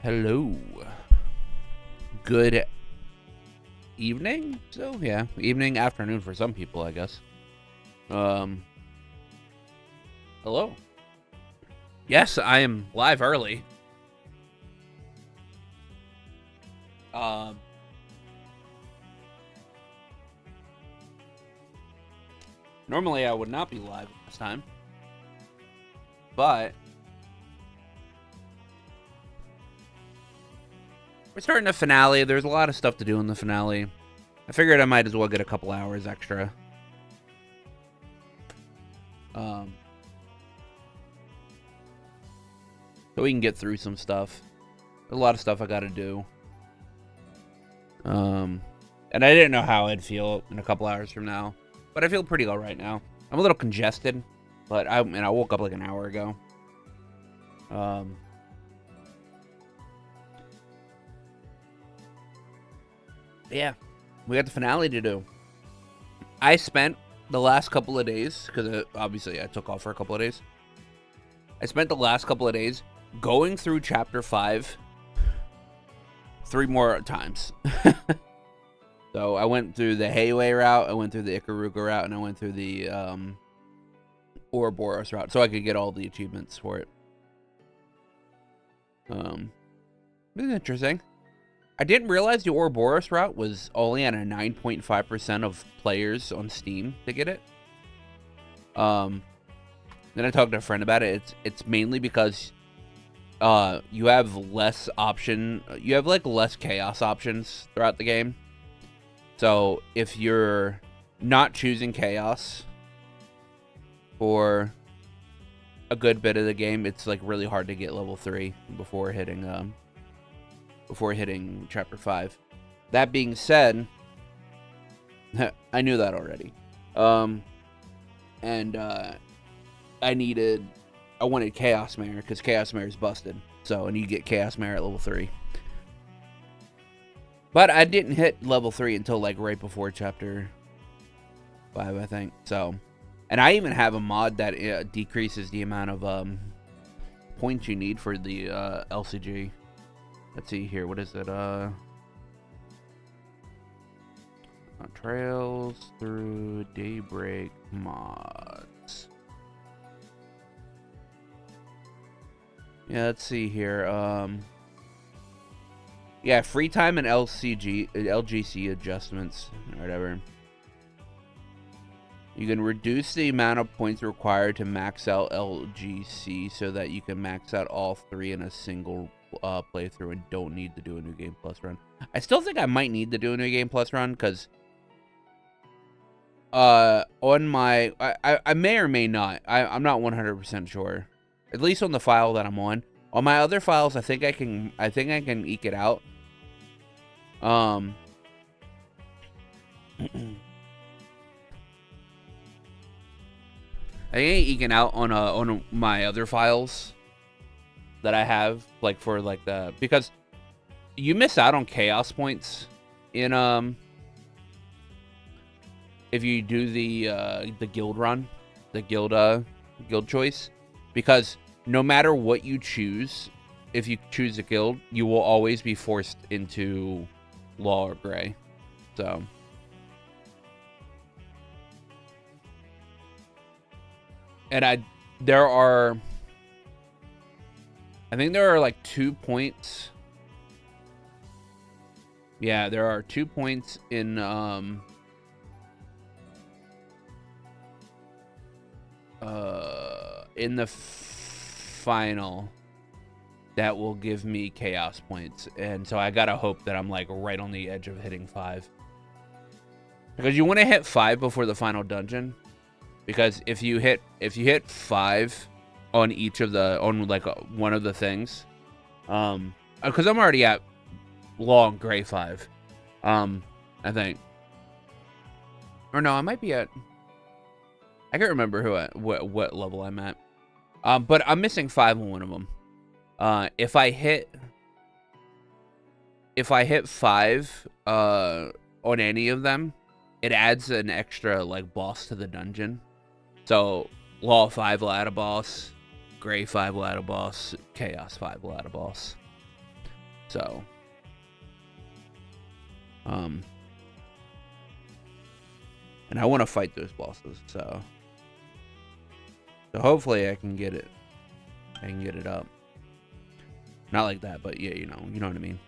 Hello. Good evening? So, yeah. Evening, afternoon for some people, I guess. Hello. Yes, I am live early. Normally I would not be live at this time. But we're starting a finale. There's a lot of stuff to do in the finale. I figured I might as well get a couple hours extra. So we can get through some stuff. There's a lot of stuff I gotta do. And I didn't know how I'd feel in a couple hours from now. But I feel pretty good right now. I'm a little congested. But I woke up like an hour ago. Yeah, we got the finale to do. I spent the last couple of days, because obviously I took off for a couple of days. I spent the last couple of days going through Chapter 5 3 more times. So I went through the Hayway route, I went through the Ikaruga route, and I went through the Ouroboros route, so I could get all the achievements for it. It's interesting. I didn't realize the Ouroboros route was only at a 9.5% of players on Steam to get it. Then I talked to a friend about it. It's mainly because you have less option. You have like less chaos options throughout the game. So if you're not choosing chaos for a good bit of the game, it's like really hard to get level 3 before hitting Chapter 5. That being said, I knew that already. And I wanted Chaos Mare because Chaos Mare is busted. So, and you get Chaos Mare at level 3. But I didn't hit level 3 until like right before Chapter 5, I think. So, and I even have a mod that decreases the amount of points you need for the LCG. Let's see here. What is it? Trails through Daybreak mods. Yeah, let's see here. Yeah, free time and LGC adjustments or whatever. You can reduce the amount of points required to max out LGC so that you can max out all 3 in a single playthrough and don't need to do a New Game Plus run. I still think I might need to do a New Game Plus run because on my I may or may not. I'm not 100% sure. At least on the file that I'm on. On my other files, I think I can eke it out. I ain't eking out on my other files that I have, like for like the, because you miss out on chaos points in if you do the guild run, the guild choice, because no matter what you choose, if you choose a guild, you will always be forced into Law or Gray. So and I think there are like 2 points. Yeah, there are 2 points in the final that will give me chaos points, and so I gotta hope that I'm like right on the edge of hitting 5, because you want to hit 5 before the final dungeon, because if you hit 5 on each of the one of the things, because I'm already at Law and Gray 5, I think, or no, I might be at, I can't remember what level I'm at, but I'm missing 5 on one of them. If I hit 5 on any of them, it adds an extra like boss to the dungeon. So Law 5 will add a boss, Gray 5 will add a boss, Chaos 5 will add a boss. So, and I want to fight those bosses. So hopefully I can get it. I can get it up. Not like that, but yeah, you know what I mean.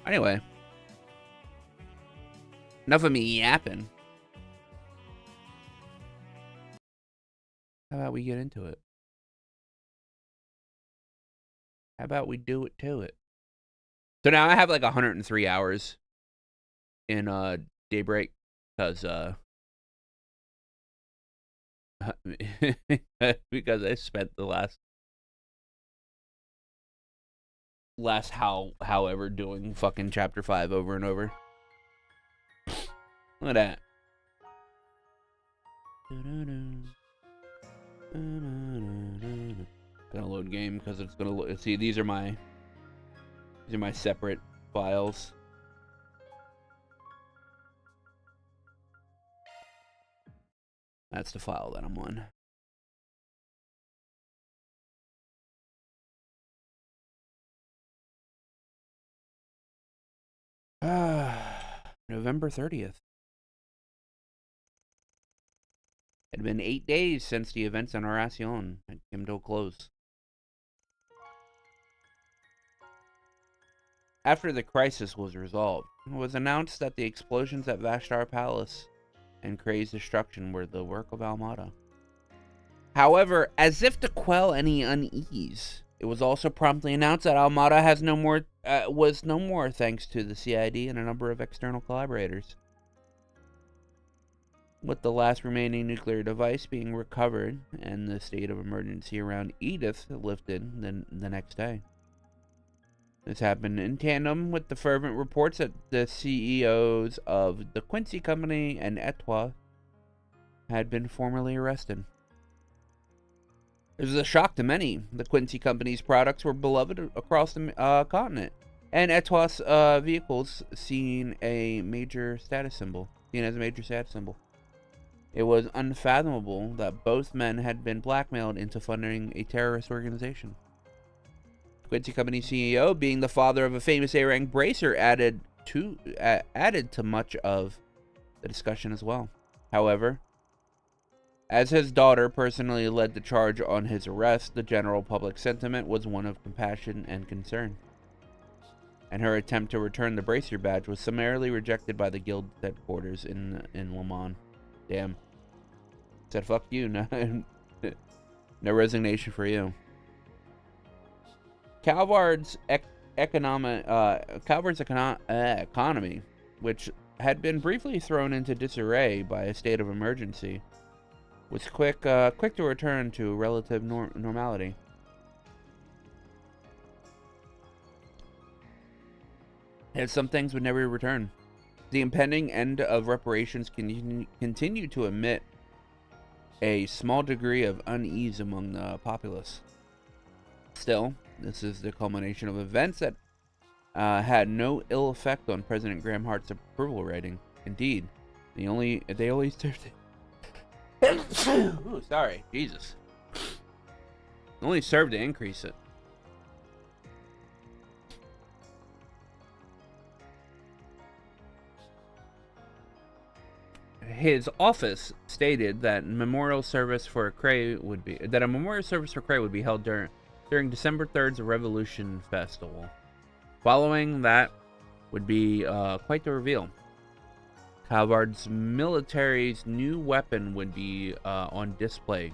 Anyway, enough of me yapping. How about we get into it? How about we do it to it? So now I have like 103 hours in Daybreak because because I spent the last however doing fucking chapter 5 over and over. Look at that. Gonna load game because it's gonna see these are my separate files. That's the file that I'm on. November 30th. It had been 8 days since the events in Horacion had come to a close. After the crisis was resolved, it was announced that the explosions at Vashtar Palace and Kray's destruction were the work of Almada. However, as if to quell any unease, it was also promptly announced that Almada was no more thanks to the CID and a number of external collaborators. With the last remaining nuclear device being recovered and the state of emergency around Edith lifted the next day. This happened in tandem with the fervent reports that the CEOs of the Quincy Company and Etoile had been formally arrested. It was a shock to many. The Quincy Company's products were beloved across the continent, and Etoile's vehicles seen as a major status symbol. It was unfathomable that both men had been blackmailed into funding a terrorist organization. Quincy Company CEO, being the father of a famous A-rank bracer, added to much of the discussion as well. However, as his daughter personally led the charge on his arrest, the general public sentiment was one of compassion and concern. And her attempt to return the bracer badge was summarily rejected by the guild headquarters in Le Mans. Damn. Said fuck you. No resignation for you. Calvard's economy, which had been briefly thrown into disarray by a state of emergency, was quick to return to relative normality. And some things would never return. The impending end of reparations continued to emit a small degree of unease among the populace. Still, this is the culmination of events that had no ill effect on President Gramhart's approval rating. Indeed, they only served it. Ooh, sorry, Jesus. Only served to increase it. His office stated that a memorial service for Kray would be held during December 3rd's Revolution Festival. Following that would be quite the reveal. Calvard's military's new weapon would be on display,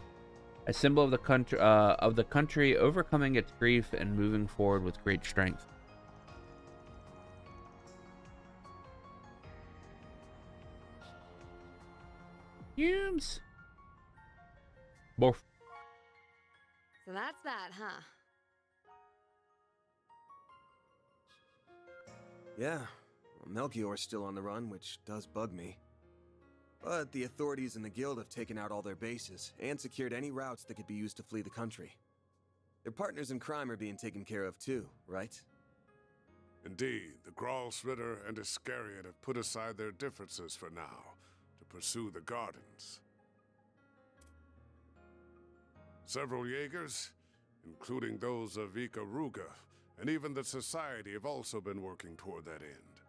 a symbol of the country overcoming its grief and moving forward with great strength. Fumes. Borf. So that's that, huh? Yeah, well, Melchior's still on the run, which does bug me. But the authorities in the guild have taken out all their bases and secured any routes that could be used to flee the country. Their partners in crime are being taken care of too, right? Indeed, the Gralsritter and Iscariot have put aside their differences for now to pursue the Gardens. Several Jaegers, including those of Ika Ruga and even the Society have also been working toward that end.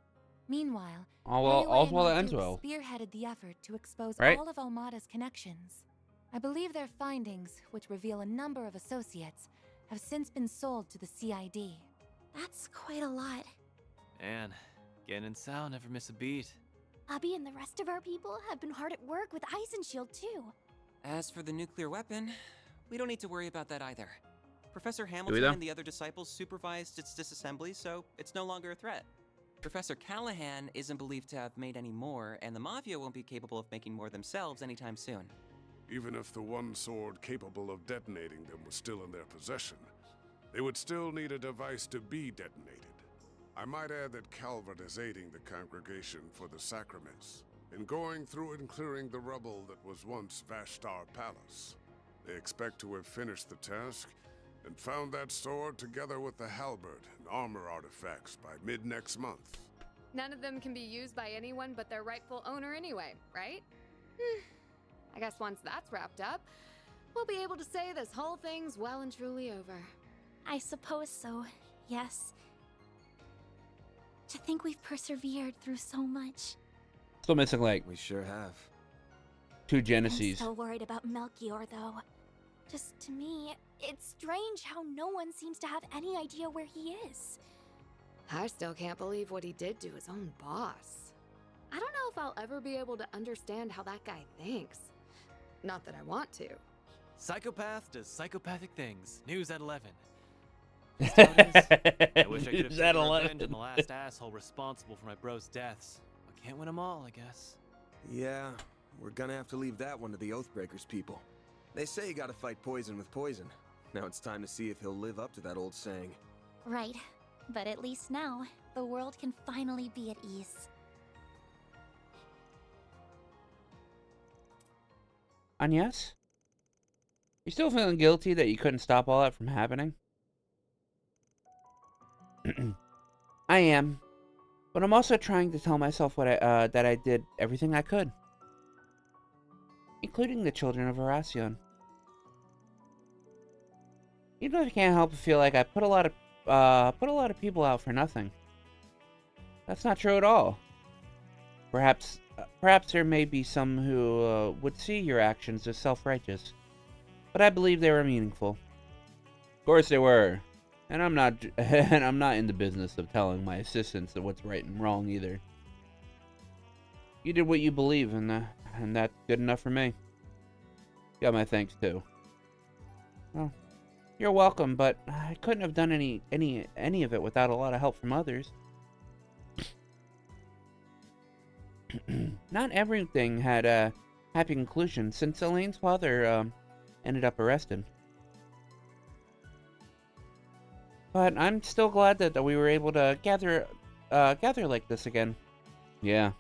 Meanwhile, All's well that Railway ends and well. Duke spearheaded the effort to expose Right? all of Almada's connections. I believe their findings, which reveal a number of associates, have since been sold to the CID. That's quite a lot. Man, Gen and Sal never miss a beat. Abby and the rest of our people have been hard at work with Eisenshield too. As for the nuclear weapon, we don't need to worry about that either. Professor we Hamilton though? and the other disciples supervised its disassembly, so it's no longer a threat. Professor Callahan isn't believed to have made any more, and the Mafia won't be capable of making more themselves anytime soon. Even if the one sword capable of detonating them was still in their possession, they would still need a device to be detonated. I might add that Calvert is aiding the congregation for the sacraments in going through and clearing the rubble that was once Vashtar Palace. They expect to have finished the task and found that sword together with the halberd and armor artifacts by mid-next month. None of them can be used by anyone but their rightful owner anyway, right? I guess once that's wrapped up, we'll be able to say this whole thing's well and truly over. I suppose so, yes. To think we've persevered through so much. Still missing like We sure have. 2 I'm Genesis. still worried about Melchior though. Just to me, it's strange how no one seems to have any idea where he is. I still can't believe what he did to his own boss. I don't know if I'll ever be able to understand how that guy thinks. Not that I want to. Psychopath does psychopathic things. News at 11. That's how it is. I wish I could have Is that taken 11? revenge on the last asshole responsible for my bro's deaths. I can't win them all, I guess. Yeah, we're gonna have to leave that one to the Oathbreakers people. They say you gotta fight poison with poison. Now it's time to see if he'll live up to that old saying. Right, but at least now, the world can finally be at ease. Agnes? You still feeling guilty that you couldn't stop all that from happening? I am. But I'm also trying to tell myself that I did everything I could. Including the children of Horacion. Even if I can't help but feel like I put a lot of people out for nothing. That's not true at all. Perhaps there may be some who would see your actions as self-righteous, but I believe they were meaningful. Of course they were, and I'm not in the business of telling my assistants what's right and wrong either. You did what you believe, and that's good enough for me. Got my thanks too. Well, you're welcome, but I couldn't have done any of it without a lot of help from others. Not everything had a happy conclusion, since Elaine's father ended up arrested. But I'm still glad that we were able to gather like this again. Yeah,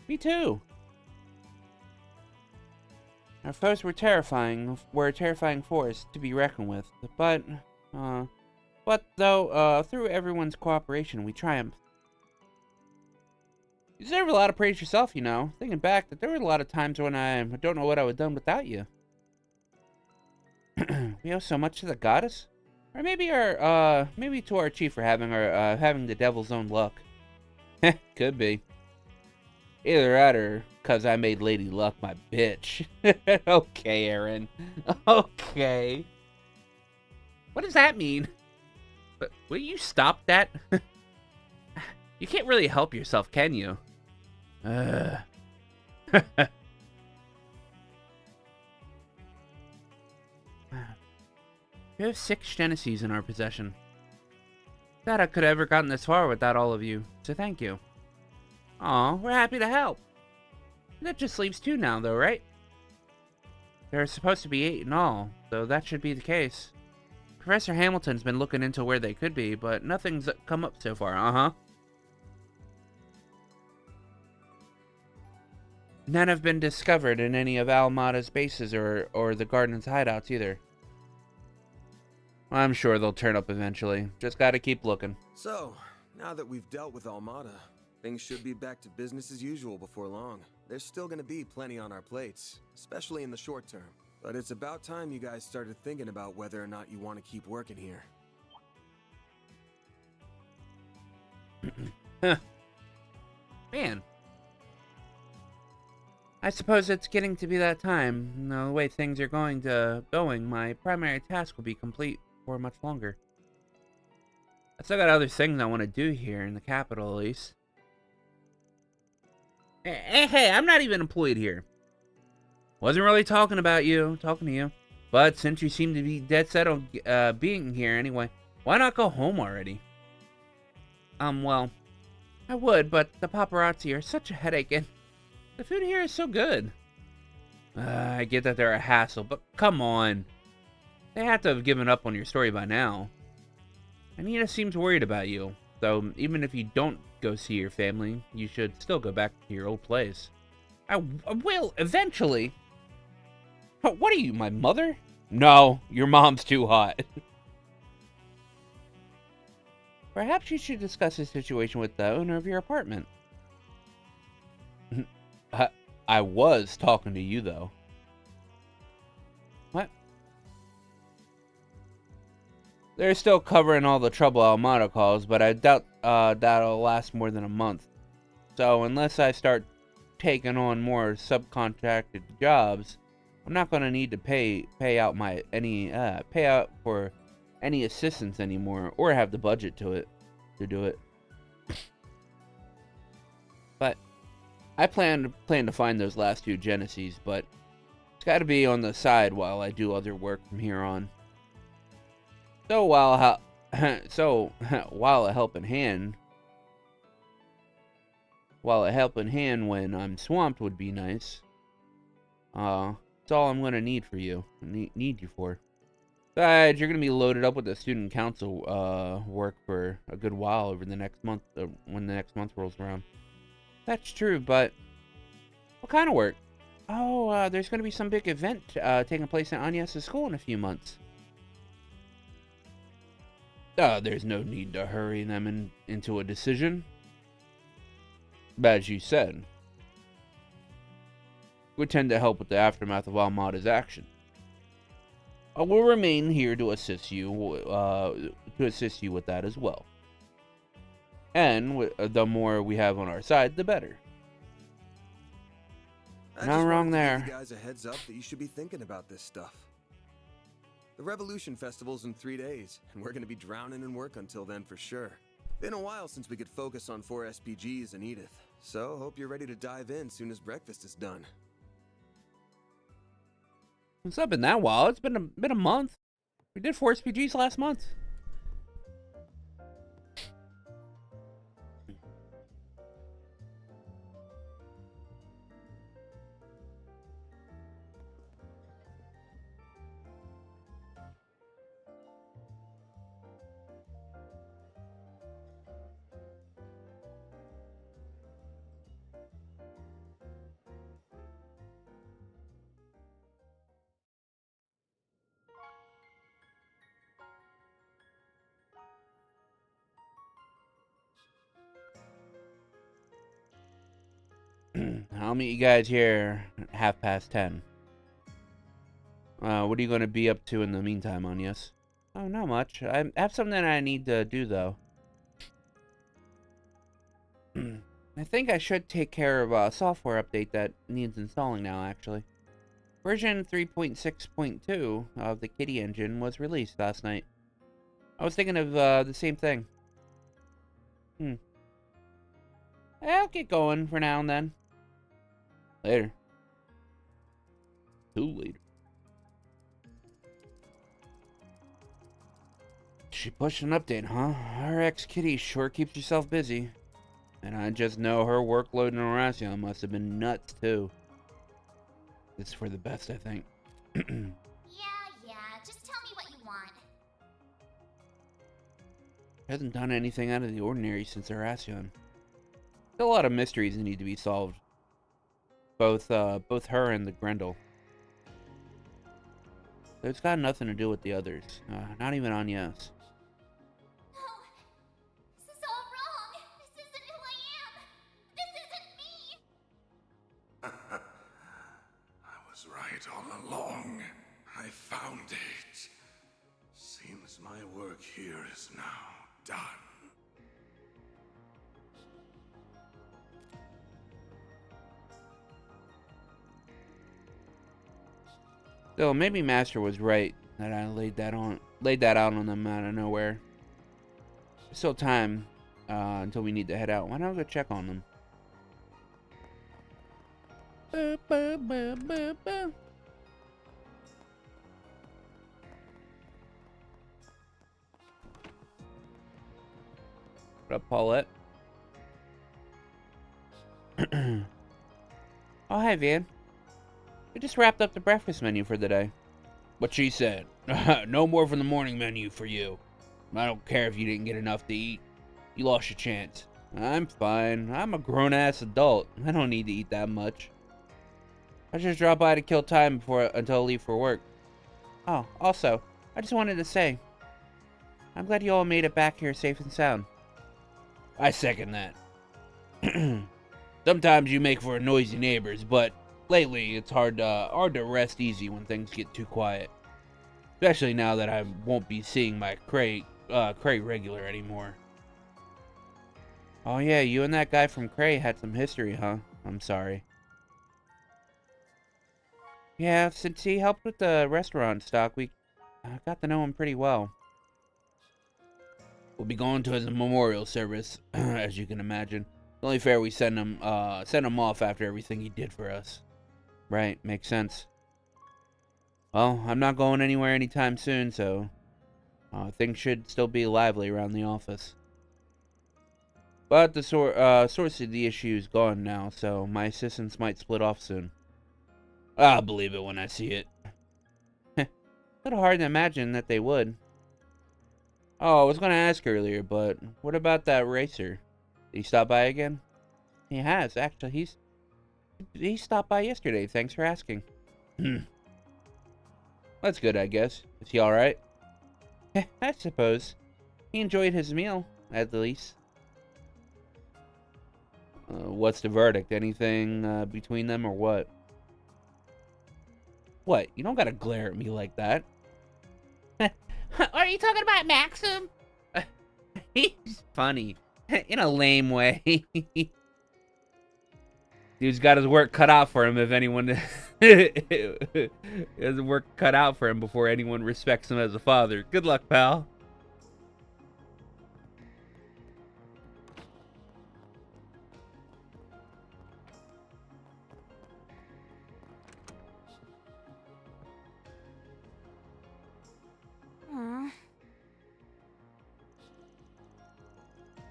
me too. Our foes were a terrifying force to be reckoned with, but through everyone's cooperation, we triumphed. You deserve a lot of praise yourself, you know. Thinking back, that there were a lot of times when I don't know what I would have done without you. We owe so much to the goddess, or maybe to our chief for having the devil's own luck. Could be. Either that, or cause I made Lady Luck my bitch. Okay, Aaron. Okay. What does that mean? But will you stop that? You can't really help yourself, can you? We have 6 Genesis in our possession. Thought I could have ever gotten this far without all of you, so thank you. Aw, we're happy to help. That just leaves 2 now, though, right? There are supposed to be 8 in all, so that should be the case. Professor Hamilton's been looking into where they could be, but nothing's come up so far, None have been discovered in any of Almada's bases or the Garden's hideouts either. I'm sure they'll turn up eventually. Just gotta keep looking. So, now that we've dealt with Almada, things should be back to business as usual before long. There's still gonna be plenty on our plates, especially in the short term. But it's about time you guys started thinking about whether or not you want to keep working here. Huh. Man. I suppose it's getting to be that time. The way things are going, my primary task will be complete for much longer. I still got other things I want to do here in the capital, at least. Hey, I'm not even employed here. Wasn't really talking to you. But since you seem to be dead set on being here anyway, why not go home already? Well, I would, but the paparazzi are such a headache, and the food here is so good. I get that they're a hassle, but come on. They have to have given up on your story by now. Anita seems worried about you, so even if you don't go see your family, you should still go back to your old place. I will, eventually. What are you, my mother? No, your mom's too hot. Perhaps you should discuss the situation with the owner of your apartment. I was talking to you, though. What? They're still covering all the trouble Almada caused, but I doubt that'll last more than a month. So unless I start taking on more subcontracted jobs, I'm not gonna need to pay out for any assistance anymore, or have the budget to do it. But I plan to find those last two Genesees, but it's got to be on the side while I do other work from here on. So while a helping hand when I'm swamped would be nice. It's all I'm gonna need for you. Need you for. Besides, you're gonna be loaded up with the student council work for a good while over the next month when the next month rolls around. That's true, but what kind of work? Oh, there's gonna be some big event taking place in Agnes' school in a few months. There's no need to hurry them into a decision. As you said, we tend to help with the aftermath of Almada's action. I will remain here to assist you with that as well. And the more we have on our side, the better. Not wrong there. Give you guys a heads up that you should be thinking about this stuff. The Revolution Festival's in 3 days, and we're gonna be drowning in work until then for sure. Been a while since we could focus on 4 SPGs and Edith, so hope you're ready to dive in soon as breakfast is done. It's not been that while. It's been a month. We did 4 SPGs last month. I'll meet you guys here at 10:30. What are you going to be up to in the meantime, Agnes? Oh, not much. I have something I need to do, though. I think I should take care of a software update that needs installing now, actually. Version 3.6.2 of the Kitty engine was released last night. I was thinking of the same thing. I'll get going for now and then. Later. Too later. She pushed an update, huh? Our ex-Kitty sure keeps herself busy. And I just know her workload in Horatio must have been nuts, too. It's for the best, I think. Yeah, just tell me what you want. Hasn't done anything out of the ordinary since Horatio. Still a lot of mysteries that need to be solved. Both her and the Grendel. It's got nothing to do with the others. Not even Agnes. No! This is all wrong! This isn't who I am! This isn't me! I was right all along. I found it. Seems my work here is now done. Still, maybe Master was right that I laid that out on them out of nowhere. There's still time until we need to head out. Why don't I go check on them? Boo, boo, boo, boo, boo. What up, Paulette? Oh, hi, Van. We just wrapped up the breakfast menu for the day. What she said. No more from the morning menu for you. I don't care if you didn't get enough to eat. You lost your chance. I'm fine. I'm a grown-ass adult. I don't need to eat that much. I just dropped by to kill time until I leave for work. Oh, also, I just wanted to say, I'm glad you all made it back here safe and sound. I second that. Sometimes you make for noisy neighbors, but lately it's hard to rest easy when things get too quiet. Especially now that I won't be seeing my Cray regular anymore. Oh yeah, you and that guy from Cray had some history, huh? I'm sorry. Yeah, since he helped with the restaurant stock, we got to know him pretty well. We'll be going to his memorial service, as you can imagine. It's only fair we send him off after everything he did for us. Right, makes sense. Well, I'm not going anywhere anytime soon, so things should still be lively around the office. But the source of the issue is gone now, so my assistants might split off soon. I'll believe it when I see it. A little hard to imagine that they would. Oh, I was going to ask earlier, but what about that racer? Did he stop by again? He has, actually. He stopped by yesterday. Thanks for asking. That's good, I guess. Is he alright? I suppose. He enjoyed his meal, at the least. What's the verdict? Anything between them or what? What? You don't gotta glare at me like that. Are you talking about Maxim? He's funny. In a lame way. Dude's got his work cut out for him if anyone... his work cut out for him before anyone respects him as a father. Good luck, pal.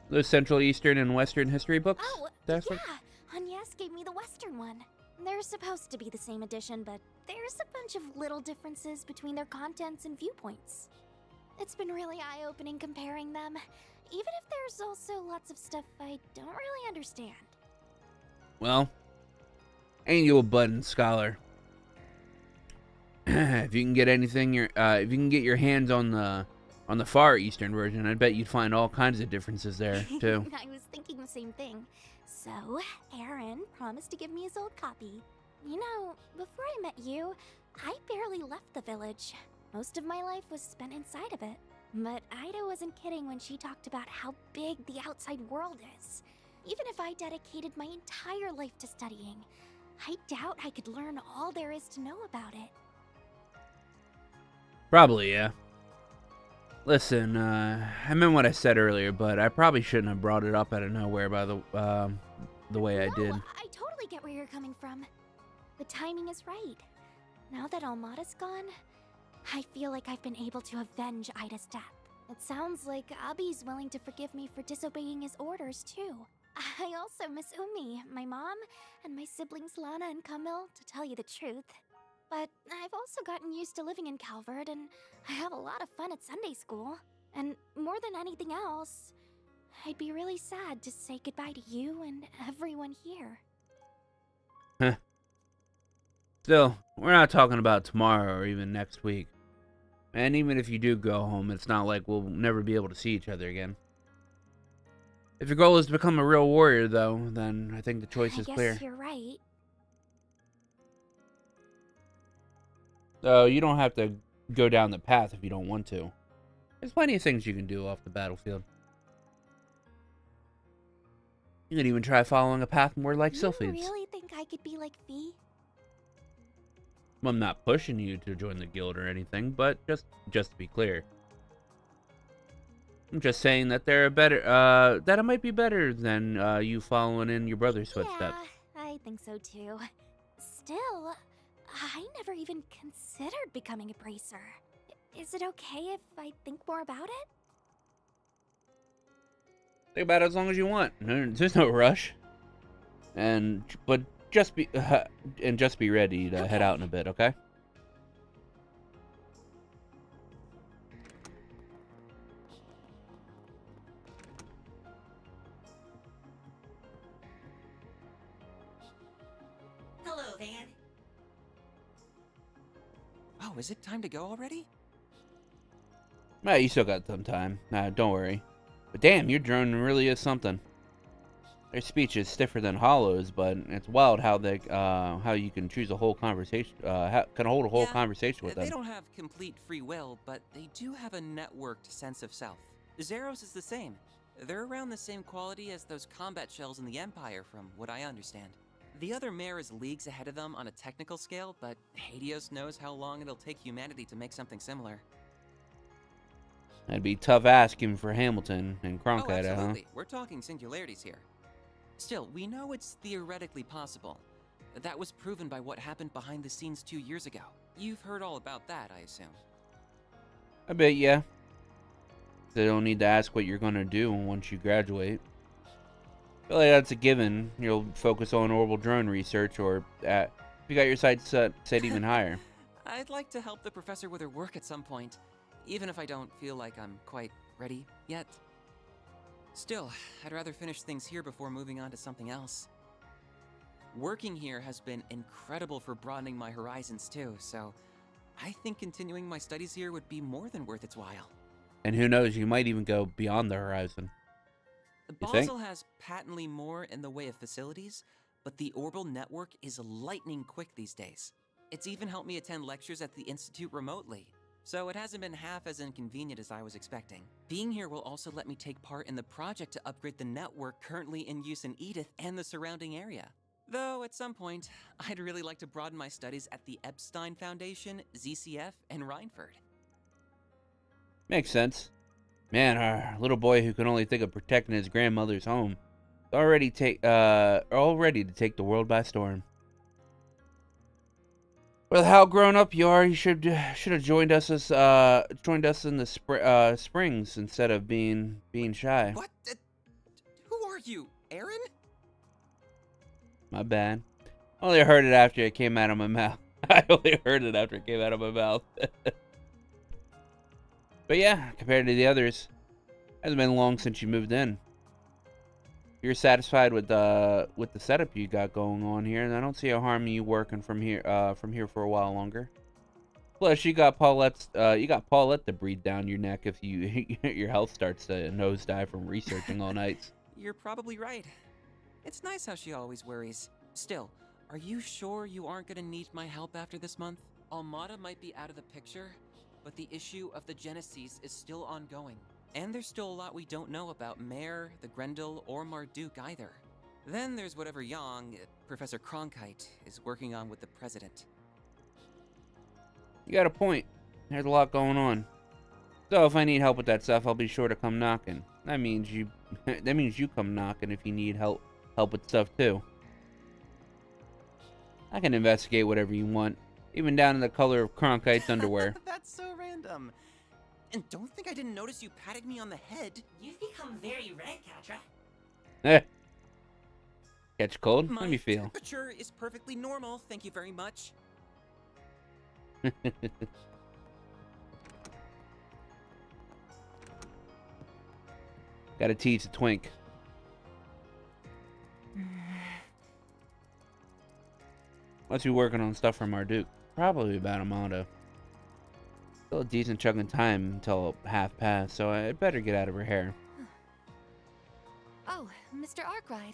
Those Central, Eastern, and Western history books? Oh, That's yeah. Agnes gave me the Western one. They're supposed to be the same edition, but there's a bunch of little differences between their contents and viewpoints. It's been really eye-opening comparing them, even if there's also lots of stuff I don't really understand. Well, ain't you a budding scholar? If you can get if you can get your hands on the far Eastern version, I bet you'd find all kinds of differences there too. I was thinking the same thing. So, Aaron promised to give me his old copy. You know, before I met you, I barely left the village. Most of my life was spent inside of it. But Ida wasn't kidding when she talked about how big the outside world is. Even if I dedicated my entire life to studying, I doubt I could learn all there is to know about it. Probably, yeah. Listen, I meant what I said earlier, but I probably shouldn't have brought it up out of nowhere by the way I did. I totally get where you're coming from. The timing is right. Now that Almada's gone, I feel like I've been able to avenge Ida's death. It sounds like Abi's willing to forgive me for disobeying his orders, too. I also miss Umi, my mom, and my siblings Lana and Camille, to tell you the truth. But I've also gotten used to living in Calvert, and I have a lot of fun at Sunday school. And more than anything else, I'd be really sad to say goodbye to you and everyone here. Huh. Still, we're not talking about tomorrow or even next week. And even if you do go home, it's not like we'll never be able to see each other again. If your goal is to become a real warrior, though, then I think the choice is clear. I guess you're right. So you don't have to go down the path if you don't want to. There's plenty of things you can do off the battlefield. You can even try following a path more like Sylphie's. You really think I could be like Fee? I'm not pushing you to join the guild or anything, but just to be clear. I'm just saying that they're better, that it might be better than you following in your brother's footsteps. Yeah, I think so too. Still, I never even considered becoming a bracer. Is it okay if I think more about it? Think about it as long as you want. There's no rush. But just be ready to head out in a bit, okay? Hello, Van. Oh, is it time to go already? Nah, you still got some time. Nah, don't worry. But damn, your drone really is something. Their speech is stiffer than Hollow's, but it's wild how you can choose a whole conversation, can hold a whole conversation with them. They don't have complete free will, but they do have a networked sense of self. Zeros is the same. They're around the same quality as those combat shells in the Empire, from what I understand. The other mare is leagues ahead of them on a technical scale, but Hades knows how long it'll take humanity to make something similar. That'd be tough asking for Hamilton and Cronkite, Oh, absolutely. huh? We're talking singularities here. Still, we know it's theoretically possible. That was proven by what happened behind the scenes 2 years ago. You've heard all about that, I assume. I bet, yeah. They don't need to ask what you're gonna do once you graduate. I feel like that's a given. You'll focus on orbital drone research, or if you got your sights set even higher. I'd like to help the professor with her work at some point, even if I don't feel like I'm quite ready yet. Still, I'd rather finish things here before moving on to something else. Working here has been incredible for broadening my horizons too, so I think continuing my studies here would be more than worth its while. And who knows, you might even go beyond the horizon. Basel has patently more in the way of facilities, but the orbital network is lightning quick these days. It's even helped me attend lectures at the Institute remotely, so it hasn't been half as inconvenient as I was expecting. Being here will also let me take part in the project to upgrade the network currently in use in Edith and the surrounding area. Though, at some point, I'd really like to broaden my studies at the Epstein Foundation, ZCF, and Rhineford. Makes sense. Man, our little boy who can only think of protecting his grandmother's home is all ready to take the world by storm. With how grown up you are, you should have joined us in the springs instead of being shy. What? Who are you, Aaron? My bad. Only heard it after it came out of my mouth. I only heard it after it came out of my mouth. But yeah, compared to the others, it hasn't been long since you moved in. You're satisfied with the setup you got going on here, and I don't see a harm in you working from here for a while longer. Plus, you got Paulette to breathe down your neck if your health starts to nosedive from researching all nights. You're probably right. It's nice how she always worries. Still, are you sure you aren't gonna need my help after this month? Almada might be out of the picture, but the issue of the Genesis is still ongoing. And there's still a lot we don't know about Mare, the Grendel, or Marduk either. Then there's whatever Yang, Professor Cronkite, is working on with the President. You got a point. There's a lot going on. So if I need help with that stuff, I'll be sure to come knocking. That means you come knocking if you need help with stuff too. I can investigate whatever you want, even down to the color of Cronkite's underwear. That's so random. And don't think I didn't notice you patted me on the head. You've become very red, Katra. Catch cold? My Let me feel. temperature is perfectly normal, thank you very much. Gotta teach a twink. Must be working on stuff for Marduk. Probably about Amanda. Still a decent chunk of time until half past, so I'd better get out of her hair. Oh, Mr. Arkwright.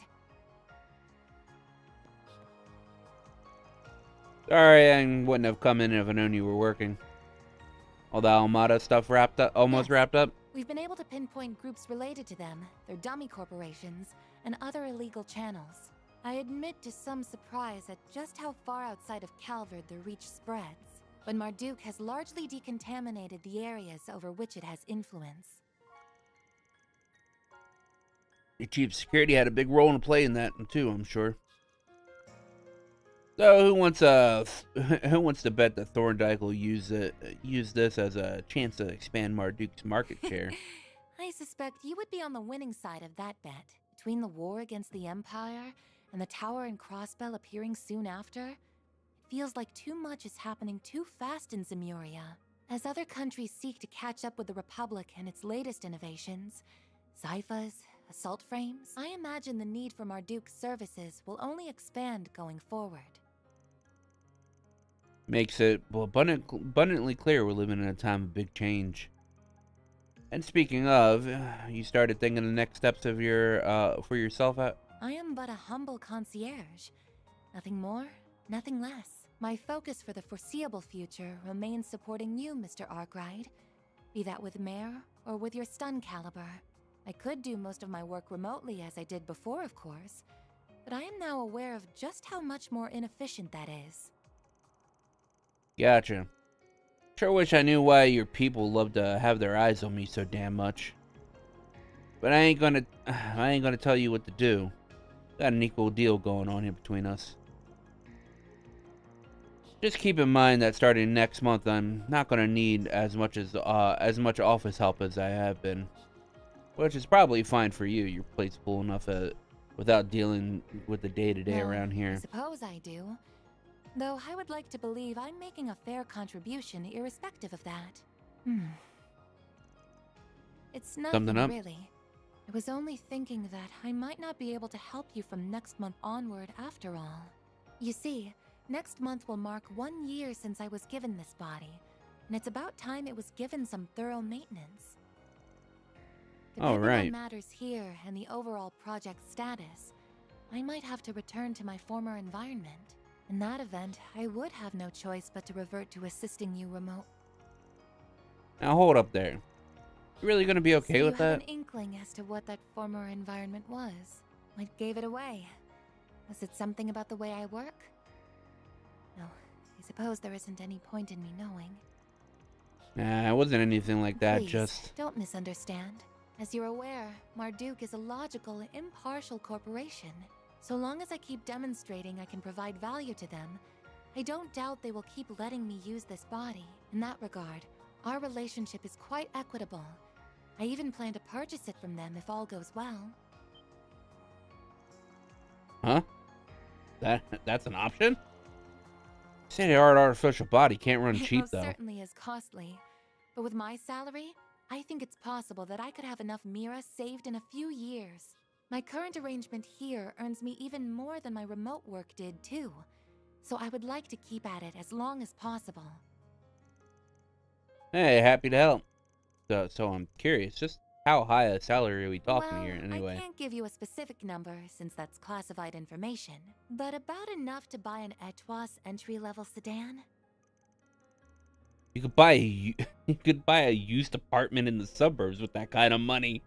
Sorry, I wouldn't have come in if I known you were working. All the Almada stuff almost wrapped up? We've been able to pinpoint groups related to them, their dummy corporations, and other illegal channels. I admit to some surprise at just how far outside of Calvard the reach spreads, but Marduk has largely decontaminated the areas over which it has influence. Your chief security had a big role to play in that too, I'm sure. So who wants to bet that Thorndyke will use this as a chance to expand Marduk's market share? I suspect you would be on the winning side of that bet. Between the war against the Empire and the Tower and Crossbell appearing soon after, it feels like too much is happening too fast in Zemuria. As other countries seek to catch up with the Republic and its latest innovations, Zyphas, assault frames, I imagine the need for Marduk's services will only expand going forward. Makes it abundantly clear we're living in a time of big change. And speaking of, you started thinking the next steps of for yourself out? I am but a humble concierge. Nothing more, nothing less. My focus for the foreseeable future remains supporting you, Mr. Arkwright. Be that with Mare or with your stun caliber. I could do most of my work remotely as I did before, of course, but I am now aware of just how much more inefficient that is. Gotcha. Sure wish I knew why your people love to have their eyes on me so damn much. But I ain't gonna tell you what to do. Got an equal deal going on here between us. Just keep in mind that starting next month, I'm not gonna need as much office help as I have been, which is probably fine for you. Your plate's full enough without dealing with the day-to-day around here. I suppose I do. Though I would like to believe I'm making a fair contribution irrespective of that. It's nothing really. I was only thinking that I might not be able to help you from next month onward after all. You see, next month will mark 1 year since I was given this body, and it's about time it was given some thorough maintenance. Depending on matters here and the overall project status, I might have to return to my former environment. In that event, I would have no choice but to revert to assisting you remote. Now hold up there. You really gonna be okay with that? You have an inkling as to what that former environment was. What gave it away? Was it something about the way I work? No, I suppose there isn't any point in me knowing. Nah, it wasn't anything like that, Please, don't misunderstand. As you're aware, Marduk is a logical, impartial corporation. So long as I keep demonstrating I can provide value to them, I don't doubt they will keep letting me use this body. In that regard, our relationship is quite equitable. I even plan to purchase it from them if all goes well. Huh? That's an option? State-of-the-art artificial body can't run cheap, though. It most certainly is costly. But with my salary, I think it's possible that I could have enough Mira saved in a few years. My current arrangement here earns me even more than my remote work did, too. So I would like to keep at it as long as possible. Hey, happy to help. So I'm curious, just how high a salary are we talking here, anyway? I can't give you a specific number since that's classified information, but about enough to buy an Etwas entry-level sedan. You could buy a used apartment in the suburbs with that kind of money.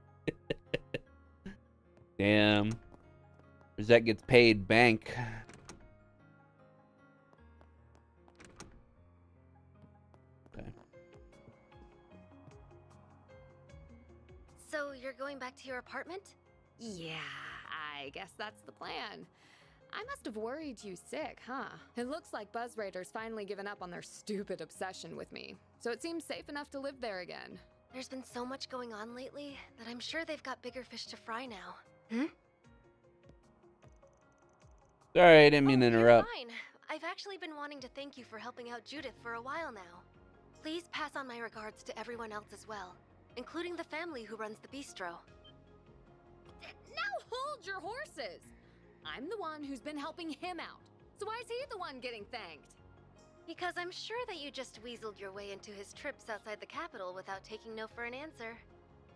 Damn. Rosette gets paid bank. Okay. So you're going back to your apartment? Yeah, I guess that's the plan. I must have worried you sick, huh? It looks like Buzz Raiders finally given up on their stupid obsession with me, so it seems safe enough to live there again. There's been so much going on lately that I'm sure they've got bigger fish to fry now. Sorry, I didn't mean to interrupt. You're fine. I've actually been wanting to thank you for helping out Judith for a while now. Please pass on my regards to everyone else as well, including the family who runs the bistro. Now hold your horses! I'm the one who's been helping him out, so why is he the one getting thanked? Because I'm sure that you just weaseled your way into his trips outside the capital without taking no for an answer.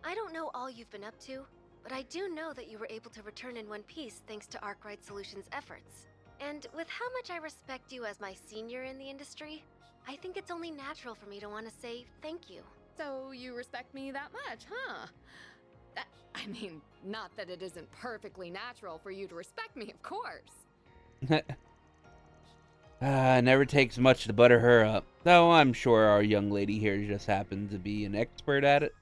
I don't know all you've been up to, but I do know that you were able to return in one piece thanks to Arkwright Solutions' efforts. And with how much I respect you as my senior in the industry, I think it's only natural for me to want to say thank you. So you respect me that much, huh? I mean, not that it isn't perfectly natural for you to respect me, of course. Never takes much to butter her up. Though I'm sure our young lady here just happens to be an expert at it.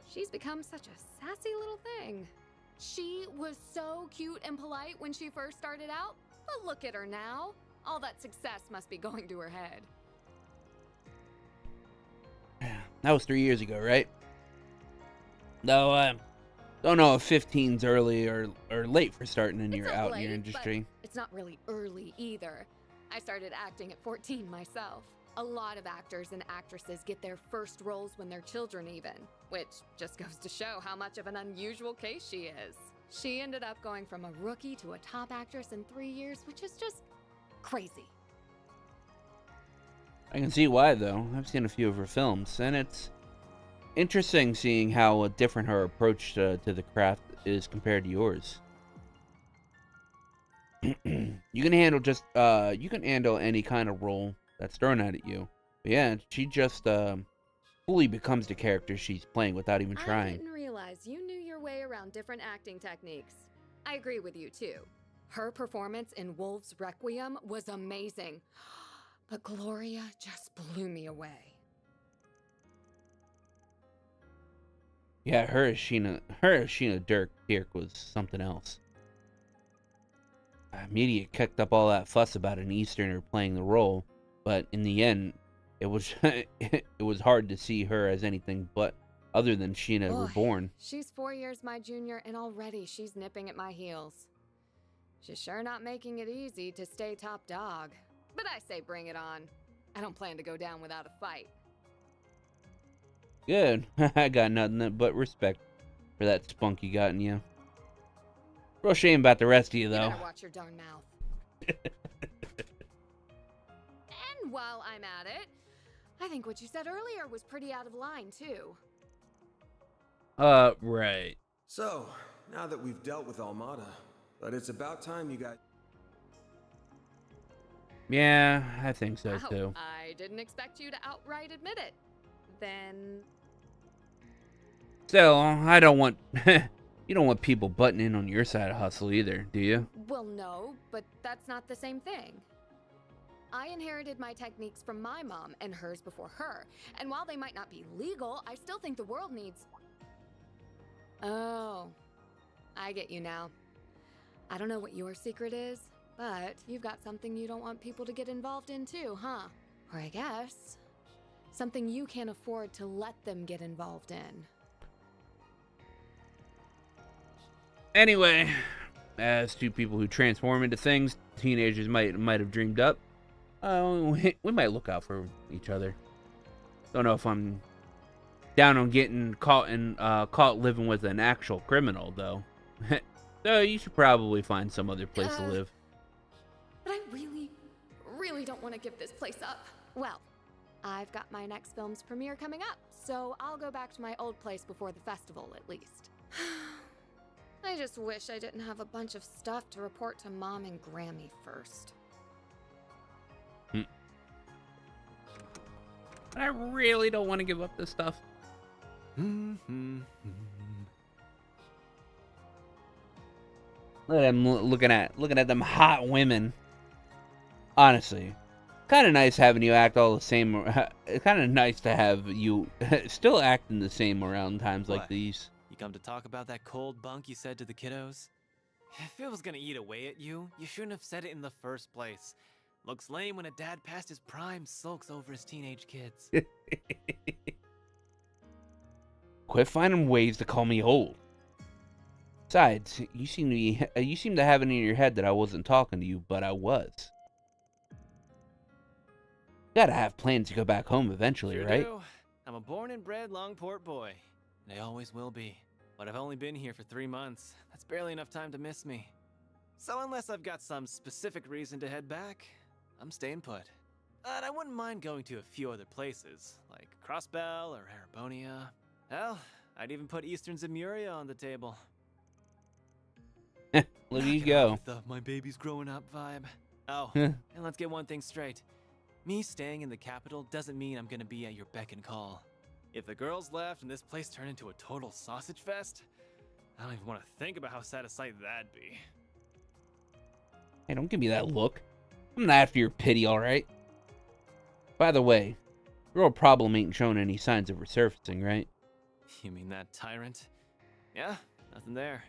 She's become such a sassy little thing. She was so cute and polite when she first started out, but look at her now. All that success must be going to her head. That was 3 years ago, right? Though, don't know if 15's early or late for starting in your industry. But it's not really early either. I started acting at 14 myself. A lot of actors and actresses get their first roles when they're children even, which just goes to show how much of an unusual case she is. She ended up going from a rookie to a top actress in 3 years, which is just crazy. I can see why, though. I've seen a few of her films, and it's interesting seeing how different her approach to the craft is compared to yours. You can handle any kind of role that's thrown at you. But yeah, she just fully becomes the character she's playing without even trying. I didn't realize you knew your way around different acting techniques. I agree with you too. Her performance in Wolf's Requiem was amazing. But Gloria just blew me away. Yeah, her as Sheena Dirk was something else. Media kicked up all that fuss about an Easterner playing the role, but in the end, it was it was hard to see her as anything but other than Sheena Reborn. She's 4 years my junior, and already she's nipping at my heels. She's sure not making it easy to stay top dog. But I say bring it on. I don't plan to go down without a fight. Good. I got nothing but respect for that spunk you got in you. Real shame about the rest of you, though. You better watch your darn mouth. And while I'm at it, I think what you said earlier was pretty out of line, too. Right. So, now that we've dealt with Almada, but it's about time you got... Yeah, I think so, Wow, too. I didn't expect you to outright admit it. Then... Still, I don't want... You don't want people butting in on your side of hustle either, do you? Well, no, but that's not the same thing. I inherited my techniques from my mom and hers before her. And while they might not be legal, I still think the world needs... Oh, I get you now. I don't know what your secret is, but you've got something you don't want people to get involved in too, huh? Or I guess, something you can't afford to let them get involved in. Anyway, as two people who transform into things teenagers might have dreamed up, we might look out for each other. Don't know if I'm down on getting caught living with an actual criminal, though. So you should probably find some other place to live. But I really don't want to give this place up. Well, I've got my next film's premiere coming up, so I'll go back to my old place before the festival, at least. I just wish I didn't have a bunch of stuff to report to Mom and Grammy first. I really don't want to give up this stuff. Look at them looking at them hot women. Honestly, kind of nice having you act all the same. It's kind of nice to have you still acting the same around times like these. You come to talk about that cold bunk you said to the kiddos? If it was gonna eat away at you, you shouldn't have said it in the first place. Looks lame when a dad past his prime sulks over his teenage kids. Quit finding ways to call me old. Besides, you seem to have it in your head that I wasn't talking to you, but I was. Gotta have plans to go back home eventually, Sure right? do. I'm a born and bred Longport boy, and I always will be. But I've only been here for 3 months. That's barely enough time to miss me. So unless I've got some specific reason to head back, I'm staying put. But I wouldn't mind going to a few other places, like Crossbell or Arabonia. Hell, I'd even put Eastern Zemuria on the table. Look at you go. With the my baby's growing up vibe. Oh, and let's get one thing straight. Me staying in the capital doesn't mean I'm gonna be at your beck and call. If the girls left and this place turned into a total sausage fest, I don't even want to think about how sad a sight that'd be. Hey, don't give me that look. I'm not after your pity, alright? By the way, girl problem ain't showing any signs of resurfacing, right? You mean that tyrant? Yeah, nothing there.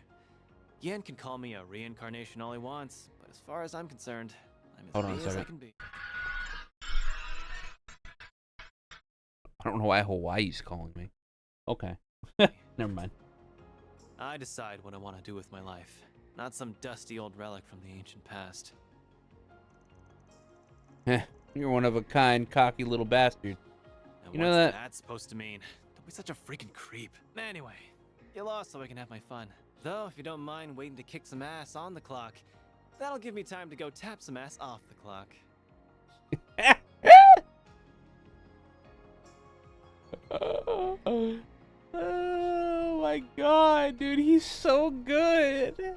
Yen can call me a reincarnation all he wants, but as far as I'm concerned, I'm as me as I can be. I don't know why Hawaii's calling me. Okay. Never mind. I decide what I want to do with my life, not some dusty old relic from the ancient past. You're one of a kind, cocky little bastard. And you know what's that supposed to mean? Don't be such a freaking creep. Anyway, get lost so I can have my fun. Though, if you don't mind waiting to kick some ass on the clock, that'll give me time to go tap some ass off the clock. Oh my god, dude, he's so good.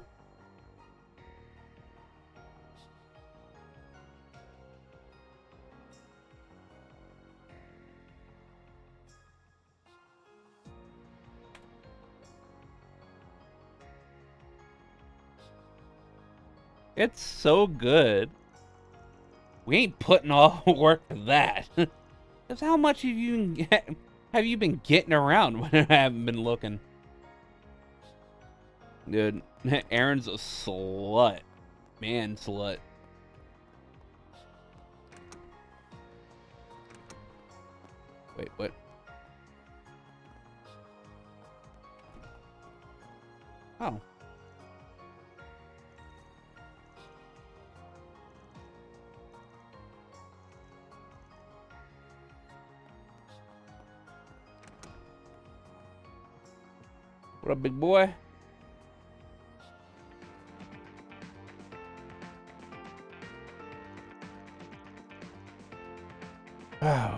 It's so good. We ain't putting all work to that. That's how much have you been getting around when I haven't been looking? Dude, Aaron's a slut. Man, slut. Wait, what? Oh. What up, big boy?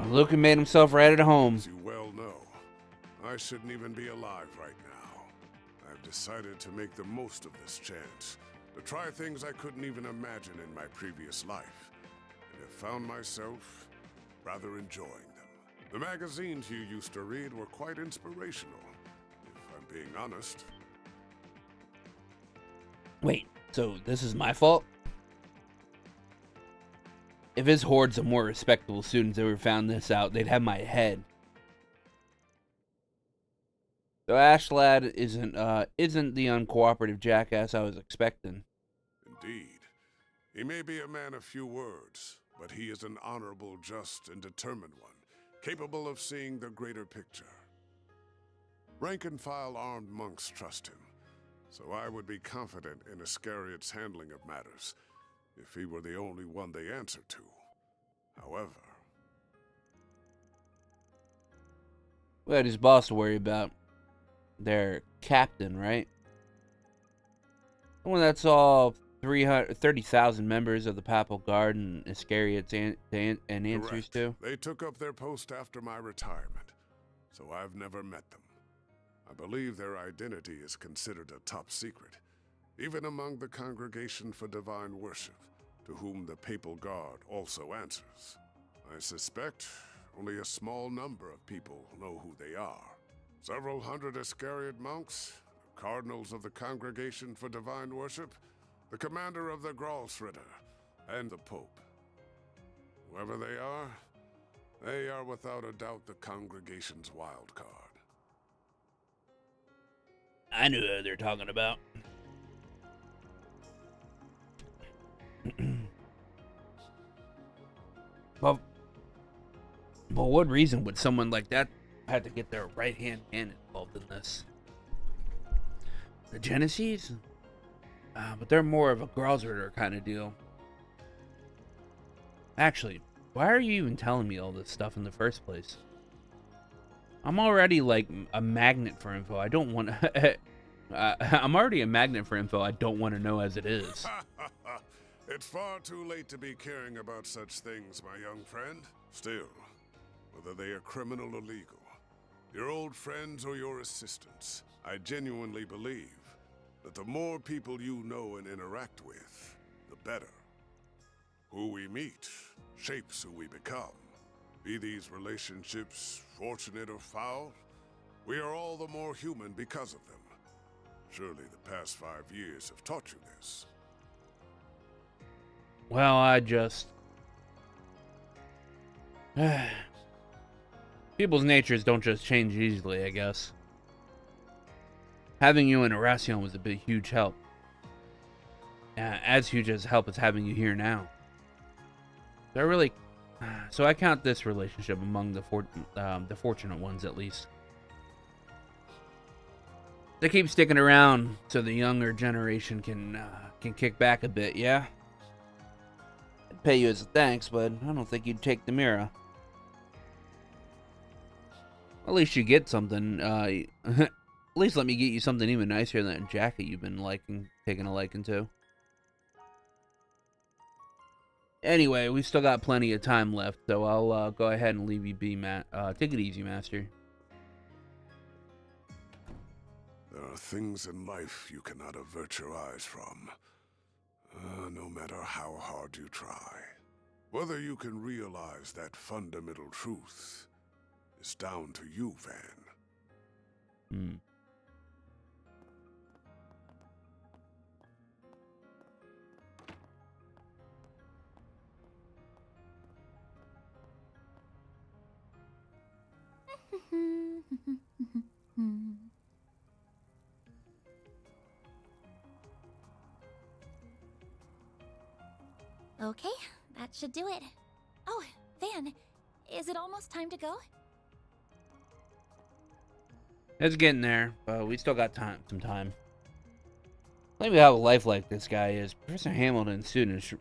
Luca made himself right at home. As you well know, I shouldn't even be alive right now. I've decided to make the most of this chance, to try things I couldn't even imagine in my previous life, and have found myself rather enjoying them. The magazines you used to read were quite inspirational, if I'm being honest. Wait, so this is my fault? If his hordes of more respectable students ever found this out, they'd have my head. So Ashlad isn't the uncooperative jackass I was expecting. Indeed. He may be a man of few words, but he is an honorable, just, and determined one, capable of seeing the greater picture. Rank-and-file armed monks trust him, so I would be confident in Iscariot's handling of matters, if he were the only one they answer to. However... What had his boss to worry about? Their captain, right? The one that's all 30,000 members of the Papal Guard and Iscariot's and answers to? They took up their post after my retirement, so I've never met them. I believe their identity is considered a top secret, even among the Congregation for Divine Worship, to whom the Papal Guard also answers. I suspect only a small number of people know who they are. Several hundred Iscariot monks, cardinals of the Congregation for Divine Worship, the commander of the Gralsritter, and the Pope. Whoever they are without a doubt the Congregation's wild card. I knew who they're talking about. But what reason would someone like that have to get their right-hand man involved in this? The Genesees? But they're more of a Gralsritter kind of deal. Actually, why are you even telling me all this stuff in the first place? I'm already like a magnet for info. I don't want to... I'm already a magnet for info I don't want to know as it is. It's far too late to be caring about such things, my young friend. Still, whether they are criminal or legal, your old friends or your assistants, I genuinely believe that the more people you know and interact with, the better. Who we meet shapes who we become. Be these relationships fortunate or foul, we are all the more human because of them. Surely the past 5 years have taught you this. Well, I just... People's natures don't just change easily, I guess. Having you in Erasion was a big, huge help. As huge as help as having you here now. So I count this relationship among the fortunate ones, at least. They keep sticking around so the younger generation can kick back a bit, yeah? I'd pay you as a thanks, but I don't think you'd take the Mira. At least you get something. At least let me get you something even nicer than that jacket you've been taking a liking to. Anyway, we still got plenty of time left, so I'll go ahead and leave you be, take it easy, Master. There are things in life you cannot avert your eyes from, no matter how hard you try. Whether you can realize that fundamental truth is down to you, Van. Okay, that should do it. Oh, Van, is it almost time to go? It's getting there, but we still got some time. Maybe how lifelike this guy is. Professor Hamilton's students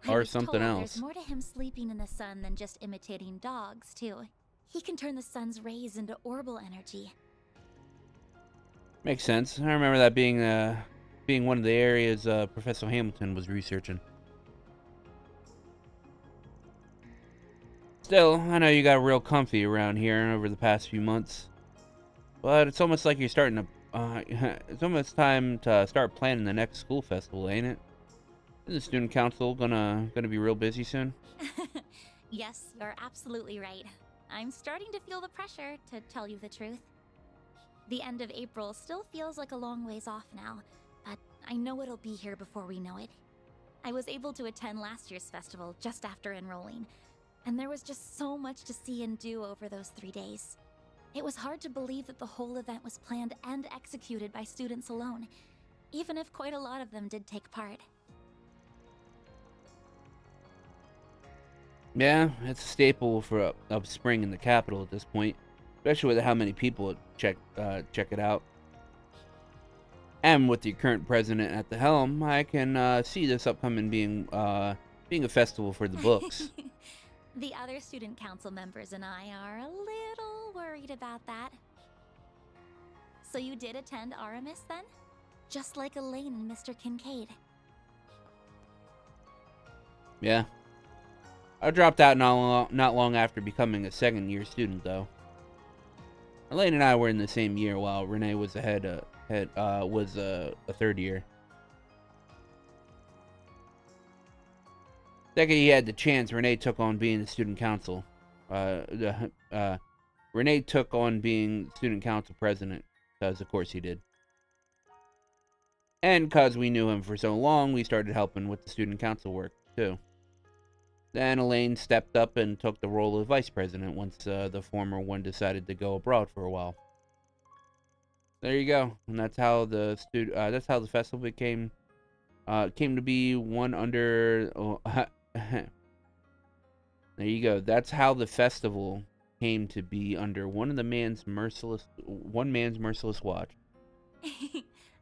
or something else. There's more to him sleeping in the sun than just imitating dogs, too. He can turn the sun's rays into orbital energy. Makes sense. I remember that being one of the areas Professor Hamilton was researching. Still, I know you got real comfy around here over the past few months, but it's almost like you're starting to. It's almost time to start planning the next school festival, ain't it? Is the student council gonna be real busy soon? Yes, you're absolutely right. I'm starting to feel the pressure, to tell you the truth. The end of April still feels like a long ways off now, but I know it'll be here before we know it. I was able to attend last year's festival just after enrolling, and there was just so much to see and do over those 3 days. It was hard to believe that the whole event was planned and executed by students alone, even if quite a lot of them did take part. Yeah, it's a staple of spring in the capital at this point, especially with how many people check it out. And with the current president at the helm, I can see this upcoming being a festival for the books. The other student council members and I are a little worried about that. So you did attend Aramis then? Just like Elaine and Mr. Kincaid. Yeah. I dropped out not long after becoming a second-year student, though. Elaine and I were in the same year, while Renee was a third year. Second he had the chance, Renee took on being the student council. Renee took on being student council president, because of course he did. And because we knew him for so long, we started helping with the student council work, too. Then Elaine stepped up and took the role of vice president once the former one decided to go abroad for a while. There you go, and that's how the festival came to be one under. There you go. That's how the festival came to be under one man's merciless watch.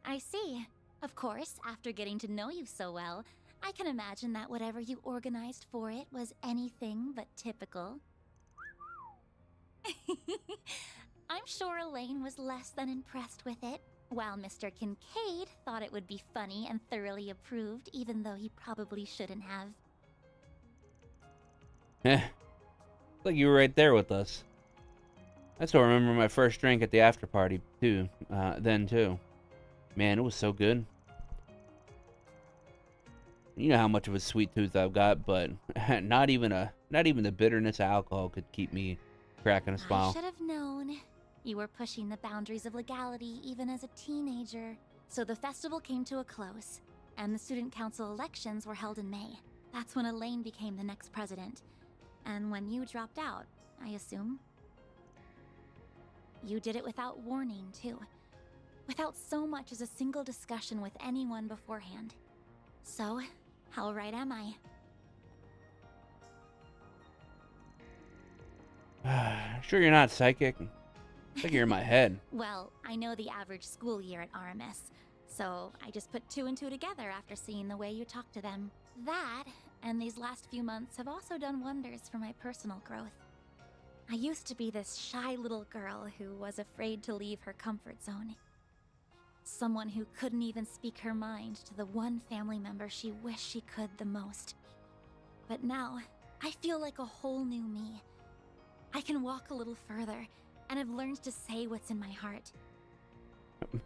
I see. Of course, after getting to know you so well, I can imagine that whatever you organized for it was anything but typical. I'm sure Elaine was less than impressed with it, while Mr. Kincaid thought it would be funny and thoroughly approved, even though he probably shouldn't have. Like you were right there with us. I still remember my first drink at the after party, too. Then, too. Man, it was so good. You know how much of a sweet tooth I've got, but not even the bitterness of alcohol could keep me cracking a smile. I should have known. You were pushing the boundaries of legality even as a teenager. So the festival came to a close, and the student council elections were held in May. That's when Elaine became the next president. And when you dropped out, I assume. You did it without warning, too. Without so much as a single discussion with anyone beforehand. So, how right am I? Sure you're not psychic? I think you're in my head. Well, I know the average school year at RMS, so I just put 2 and 2 together after seeing the way you talk to them. That, and these last few months have also done wonders for my personal growth. I used to be this shy little girl who was afraid to leave her comfort zone. Someone who couldn't even speak her mind to the one family member she wished she could the most. But now, I feel like a whole new me. I can walk a little further, and I've learned to say what's in my heart.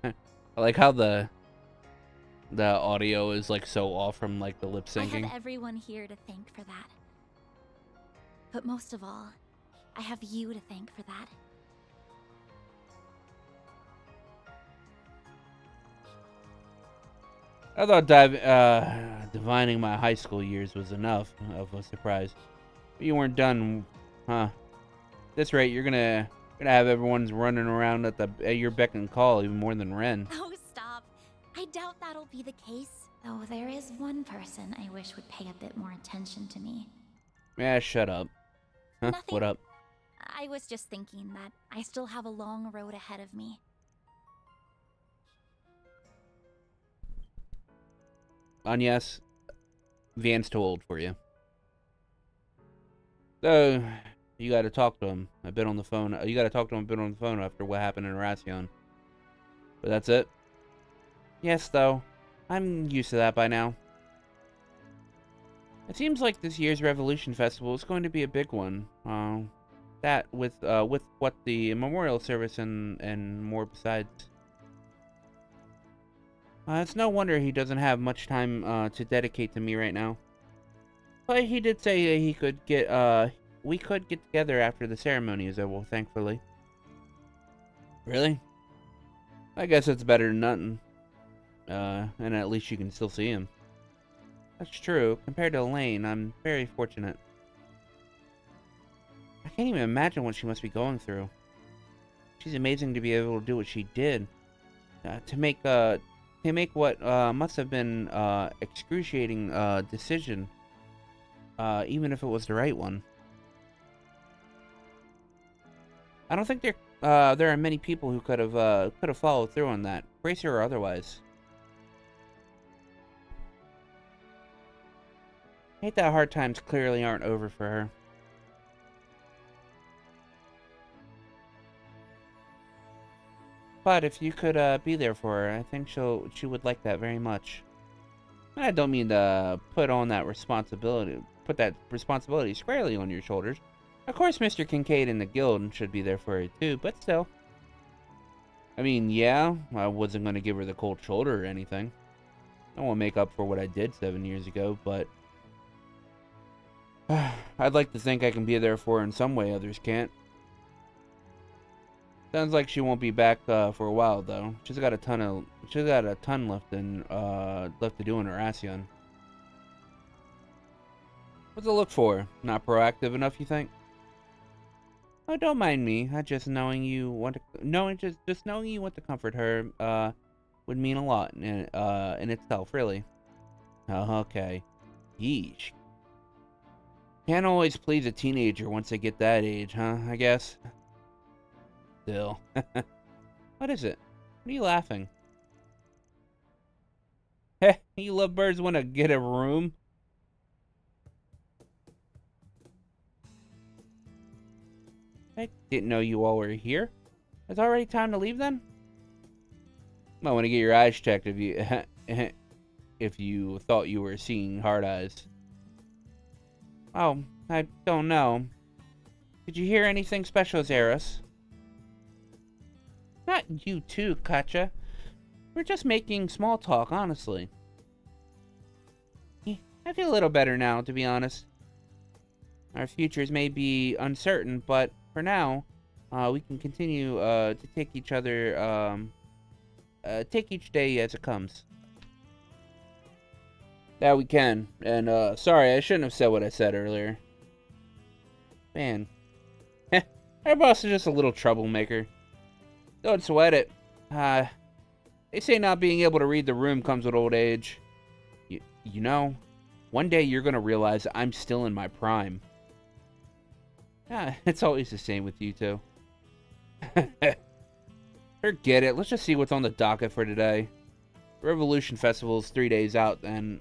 I like how the audio is like so off from like the lip syncing. I have everyone here to thank for that. But most of all, I have you to thank for that. I thought divining my high school years was enough of a surprise. But you weren't done, huh? At this rate, you're gonna have everyone's running around at your beck and call even more than Ren. Oh, stop. I doubt that'll be the case. Though there is one person I wish would pay a bit more attention to me. Yeah, shut up. Huh? Nothing. What up? I was just thinking that I still have a long road ahead of me. And yes, Van's too old for you. So, you gotta talk to him a bit on the phone. You gotta talk to him a bit on the phone after what happened in Racion. But that's it? Yes, though. I'm used to that by now. It seems like this year's Revolution Festival is going to be a big one. That with what the memorial service and more besides. It's no wonder he doesn't have much time to dedicate to me right now. But he did say he could we could get together after the ceremony is over, thankfully. Really? I guess it's better than nothing. And at least you can still see him. That's true. Compared to Elaine, I'm very fortunate. I can't even imagine what she must be going through. She's amazing to be able to do what she did. To make what must have been excruciating decision, even if it was the right one. I don't think there are many people who could have followed through on that, Bracer or otherwise. I hate that hard times clearly aren't over for her. But if you could be there for her, I think she would like that very much. And I don't mean to put that responsibility squarely on your shoulders. Of course, Mr. Kincaid and the guild should be there for her too, but still. I mean, yeah, I wasn't going to give her the cold shoulder or anything. I won't make up for what I did 7 years ago, but I'd like to think I can be there for her in some way others can't. Sounds like she won't be back for a while though. She's got a ton left to do in her Racion. What's it look for? Not proactive enough, you think? Oh, don't mind me. Just knowing you want to comfort her would mean a lot in itself, really. Oh, okay. Yeesh. Can't always please a teenager once they get that age, huh? I guess. Still. What is it? What are you laughing? Heh, you lovebirds want to get a room? I didn't know you all were here. It's already time to leave then? Might want to get your eyes checked if you thought you were seeing hard eyes. Oh, I don't know. Did you hear anything special, Zeros? Not you too, Katja. We're just making small talk, honestly. I feel a little better now, to be honest. Our futures may be uncertain, but for now, we can continue to take each day as it comes. That we can. And sorry, I shouldn't have said what I said earlier. Man, our boss is just a little troublemaker. Don't sweat it. They say not being able to read the room comes with old age. You know, one day you're gonna realize I'm still in my prime. It's always the same with you two. Forget it. Let's just see what's on the docket for today. Revolution Festival is 3 days out, and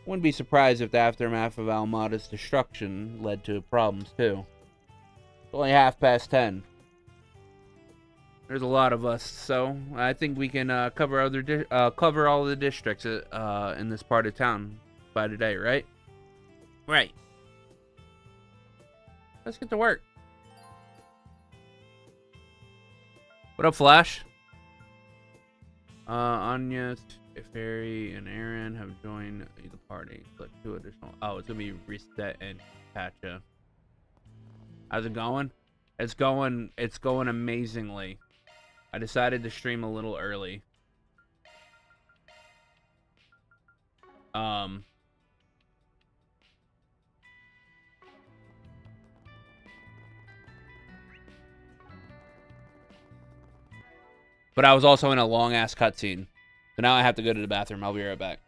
wouldn't be surprised if the aftermath of Almada's destruction led to problems too. It's only 10:30. There's a lot of us, so I think we can cover all the districts in this part of town by today, right? Right. Let's get to work. What up, Flash? Anya, Fairy, and Aaron have joined the party. Click 2 additional. Oh, it's gonna be Reset and Patcha. How's it going? It's going amazingly. I decided to stream a little early. But I was also in a long-ass cutscene. So now I have to go to the bathroom. I'll be right back.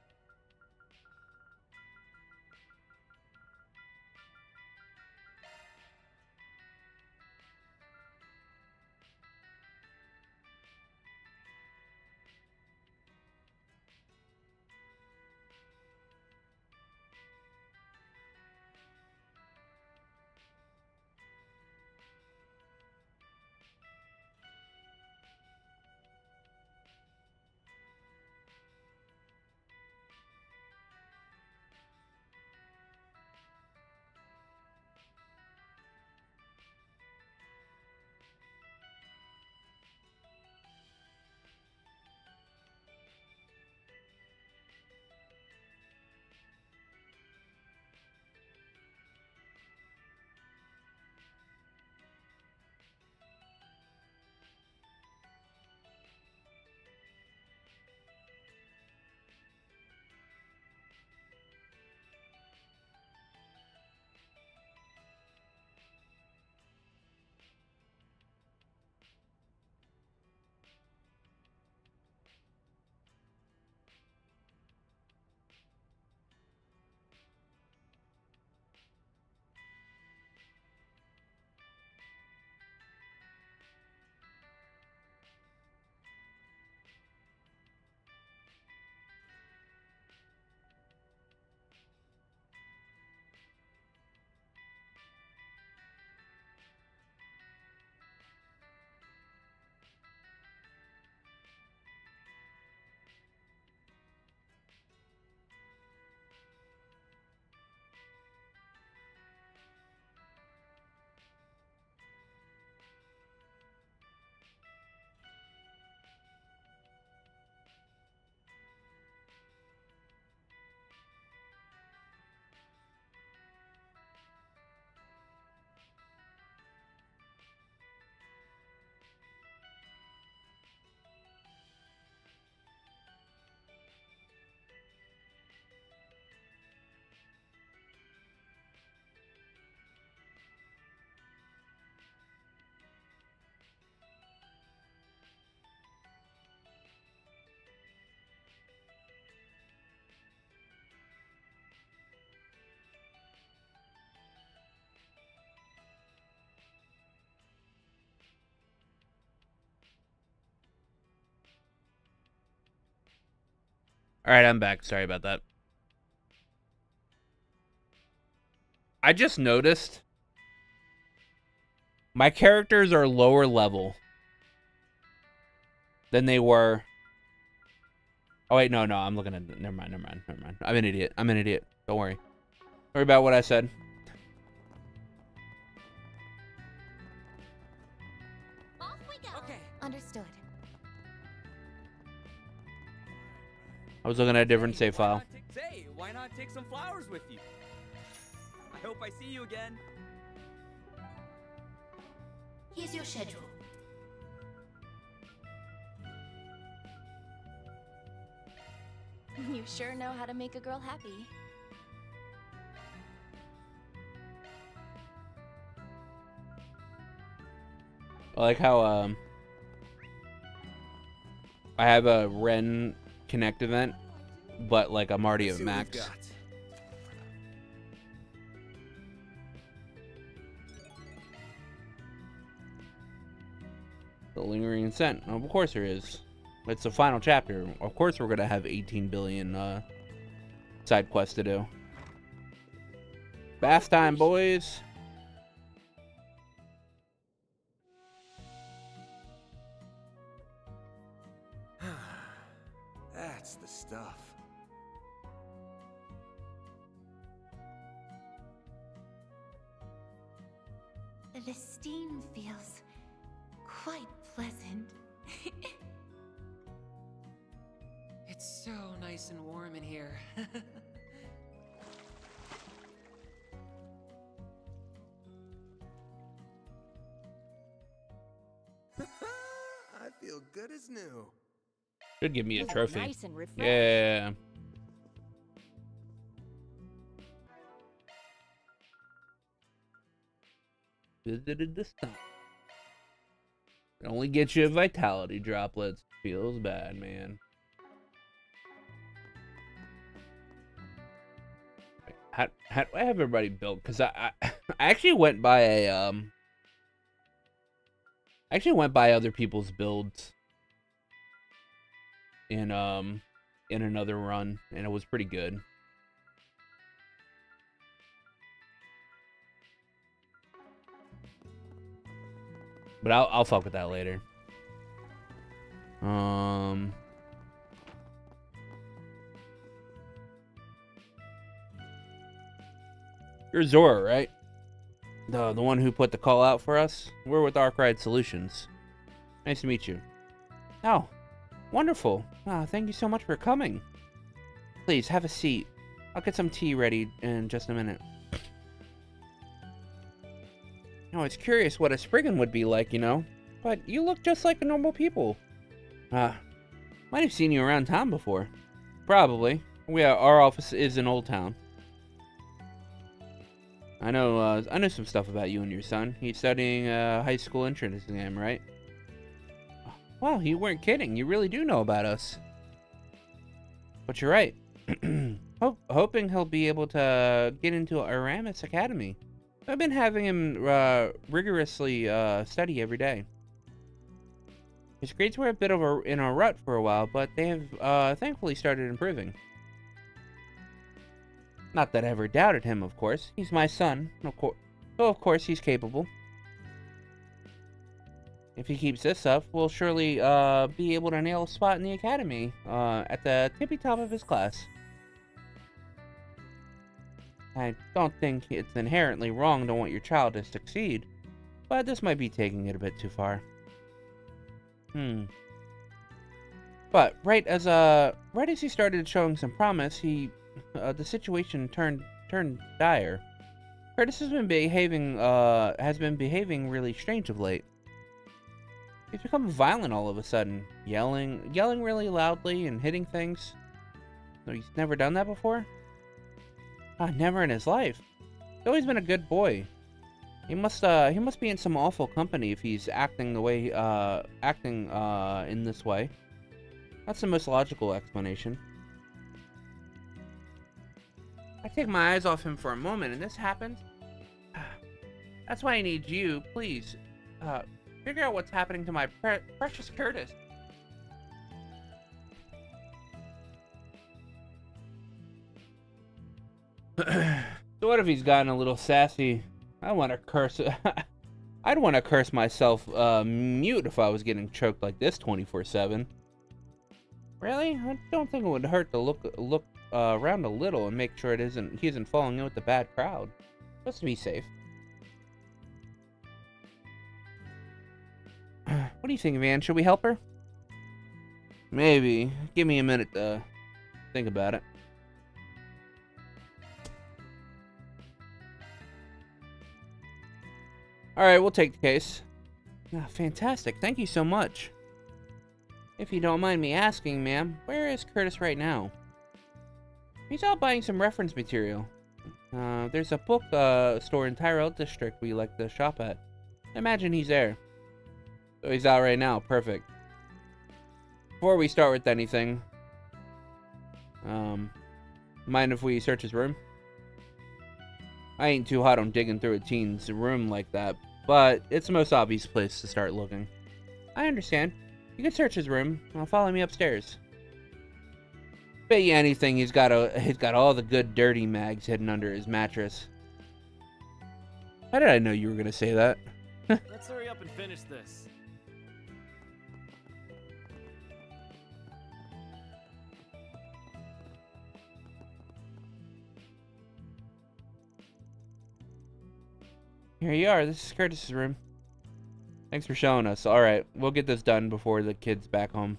Alright, I'm back. Sorry about that. I just noticed my characters are lower level than they were. Oh, wait, no, I'm looking at... Never mind. I'm an idiot. Don't worry. Don't worry about what I said. Off we go. Okay. Understood. I was looking at a different save file. why not take some flowers with you? I hope I see you again. Here's your schedule. You sure know how to make a girl happy. I like how I have a Ren Connect event, but like I'm already at max. The lingering scent. Of course there is. It's the final chapter. Of course we're gonna have 18 billion side quests to do. Bath time, boys. That's the stuff. The steam feels quite pleasant. It's so nice and warm in here. I feel good as new. Should give me a Those are trophy. nice and refreshing. Yeah. Visited the stump. It only gets you vitality droplets. Feels bad, man. How do I have everybody built? Because I actually went by a I actually went by other people's builds in another run, and it was pretty good. But I'll fuck with that later. You're Zora, right? The one who put the call out for us? We're with Arkride Solutions. Nice to meet you. Oh, wonderful. Thank you so much for coming. Please, have a seat. I'll get some tea ready in just a minute. No, it's curious what a Spriggan would be like, you know? But you look just like normal people. Might have seen you around town before. Probably. Our office is in Old Town. I know some stuff about you and your son. He's studying high school entrance exam, right? Well, you weren't kidding. You really do know about us. But you're right. Hoping he'll be able to get into Aramis Academy. I've been having him rigorously study every day. His grades were a bit in a rut for a while, but they have thankfully started improving. Not that I ever doubted him, of course. He's my son, so of course he's capable. If he keeps this up, we'll surely be able to nail a spot in the academy at the tippy top of his class. I don't think it's inherently wrong to want your child to succeed, but this might be taking it a bit too far. But right as he started showing some promise, the situation turned dire. Curtis has been behaving really strange of late. He's become violent all of a sudden, yelling really loudly and hitting things. So he's never done that before? Never in his life. He's always been a good boy. He must be in some awful company if he's acting the way in this way. That's the most logical explanation. I take my eyes off him for a moment, and this happens. That's why I need you, please. Figure out what's happening to my precious Curtis. So what if he's gotten a little sassy? I want to curse. I'd want to curse myself mute if I was getting choked like this 24/7. Really? I don't think it would hurt to look around a little and make sure he isn't falling in with the bad crowd. Just to be safe. What do you think, Van? Should we help her? Maybe. Give me a minute to think about it. Alright, we'll take the case. Ah, fantastic. Thank you so much. If you don't mind me asking, ma'am, where is Curtis right now? He's out buying some reference material. There's a book store in Tyrell District we like to shop at. I imagine he's there. So he's out right now. Perfect. Before we start with anything, mind if we search his room? I ain't too hot on digging through a teen's room like that, but it's the most obvious place to start looking. I understand. You can search his room. Follow me upstairs. Bet you anything he's got all the good dirty mags hidden under his mattress. How did I know you were gonna say that? Let's hurry up and finish this. Here you are. This is Curtis's room. Thanks for showing us. Alright, we'll get this done before the kid's back home.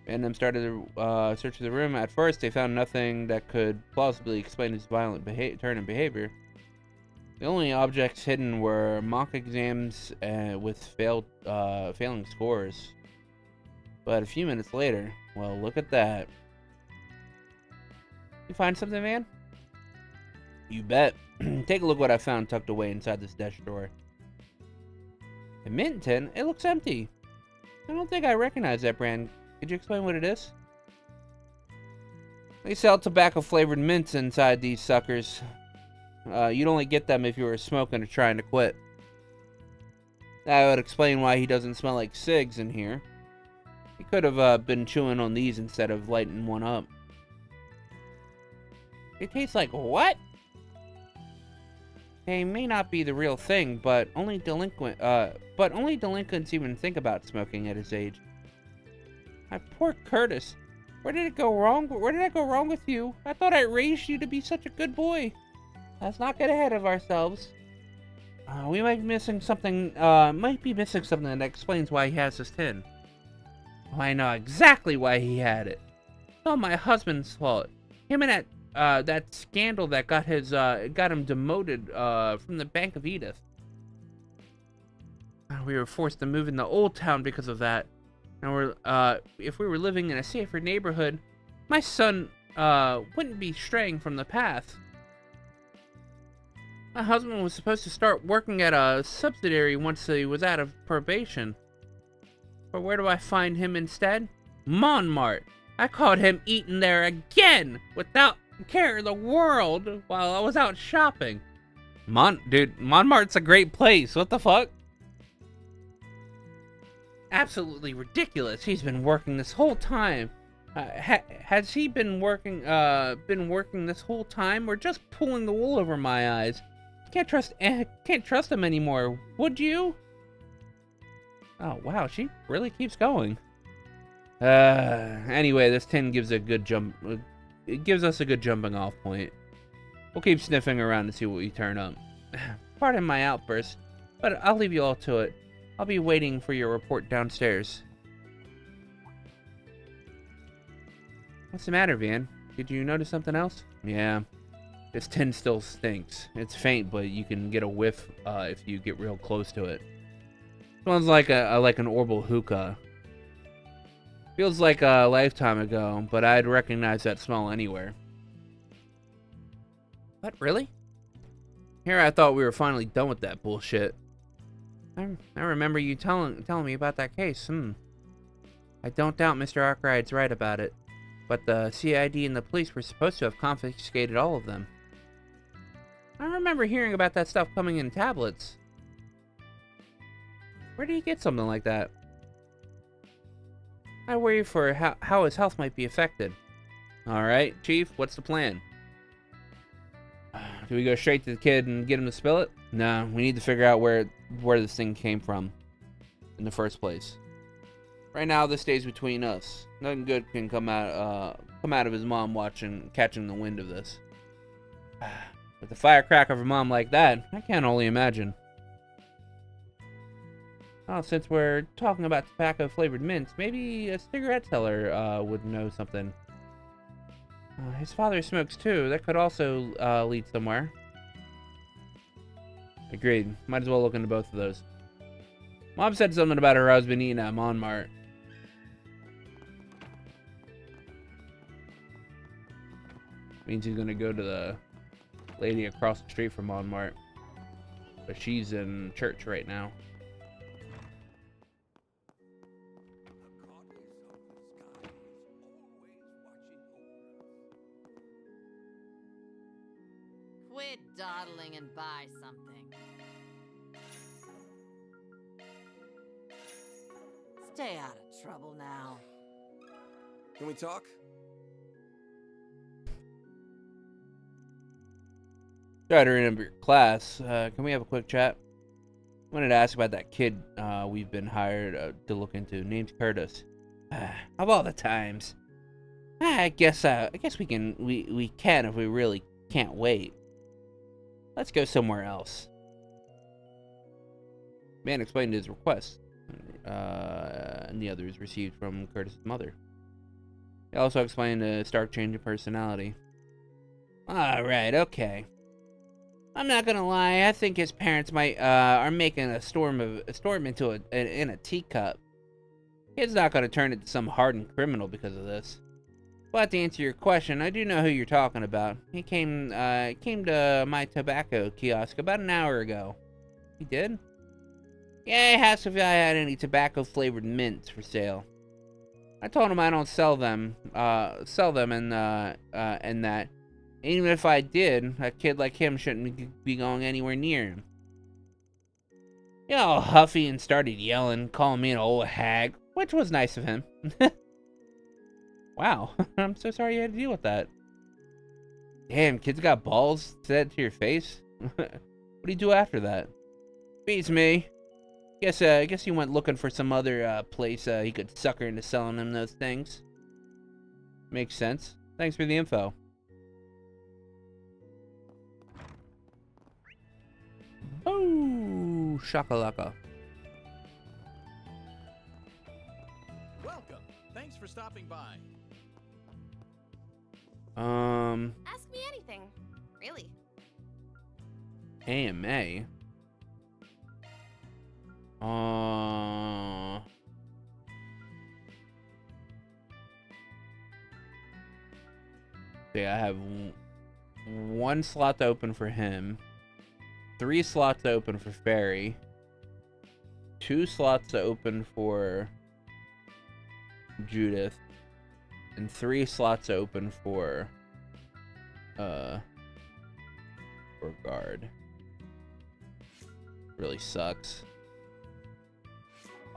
And them started to search the room. At first, they found nothing that could plausibly explain his violent turn in behavior. The only objects hidden were mock exams with failing scores. But a few minutes later, well, look at that. You find something, man? You bet. Take a look what I found tucked away inside this desk drawer. A mint tin? It looks empty. I don't think I recognize that brand. Could you explain what it is? They sell tobacco-flavored mints inside these suckers. You'd only get them if you were smoking or trying to quit. That would explain why he doesn't smell like cigs in here. He could have been chewing on these instead of lighting one up. It tastes like what? They may not be the real thing, but only delinquents even think about smoking at his age. My poor Curtis. Where did it go wrong? Where did I go wrong with you? I thought I raised you to be such a good boy. Let's not get ahead of ourselves. We might be missing something. That explains why he has this tin. Oh, I know exactly why he had it. It's all my husband's fault. Him and that scandal that got him demoted from the Bank of Edith. We were forced to move in the old town because of that. And if we were living in a safer neighborhood, my son wouldn't be straying from the path. My husband was supposed to start working at a subsidiary once he was out of probation. But where do I find him instead? Montmartre. I caught him eating there again without care in the world while I was out shopping. Dude, Montmartre's a great place. What the fuck? Absolutely ridiculous. He's been working this whole time. Has he been working this whole time, or just pulling the wool over my eyes? Can't trust him anymore. Would you? Oh wow, she really keeps going. Anyway, this tin gives a good jump. It gives us a good jumping off point. We'll keep sniffing around to see what we turn up. Pardon my outburst, but I'll leave you all to it. I'll be waiting for your report downstairs. What's the matter, Van? Did you notice something else? Yeah. This tin still stinks. It's faint, but you can get a whiff if you get real close to it. Smells like an Orbital hookah. Feels like a lifetime ago, but I'd recognize that smell anywhere. What, really? Here I thought we were finally done with that bullshit. I remember you telling me about that case. I don't doubt Mr. Arkwright's right about it, but the CID and the police were supposed to have confiscated all of them. I remember hearing about that stuff coming in tablets. Where do you get something like that? I worry for how his health might be affected. Alright, Chief, what's the plan? Do we go straight to the kid and get him to spill it? No, we need to figure out where this thing came from in the first place. Right now, this stays between us. Nothing good can come out of his mom catching the wind of this. With the firecracker of a mom like that, I can't only imagine. Oh, since we're talking about tobacco-flavored mints, maybe a cigarette seller would know something. His father smokes too. That could also lead somewhere. Agreed. Might as well look into both of those. Mom said something about her husband eating at Monmart. Means he's gonna go to the lady across the street from Monmart. But she's in church right now. Quit dawdling and buy something. Stay out of trouble now. Can we talk? Try to remember your class. Can we have a quick chat? Wanted to ask about that kid we've been hired to look into. Name's Curtis. Of all the times, I guess we can if we really can't wait. Let's go somewhere else. Man explained his request, and the others received from Curtis's mother. He also explained a stark change in personality. All right, okay. I'm not gonna lie. I think his parents might are making a storm into in a teacup. Kid's not gonna turn into some hardened criminal because of this. But to answer your question, I do know who you're talking about. He came to my tobacco kiosk about an hour ago. He did? Yeah, he asked if I had any tobacco-flavored mints for sale. I told him I don't sell them, and that even if I did, a kid like him shouldn't be going anywhere near him. He got all huffy and started yelling, calling me an old hag, which was nice of him. Wow, I'm so sorry you had to deal with that. Damn, kids got balls said to your face? What do you do after that? Beats me. Guess he went looking for some other place he could sucker into selling him those things. Makes sense. Thanks for the info. Oh, shakalaka. Welcome. Thanks for stopping by. Ask me anything, really. AMA. See, I have one slot open for him, 3 slots open for Fairy, 2 slots open for Judith, and 3 slots open for guard. Really sucks.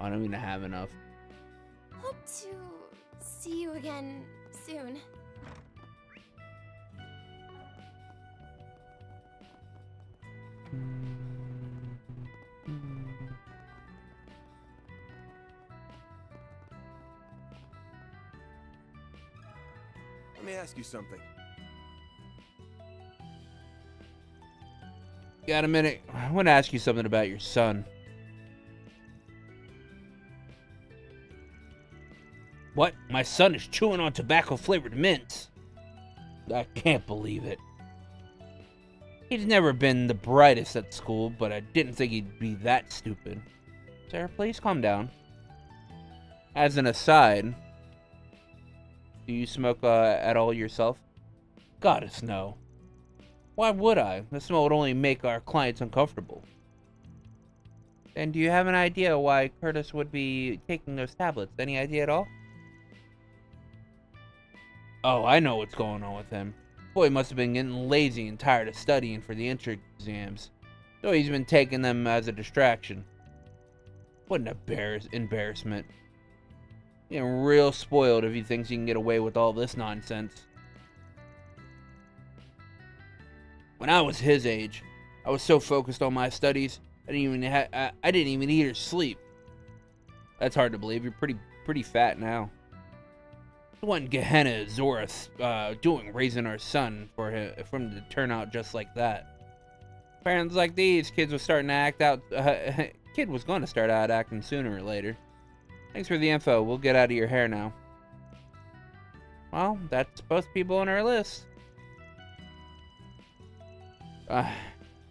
I don't even have enough. Hope to see you again soon. Let me ask you something. Got a minute? I want to ask you something about your son. What? My son is chewing on tobacco-flavored mints. I can't believe it. He's never been the brightest at school, but I didn't think he'd be that stupid. Sarah, please calm down. As an aside, do you smoke at all yourself? Goddess, no. Why would I? The smell would only make our clients uncomfortable. And do you have an idea why Curtis would be taking those tablets? Any idea at all? Oh, I know what's going on with him. Boy must have been getting lazy and tired of studying for the entrance exams. So he's been taking them as a distraction. What an embarrassment. Getting real spoiled if he thinks he can get away with all this nonsense. When I was his age, I was so focused on my studies, I didn't even eat or sleep. That's hard to believe. You're pretty fat now. What Gehenna is Zora doing raising our son for him to turn out just like that? Parents like these, kids was starting to act out. Kid was going to start out acting sooner or later. Thanks for the info. We'll get out of your hair now. Well, that's both people on our list.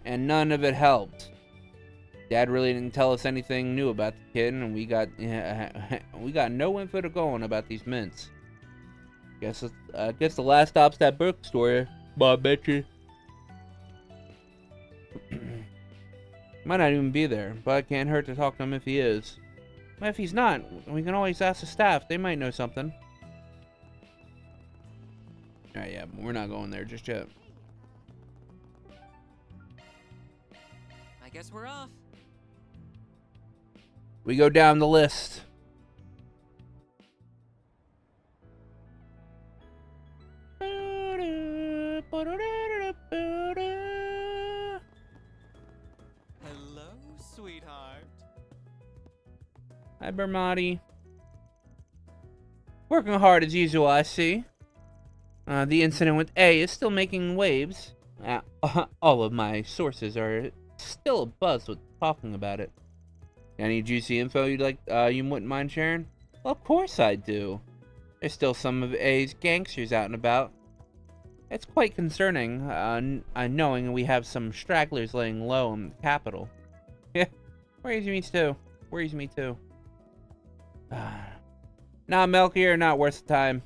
and none of it helped. Dad really didn't tell us anything new about the kid, and we got no info to go on about these mints. Guess the last stop's that bookstore, Bob betcha. Might not even be there, but it can't hurt to talk to him if he is. But if he's not, we can always ask the staff. They might know something. Alright, yeah, we're not going there just yet. I guess we're off. We go down the list. Hello, sweetheart. Hi, Bermati. Working hard as usual, I see. The incident with A is still making waves. All of my sources are still abuzz with talking about it. Any juicy info you wouldn't mind sharing? Well, of course I do. There's still some of A's gangsters out and about. It's quite concerning, knowing we have some stragglers laying low in the capital. Yeah, worries me too. Nah, Melchior, not worth the time.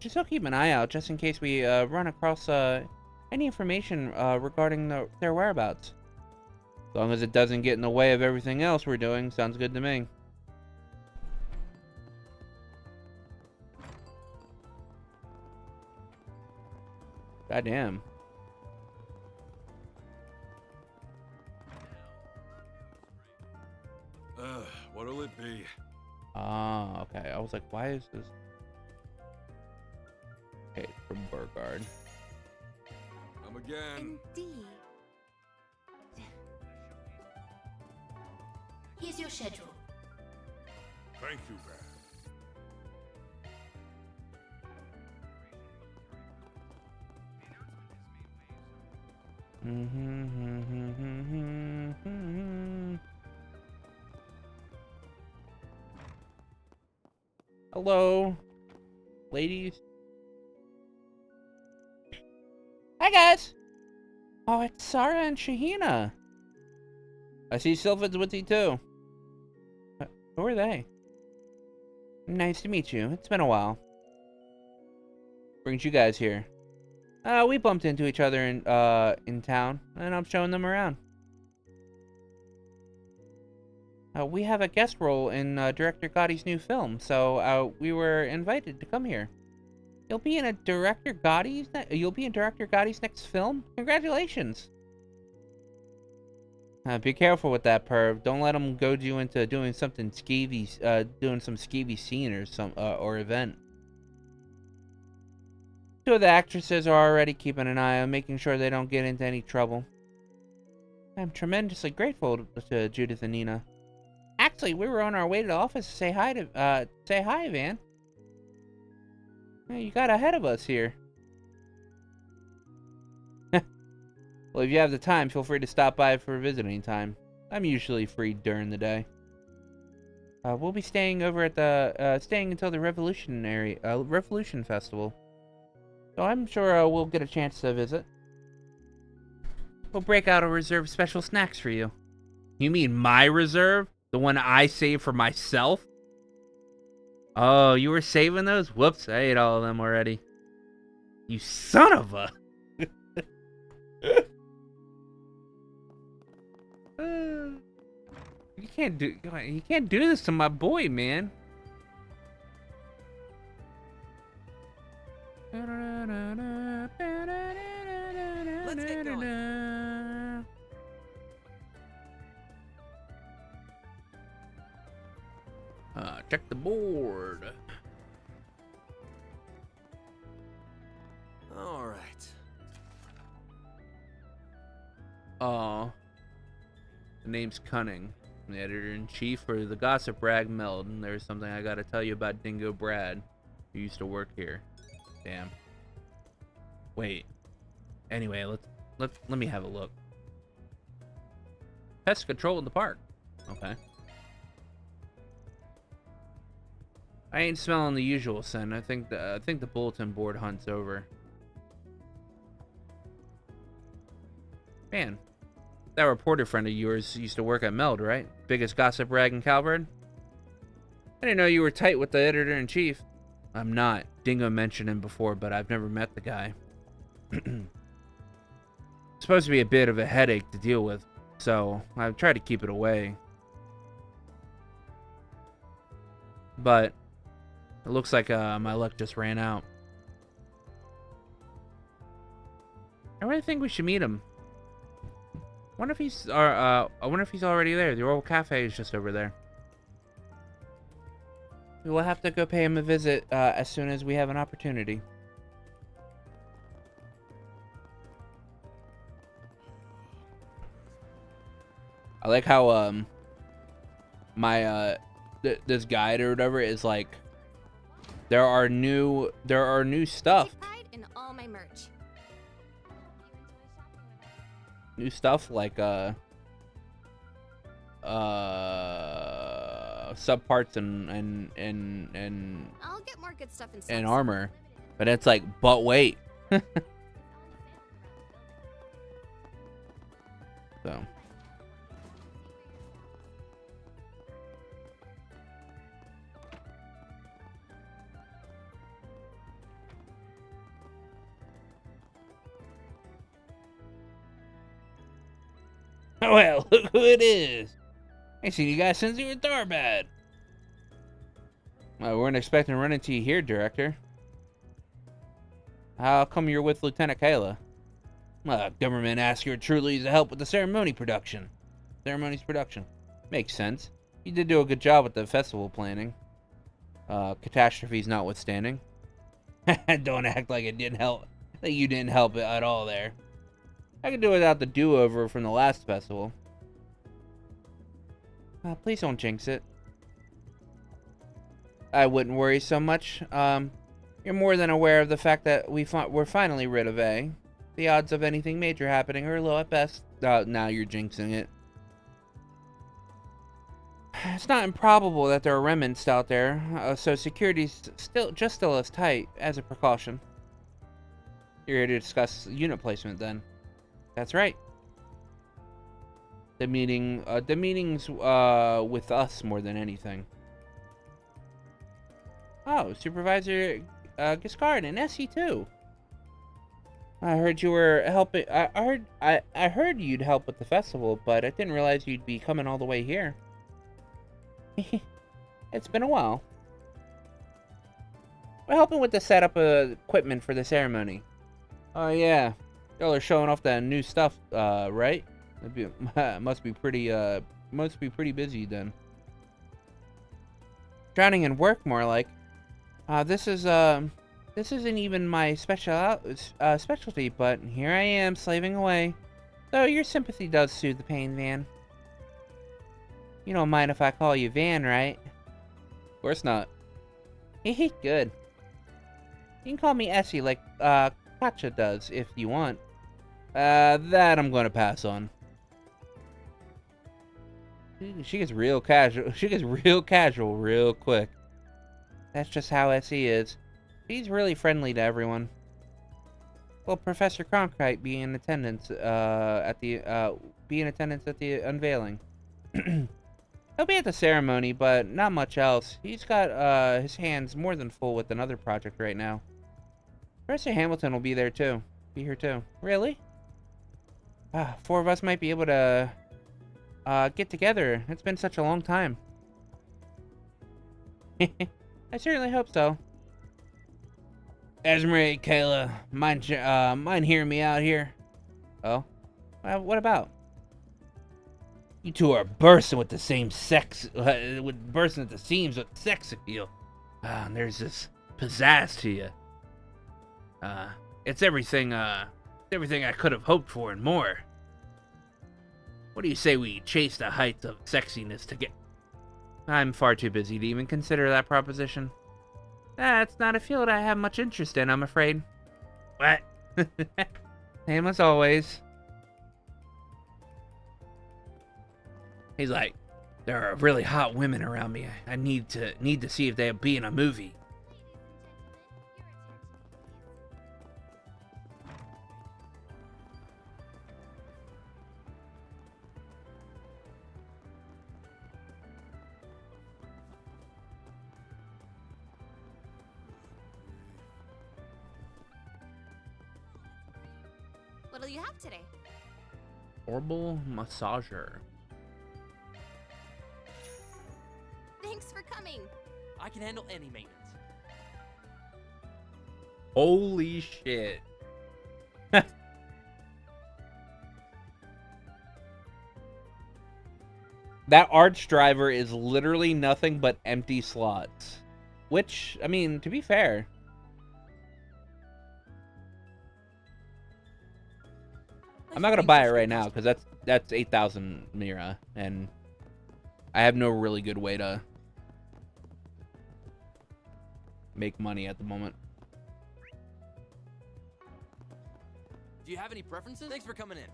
Just still keep an eye out, just in case we run across any information regarding their whereabouts. As long as it doesn't get in the way of everything else we're doing, sounds good to me. Goddamn. What'll it be? Ah, okay. I was like, why is this? Okay, from Burgard. Come again. Indeed. Here's your schedule. Thank you, Brad. Hello, ladies. Hi, guys. Oh, it's Sarah and Shahina. I see Sylvan's with you, too. Who are they? Nice to meet you. It's been a while. Brings you guys here. We bumped into each other in town, and I'm showing them around. We have a guest role in Director Gotti's new film, so we were invited to come here. You'll be in Director Gotti's next film? Congratulations! Be careful with that perv. Don't let him goad you into doing something skeevy, doing some skeevy scene or event. Two of the actresses are already keeping an eye on making sure they don't get into any trouble. I'm tremendously grateful to Judith and Nina. Actually, we were on our way to the office to say hi, Van. You got ahead of us here. Well, if you have the time, feel free to stop by for a visit anytime. I'm usually free during the day. We'll be staying over at the staying until the Revolution Festival. So I'm sure we'll get a chance to visit. We'll break out a reserve special snacks for you. You mean my reserve? The one I saved for myself? Oh, you were saving those? Whoops, I ate all of them already. You son of a... You can't do this to my boy, man. Let's get going. Check the board. All right. The name's Cunning. I'm the editor-in-chief for the Gossip Rag Meld, and there's something I gotta tell you about Dingo Brad, who used to work here. Damn. Wait. Anyway, let me have a look. Pest control in the park. Okay. I ain't smelling the usual scent. I think the bulletin board hunt's over. Man, that reporter friend of yours used to work at Meld, right? Biggest gossip rag in Calvard? I didn't know you were tight with the editor-in-chief. I'm not. Dingo mentioned him before, but I've never met the guy. Supposed to be a bit of a headache to deal with, so I've tried to keep it away. But it looks like my luck just ran out. I really think we should meet him. I wonder if he's already there. The Oral Cafe is just over there. We will have to go pay him a visit as soon as we have an opportunity. I like how this guide or whatever is like there are new stuff. Take pride in all my merch. New stuff like subparts and I'll get more good stuff in and armor, but it's like, but wait. So well, look who it is. I seen you guys since you were Tharbad. We weren't expecting to run into you here, Director. How come you're with Lieutenant Kayla? Government asked your Trulies to help with the ceremony's production. Makes sense. You did do a good job with the festival planning. Catastrophes notwithstanding. Don't act like it didn't help. Like you didn't help it at all there. I could do without the do-over from the last festival. Please don't jinx it. I wouldn't worry so much. You're more than aware of the fact that we're finally rid of A. The odds of anything major happening are low at best. Now you're jinxing it. It's not improbable that there are remnants out there, so security's still as tight as a precaution. You're here to discuss unit placement then. That's right. The meeting's with us more than anything. Oh, Supervisor Giscard and Essie too. I heard you were helping. I heard you'd help with the festival, but I didn't realize you'd be coming all the way here. It's been a while. We're helping with the setup of equipment for the ceremony. Oh yeah. Y'all are showing off that new stuff, right? Must be pretty busy then. Drowning in work, more like. This isn't even my specialty, but here I am slaving away. Though your sympathy does soothe the pain, Van. You don't mind if I call you Van, right? Of course not. Hehe, good. You can call me Essie like Katja does if you want. That I'm gonna pass on. She gets real casual. She gets real casual real quick. That's just how Essie is. She's really friendly to everyone. Well, Professor Cronkite be in attendance at the unveiling. He'll be at the ceremony, but not much else. He's got his hands more than full with another project right now. Professor Hamilton will be there too. Be here too. Really? 4 of us might be able to get together. It's been such a long time. I certainly hope so. Esmeralda, Kayla, mind hearing me out here? Oh? What about? You two are bursting with the same bursting at the seams with sex appeal. And there's this pizzazz to you. It's everything I could have hoped for and more. What do you say we chase the heights of sexiness together? I'm far too busy to even consider that proposition. That's not a field I have much interest in, I'm afraid. What? Same as always. He's like, there are really hot women around me. I need to see if they'll be in a movie. What'll you have today? Orbital massager. Thanks for coming. I can handle any maintenance. Holy shit. That arch driver is literally nothing but empty slots. Which, I mean, to be fair, I'm not gonna buy it right now because that's 8,000 Mira, and I have no really good way to make money at the moment. Do you have any preferences? Thanks for coming in.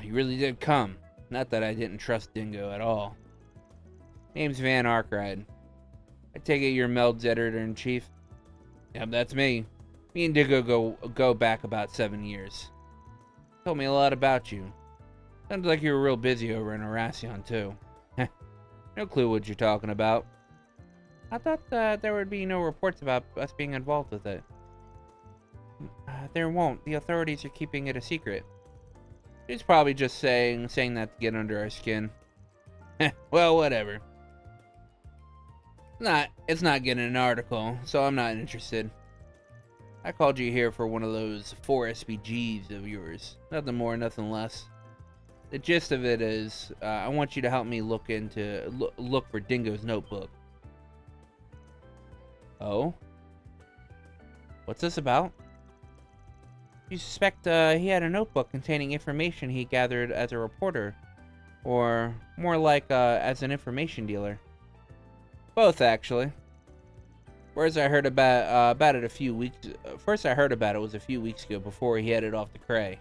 You really did come. Not that I didn't trust Dingo at all. Name's Van Arkride. I take it you're Meld's editor-in-chief? Yep, that's me. Me and Dingo go back about 7 years. Told me a lot about you. Sounds like you were real busy over in Arasion, too. No clue what you're talking about. I thought there would be no reports about us being involved with it. There won't. The authorities are keeping it a secret. He's probably just saying that to get under our skin. Well, whatever. It's not getting an article, so I'm not interested. I called you here for one of those 4 SPGs of yours. Nothing more, nothing less. The gist of it is, I want you to help me look for Dingo's notebook. Oh? What's this about? You suspect he had a notebook containing information he gathered as a reporter, or more like as an information dealer. Both, actually. First I heard about it a few weeks ago before he headed off to Cray.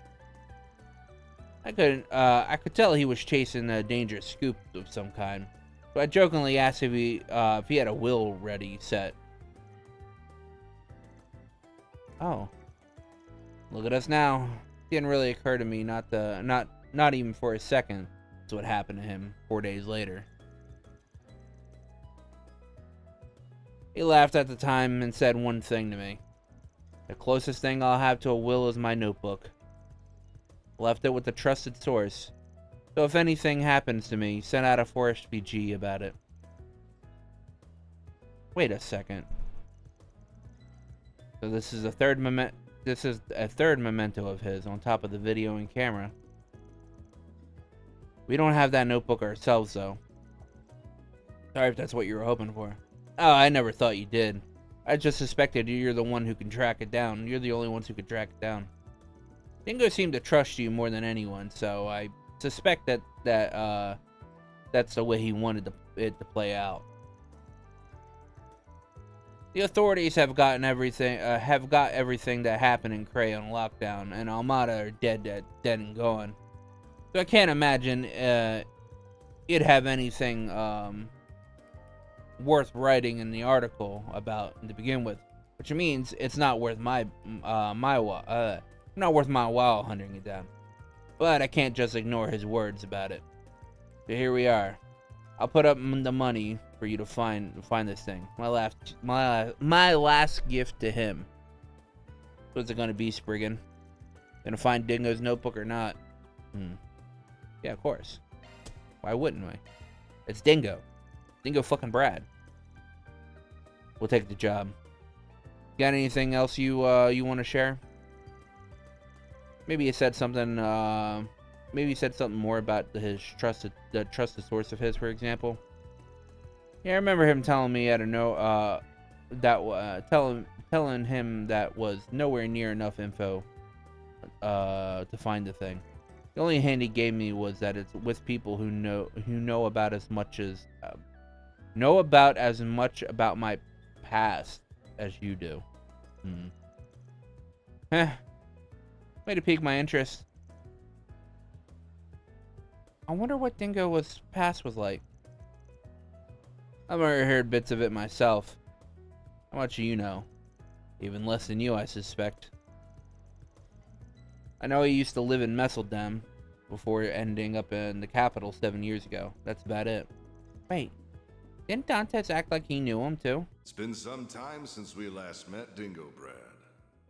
I could tell he was chasing a dangerous scoop of some kind, so I jokingly asked if he had a will ready set. Oh. Look at us now. It didn't really occur to me, not even for a second, that's what happened to him 4 days later. He laughed at the time and said one thing to me. The closest thing I'll have to a will is my notebook. Left it with a trusted source. So if anything happens to me, send out a 4SPG about it. Wait a second. So this is a third memento of his on top of the video and camera. We don't have that notebook ourselves, though. Sorry if that's what you were hoping for. Oh, I never thought you did. I just suspected you're the one who can track it down. You're the only ones who could track it down. Dingo seemed to trust you more than anyone, so I suspect that that's the way he wanted it to play out. The authorities have got everything that happened in Cray on lockdown, and Almada are dead and gone. So I can't imagine it'd have anything worth writing in the article about to begin with, which means it's not worth my while hunting it down. But I can't just ignore his words about it. So here we are. I'll put up the money for you to find this thing. My last gift to him. What's it gonna be, Spriggan? Gonna find Dingo's notebook or not? Yeah, of course. Why wouldn't we? It's Dingo. Dingo fucking Brad. We'll take the job. Got anything else you want to share? Maybe he said something. Maybe he said something more about his trusted source of his, for example. Yeah, I remember him telling me telling him that was nowhere near enough info to find the thing. The only hint he gave me was that it's with people who know about as much about my past as you do. Way to pique my interest. I wonder what Dingo's past was like. I've already heard bits of it myself. How much do you know? Even less than you, I suspect. I know he used to live in Messeldam. before ending up in the capital 7 years ago. That's about it. Wait, didn't Dantes act like he knew him too? It's been some time since we last met, Dingo Brad.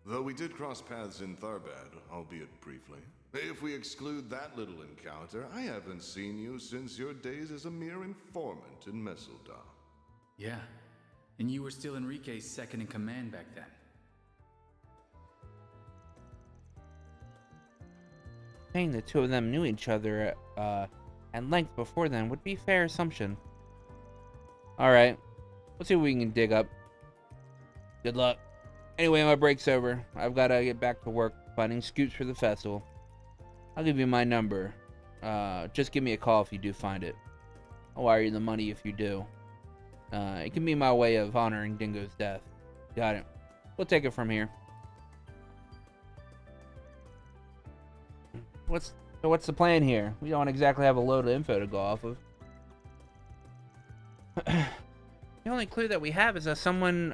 Though we did cross paths in Tharbad, albeit briefly. If we exclude that little encounter, I haven't seen you since your days as a mere informant in Messeldom. Yeah, and you were still Enrique's second in command back then. Saying the two of them knew each other at length before then would be a fair assumption. Alright, let's see what we can dig up. Good luck. Anyway, my break's over. I've got to get back to work finding scoops for the festival. I'll give you my number. Just give me a call if you do find it. I'll wire you the money if you do. It can be my way of honoring Dingo's death. Got it. We'll take it from here. What's the plan here? We don't exactly have a load of info to go off of. The only clue that we have is that someone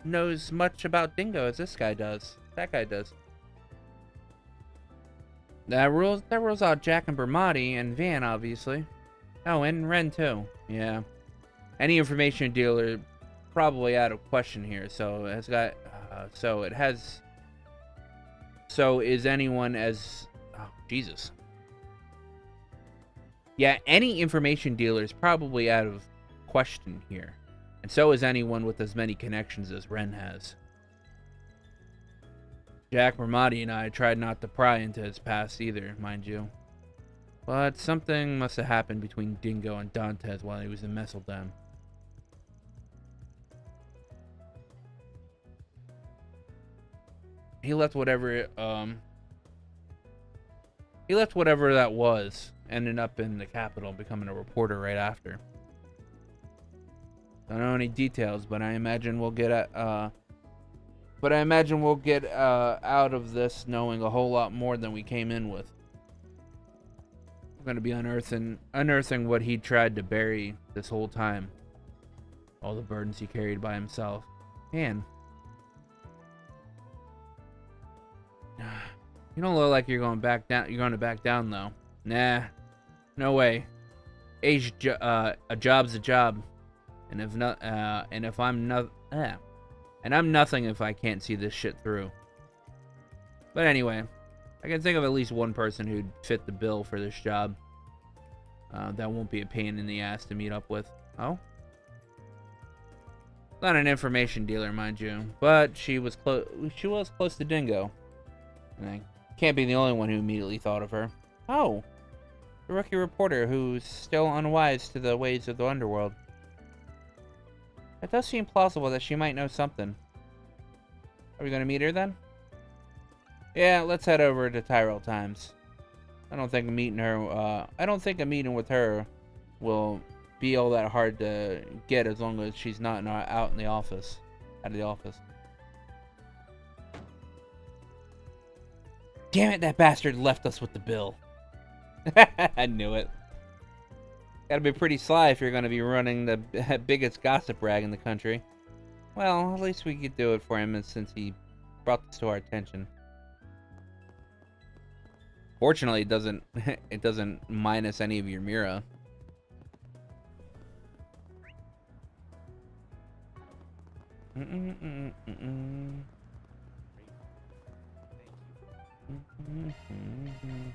knows much about Dingo as this guy does. That guy does. That rules out Jack and Bermati and Van, obviously. Oh, and Ren too. Yeah. Any information dealer probably out of question here. So it has got. So is anyone as? Oh, Jesus. Yeah, any information dealer is probably out of question here. And so is anyone with as many connections as Ren has. Jack Ramadi and I tried not to pry into his past either, mind you. But something must have happened between Dingo and Dantes while he was in Messeldam. He left whatever that was, ending up in the capital, becoming a reporter right after. Don't know any details, but I imagine we'll get out of this knowing a whole lot more than we came in with. We're going to be unearthing what he tried to bury this whole time. All the burdens he carried by himself. Man. You don't look like you're going back down. You're going to back down though. Nah. No way. A job's a job. And I'm nothing if I can't see this shit through. But anyway, I can think of at least one person who'd fit the bill for this job. That won't be a pain in the ass to meet up with. Oh? Not an information dealer, mind you, but she was close to Dingo. And I can't be the only one who immediately thought of her. Oh, the rookie reporter who's still unwise to the ways of the underworld. It does seem plausible that she might know something. Are we going to meet her then? Yeah, let's head over to Tyrell Times. I don't think a meeting with her will be all that hard to get as long as she's not out of the office. Damn it, that bastard left us with the bill. I knew it. Gotta be pretty sly if you're gonna be running the biggest gossip rag in the country. Well, at least we could do it for him since he brought this to our attention. Fortunately, it doesn't minus any of your Mira.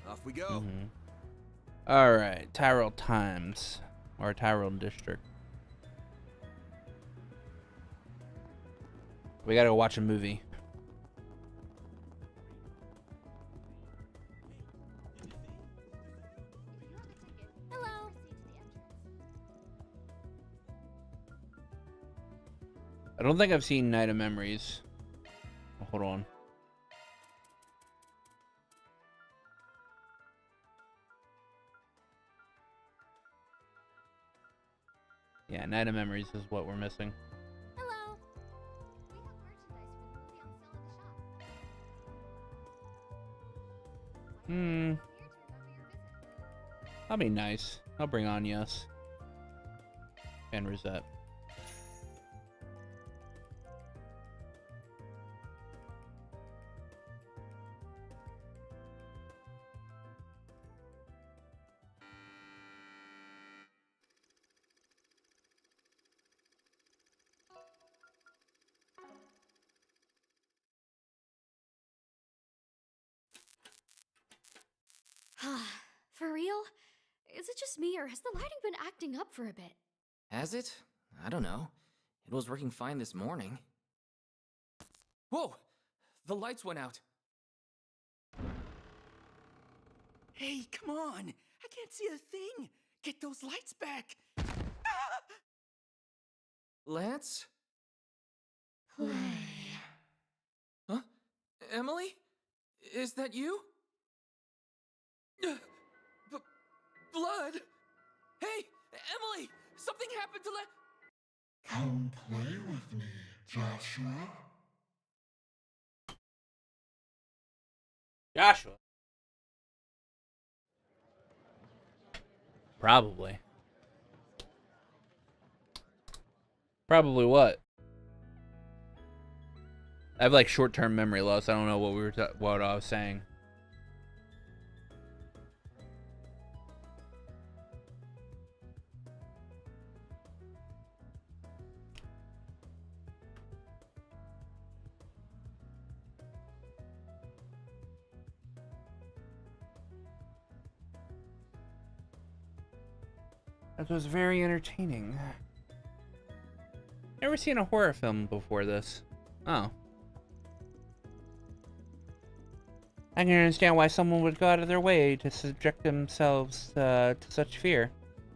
Off we go. Alright, Tyrell Times. Or Tyrell District. We gotta go watch a movie. Hello. I don't think I've seen Night of Memories. Oh, hold on. Yeah, Night of Memories is what we're missing. Hello. That'll be nice. I'll bring on Yes. And Rosette. For real? Is it just me, or has the lighting been acting up for a bit? Has it? I don't know. It was working fine this morning. Whoa! The lights went out. Hey, come on! I can't see a thing! Get those lights back! Lance? Huh? Emily? Is that you? Blood? Hey, Emily! Something happened to Come play with me, Joshua. Joshua. Probably. Probably what? I have like short-term memory loss. I don't know what what I was saying. That was very entertaining. Never seen a horror film before this. Oh. I can understand why someone would go out of their way to subject themselves to such fear.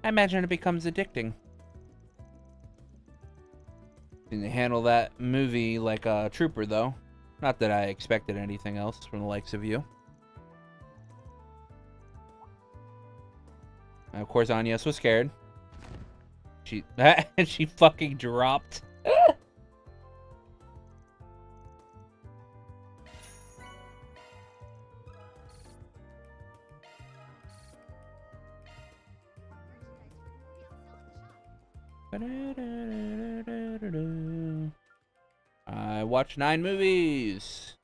I imagine it becomes addicting. Didn't handle that movie like a trooper, though. Not that I expected anything else from the likes of you. And of course, Agnes was scared. She fucking dropped. I watched 9 movies.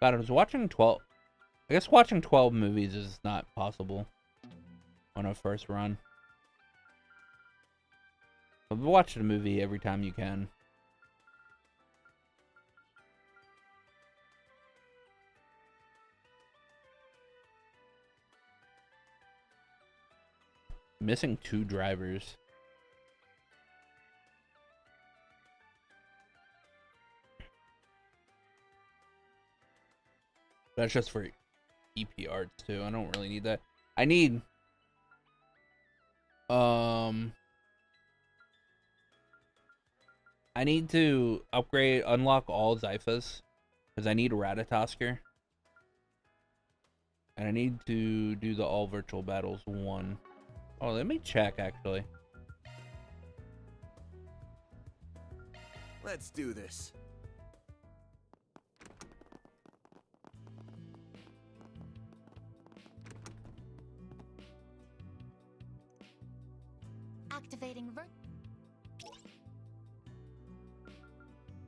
God, I was watching 12. I guess watching 12 movies is not possible on a first run. But watch a movie every time you can. Missing 2 drivers. That's just for EP arts too. I don't really need that. I need I need to unlock all Zyphas because I need a Ratatosker. And I need to do the all virtual battles 1. Oh, let me check actually. Let's do this. Activating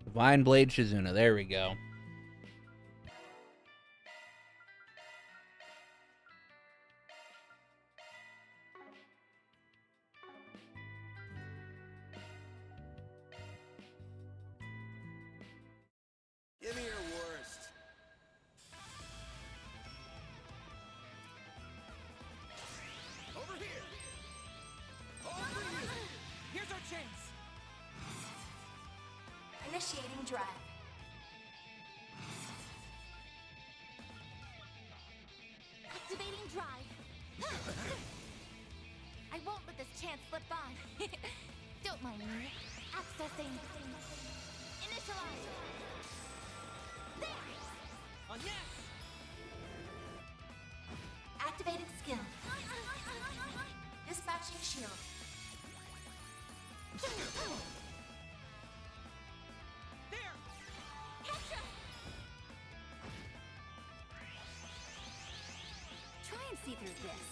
Divine Blade Shizuna. There we go. Give me your worst. Over here! Over here! Here's our chance! Initiating drive. Activating drive. I won't let this chance slip by. Don't mind me. Accessing. Initialize. There. On yes! Activating skill. Dispatching shield. There! Gotcha! Try and see through this.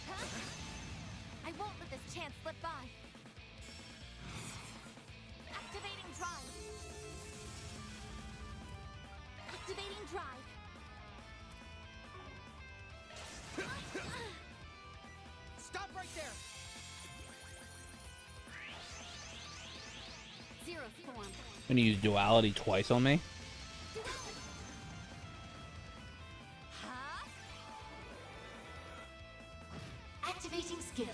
Huh? I won't let this chance slip by. Activating drive. Activating drive. gonna use duality twice on me. Activating skill.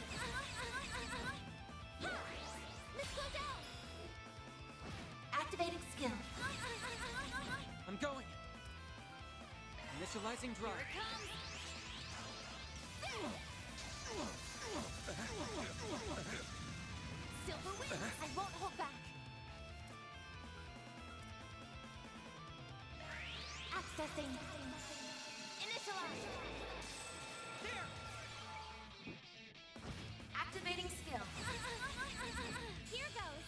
Activating skill. I'm going. Initializing drive. Silver wings. I won't hold back. Accessing. Initialize. There. Activating skill. Here goes.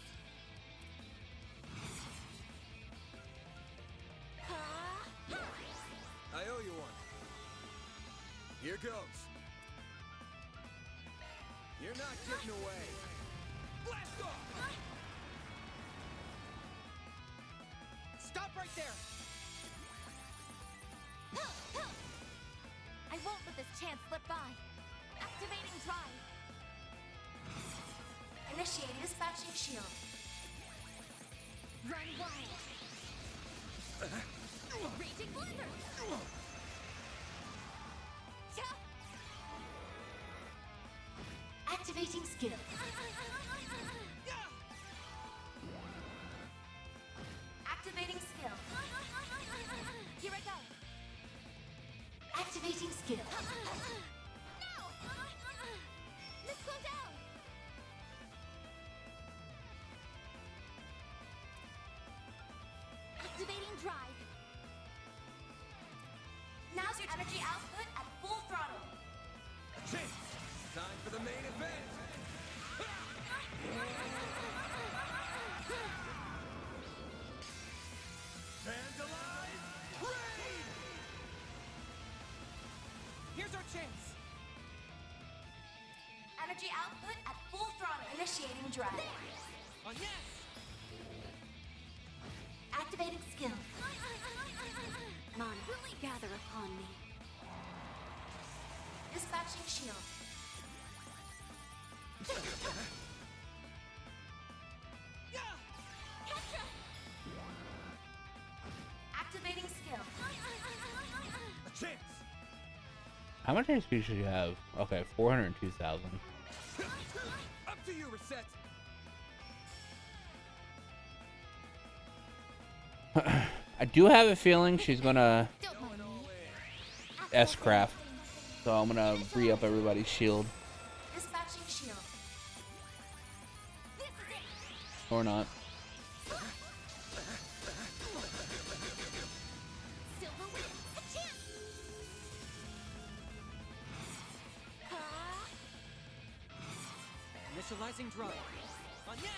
I owe you one. Here goes. You're not getting away. Blast off! Stop right there! I won't let this chance slip by. Activating drive. Initiating dispatching shield. Run wild. Raging blizzard. Activating skill. Activating skill. Here I go. Activating skill. No! Let's go down! Activating drive. Now's your energy output at full throttle. Time for the main event. Vandalize! Raid! Here's our chance. Energy output at full throttle. Initiating drive. On yes! Activating skill. Come on, really gather upon me. Dispatching shield. Activating skill. A chance. How much HP should you have? Okay, 402,000. Up to you, Reset. I do have a feeling she's gonna S-craft, so I'm gonna re-up everybody's shield. Dispatching shield. Or not. Silver win. A chance. Initializing drive. On yes!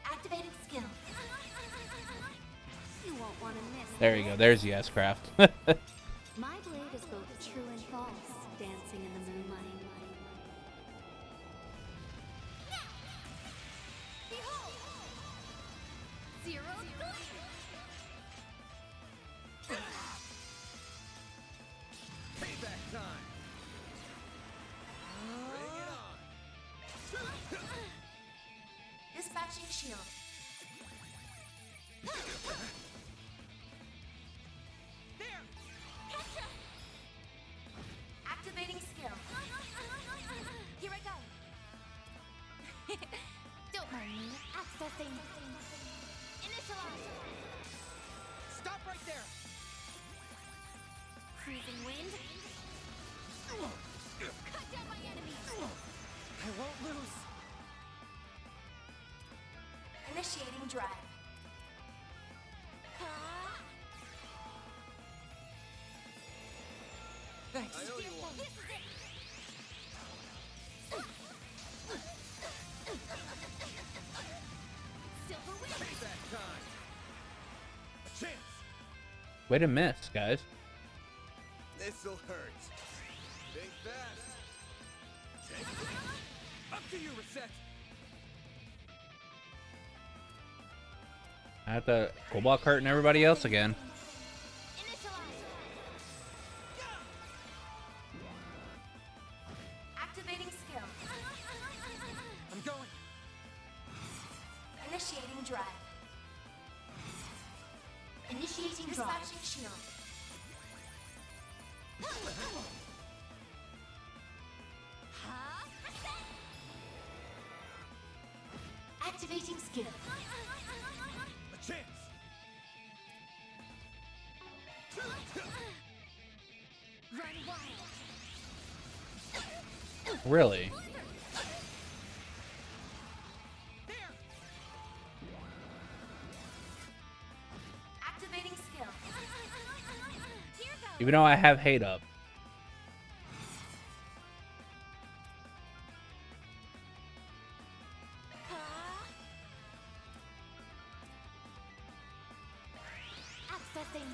Activating skill. You won't want to miss. There you go. There's the S-craft. My blade is both true and false, dancing in the moonlight. Behold! Zero Payback time. Bring it on. Dispatching shield. There! Activating skill. Here I go. Don't mind me. Accessing. Initialize. Stop right there! Freezing wind. Cut down my enemies. I won't lose. Initiating drive. Thanks. I owe you one. This is it. Silver win. Payback time. A chance. Way to miss, guys. This'll hurt. Think fast. Take it. Up to you, Reset. I have to Cobalt Cart and everybody else again. Activating skill. I'm going. Initiate. drive. Initiating drive. Dispatching shield. Activating skill. A chance! Run wild. Really? Activating skill. Even though I have hate up. Accessing.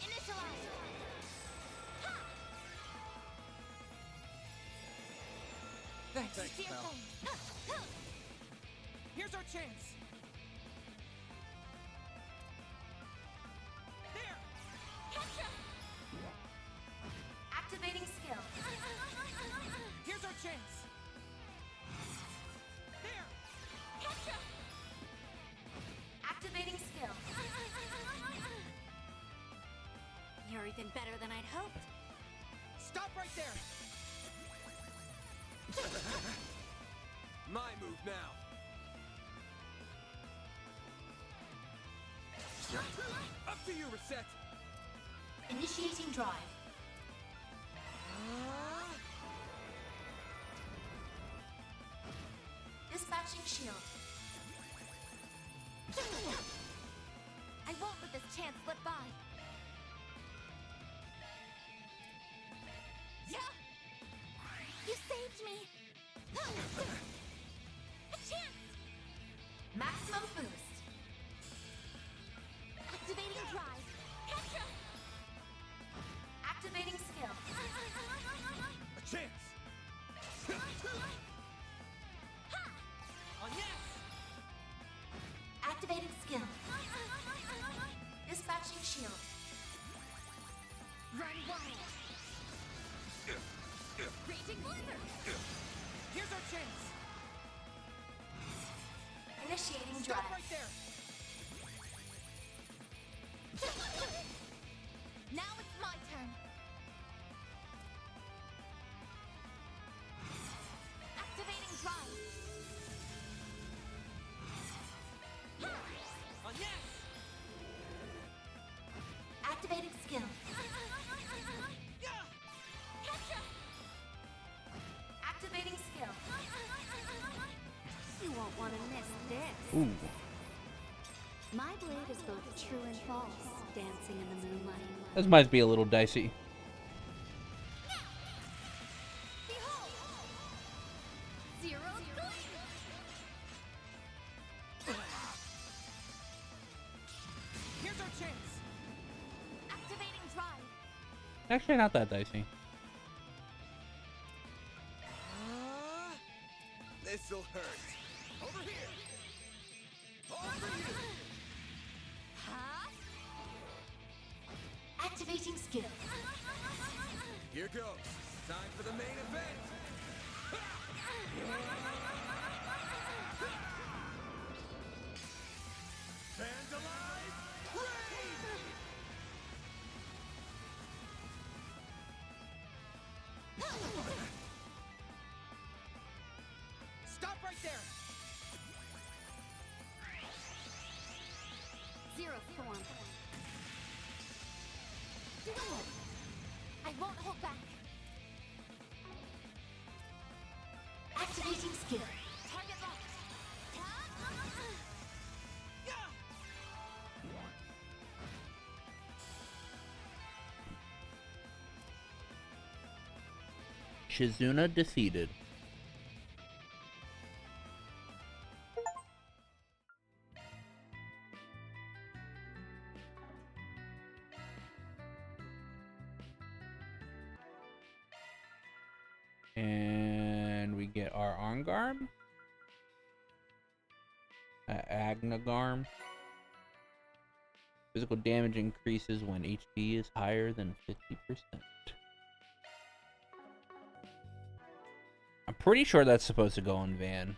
Initialize. Thanks. Fearful. Here's our chance. There. Activating skill. Here's our chance. There. Activating skill. You're even better than I'd hoped. Stop right there. My move now. Up to you, Reset. Initiating drive. Dispatching shield. I won't let this chance slip by. Yeah! You saved me! A chance! Maximum boost. Activating drive. Activating skill. A chance! On yes. Activating skill. Dispatching shield. Run wild. Raging blizzard. Here's our chance. Initiating Stop drive. right there. Now it's my turn. Activating drive. On yes. Activating skill. Activating skill. You won't want to miss this. Ooh. My blade is both true and false, dancing in the moonlight. This might be a little dicey. Behold! Zero gleam! Here's our chance. Activating drive. Actually, not that dicey. This'll hurt. Over here. Over you. Activating skill. Here goes. Time for the main event. Vandalize Raid! Stop right there. Zero form. I won't hold back. Activating skill. Target locked. Shizuna defeated. And we get our arm garb. Agnagarm. Physical damage increases when HP is higher than 50%. I'm pretty sure that's supposed to go on Van.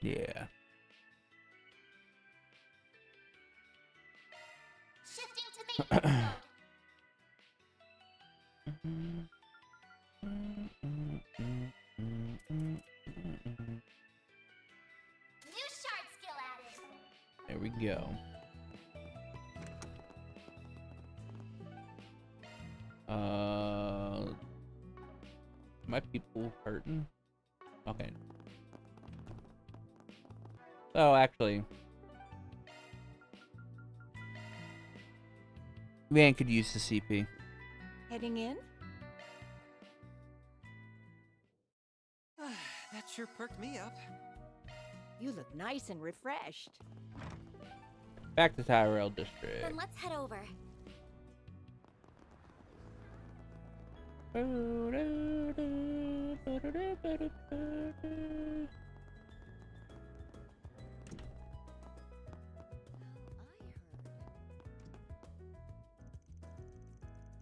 Yeah. Shifting to maintenance mode. New shard skill added. There we go. My people hurting? Okay. Oh, actually, Van could use the CP. Heading in? That sure perked me up. You look nice and refreshed. Back to Tyrell District. Then let's head over.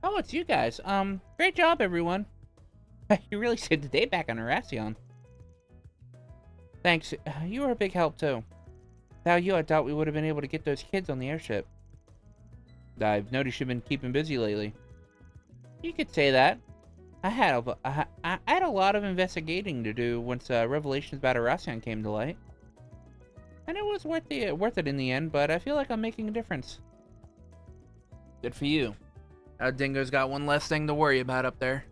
Oh, it's you guys. Great job, everyone. You really saved the day back on Arasion. Thanks. You were a big help, too. Without you, I doubt we would have been able to get those kids on the airship. I've noticed you've been keeping busy lately. You could say that. I had a lot of investigating to do once revelations about Arasion came to light. And it was worth it in the end, but I feel like I'm making a difference. Good for you. Dingo's got one less thing to worry about up there.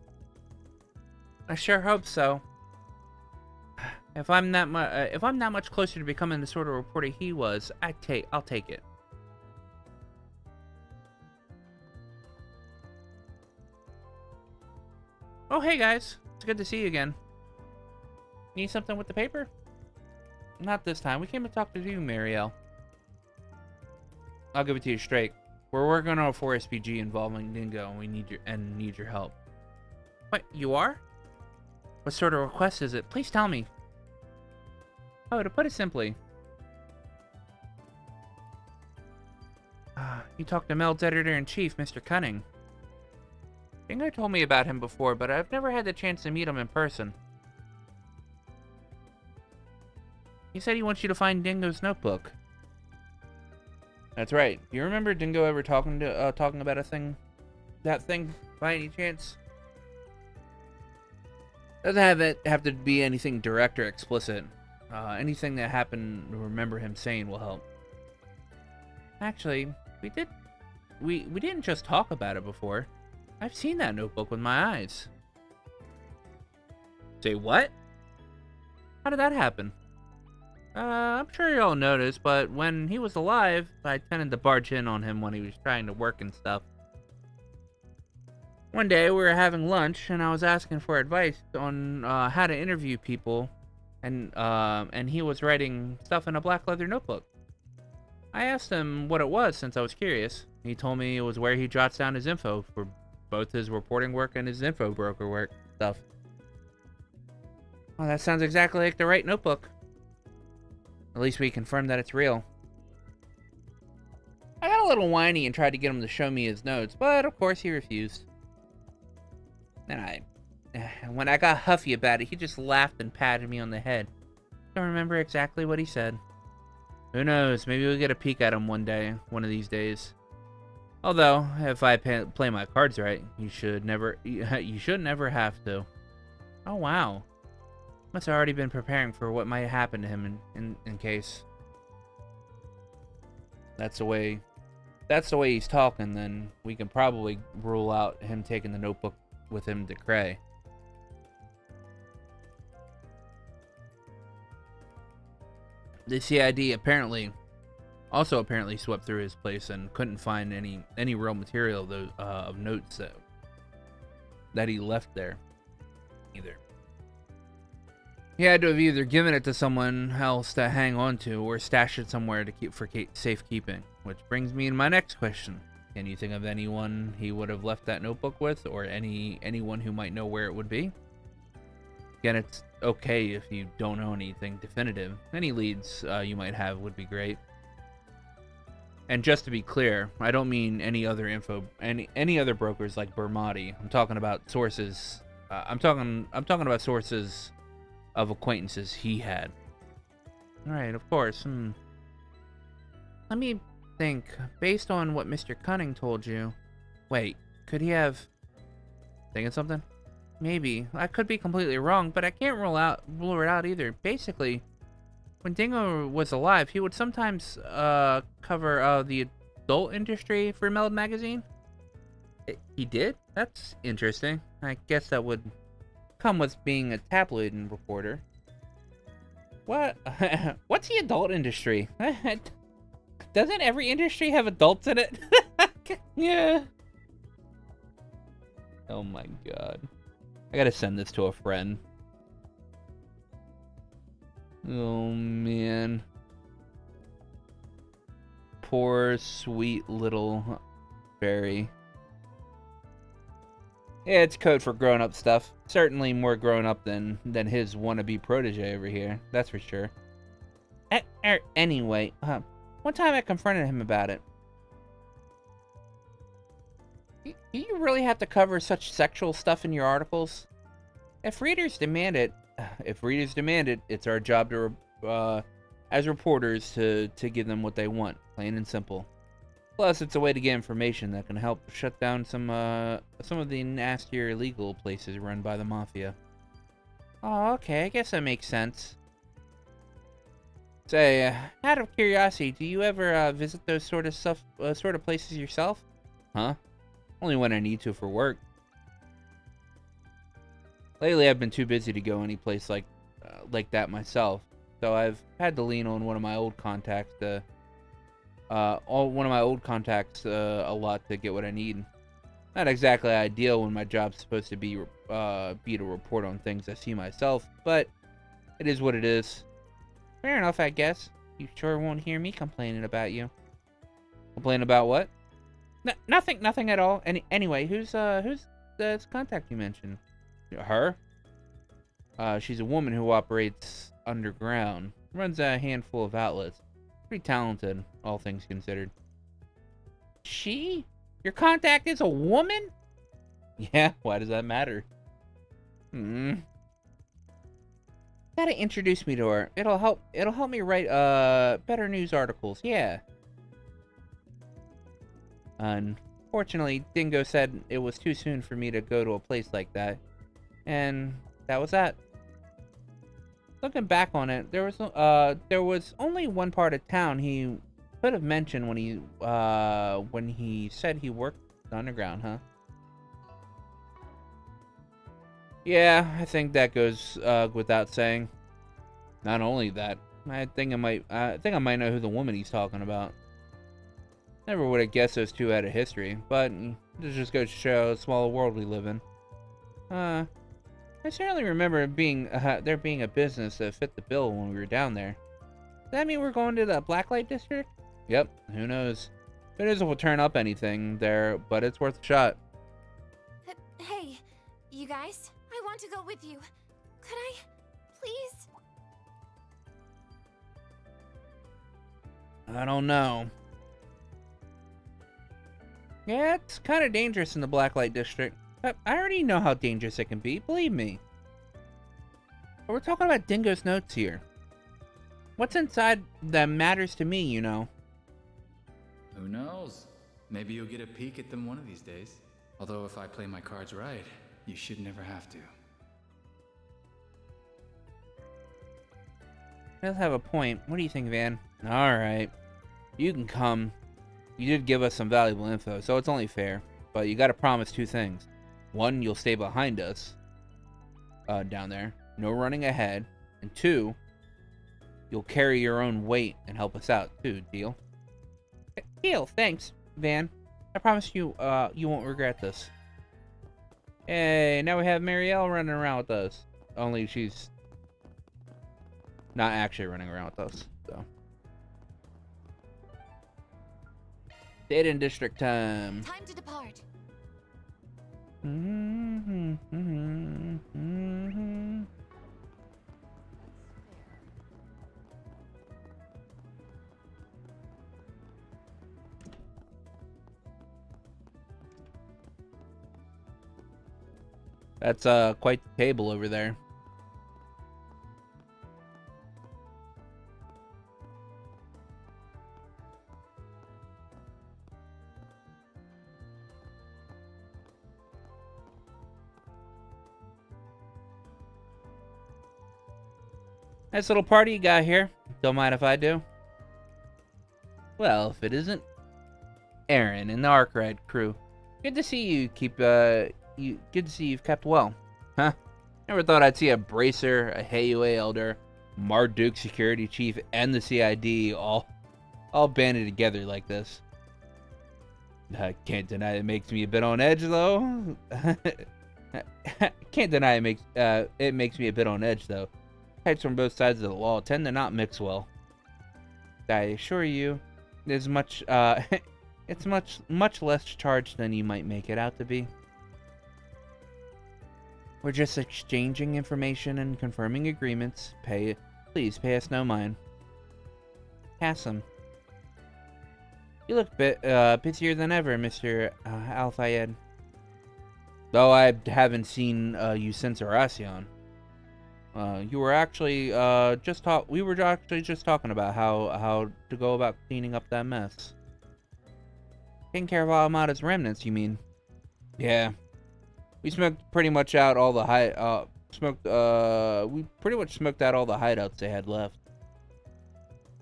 I sure hope so. If I'm not much closer to becoming the sort of reporter he was, I'll take it. Oh, hey guys. It's good to see you again. Need something with the paper? Not this time. We came to talk to you, Marielle. I'll give it to you straight. We're working on a 4SPG involving Dingo, and we need your help. What, you are? What sort of request is it? Please tell me. Oh, to put it simply, you talked to Meld's editor-in-chief, Mr. Cunning. Dingo told me about him before, but I've never had the chance to meet him in person. He said he wants you to find Dingo's notebook. That's right. Do you remember Dingo ever talking about that thing by any chance? Doesn't have to be anything direct or explicit. Anything that happened to remember him saying will help. Actually, we didn't just talk about it before. I've seen that notebook with my eyes. Say what? How did that happen? I'm sure you all noticed, but when he was alive, I tended to barge in on him when he was trying to work and stuff. One day, we were having lunch, and I was asking for advice on how to interview people, and he was writing stuff in a black leather notebook. I asked him what it was since I was curious. He told me it was where he jots down his info for both his reporting work and his info broker work stuff. Well, that sounds exactly like the right notebook. At least we confirmed that it's real. I got a little whiny and tried to get him to show me his notes, but of course he refused. Then when I got huffy about it, he just laughed and patted me on the head. Don't remember exactly what he said. Who knows, maybe we'll get a peek at him one of these days. Although, if I play my cards right, you should never have to. Oh wow. Must have already been preparing for what might happen to him in case. That's the way he's talking, then we can probably rule out him taking the notebook with him to Cray. The CID apparently swept through his place and couldn't find any real material of notes that he left there either. He had to have either given it to someone else to hang on to or stashed it somewhere to keep for safekeeping. Which brings me to my next question. Can you think of anyone he would have left that notebook with, or anyone who might know where it would be? Again, it's okay if you don't know anything definitive. Any leads you might have would be great. And just to be clear, I don't mean any other brokers like Bermati. I'm talking about sources. I'm talking about sources of acquaintances he had. Right, of course. Let me think. Based on what Mr. Cunning told you... Wait, could he have... Thinking something? Maybe. I could be completely wrong, but I can't rule it out either. Basically, when Dingo was alive, he would sometimes cover the adult industry for Meld magazine. He did? That's interesting. I guess that would come with being a tabloid reporter. What? What's the adult industry? Doesn't every industry have adults in it? Yeah. Oh my god. I gotta send this to a friend. Oh man. Poor sweet little fairy. Yeah, it's code for grown-up stuff. Certainly more grown-up than his wannabe protege over here. That's for sure. Anyway, one time I confronted him about it. Do you really have to cover such sexual stuff in your articles? If readers demand it, it's our job to, as reporters, to give them what they want, plain and simple. Plus, it's a way to get information that can help shut down some of the nastier illegal places run by the Mafia. Oh, okay, I guess that makes sense. Say, out of curiosity, do you ever visit those sort of places yourself? Huh? Only when I need to for work. Lately, I've been too busy to go any place like that myself, so I've had to lean on one of my old contacts a lot to get what I need. Not exactly ideal when my job's supposed to be to report on things I see myself, but it is what it is. Fair enough, I guess. You sure won't hear me complaining about you. Complain about what? Nothing at all. Anyway, who's this contact you mentioned? Her? She's a woman who operates underground. Runs a handful of outlets. Pretty talented, all things considered. She? Your contact is a woman? Yeah, why does that matter? Gotta introduce me to her. It'll help me write better news articles, yeah. Unfortunately, Dingo said it was too soon for me to go to a place like that. And that was that. Looking back on it, there was only one part of town he could have mentioned when he said he worked underground, huh? Yeah, I think that goes without saying. Not only that, I think I might know who the woman he's talking about. Never would have guessed those two had a history, but this just goes to show how small a world we live in. I certainly remember there being a business that fit the bill when we were down there. Does that mean we're going to the Blacklight District? Yep, who knows? Who knows if we'll turn up anything there, but it's worth a shot. Hey, you guys? I want to go with you. Could I, please? I don't know. Yeah, it's kind of dangerous in the Blacklight District. I already know how dangerous it can be, believe me. But we're talking about Dingo's notes here. What's inside that matters to me, you know? Who knows? Maybe you'll get a peek at them one of these days. Although if I play my cards right, you should never have to. He'll have a point. What do you think, Van? Alright. You can come. You did give us some valuable info, so it's only fair. But you gotta promise two things. One, you'll stay behind us. Down there. No running ahead. And two, you'll carry your own weight and help us out, too. Deal? Deal. Thanks, Van. I promise you, you won't regret this. Hey, now we have Marielle running around with us. Only she's not actually running around with us, so. Data and district time. Time to depart. That's quite the table over there. Nice little party you got here. Don't mind if I do. Well, if it isn't Aaron and the Arkwright crew. Good to see you good to see you've kept well. Huh? Never thought I'd see a Bracer, a Heiyue Elder, Marduk Security Chief, and the CID all banded together like this. I can't deny it makes me a bit on edge, though. Can't deny it makes me a bit on edge, though. Types from both sides of the law tend to not mix well. I assure you, there's much, it's much less charged than you might make it out to be. We're just exchanging information and confirming agreements. Please pay us no mind. Hassan. You look busier than ever, Mr. Al-Fayed. Though I haven't seen you since Arasion. You were actually we were actually just talking about how to go about cleaning up that mess. Taking care of Almada's remnants, you mean? Yeah. We smoked pretty much out all the we pretty much smoked out all the hideouts they had left.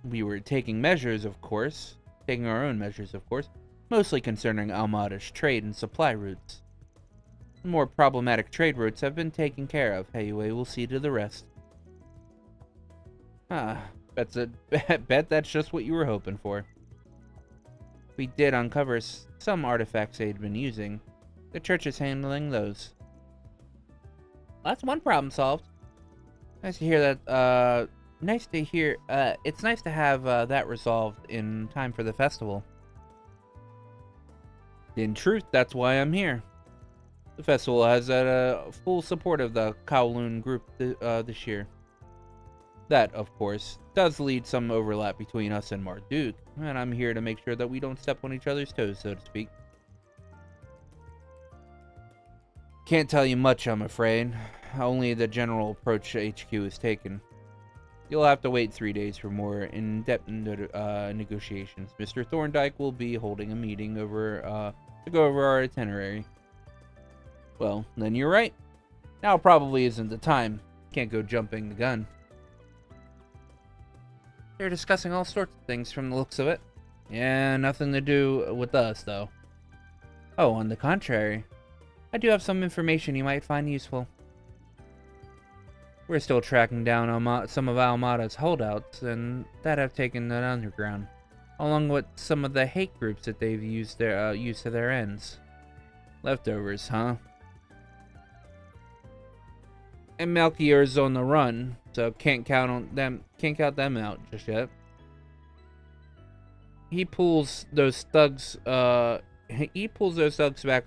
We were taking our own measures, of course, mostly concerning Almada's trade and supply routes. The more problematic trade routes have been taken care of. Heiyue will see to the rest. Bet that's just what you were hoping for. We did uncover some artifacts they'd been using. The church is handling those. Well, that's one problem solved. Nice to hear that, it's nice to have that resolved in time for the festival. In truth, that's why I'm here. The festival has full support of the Kowloon group this year. That, of course, does lead some overlap between us and Marduk, and I'm here to make sure that we don't step on each other's toes, so to speak. Can't tell you much, I'm afraid. Only the general approach HQ is taken. You'll have to wait 3 days for more in-depth negotiations. Mr. Thorndyke will be holding a meeting to go over our itinerary. Well, then you're right. Now probably isn't the time. Can't go jumping the gun. They're discussing all sorts of things from the looks of it. Yeah, nothing to do with us, though. Oh, on the contrary. I do have some information you might find useful. We're still tracking down some of Almada's holdouts and that have taken the underground, along with some of the hate groups that they've used to their ends. Leftovers, huh? And Melchior's on the run, so can't count them out just yet. He pulls those thugs back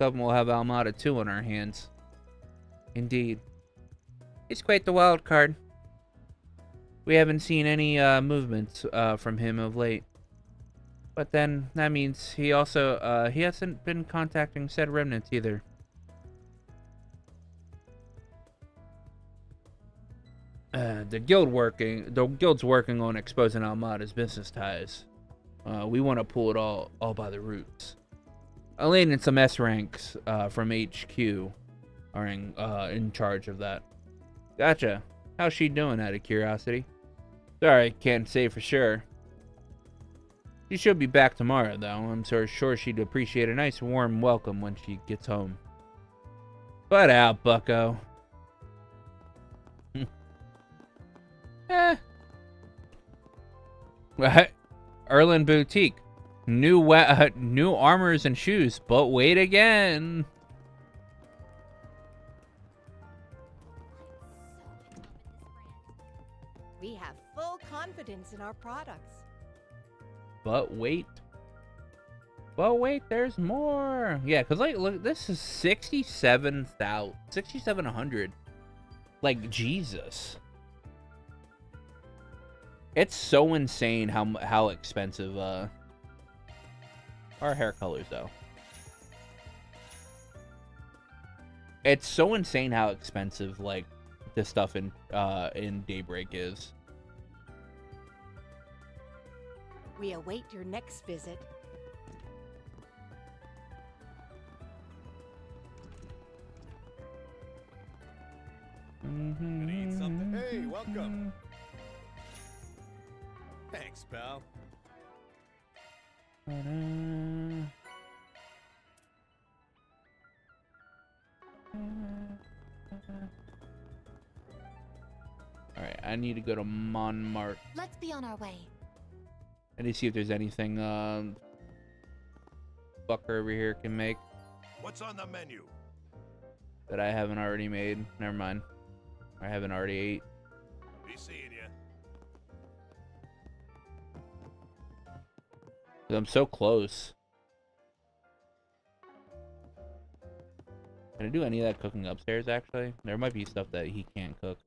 up and we'll have Almada 2 on our hands. Indeed. He's quite the wild card. We haven't seen any movements from him of late. But then that means he hasn't been contacting said remnants either. The guild's working on exposing Almada's business ties. We want to pull it all by the roots. Elaine and some S ranks from HQ are in charge of that. Gotcha. How's she doing, out of curiosity? Sorry, can't say for sure. She should be back tomorrow, though. I'm sure she'd appreciate a nice warm welcome when she gets home. Butt out, bucko. Erlin Boutique. New armors and shoes, but wait again. We have full confidence in our products. But wait, there's more. Yeah, because look, this is 6,700. Like, Jesus. It's so insane how expensive our hair colors, though. It's so insane how expensive, like, this stuff in Daybreak is. We await your next visit. Need something? Hey, welcome. Thanks, pal. Alright, I need to go to Montmartre. Let's be on our way. I need to see if there's anything fucker over here can make What's on the menu? that I haven't already made. Never mind. I haven't already ate. Be seeing you. I'm so close. Can I do any of that cooking upstairs, actually? There might be stuff that he can't cook.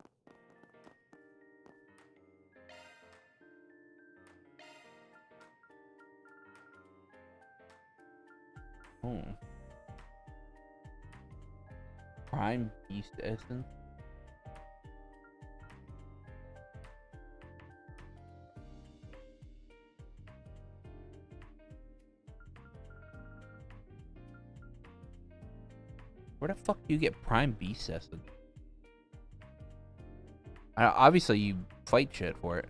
Oh. Prime Beast Essence? Where the fuck do you get Prime Beast Essence? Obviously, you fight shit for it.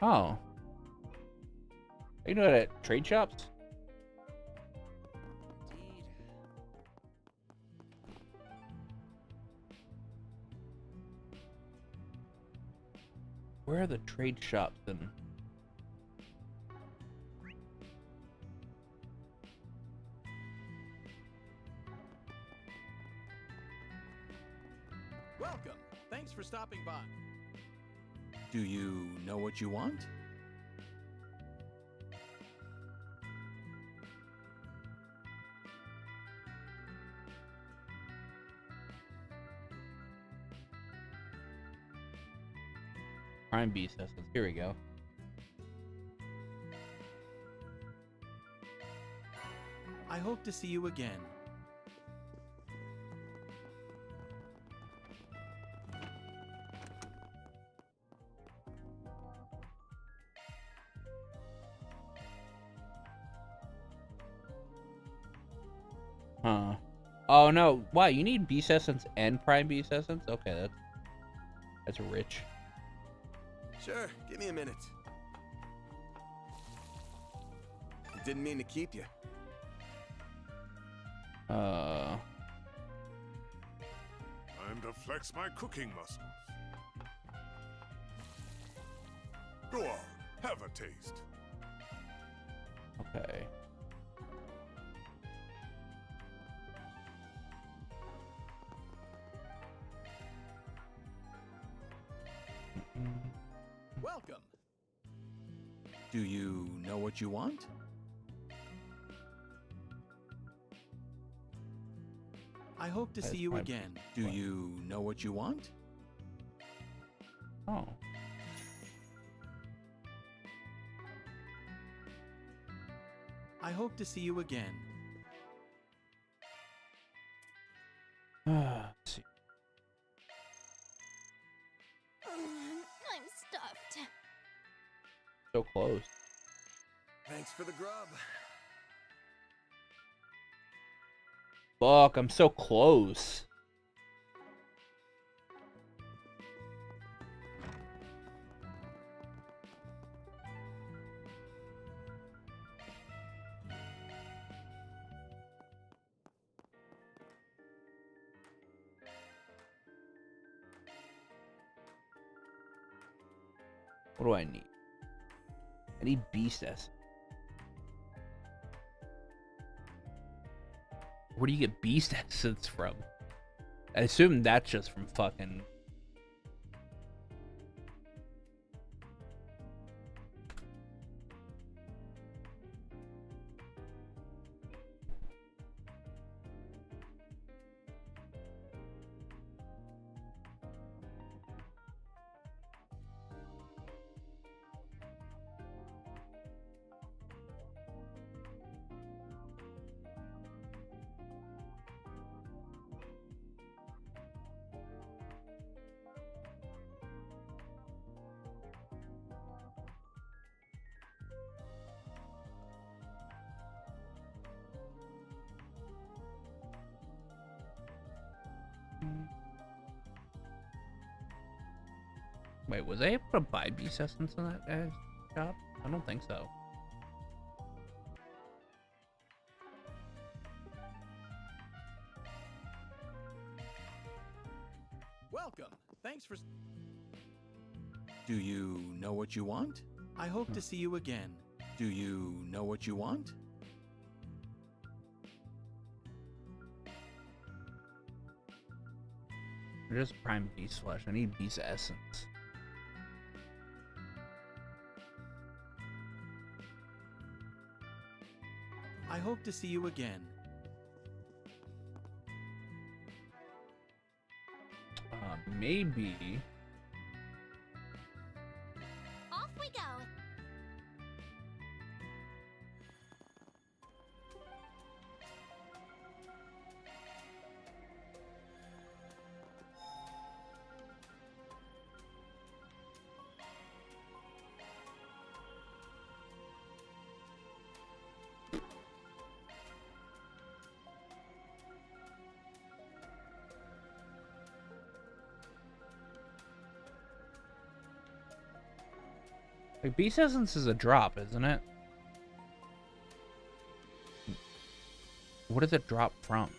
Oh. You know that at trade shops? Where are the trade shops then? Welcome. Thanks for stopping by. Do you know what you want? Prime Beast Essence. Here we go. I hope to see you again. Huh. Oh no. Wow, you need Beast Essence and Prime Beast Essence? Okay, that's rich. Sure, give me a minute. Didn't mean to keep you. Time to flex my cooking muscles. Go on, have a taste. Okay. Welcome. Do you know what you want? I hope to see you again. Do you know what you want? Oh. I hope to see you again. Let's see. I'm stuffed. So close. Thanks for the grub. Fuck, I'm so close. What do I need? I need Beast Essence. Where do you get Beast Essence from? I assume that's just from fucking... Wait, was I able to buy Beast Essence in that shop? I don't think so. Welcome. Thanks for... Do you know what you want? I hope to see you again. Do you know what you want? Just prime beast flesh. I need beast essence. I hope to see you again. Maybe. Off we go. Like, Beast Essence is a drop, isn't it? What does it drop from?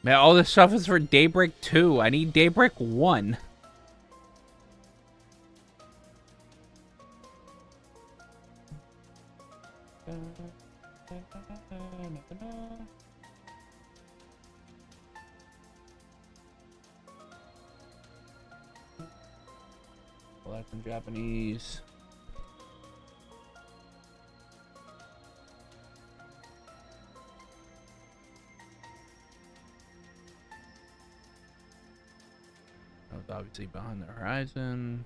Man, all this stuff is for Daybreak 2. I need Daybreak 1. Well, that's in Japanese. Obviously behind the horizon.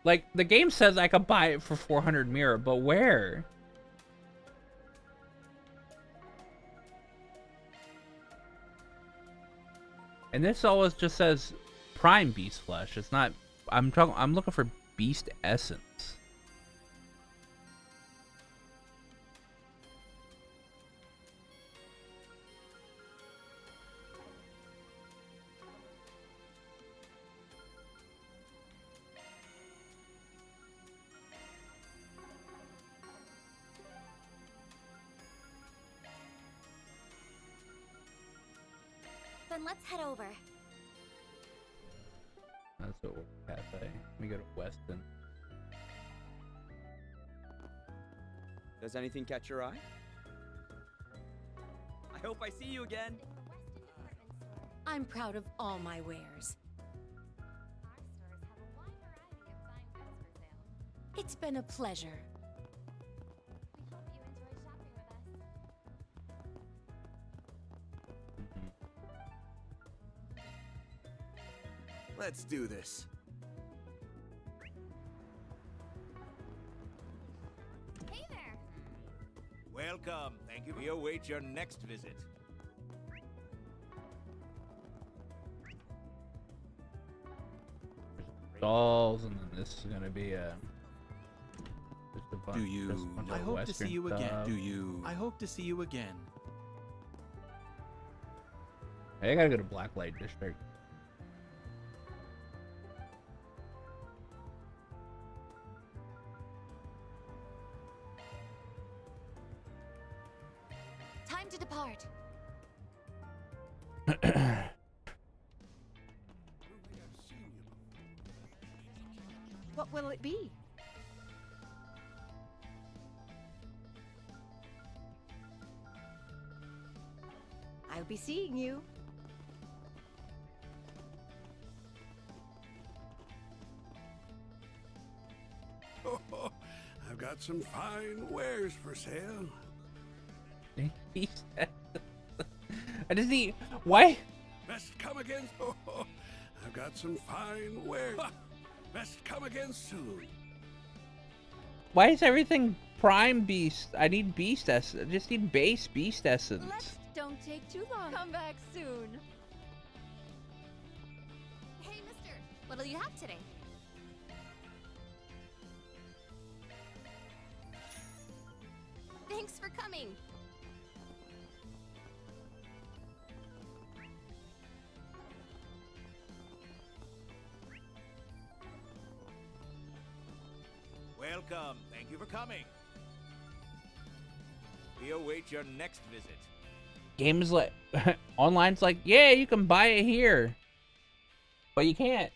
Like, the game says I could buy it for 400 mirror, but where? And this always just says prime beast flesh. It's not. I'm looking for beast essence. Then let's head over. That's what we're cafe. We go to Weston. Does anything catch your eye? I hope I see you again. I'm proud of all my wares. It's been a pleasure. Let's do this. Hey there. Welcome. Thank you. We await your next visit. Dolls, and then this is gonna be a. Just a bunch, Do you? just a bunch I of hope to see Western you again. stuff. Do you? I hope to see you again. Hey, I gotta go to Blacklight District. Time to depart. What will it be? I'll be seeing you. I've got some fine wares for sale. I just need. Why? Best come again. Oh, I've got some fine wares. Best come again soon. Why is everything prime beast? I need beast essence. I just need base beast essence. Let's don't take too long. Come back soon. Hey, mister, what'll you have today? Thanks for coming. Welcome. Thank you for coming. We await your next visit. Game is like online's like, yeah, you can buy it here, but you can't.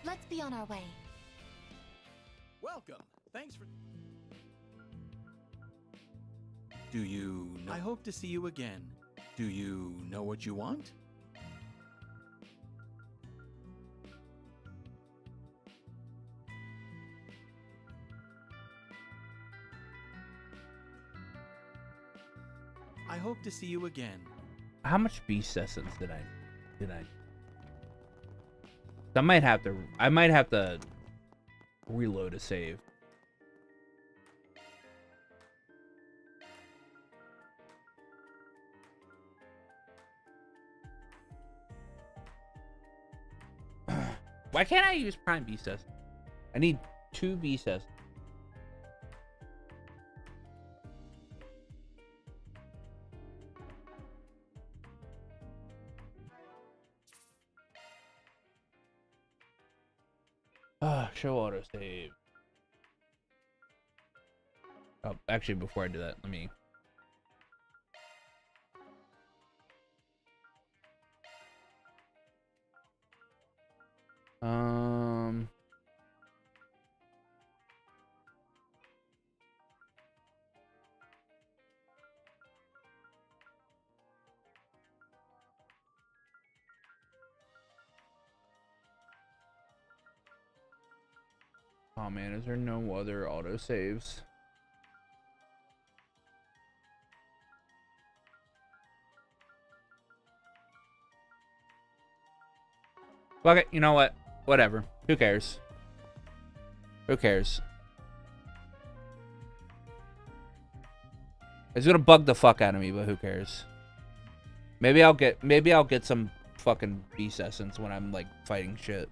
Let's be on our way. Welcome. Thanks for... Do you know... I hope to see you again. Do you know what you want? I hope to see you again. How much beast essence did I? I might have to reload a save. Why can't I use prime beast essence? I need 2 beast essence. Show autosave. Oh, actually, before I do that, let me... Oh man, is there no other autosaves? Fuck it, you know what? Whatever. Who cares? Who cares? It's gonna bug the fuck out of me, but who cares? Maybe I'll get some fucking beast essence when I'm like fighting shit.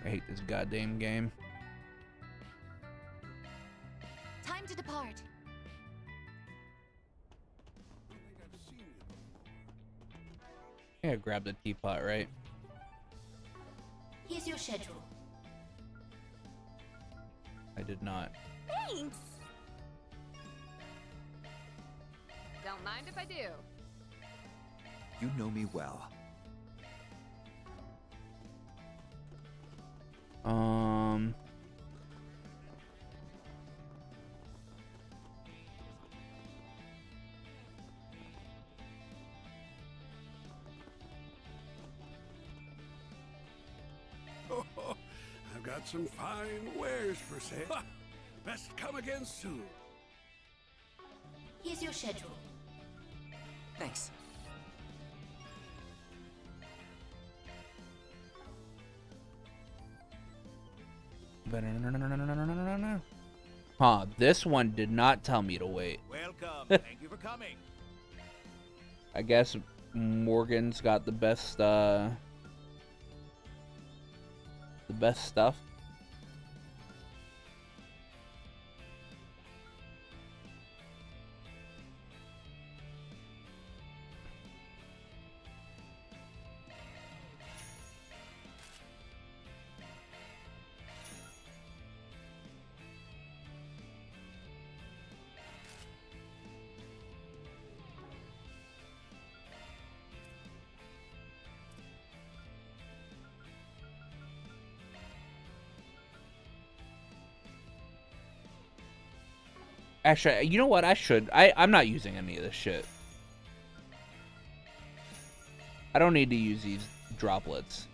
I hate this goddamn game. Time to depart. I think I've seen you Yeah, grab the teapot, right? Here's your schedule. I did not. Thanks! Don't mind if I do. You know me well. I've got some fine wares for sale. Best come again soon. Here's your schedule. Thanks. Huh, this one did not tell me to wait. Welcome. Thank you for coming. I guess Morgan's got the best stuff. Actually, you know what? I'm not using any of this shit. I don't need to use these droplets.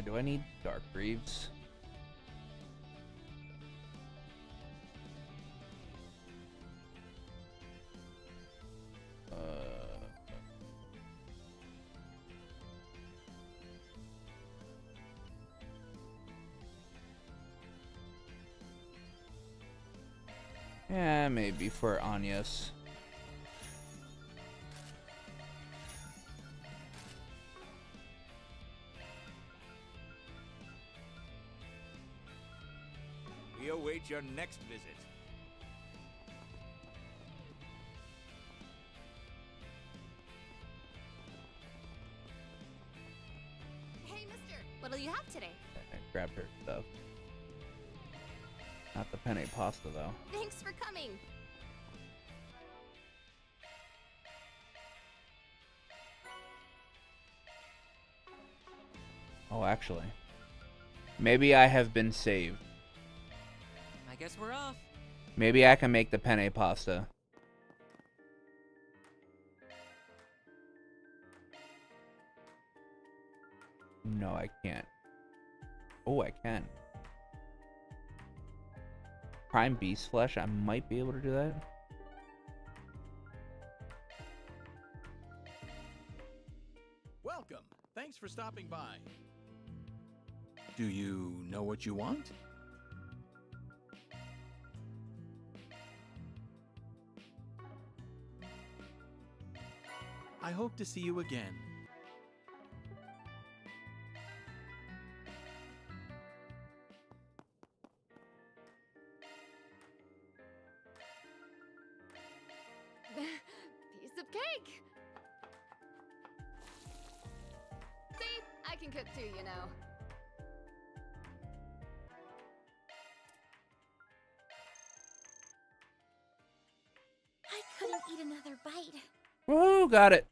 Do I need Dark Greaves? Yeah, maybe for Anya's. We await your next visit. Hey, mister, what'll you have today? I grabbed her stuff. Not the penne pasta though. Thanks for coming. Oh, actually. Maybe I have been saved. I guess we're off. Maybe I can make the penne pasta. No, I can't. Oh, I can. Prime beast flesh, I might be able to do that. Welcome. Thanks for stopping by. Do you know what you want? I hope to see you again. Piece of cake! See? I can cook too, you know. I couldn't eat another bite. Woohoo, got it.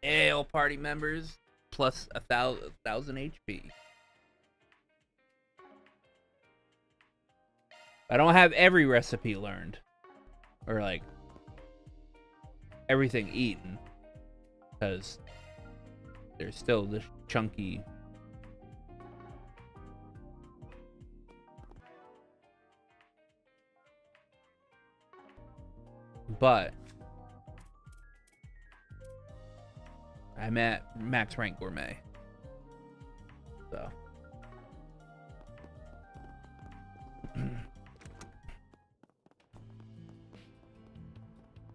Ale party members plus 1,000 HP. I don't have every recipe learned. Or like everything eaten. Because there's still this chunky. But I'm at max rank gourmet. So.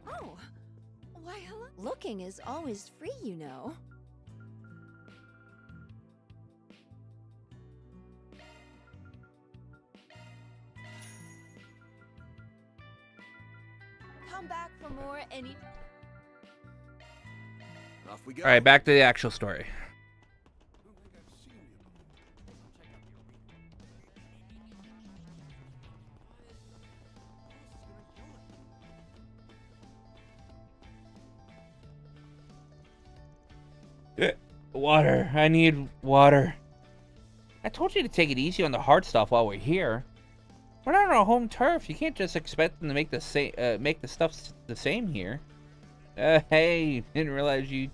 Oh, why hello. Looking is always free, you know. Come back for more any. Off we go. All right, back to the actual story. Water. I need water. I told you to take it easy on the hard stuff while we're here. We're not on our home turf. You can't just expect them to make the stuff the same here. Hey, didn't realize you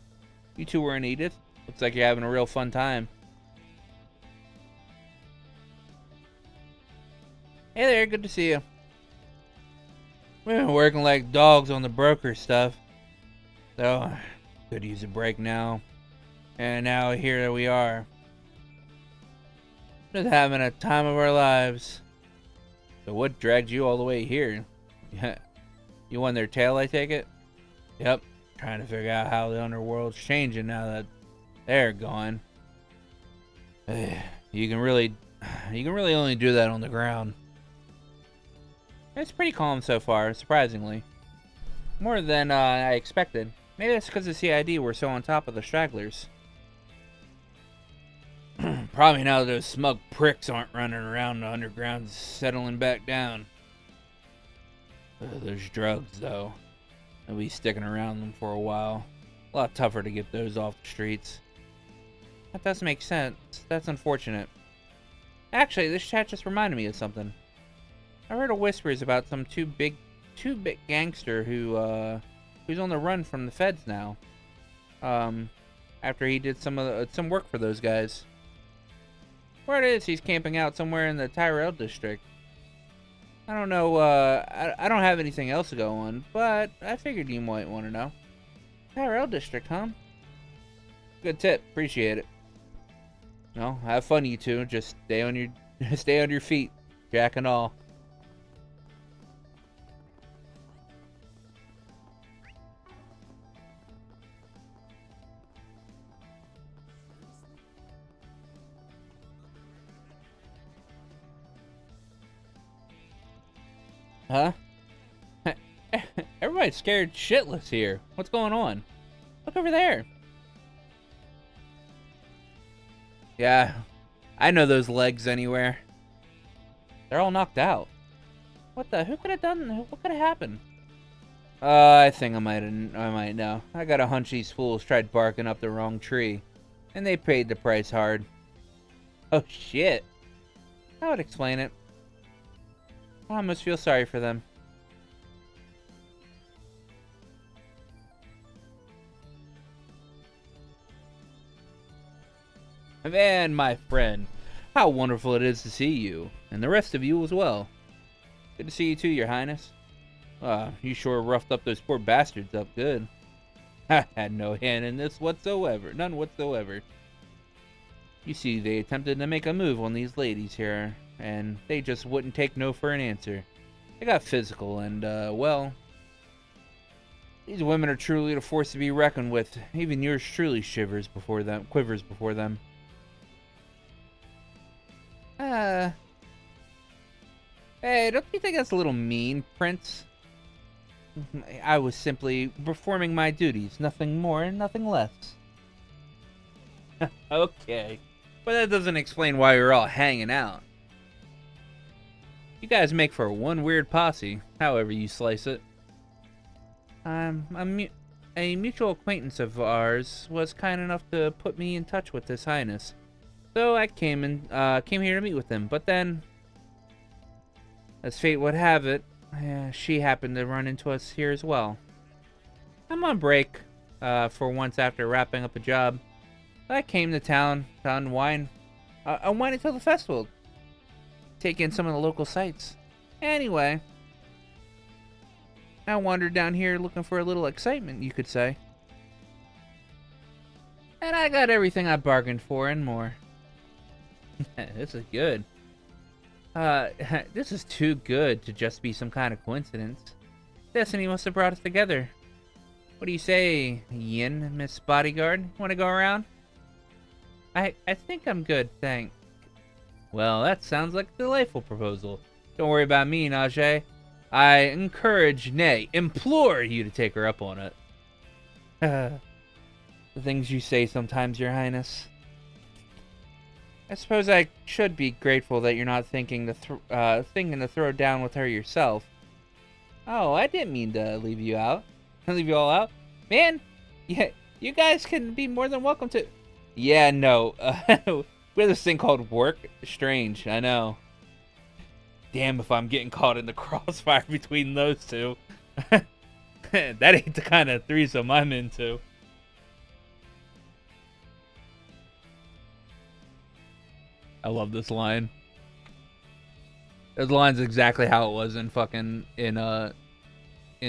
two were in Edith. Looks like you're having a real fun time. Hey there, good to see you. We've been working like dogs on the broker stuff. So, could use a break now. And now here we are. Just having a time of our lives. So what dragged you all the way here? You won their tail, I take it? Yep. Trying to figure out how the underworld's changing now that they're gone. You can really only do that on the ground. It's pretty calm so far, surprisingly. More than I expected. Maybe that's because the CID were so on top of the stragglers. Probably now those smug pricks aren't running around the underground settling back down. Those drugs, though. They'll be sticking around them for a while. A lot tougher to get those off the streets. That does make sense. That's unfortunate. Actually, this chat just reminded me of something. I heard whispers about some two big gangster who's on the run from the feds now. After he did some work for those guys. Word is he's camping out somewhere in the Tyrell district. I don't know, I don't have anything else to go on, but I figured you might want to know. Tyrell district, huh? Good tip, appreciate it. No, have fun you two, just stay on your feet, Jack and all. Huh? Everybody's scared shitless here. What's going on? Look over there. Yeah, I know those legs anywhere. They're all knocked out. What the? Who could have done? What could have happened? I think I might know. I got a hunch these fools tried barking up the wrong tree, and they paid the price hard. Oh shit! That would explain it. I almost feel sorry for them. Man, my friend, how wonderful it is to see you, and the rest of you as well. Good to see you too, Your Highness. You sure roughed up those poor bastards up good. I had no hand in this whatsoever, none whatsoever. You see, they attempted to make a move on these ladies here, and they just wouldn't take no for an answer. They got physical, and, well, these women are truly a force to be reckoned with. Even yours truly quivers before them. Hey, don't you think that's a little mean, Prince? I was simply performing my duties, nothing more and nothing less. Okay, but that doesn't explain why you're all hanging out. You guys make for one weird posse, however you slice it. A mutual acquaintance of ours was kind enough to put me in touch with His Highness. So I came here to meet with him, but then, as fate would have it, she happened to run into us here as well. I'm on break, for once after wrapping up a job. I came to town, found wine. I went until the festival. Take in some of the local sights. Anyway, I wandered down here looking for a little excitement, you could say. And I got everything I bargained for and more. This is good. This is too good to just be some kind of coincidence. Destiny must have brought us together. What do you say, Yin, Miss Bodyguard? Want to go around? I think I'm good, thanks. Well, that sounds like a delightful proposal. Don't worry about me, Najee. I encourage, nay, implore you to take her up on it. The things you say sometimes, Your Highness. I suppose I should be grateful that you're not thinking to throw down with her yourself. Oh, I didn't mean to leave you out. Leave you all out? Man, yeah, you guys can be more than welcome to... Yeah, no. We have this thing called work. Strange, I know. Damn if I'm getting caught in the crossfire between those two. That ain't the kind of threesome I'm into. I love this line. This line's exactly how it was in fucking in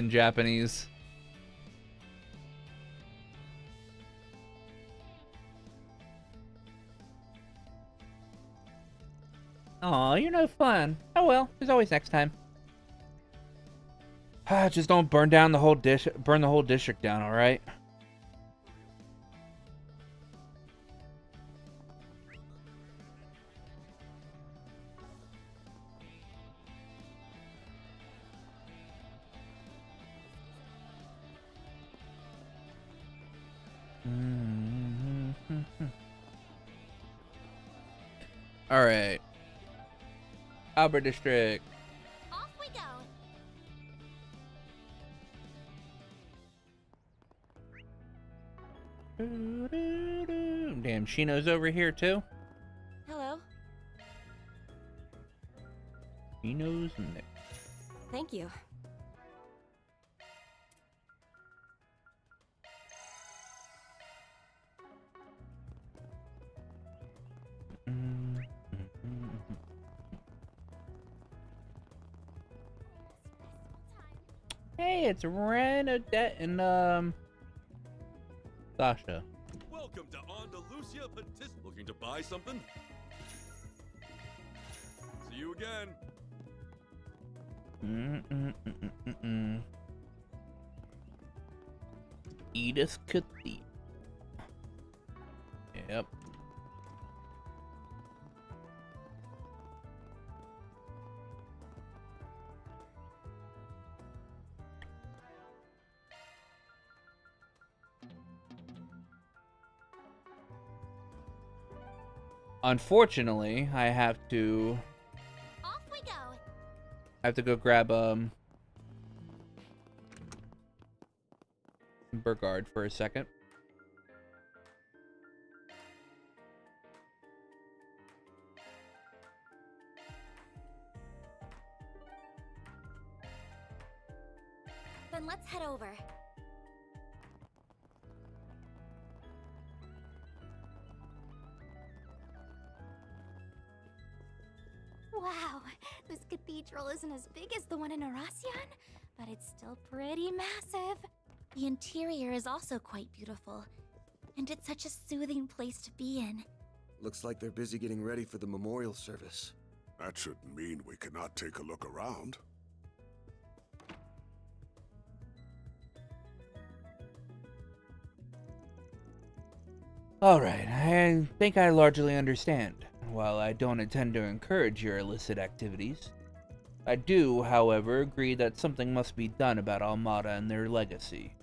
Japanese. Aw, you're no fun. Oh well, there's always next time. Just don't burn the whole district down, all right? All right. Albert District. Off we go. Damn, Shino's over here too. Hello. Shino's next. Thank you. Hey, it's Renadette and Sasha. Welcome to Andalusia Patis. Looking to buy something? See you again. Edith Cathedral. Yep. Unfortunately, I have to go grab Burgard for a second. Then let's head over. Wow, this cathedral isn't as big as the one in Aracion, but it's still pretty massive. The interior is also quite beautiful, and it's such a soothing place to be in. Looks like they're busy getting ready for the memorial service. That shouldn't mean we cannot take a look around. Alright, I think I largely understand. While I don't intend to encourage your illicit activities, I do, however, agree that something must be done about Almada and their legacy.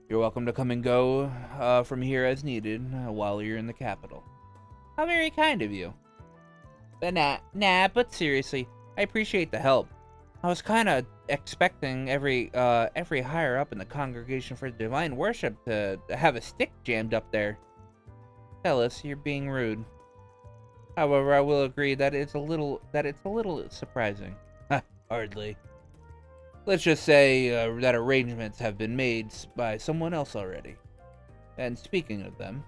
You're welcome to come and go from here as needed while you're in the capital. How very kind of you. But but seriously, I appreciate the help. I was kind of expecting every higher up in the Congregation for Divine Worship to have a stick jammed up there. Ellis, you're being rude. However, I will agree that it's a little surprising. Hardly. Let's just say that arrangements have been made by someone else already. And speaking of them,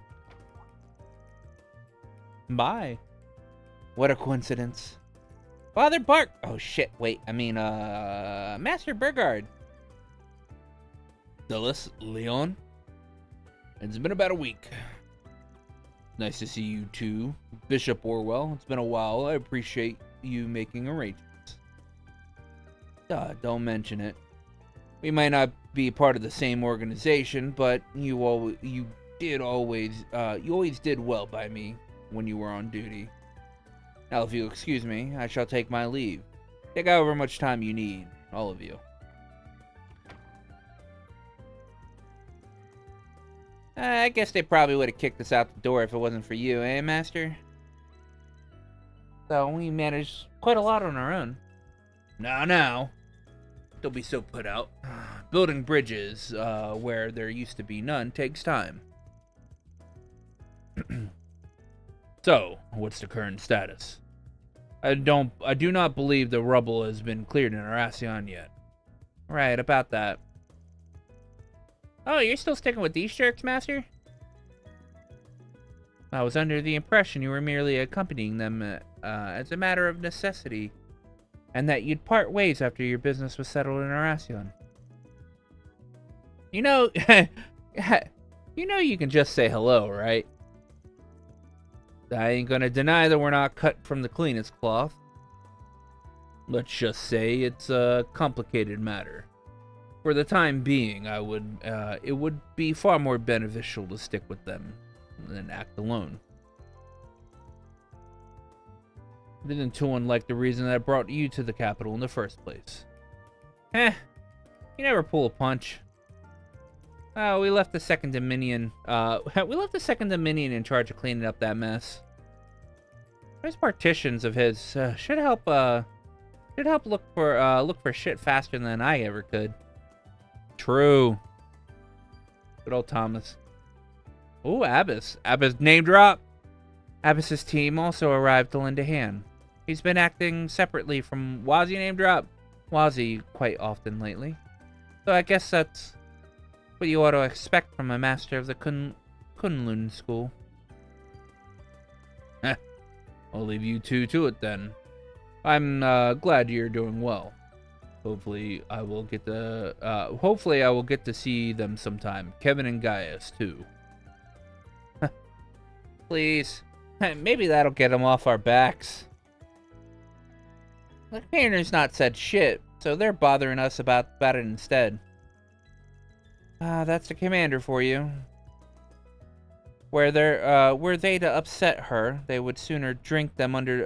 Bye. What a coincidence. Father Bark. Oh shit, wait. I mean, Master Burgard. Dulles, Leon. It's been about a week. Nice to see you too. Bishop Orwell. It's been a while. I appreciate you making arrangements. Don't mention it. We might not be part of the same organization, but you always did well by me when you were on duty. Now, if you excuse me, I shall take my leave. Take however much time you need, all of you. I guess they probably would have kicked us out the door if it wasn't for you, eh, Master? So we managed quite a lot on our own. Now. Don't be so put out. Building bridges where there used to be none takes time. So, what's the current status? I do not believe the rubble has been cleared in Arasion yet. Right, about that. Oh, you're still sticking with these jerks, Master? I was under the impression you were merely accompanying them as a matter of necessity, and that you'd part ways after your business was settled in Arasion. You know, you can just say hello, right? I ain't gonna deny that we're not cut from the cleanest cloth. Let's just say it's a complicated matter. For the time being, it would be far more beneficial to stick with them than act alone. It isn't too unlike the reason that brought you to the capital in the first place. You never pull a punch. We left the Second Dominion. In charge of cleaning up that mess. Those partitions of his should help look for shit faster than I ever could. True. Good old Thomas. Ooh, Abbas. Abbas name drop. Abbas's team also arrived to lend a hand. He's been acting separately from Wazi name drop. Wazi quite often lately. So I guess that's what you ought to expect from a master of the Kunlun school. I'll leave you two to it then. I'm glad you're doing well. Hopefully I will get to see them sometime. Kevin and Gaius too. Please. Maybe that'll get them off our backs. The painter's not said shit, so they're bothering us about it instead. That's the commander for you. Were they to upset her, she would sooner drink them under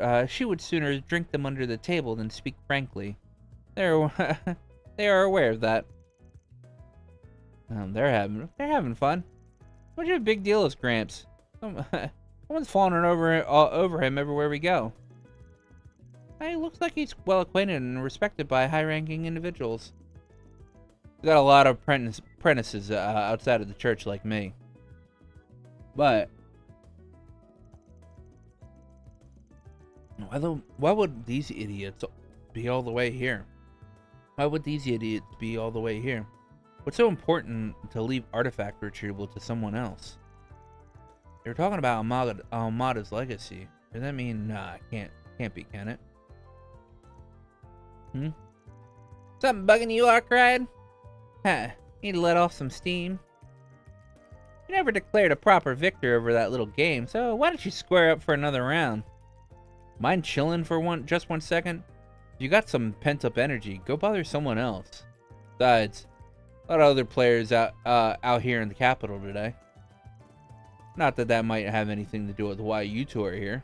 the table than speak frankly. They are aware of that. They're having fun. What a big deal is Gramps? Someone's falling over him everywhere we go. He looks like he's well acquainted and respected by high-ranking individuals. He's got a lot of apprentices outside of the church like me. But why would these idiots be all the way here? What's so important to leave artifact retrieval to someone else? They were talking about Almada's legacy. Does that mean nah? Can't be, can it? Something bugging you, Arkride? Need to let off some steam. You never declared a proper victor over that little game, so why don't you square up for another round? Mind chilling for just 1 second? If you got some pent-up energy, go bother someone else. Besides, a lot of other players out here in the capital today. Not that might have anything to do with why you two are here.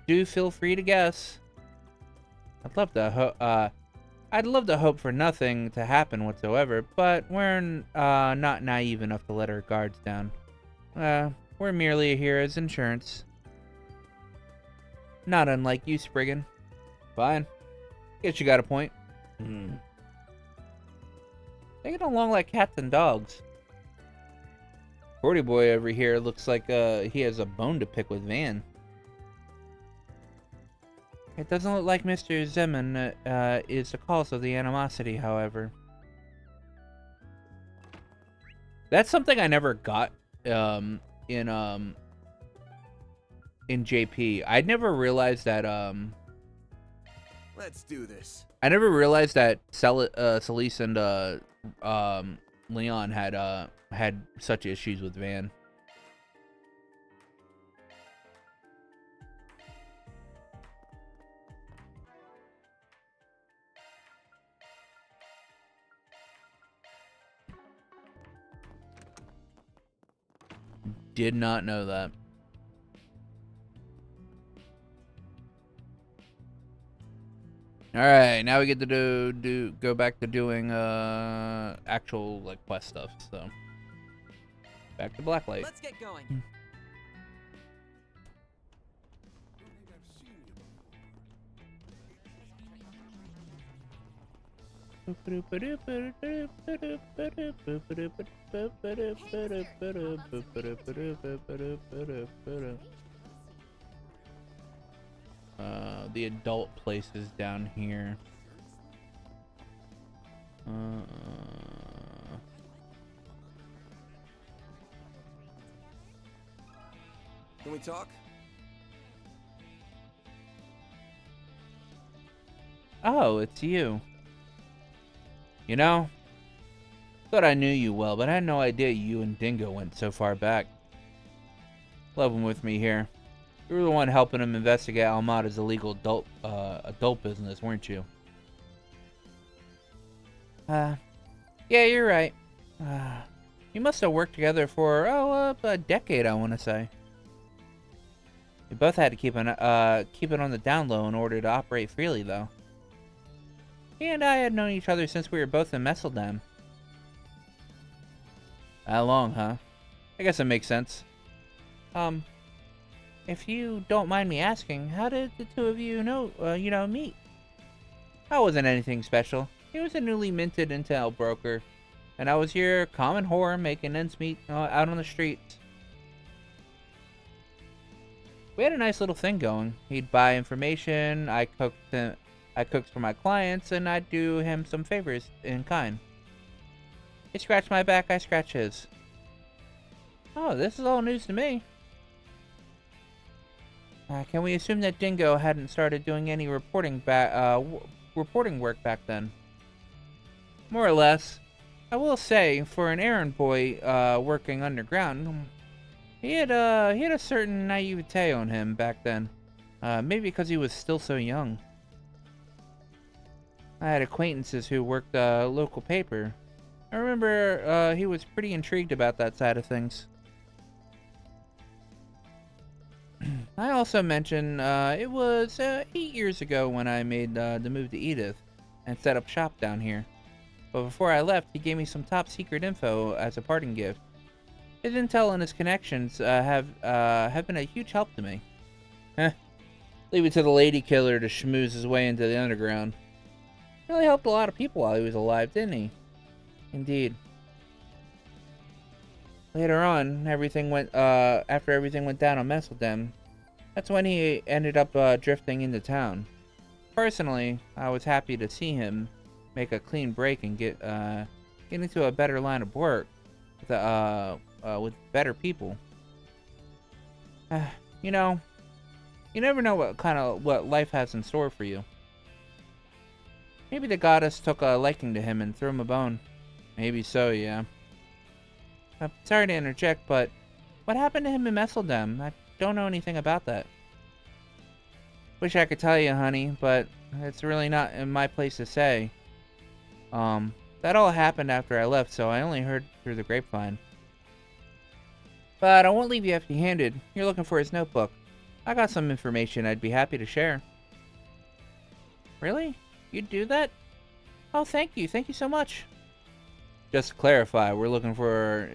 Do feel free to guess. I'd love to hope for nothing to happen whatsoever, but we're not naive enough to let our guards down. We're merely here as insurance. Not unlike you, Spriggan. Fine. Guess you got a point. They get along like cats and dogs. Cordy boy over here looks like he has a bone to pick with Van. It doesn't look like Mr. Zeman is the cause of the animosity, however. That's something I never got in JP. I never realized that Let's do this. I never realized that Celise and Leon had such issues with Van. Did not know that. All right, now we get to go back to doing actual like quest stuff. So back to Blacklight. Let's get going. The adult place is down here. Can we talk? Oh, it's you. You know, thought I knew you well, but I had no idea you and Dingo went so far back. Love him with me here. You were the one helping him investigate Almada's illegal adult business, weren't you? Yeah, you're right. You must have worked together for, a decade, I want to say. We both had to keep it on the down low in order to operate freely, though. He and I had known each other since we were both in Messeldam. That long, huh? I guess it makes sense. If you don't mind me asking, how did the two of you meet? That wasn't anything special. He was a newly minted intel broker, and I was your common whore making ends meet out on the streets. We had a nice little thing going. He'd buy information, I cooked for my clients, and I'd do him some favors in kind. He scratched my back, I scratch his. Oh, this is all news to me. Can we assume that Dingo hadn't started doing any reporting work back then? More or less. I will say, for an errand boy working underground, he had a certain naivete on him back then. Maybe because he was still so young. I had acquaintances who worked a local paper. I remember he was pretty intrigued about that side of things. I also mentioned it was 8 years ago when I made the move to Edith and set up shop down here. But before I left, he gave me some top secret info as a parting gift. His intel and his connections have been a huge help to me. Leave it to the lady killer to schmooze his way into the underground. Really helped a lot of people while he was alive, didn't he? Indeed. Later on, after everything went down on Messeldem, that's when he ended up drifting into town. Personally, I was happy to see him make a clean break and get into a better line of work with better people. You know, you never know what life has in store for you. Maybe the goddess took a liking to him and threw him a bone. Maybe so, yeah. Sorry to interject, but what happened to him in Messeldem? I don't know anything about that. Wish I could tell you, honey, but it's really not in my place to say. That all happened after I left, so I only heard through the grapevine. But I won't leave you empty-handed. You're looking for his notebook. I got some information I'd be happy to share. Really? You'd do that? Oh, thank you. Thank you so much. Just to clarify, we're looking for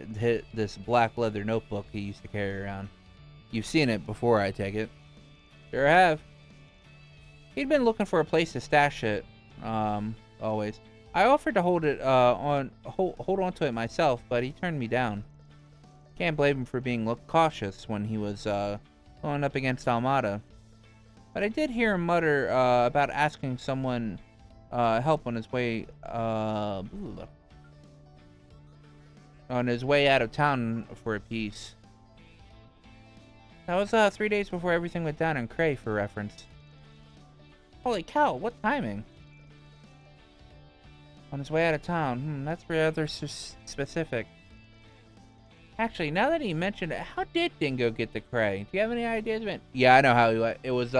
this black leather notebook he used to carry around. You've seen it before, I take it. Sure have. He'd been looking for a place to stash it, always. I offered to hold on to it myself, but he turned me down. Can't blame him for being cautious when he was going up against Almada. But I did hear him mutter about asking someone help on his way out of town for a piece. That was 3 days before everything went down in Cray, for reference. Holy cow, what timing? On his way out of town. That's rather specific. Actually, now that he mentioned it, how did Dingo get to Cray? Do you have any ideas, man? Yeah, I know how he went. It was,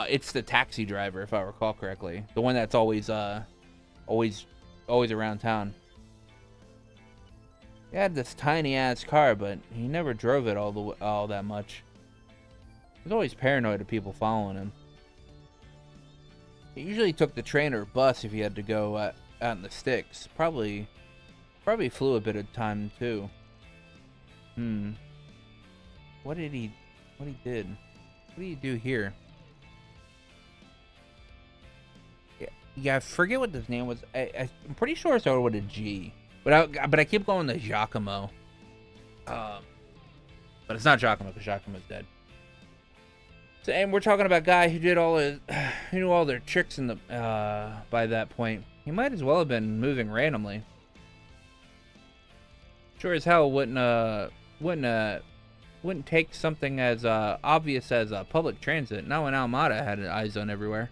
it's the taxi driver, if I recall correctly. The one that's always around town. He had this tiny-ass car, but he never drove it all that much. He was always paranoid of people following him. He usually took the train or bus if he had to go out in the sticks. Probably flew a bit of time too. What did he do here? Yeah, I forget what his name was. I'm pretty sure it started with a G. But I keep going to Giacomo. But it's not Giacomo because Giacomo's dead. So, and we're talking about a guy who did who knew all their tricks in the by that point. He might as well have been moving randomly. Sure as hell wouldn't take something as obvious as public transit. Not when Almada had an eye zone everywhere.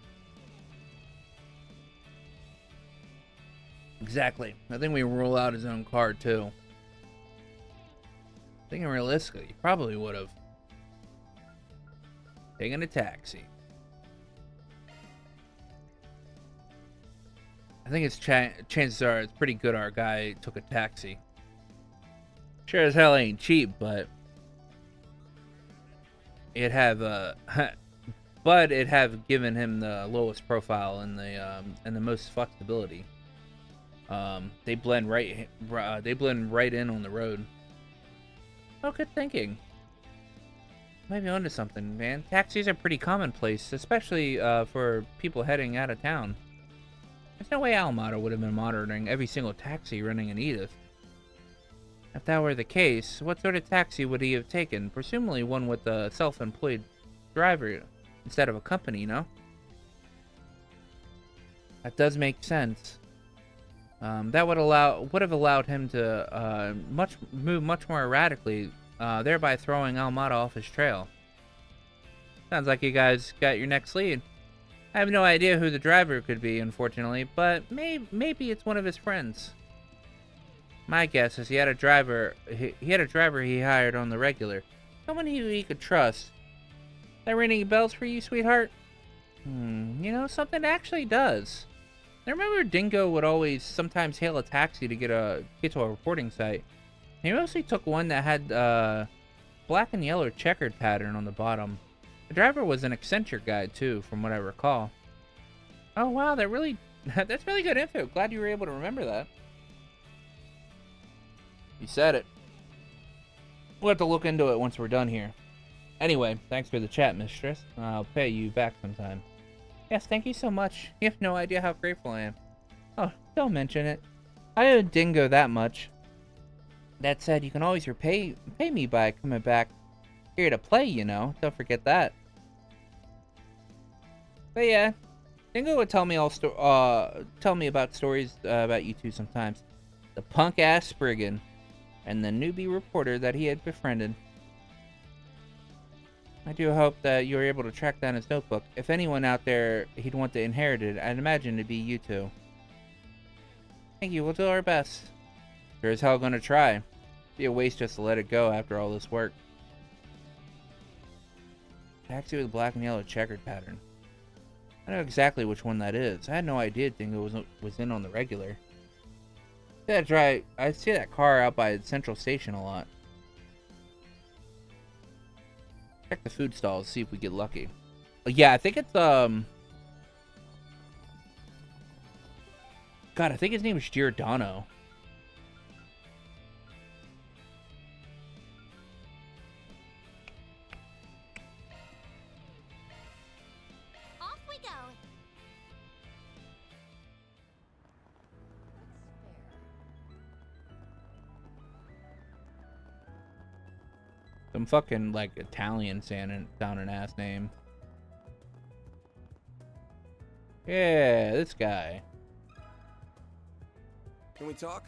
Exactly. I think we rule out his own car too. Thinking realistically, he probably would have taken a taxi. I think it's chances are it's pretty good our guy took a taxi. Sure as hell ain't cheap, but it'd have given him the lowest profile and the most flexibility. They blend right in on the road. Oh, good thinking. Maybe onto something, man. Taxis are pretty commonplace, especially for people heading out of town. There's no way Almada would have been monitoring every single taxi running in Edith. If that were the case, what sort of taxi would he have taken? Presumably one with a self-employed driver instead of a company, you know? That does make sense. That would have allowed him to move much more erratically, thereby throwing Almada off his trail. Sounds like you guys got your next lead. I have no idea who the driver could be, unfortunately, but maybe it's one of his friends. My guess is he had a driver he hired on the regular, someone who he could trust. That ring any bells for you, sweetheart? You know, something actually does. I remember Dingo would always sometimes hail a taxi to get to a reporting site. He mostly took one that had black and yellow checkered pattern on the bottom. The driver was an eccentric guy too, from what I recall. Oh wow, that's really good info. Glad you were able to remember that. You said it. We'll have to look into it once we're done here. Anyway, thanks for the chat, mistress. I'll pay you back sometime. Yes, thank you so much. You have no idea how grateful I am. Oh, don't mention it. I owe Dingo that much. That said, you can always repay me by coming back here to play, you know. Don't forget that. But yeah, Dingo would tell me about stories about you two sometimes. The punk-ass Spriggan and the newbie reporter that he had befriended. I do hope that you were able to track down his notebook. If anyone out there he'd want to inherit it, I'd imagine it'd be you two. Thank you, we'll do our best. Sure as hell gonna try. Be a waste just to let it go after all this work. Taxi with black and yellow checkered pattern. I know exactly which one that is. I had no idea Dingo was in on the regular. That's right. I see that car out by Central Station a lot. Check the food stalls, see if we get lucky. Yeah, I think it's God, I think his name is Giordano. Off we go. Some fucking, like, Italian sounding ass name. Yeah, this guy. Can we talk?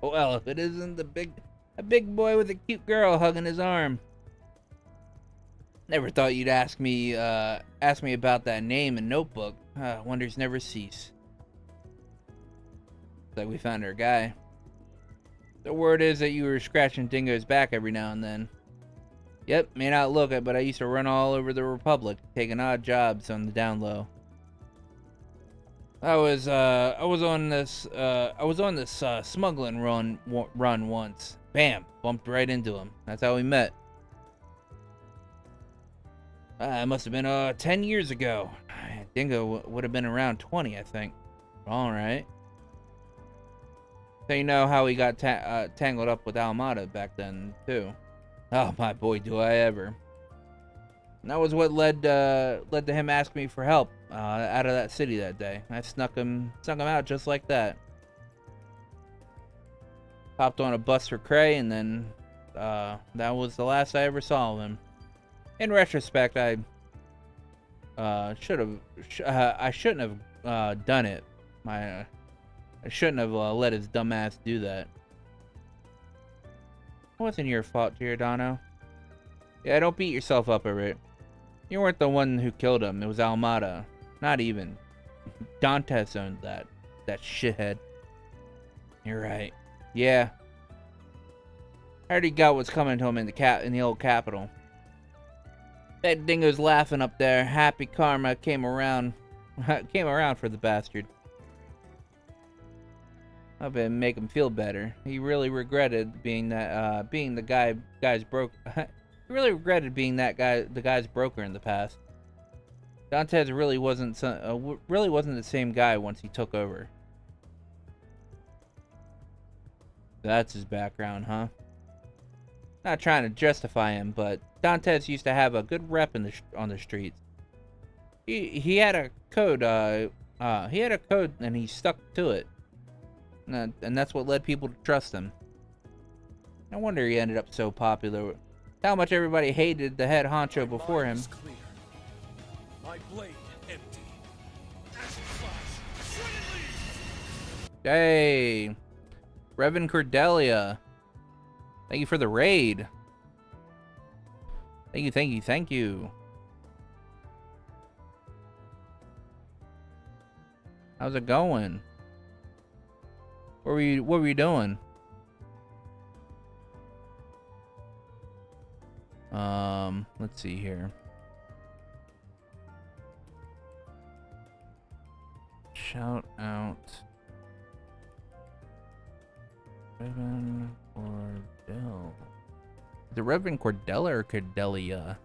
Well, if it isn't a big boy with a cute girl hugging his arm. Never thought you'd ask me about that name and notebook. Wonders never cease. Looks like we found our guy. The word is that you were scratching Dingo's back every now and then. Yep, may not look it, but I used to run all over the Republic, taking odd jobs on the down low. I was on this smuggling run once. Bam, bumped right into him. That's how we met. It must have been 10 years ago. Dingo would have been around 20, I think. All right. So you know how he got tangled up with Almada back then, too. Oh, my boy, do I ever. And that was what led to him asking me for help out of that city that day. I snuck him out just like that. Hopped on a bus for Cray, and then that was the last I ever saw of him. In retrospect, I shouldn't have done it. I shouldn't have let his dumb ass do that. It wasn't your fault, Giordano. Yeah, don't beat yourself up over it. You weren't the one who killed him. It was Almada. Not even. Dantes owned that shithead. You're right. Yeah. I already got what's coming to him in the old capital. That Dingo's laughing up there. Happy karma came around for the bastard. I bet make him feel better. He really regretted being the guy's broker in the past. Dantes really wasn't the same guy once he took over. That's his background, huh? Not trying to justify him, but Dantes used to have a good rep on the streets. He had a code. And he stuck to it. And that's what led people to trust him. No wonder he ended up so popular. How much everybody hated the head honcho before him. My blade empty. Hey, Revan Cordelia. Thank you for the raid. Thank you. How's it going? What were you doing? Let's see here. Shout out Revan Cordell. The Revan Cordella or Cordelia?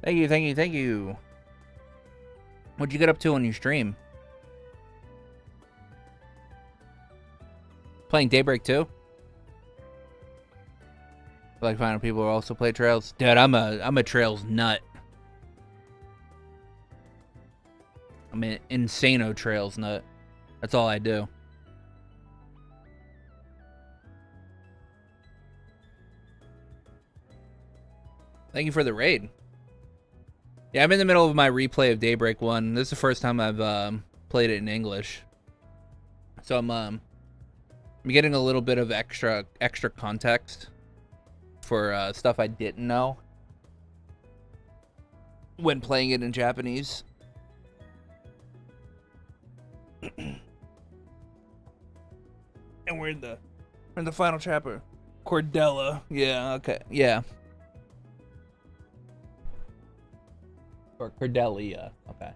Thank you. What'd you get up to on your stream? Playing Daybreak too? I like finding people who also play Trails. Dude, I'm a Trails nut. I'm an insano Trails nut. That's all I do. Thank you for the raid. Yeah, I'm in the middle of my replay of Daybreak 1. This is the first time I've played it in English. So I'm getting a little bit of extra context for stuff I didn't know when playing it in Japanese. And we're in the final chapter. Cordella. Yeah, okay. Yeah. Or Cordelia. Okay.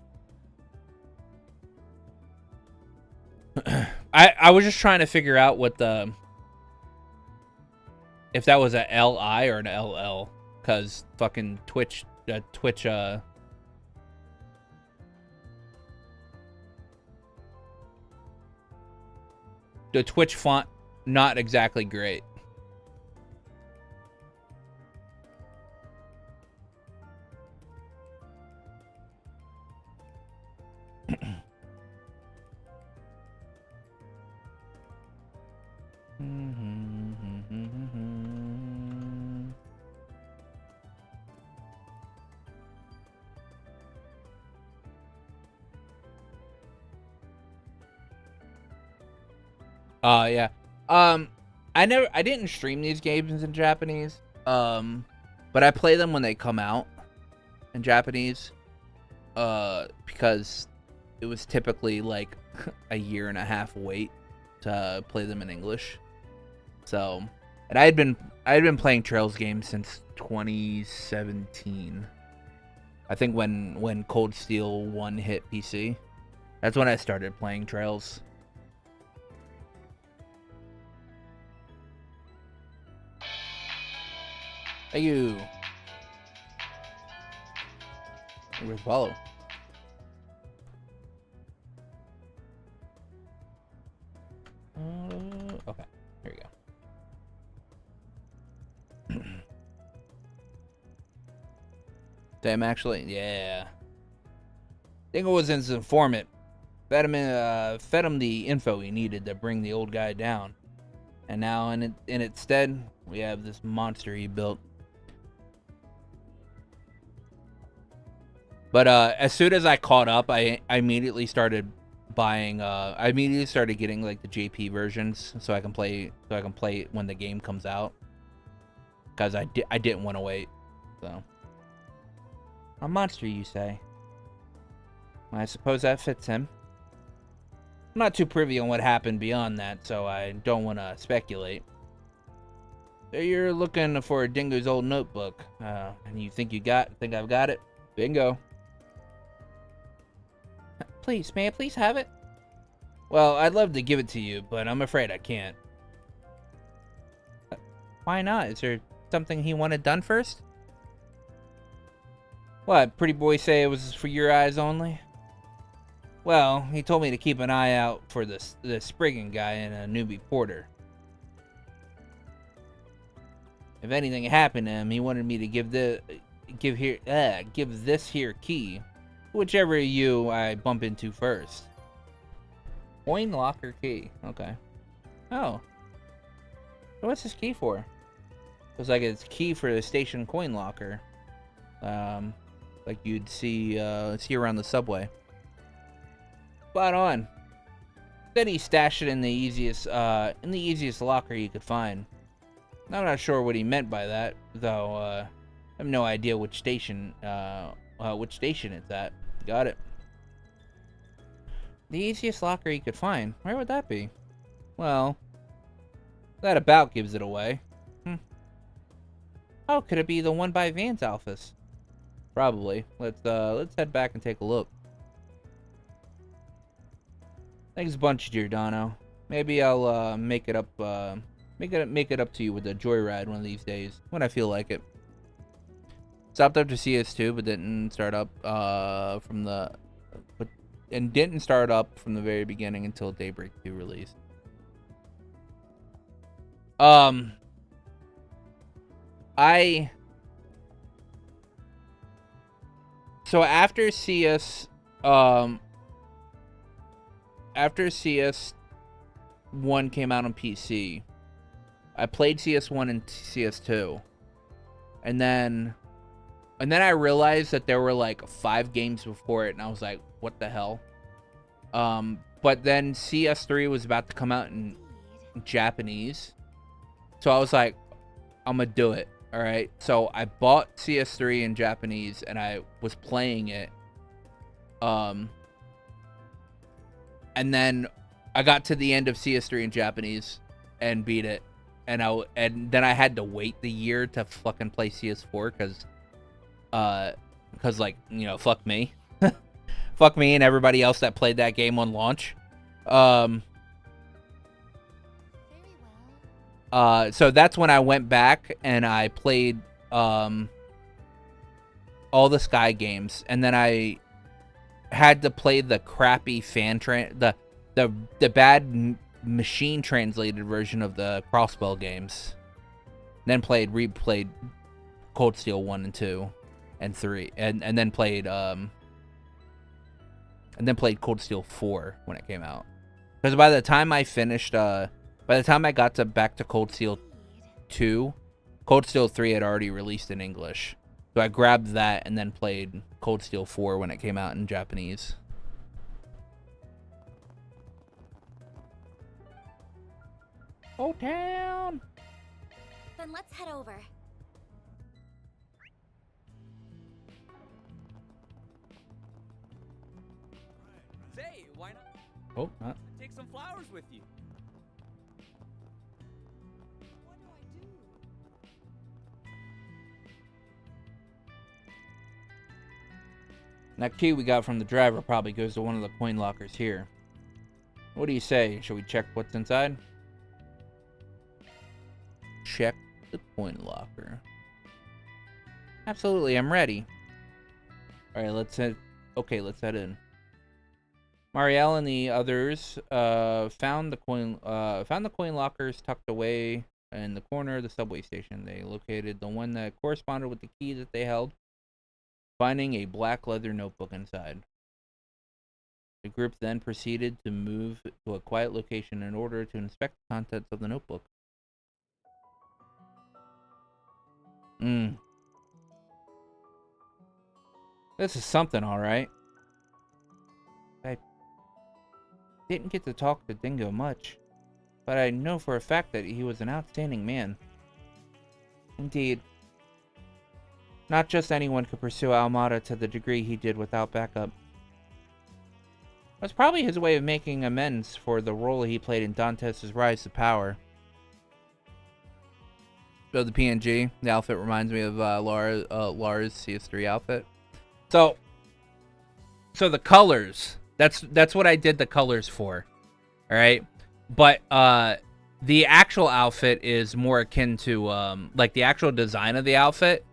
I was just trying to figure out what if that was a LI or an LL, cause fucking Twitch the Twitch font not exactly great. Yeah. I didn't stream these games in Japanese. But I play them when they come out in Japanese. Because it was typically like a year and a half wait to play them in English. So, and I had been playing Trails games since 2017. I think when Cold Steel 1 hit PC. That's when I started playing Trails. Thank you. Where's follow? Okay, here we go. Damn, actually, yeah. Dingle was his informant. Fed him the info he needed to bring the old guy down. And now, in its stead, we have this monster he built. But as soon as I caught up, I immediately started buying. I immediately started getting like the JP versions, so I can play. It when the game comes out. Because I didn't want to wait. So a monster, you say? I suppose that fits him. I'm not too privy on what happened beyond that, so I don't want to speculate. So you're looking for Dingo's old notebook, and you think I've got it? Bingo. Please, may I please have it? Well, I'd love to give it to you, but I'm afraid I can't. Why not? Is there something he wanted done first? What, pretty boy say it was for your eyes only? Well, he told me to keep an eye out for the Spriggan guy and a newbie porter. If anything happened to him, he wanted me to give this here key, whichever of you I bump into first. Coin locker key. Okay. Oh. So what's this key for? Looks like it's key for the station coin locker. Like you'd see around the subway. Spot on. Said he stashed it in the easiest locker you could find. I'm not sure what he meant by that, though. I have no idea which station it's at. Got it. The easiest locker you could find. Where would that be? Well, that about gives it away. Oh, could it be the one by Van's office? Probably. Let's head back and take a look. Thanks a bunch, Giordano. Maybe I'll make it up to you with a joyride one of these days when I feel like it. Stopped up to CS2, but didn't start up from the very beginning until Daybreak 2 released. So after CS CS1 came out on PC, I played CS1 and CS2. And then I realized that there were like 5 games before it, and I was like, what the hell? But then CS3 was about to come out in Japanese. So I was like, I'm gonna do it. All right. So I bought CS3 in Japanese, and I was playing it. And then I got to the end of CS3 in Japanese and beat it. And then I had to wait the year to fucking play CS4 because like, you know, fuck me. Fuck me and everybody else that played that game on launch. So that's when I went back and I played all the Sky games, and then I had to play the crappy the bad machine translated version of the Crossbell games. Then replayed Cold Steel 1 and 2 and 3 and then played Cold Steel 4 when it came out. Because by the time I finished By the time I got back to Cold Steel 2, Cold Steel 3 had already released in English. So I grabbed that and then played Cold Steel 4 when it came out in Japanese. Oh, town! Then let's head over. Say, why not? Oh, not. Take some flowers with you. That key we got from the driver probably goes to one of the coin lockers here. What do you say? Should we check what's inside? Check the coin locker. Absolutely, I'm ready. Alright, let's head. Okay, let's head in. Marielle and the others found the coin lockers tucked away in the corner of the subway station. They located the one that corresponded with the key that they held, finding a black leather notebook inside. The group then proceeded to move to a quiet location in order to inspect the contents of the notebook. This is something, alright. I didn't get to talk to Dingo much, but I know for a fact that he was an outstanding man. Indeed. Not just anyone could pursue Almada to the degree he did without backup. It was probably his way of making amends for the role he played in Dantes' rise to power. So the PNG, the outfit reminds me of Lara's CS3 outfit. So the colors, that's what I did the colors for. All right? But the actual outfit is more akin to like the actual design of the outfit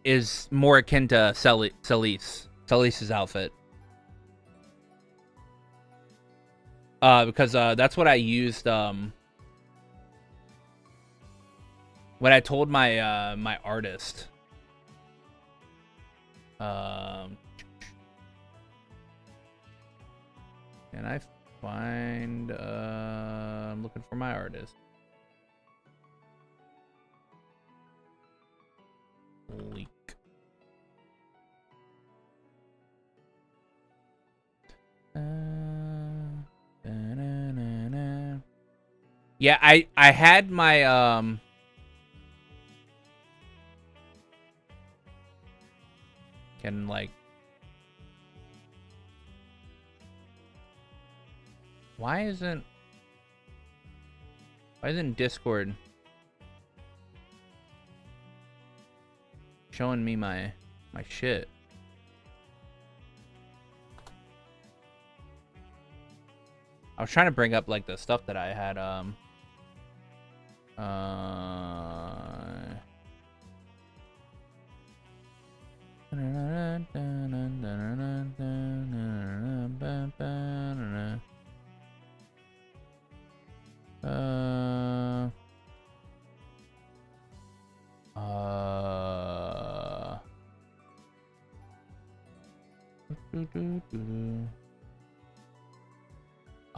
is more akin to Celise's outfit. Because that's what I used when I told my my artist. Can I find I'm looking for my artist. Leak. Yeah, I had my can like why isn't Discord showing me my shit? I was trying to bring up like the stuff that I had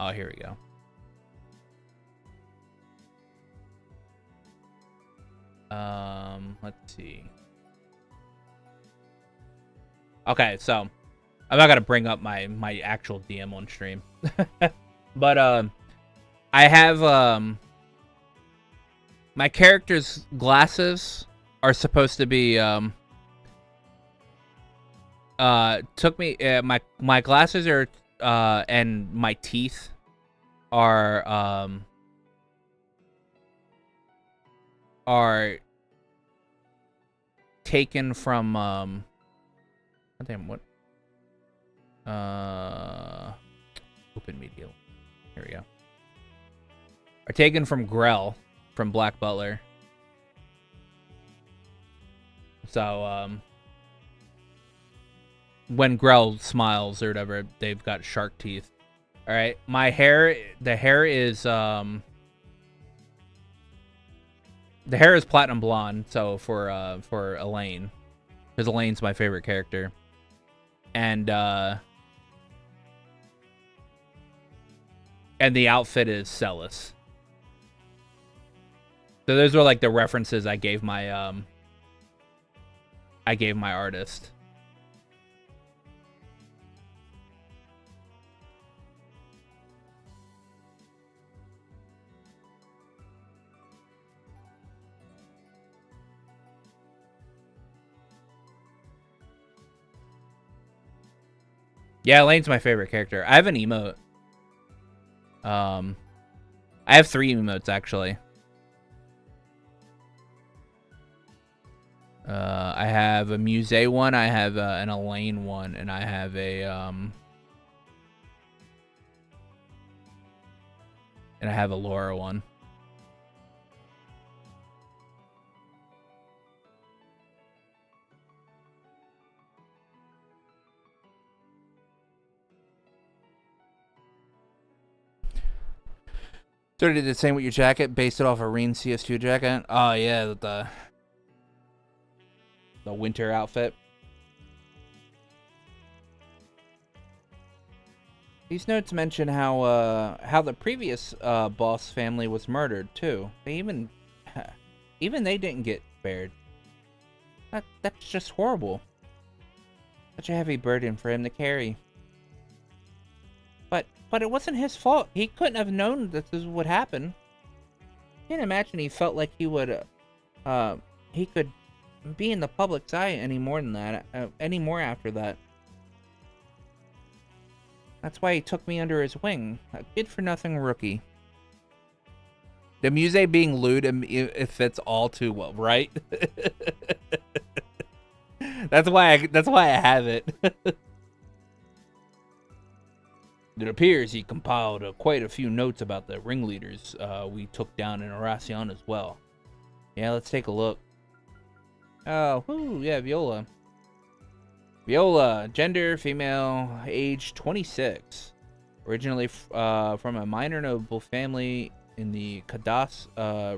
oh, here we go. Let's see. Okay, so I'm not gonna bring up my actual DM on stream, but I have my character's glasses are supposed to be took me my glasses are and my teeth are taken from oh, damn, what open media, here we go, are taken from Grell from Black Butler. So when Grell smiles or whatever, they've got shark teeth. All right, my hair, the hair is platinum blonde. So for Elaine, because Elaine's my favorite character, and the outfit is Celis. So those were like the references I gave my artist. Yeah, Elaine's my favorite character. I have an emote. I have 3 emotes actually. I have a Muse one, I have an Elaine one, and I have a Laura one. So did the same with your jacket, based it off a Reen CS2 jacket? Oh yeah, the winter outfit. These notes mention how the previous boss family was murdered too. They even they didn't get spared. That's just horrible. Such a heavy burden for him to carry. But it wasn't his fault. He couldn't have known that this would happen. Can't imagine he felt like he would he could be in the public's eye any more than that, any more after that. That's why he took me under his wing. A good-for-nothing rookie. The Muse being lewd, it fits all too well, right? That's why I have it. It appears he compiled quite a few notes about the ringleaders we took down in Aracion as well. Yeah, let's take a look. Oh, whoo, yeah, Viola. Viola, gender, female, age 26. Originally from a minor noble family in the Kadas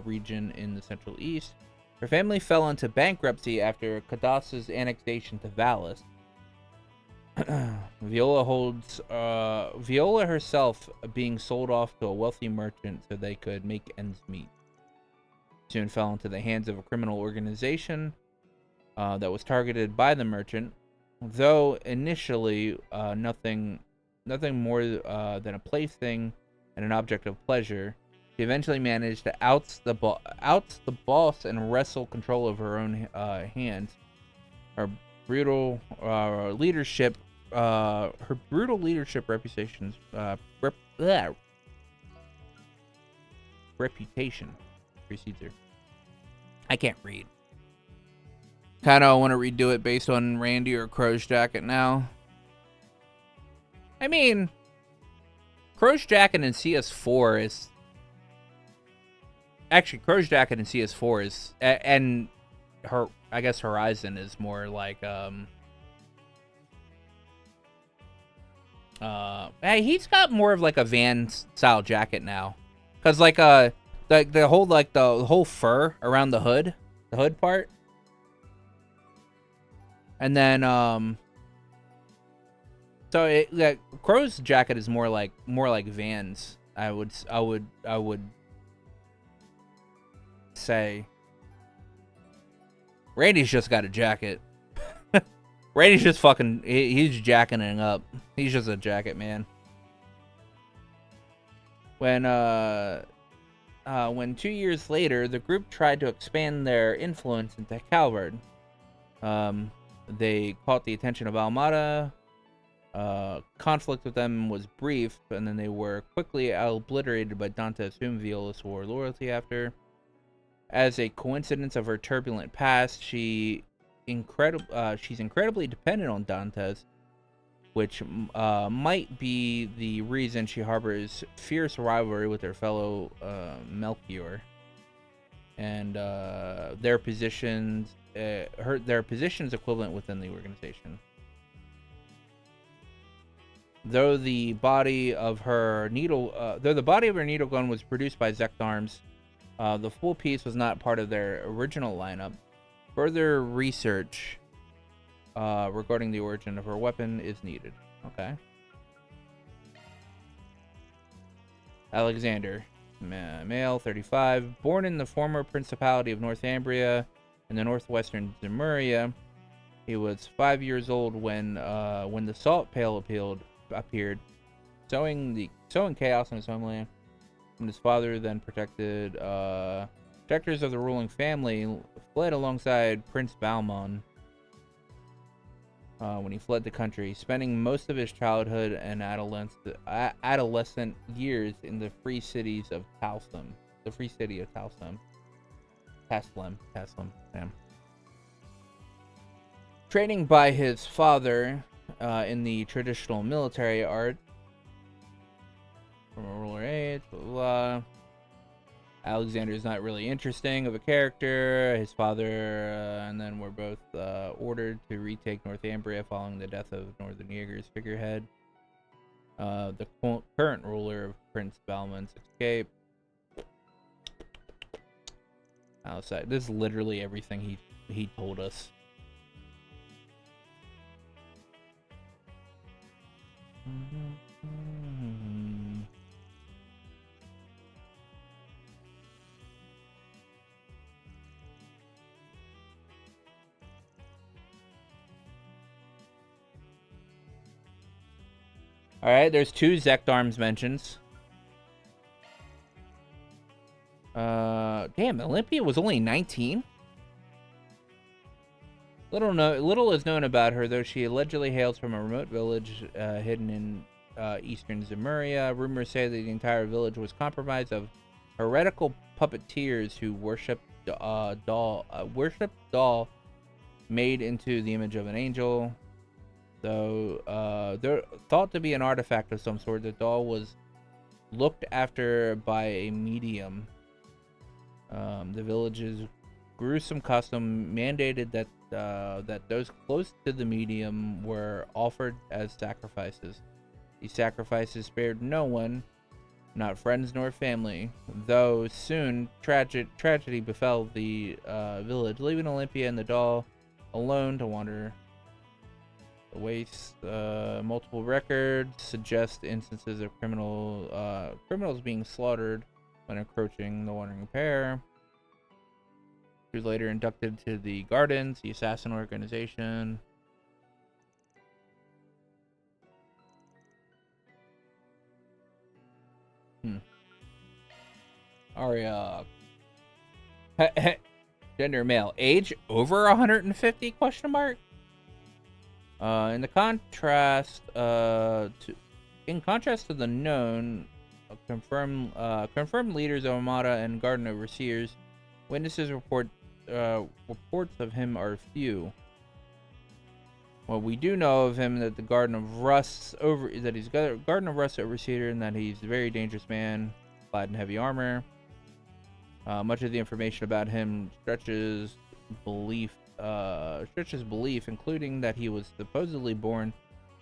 region in the Central East. Her family fell into bankruptcy after Kadas's annexation to Valis. Viola herself being sold off to a wealthy merchant so they could make ends meet. Soon fell into the hands of a criminal organization that was targeted by the merchant, though initially nothing more than a plaything and an object of pleasure. She eventually managed to oust the boss and wrestle control of her own hands. Her brutal leadership reputation precedes her. I can't read. Kind of want to redo it based on Randy or Crow's Jacket now. I mean, Crow's Jacket in CS4 is... Actually, Crow's Jacket in CS4 is... And her, I guess Horizon is more like... he's got more of like a Van style jacket now. Because like the whole fur around the hood part. And then so Crow's jacket is more like Vans. I would say. Randy's just got a jacket. Randy's just fucking he's jacketing up. He's just a jacket man. When 2 years later the group tried to expand their influence into Calvard. They caught the attention of Almada. Conflict with them was brief, and then they were quickly obliterated by Dantes, whom Viola swore loyalty after. As a coincidence of her turbulent past, she's incredibly dependent on Dantes, which might be the reason she harbors fierce rivalry with her fellow Melchior. And their positions equivalent within the organization. Though the body of her needle gun was produced by Zect Arms, the full piece was not part of their original lineup. Further research regarding the origin of her weapon is needed. Okay. Alexander. male, 35, born in the former Principality of Northumbria in the northwestern Zemuria. He was 5 years old when the Salt Pail appeared, sowing chaos in his homeland. And his father then protectors of the ruling family fled alongside Prince Balmon when he fled the country, spending most of his childhood and adolescent years in the free city of Talsum. Taslim, damn. Training by his father in the traditional military art from a ruler age, blah, blah, blah. Alexander is not really interesting of a character. His father and then were both ordered to retake Northumbria following the death of Northern Jaeger's figurehead. The current ruler of Prince Balmon's escape. Outside, this is literally everything he told us. Alright, there's 2 Zekdarms mentions. Damn, Olympia was only 19? Little is known about her, though she allegedly hails from a remote village hidden in eastern Zemuria. Rumors say that the entire village was comprised of heretical puppeteers who worshipped doll made into the image of an angel. Though they're thought to be an artifact of some sort, the doll was looked after by a medium. The village's gruesome custom mandated that those close to the medium were offered as sacrifices. These sacrifices spared no one, not friends nor family, though soon tragedy befell the village, leaving Olympia and the doll alone to wander the waste. Multiple records suggest instances of criminals being slaughtered when approaching the wandering pair. She was later inducted to the Gardens, the assassin organization. Aria. Gender male. Age over 150? Question mark. In contrast to the known confirmed leaders of Armada and Garden Overseers, witnesses reports of him are few. Well, we do know of him that the Garden of Rust Overseer, and that he's a very dangerous man, clad in heavy armor. Much of the information about him stretches belief, including that he was supposedly born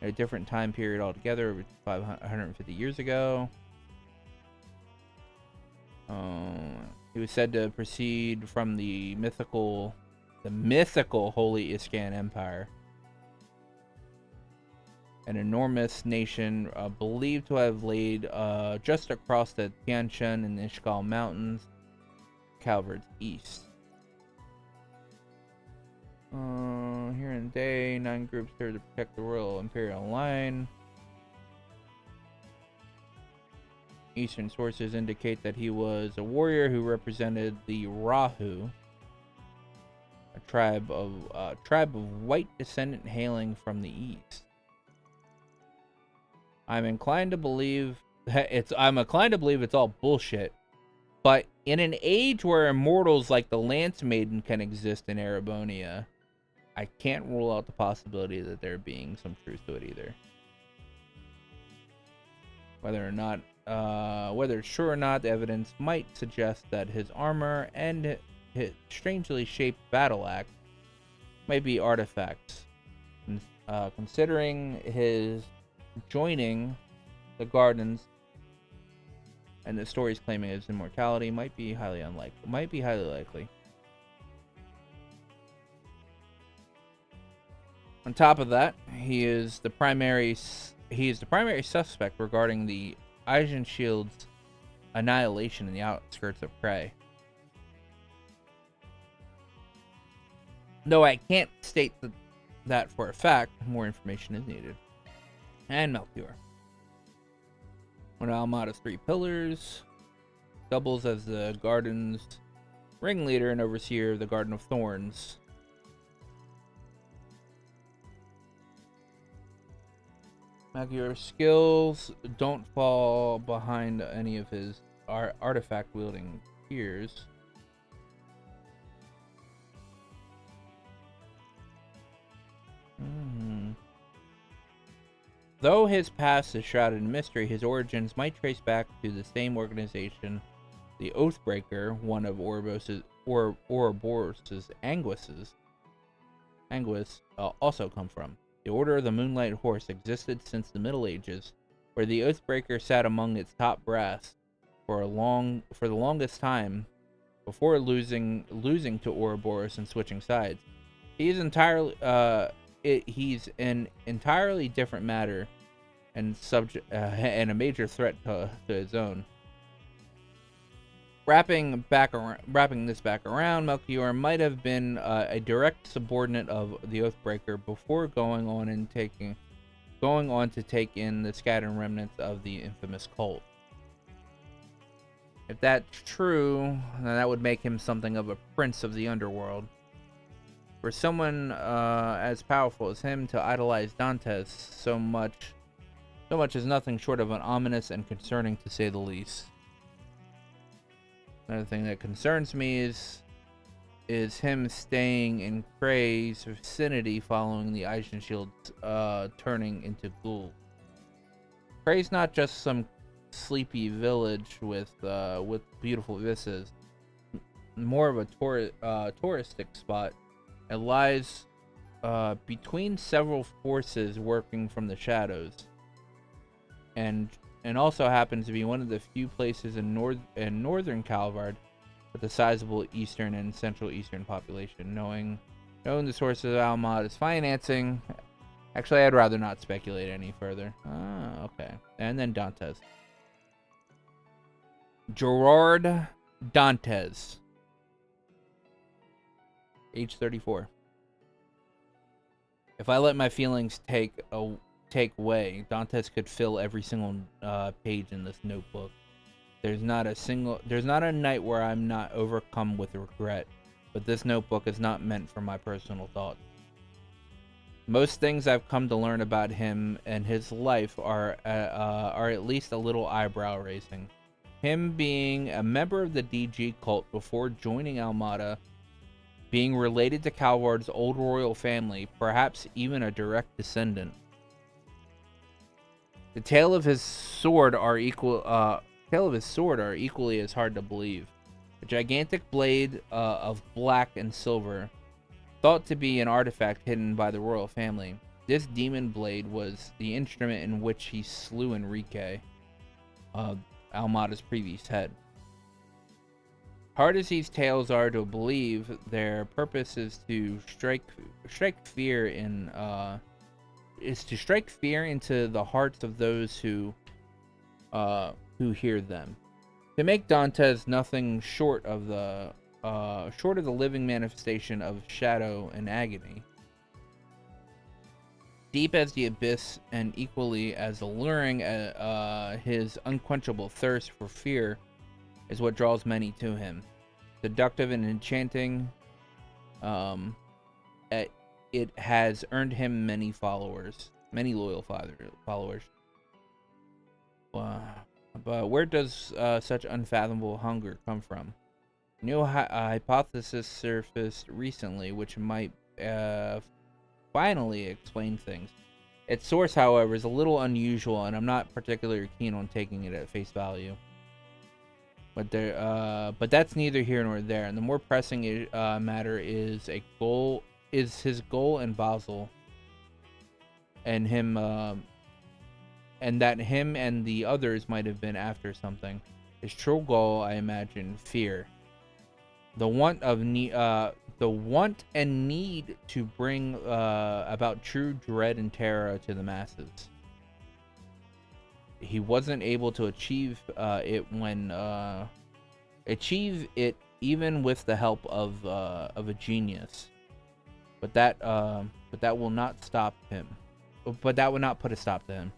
at a different time period altogether, 550 years ago. He was said to proceed from the mythical Holy Iskan Empire, an enormous nation believed to have laid just across the Tian Shan and Ishgal Mountains, Calvert's east. Here in the day, 9 groups serve to protect the Royal Imperial line. Eastern sources indicate that he was a warrior who represented the Rahu, a tribe of white descendant hailing from the east. I'm inclined to believe it's all bullshit. But in an age where immortals like the Lance Maiden can exist in Erebonia, I can't rule out the possibility that there being some truth to it either. Whether it's true or not, the evidence might suggest that his armor and his strangely shaped battle axe might be artifacts. Considering his joining the Gardens and the stories claiming his immortality might be highly likely. On top of that, he is the primary suspect regarding the Eisen Shield's annihilation in the outskirts of Prey. Though I can't state that for a fact, more information is needed. And Melchior. One of Almada's 3 pillars, doubles as the garden's ringleader and overseer of the Garden of Thorns. Melchior's skills don't fall behind any of his artifact-wielding peers. Though his past is shrouded in mystery, his origins might trace back to the same organization the Oathbreaker, one of Ouroboros's Anguis, also come from. The Order of the Moonlight Horse existed since the Middle Ages, where the Oathbreaker sat among its top brass for the longest time before losing to Ouroboros and switching sides. He's an entirely different matter and and a major threat to his own. Wrapping this back around, Melchior might have been a direct subordinate of the Oathbreaker before going on to take in the scattered remnants of the infamous cult. If that's true, then that would make him something of a prince of the underworld. For someone as powerful as him to idolize Dantes so much is nothing short of an ominous and concerning, to say the least. Another thing that concerns me is him staying in Prey's vicinity following the Eisenshield's turning into ghoul. Prey's not just some sleepy village with beautiful vistas, more of a touristic spot. It lies between several forces working from the shadows, and also happens to be one of the few places in northern Calvard with a sizable eastern and central eastern population. Knowing the sources of Almada's financing, actually, I'd rather not speculate any further. Okay. And then Dantes. Gerard Dantes. Age 34. If I let my feelings take way, Dantes could fill every single page in this notebook. There's not a night where I'm not overcome with regret, but this notebook is not meant for my personal thoughts. Most things I've come to learn about him and his life are at least a little eyebrow raising. Him being a member of the DG cult before joining Almada, being related to Calvard's old royal family, perhaps even a direct descendant. The tale of his sword are equally as hard to believe. A gigantic blade of black and silver, thought to be an artifact hidden by the royal family. This demon blade was the instrument in which he slew Enrique, Almada's previous head. Hard as these tales are to believe, their purpose is to strike fear into the hearts of those who hear them. To make Dantes nothing short of the living manifestation of shadow and agony. Deep as the abyss and equally as alluring, his unquenchable thirst for fear is what draws many to him. Seductive and enchanting, it has earned him many followers, many loyal followers. But where does such unfathomable hunger come from? A new hypothesis surfaced recently, which might finally explain things. Its source, however, is a little unusual, and I'm not particularly keen on taking it at face value. But that's neither here nor there. And the more pressing matter is his goal in Basel, and him, and that him and the others might have been after something. His true goal, I imagine, fear. The want and need to bring about true dread and terror to the masses. he wasn't able to achieve it even with the help of a genius. But that will not stop him. But that would not put a stop to him.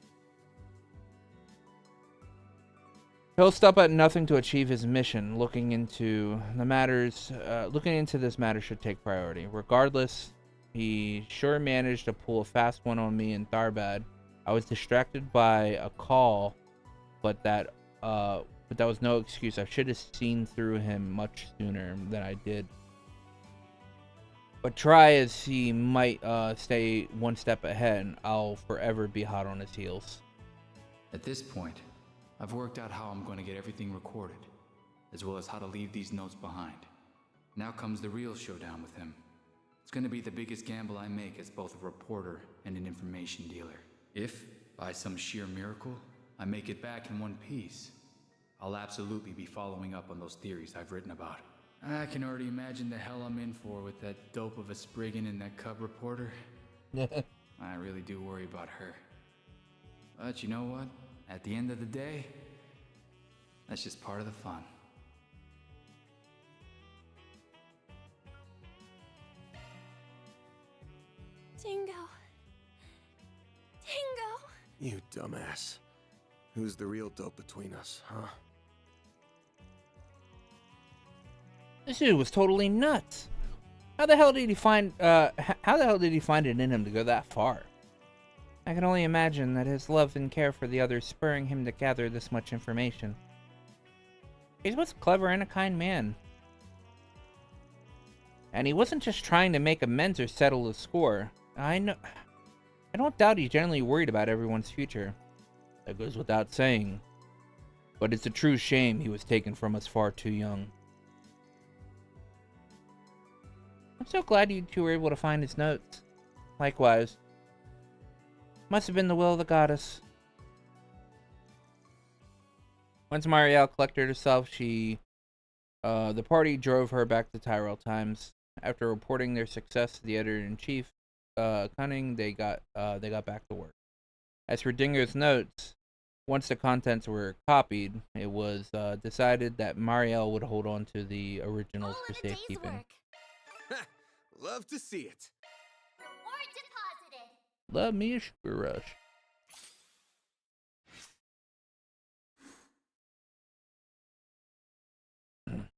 He'll stop at nothing to achieve his mission. Looking into this matter should take priority. Regardless, he sure managed to pull a fast one on me in Tharbad. I was distracted by a call, but that was no excuse. I should have seen through him much sooner than I did. But try as he might stay one step ahead, I'll forever be hot on his heels. At this point, I've worked out how I'm going to get everything recorded, as well as how to leave these notes behind. Now comes the real showdown with him. It's going to be the biggest gamble I make as both a reporter and an information dealer. If, by some sheer miracle, I make it back in one piece, I'll absolutely be following up on those theories I've written about. I can already imagine the hell I'm in for with that dope of a Spriggan and that cub reporter. I really do worry about her. But you know what? At the end of the day, that's just part of the fun. Dingo. You dumbass. Who's the real dope between us, huh? This dude was totally nuts. How the hell did he find it in him to go that far? I can only imagine that his love and care for the others spurring him to gather this much information. He was clever and a kind man. And he wasn't just trying to make amends or settle the score. I don't doubt he's generally worried about everyone's future. That goes without saying. But it's a true shame he was taken from us far too young. I'm so glad you two were able to find his notes. Likewise. Must have been the will of the goddess. Once Marielle collected herself, the party drove her back to Tyrell Times. After reporting their success to the editor-in-chief, Cunning, they got back to work. As for Dingo's notes, once the contents were copied, it was decided that Marielle would hold on to the originals for safekeeping. Love to see it. Reward deposited. Love me a sugar rush.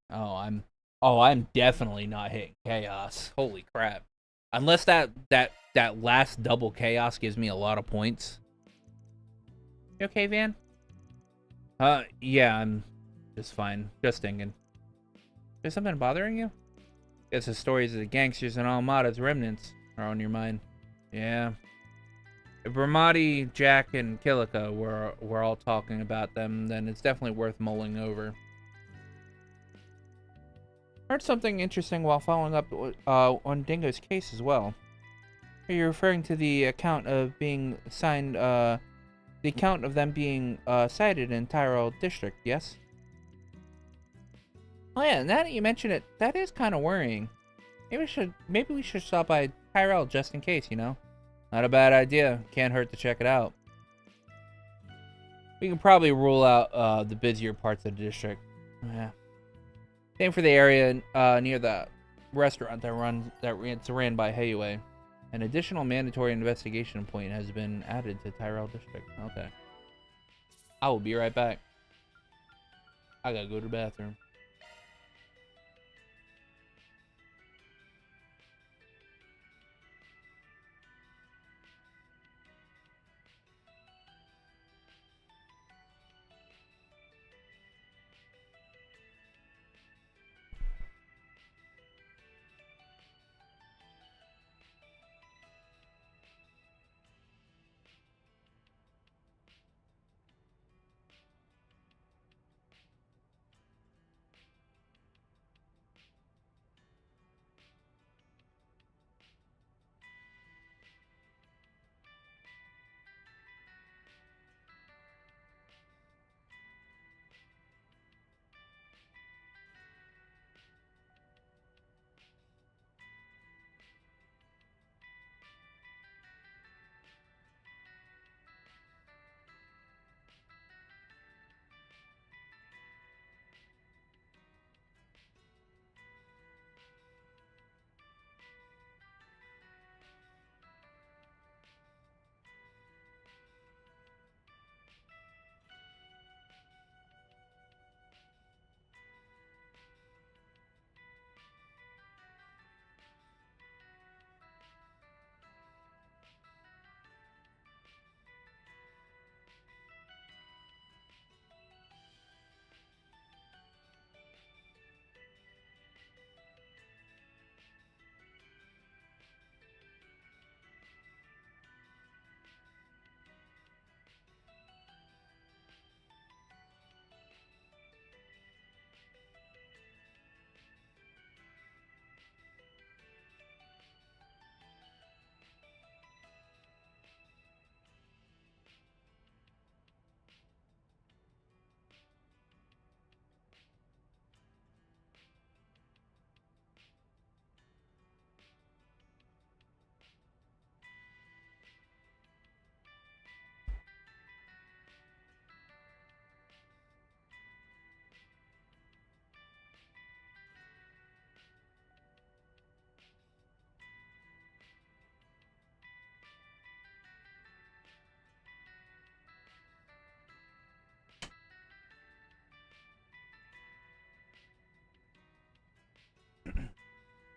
I'm definitely not hitting chaos. Holy crap. Unless that last double chaos gives me a lot of points. You okay, Van? Yeah, I'm just fine. Just thinking. Is something bothering you? Guess the stories of the gangsters and Almada's remnants are on your mind. Yeah. If Ramadi, Jack, and Kilika were all talking about them, then it's definitely worth mulling over. Heard something interesting while following up on Dingo's case as well. Are you referring to the account of being signed, the account of them being cited in Tyrell District, yes? Oh yeah, now that you mention it, that is kind of worrying. Maybe we should stop by Tyrell just in case, you know? Not a bad idea. Can't hurt to check it out. We can probably rule out the busier parts of the district. Yeah. Same for the area near the restaurant that's ran by Heiue. An additional mandatory investigation point has been added to Tyrell District. Okay. I will be right back. I gotta go to the bathroom.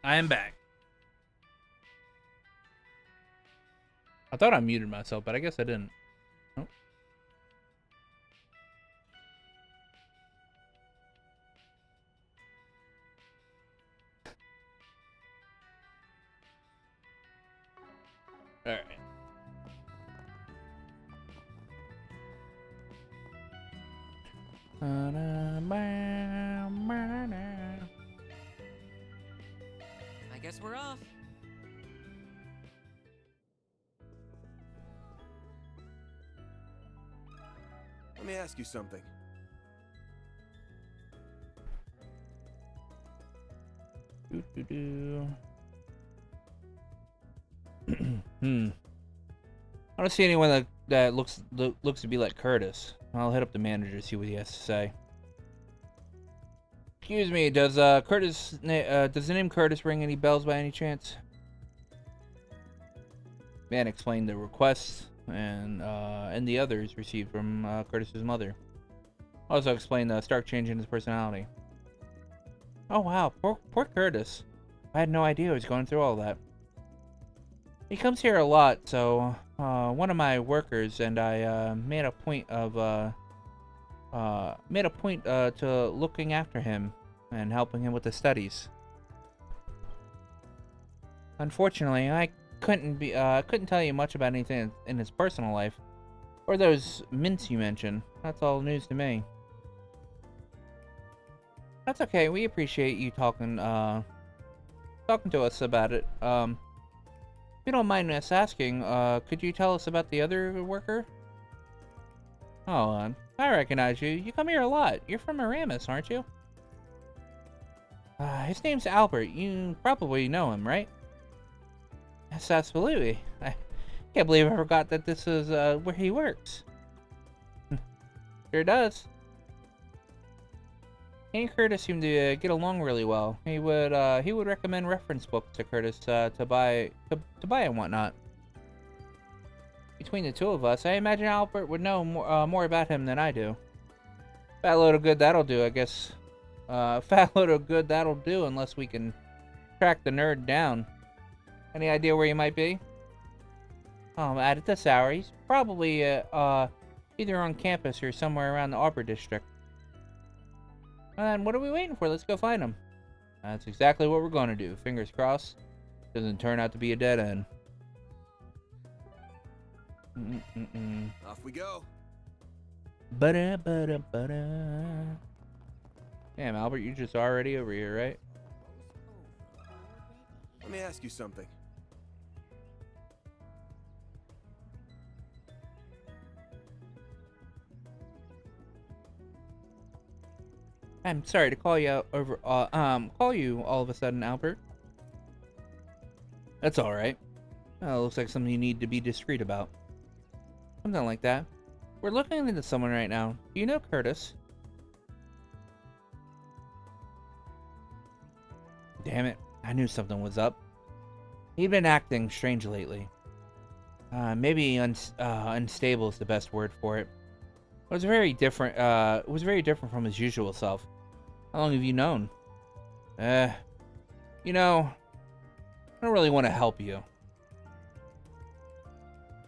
I am back. I thought I muted myself, but I guess I didn't. Nope. All right. I guess we're off. Let me ask you something. I don't see anyone that looks to be like Curtis. I'll hit up the manager, see what he has to say. Excuse me, does does the name Curtis ring any bells by any chance? Man explained the requests and the others received from Curtis's mother. Also explained the stark change in his personality. Oh wow, poor Curtis. I had no idea he was going through all that. He comes here a lot, so one of my workers and I made a point to looking after him and helping him with the studies. Unfortunately, I couldn't tell you much about anything in his personal life, or those mints you mentioned. That's all news to me. That's okay. We appreciate you talking to us about it. If you don't mind us asking, could you tell us about the other worker? Oh, I recognize you. You come here a lot. You're from Aramis, aren't you? His name's Albert. You probably know him, right? Yes, absolutely. I can't believe I forgot that this is where he works. Sure does. He and Curtis seem to get along really well. He would recommend reference books to Curtis to buy and whatnot. Between the two of us, I imagine Albert would know more about him than I do. Fat load of good that'll do, I guess. Fat load of good that'll do unless we can track the nerd down. Any idea where he might be? At this hour, he's probably either on campus or somewhere around the Arbor District. And what are we waiting for? Let's go find him. That's exactly what we're going to do. Fingers crossed. Doesn't turn out to be a dead end. Off we go. Damn, Albert, you're just already over here, right? Let me ask you something. I'm sorry to call you call you all of a sudden, Albert. That's all right. Looks like something you need to be discreet about. Something like that. We're looking into someone right now. Do you know Curtis? Damn it. I knew something was up. He'd been acting strange lately. Maybe unstable is the best word for it. It was very different from his usual self. How long have you known? You know, I don't really want to help you.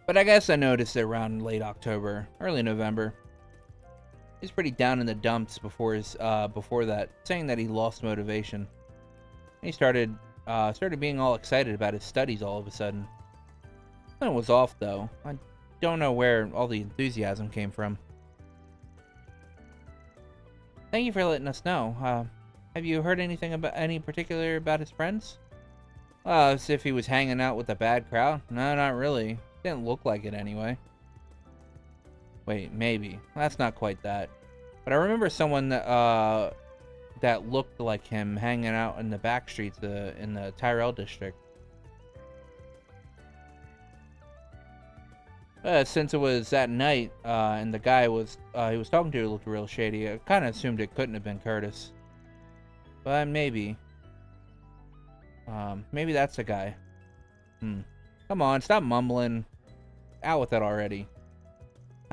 But I guess I noticed it around late October, early November. He's pretty down in the dumps before that, saying that he lost motivation. He started being all excited about his studies all of a sudden. Something was off though. I don't know where all the enthusiasm came from. Thank you for letting us know. Have you heard anything about any particular about his friends? As if he was hanging out with a bad crowd? No, not really. Didn't look like it anyway. Wait, maybe. That's not quite that. But I remember someone that looked like him hanging out in the back streets in the Tyrell district. Since it was that night, and the guy he was talking to looked real shady, I kind of assumed it couldn't have been Curtis. But maybe. Maybe that's the guy. Come on, stop mumbling. Out with it already.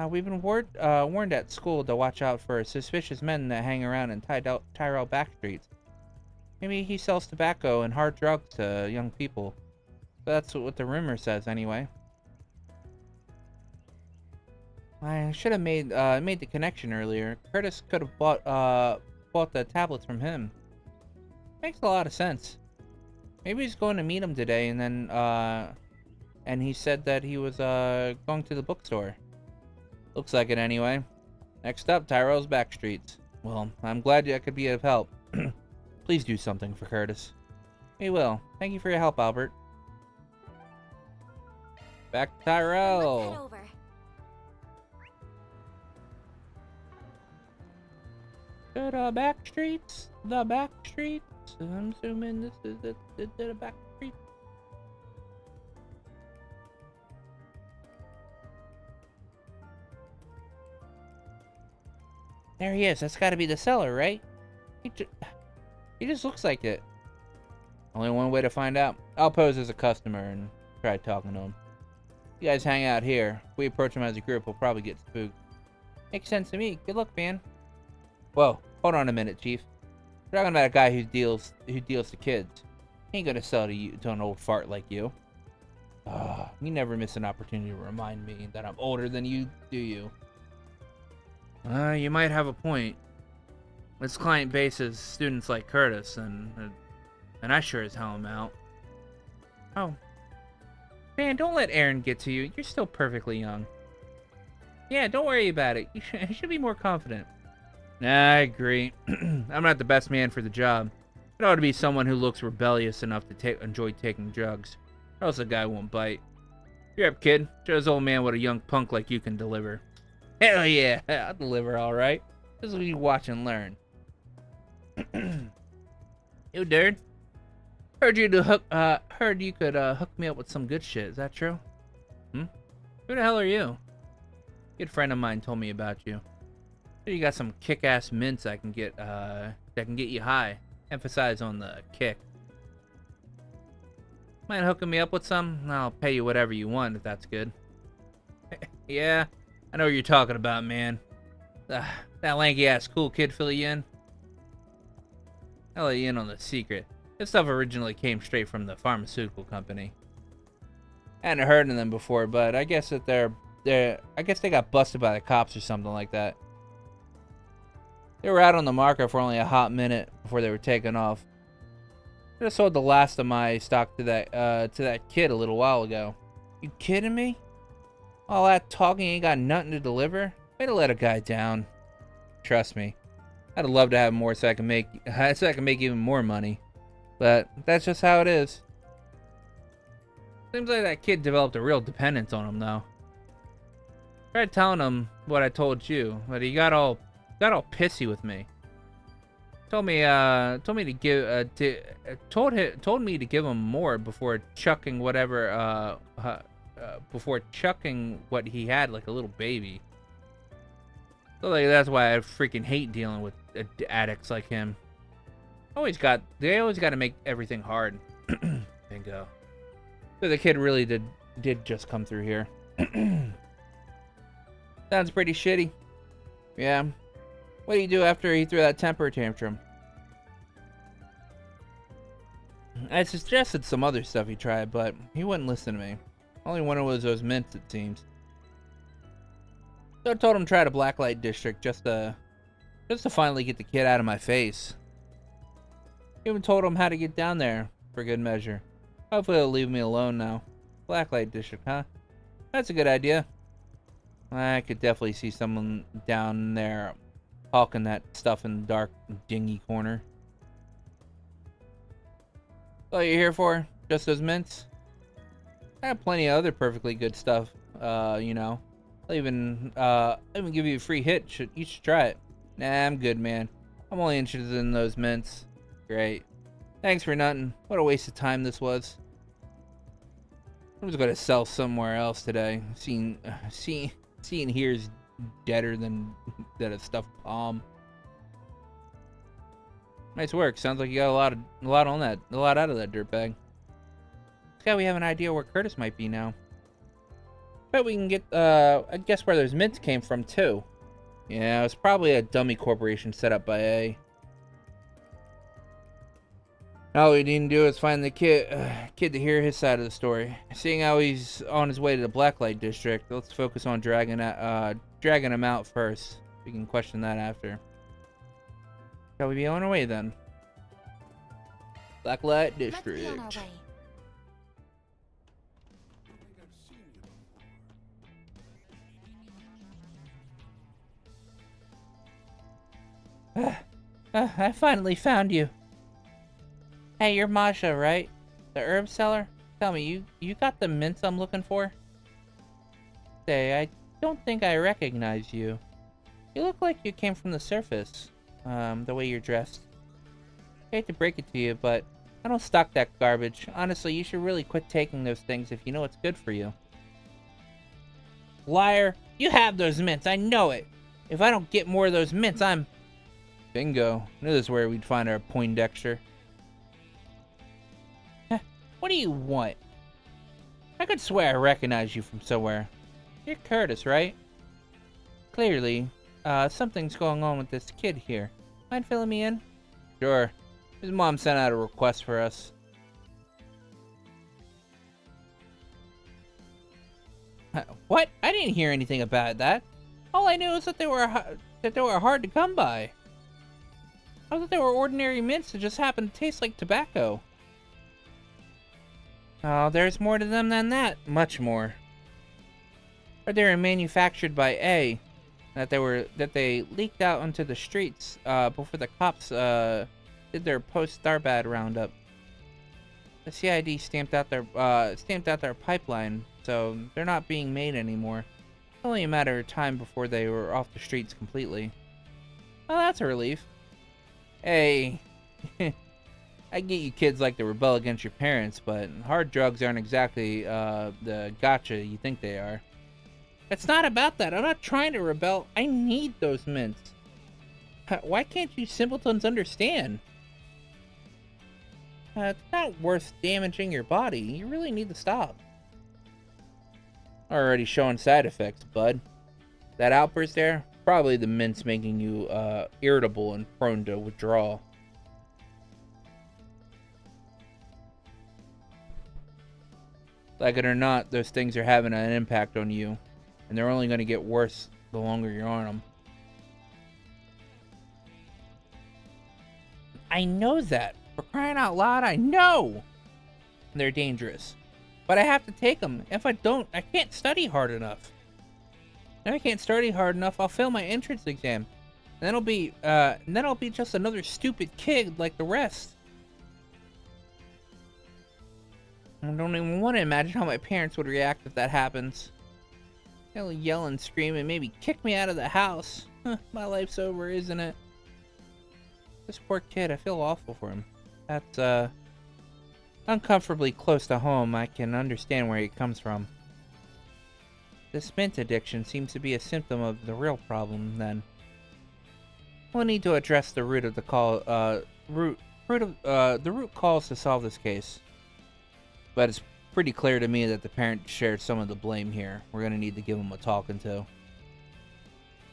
We've been warned at school to watch out for suspicious men that hang around in Tyrell back streets. Maybe he sells tobacco and hard drugs to young people. That's what the rumor says, anyway. I should have made the connection earlier. Curtis could have bought the tablets from him. Makes a lot of sense. Maybe he's going to meet him today, and then and he said that he was going to the bookstore. Looks like it anyway. Next up, Tyrell's back streets. Well, I'm glad I could be of help. Please do something for Curtis. We will. Thank you for your help, Albert. Back to Tyrell. Let's head over. To the back streets. The back streets. I'm assuming this is the back street. There he is. That's got to be the seller, right? He just looks like it. Only one way to find out. I'll pose as a customer and try talking to him. You guys hang out here. If we approach him as a group, we'll probably get spooked. Makes sense to me. Good luck, man. Whoa, hold on a minute, Chief. We're talking about a guy who deals to kids. He ain't gonna sell to an old fart like you. You never miss an opportunity to remind me that I'm older than you, do you? You might have a point. This client base is students like Curtis, and I sure as hell am out. Oh. Man, don't let Aaron get to you. You're still perfectly young. Yeah, don't worry about it. You should be more confident. Nah, I agree. I'm not the best man for the job. It ought to be someone who looks rebellious enough to enjoy taking drugs. Or else the guy won't bite. You're up, kid. Show this old man what a young punk like you can deliver. Hell yeah, I'll deliver all right. This is what you watch and learn. You, dude. Heard you could hook me up with some good shit. Is that true? Who the hell are you? A good friend of mine told me about you. You got some kick-ass mints that can get you high. Emphasize on the kick. Mind hooking me up with some? I'll pay you whatever you want if that's good. Yeah, I know what you're talking about, man. That lanky-ass cool kid fill you in? I'll let you in on the secret. This stuff originally came straight from the pharmaceutical company. I hadn't heard of them before, but I guess that I guess they got busted by the cops or something like that. They were out on the market for only a hot minute before they were taken off. I just sold the last of my stock to that kid a little while ago. You kidding me? All that talking ain't got nothing to deliver? Way to let a guy down. Trust me. I'd love to have more so I can make even more money. But that's just how it is. Seems like that kid developed a real dependence on him though. Tried telling him what I told you, but he got all pissy with me. Told me to give him more before chucking whatever before chucking what he had like a little baby. So like that's why I freaking hate dealing with addicts like him. They always got to make everything hard. Bingo. So the kid really did just come through here. Sounds pretty shitty. Yeah. What do you do after he threw that temper tantrum? I suggested some other stuff he tried, but he wouldn't listen to me. Only one was those mints, it seems. So I told him to try the Blacklight District just to finally get the kid out of my face. Even told him how to get down there, for good measure. Hopefully he'll leave me alone now. Blacklight District, huh? That's a good idea. I could definitely see someone down there hawking that stuff in the dark, dingy corner. What are you here for? Just those mints? I have plenty of other perfectly good stuff, you know. I'll even give you a free hit. You should try it. Nah, I'm good, man. I'm only interested in those mints. Great. Thanks for nothing. What a waste of time this was. I'm just gonna sell somewhere else today. Seeing here's deader than a stuffed palm. Nice work. Sounds like you got a lot out of that dirtbag. Yeah, we have an idea where Curtis might be now. Bet we can get I guess where those mints came from too. Yeah, it's probably a dummy corporation set up by A. All we need to do is find the kid to hear his side of the story. Seeing how he's on his way to the Blacklight District, let's focus on dragging him out first. We can question that after. Shall we be on our way then? Blacklight District. Let's be on our way. I finally found you. Hey, you're Masha, right? The herb seller? Tell me, you got the mints I'm looking for? Say, I don't think I recognize you. You look like you came from the surface, the way you're dressed. I hate to break it to you, but I don't stock that garbage. Honestly, you should really quit taking those things if you know what's good for you. Liar! You have those mints, I know it! If I don't get more of those mints, I'm... Bingo. I knew this is where we'd find our Poindexter. What do you want? I could swear I recognize you from somewhere. You're Curtis, right? Clearly, something's going on with this kid here. Mind filling me in? Sure. His mom sent out a request for us. What? I didn't hear anything about that. All I knew is that they were hard to come by. I thought they were ordinary mints that just happened to taste like tobacco. Oh, there's more to them than that. Much more. Or they were manufactured by A. That they leaked out onto the streets before the cops did their post-Starbad roundup. The CID stamped out their pipeline, so they're not being made anymore. It's only a matter of time before they were off the streets completely. Well, that's a relief. Hey, I get you kids like to rebel against your parents, but hard drugs aren't exactly the gotcha you think they are. It's not about that. I'm not trying to rebel. I need those mints. Why can't you simpletons understand? It's not worth damaging your body. You really need to stop. Already showing side effects, bud. That outburst there? Probably the mints making you irritable and prone to withdrawal. Like it or not, those things are having an impact on you. And they're only going to get worse the longer you're on them. I know that. For crying out loud, I know! They're dangerous. But I have to take them. If I don't, I can't study hard enough. If I can't study hard enough, I'll fail my entrance exam. And then I'll be just another stupid kid like the rest. I don't even want to imagine how my parents would react if that happens. They'll yell and scream and maybe kick me out of the house. My life's over, isn't it? This poor kid, I feel awful for him. That's, uncomfortably close to home. I can understand where he comes from. This mint addiction seems to be a symptom of the real problem, then. We'll need to address the root of the root cause to solve this case. But it's pretty clear to me that the parent shared some of the blame here. We're gonna need to give him a talking to.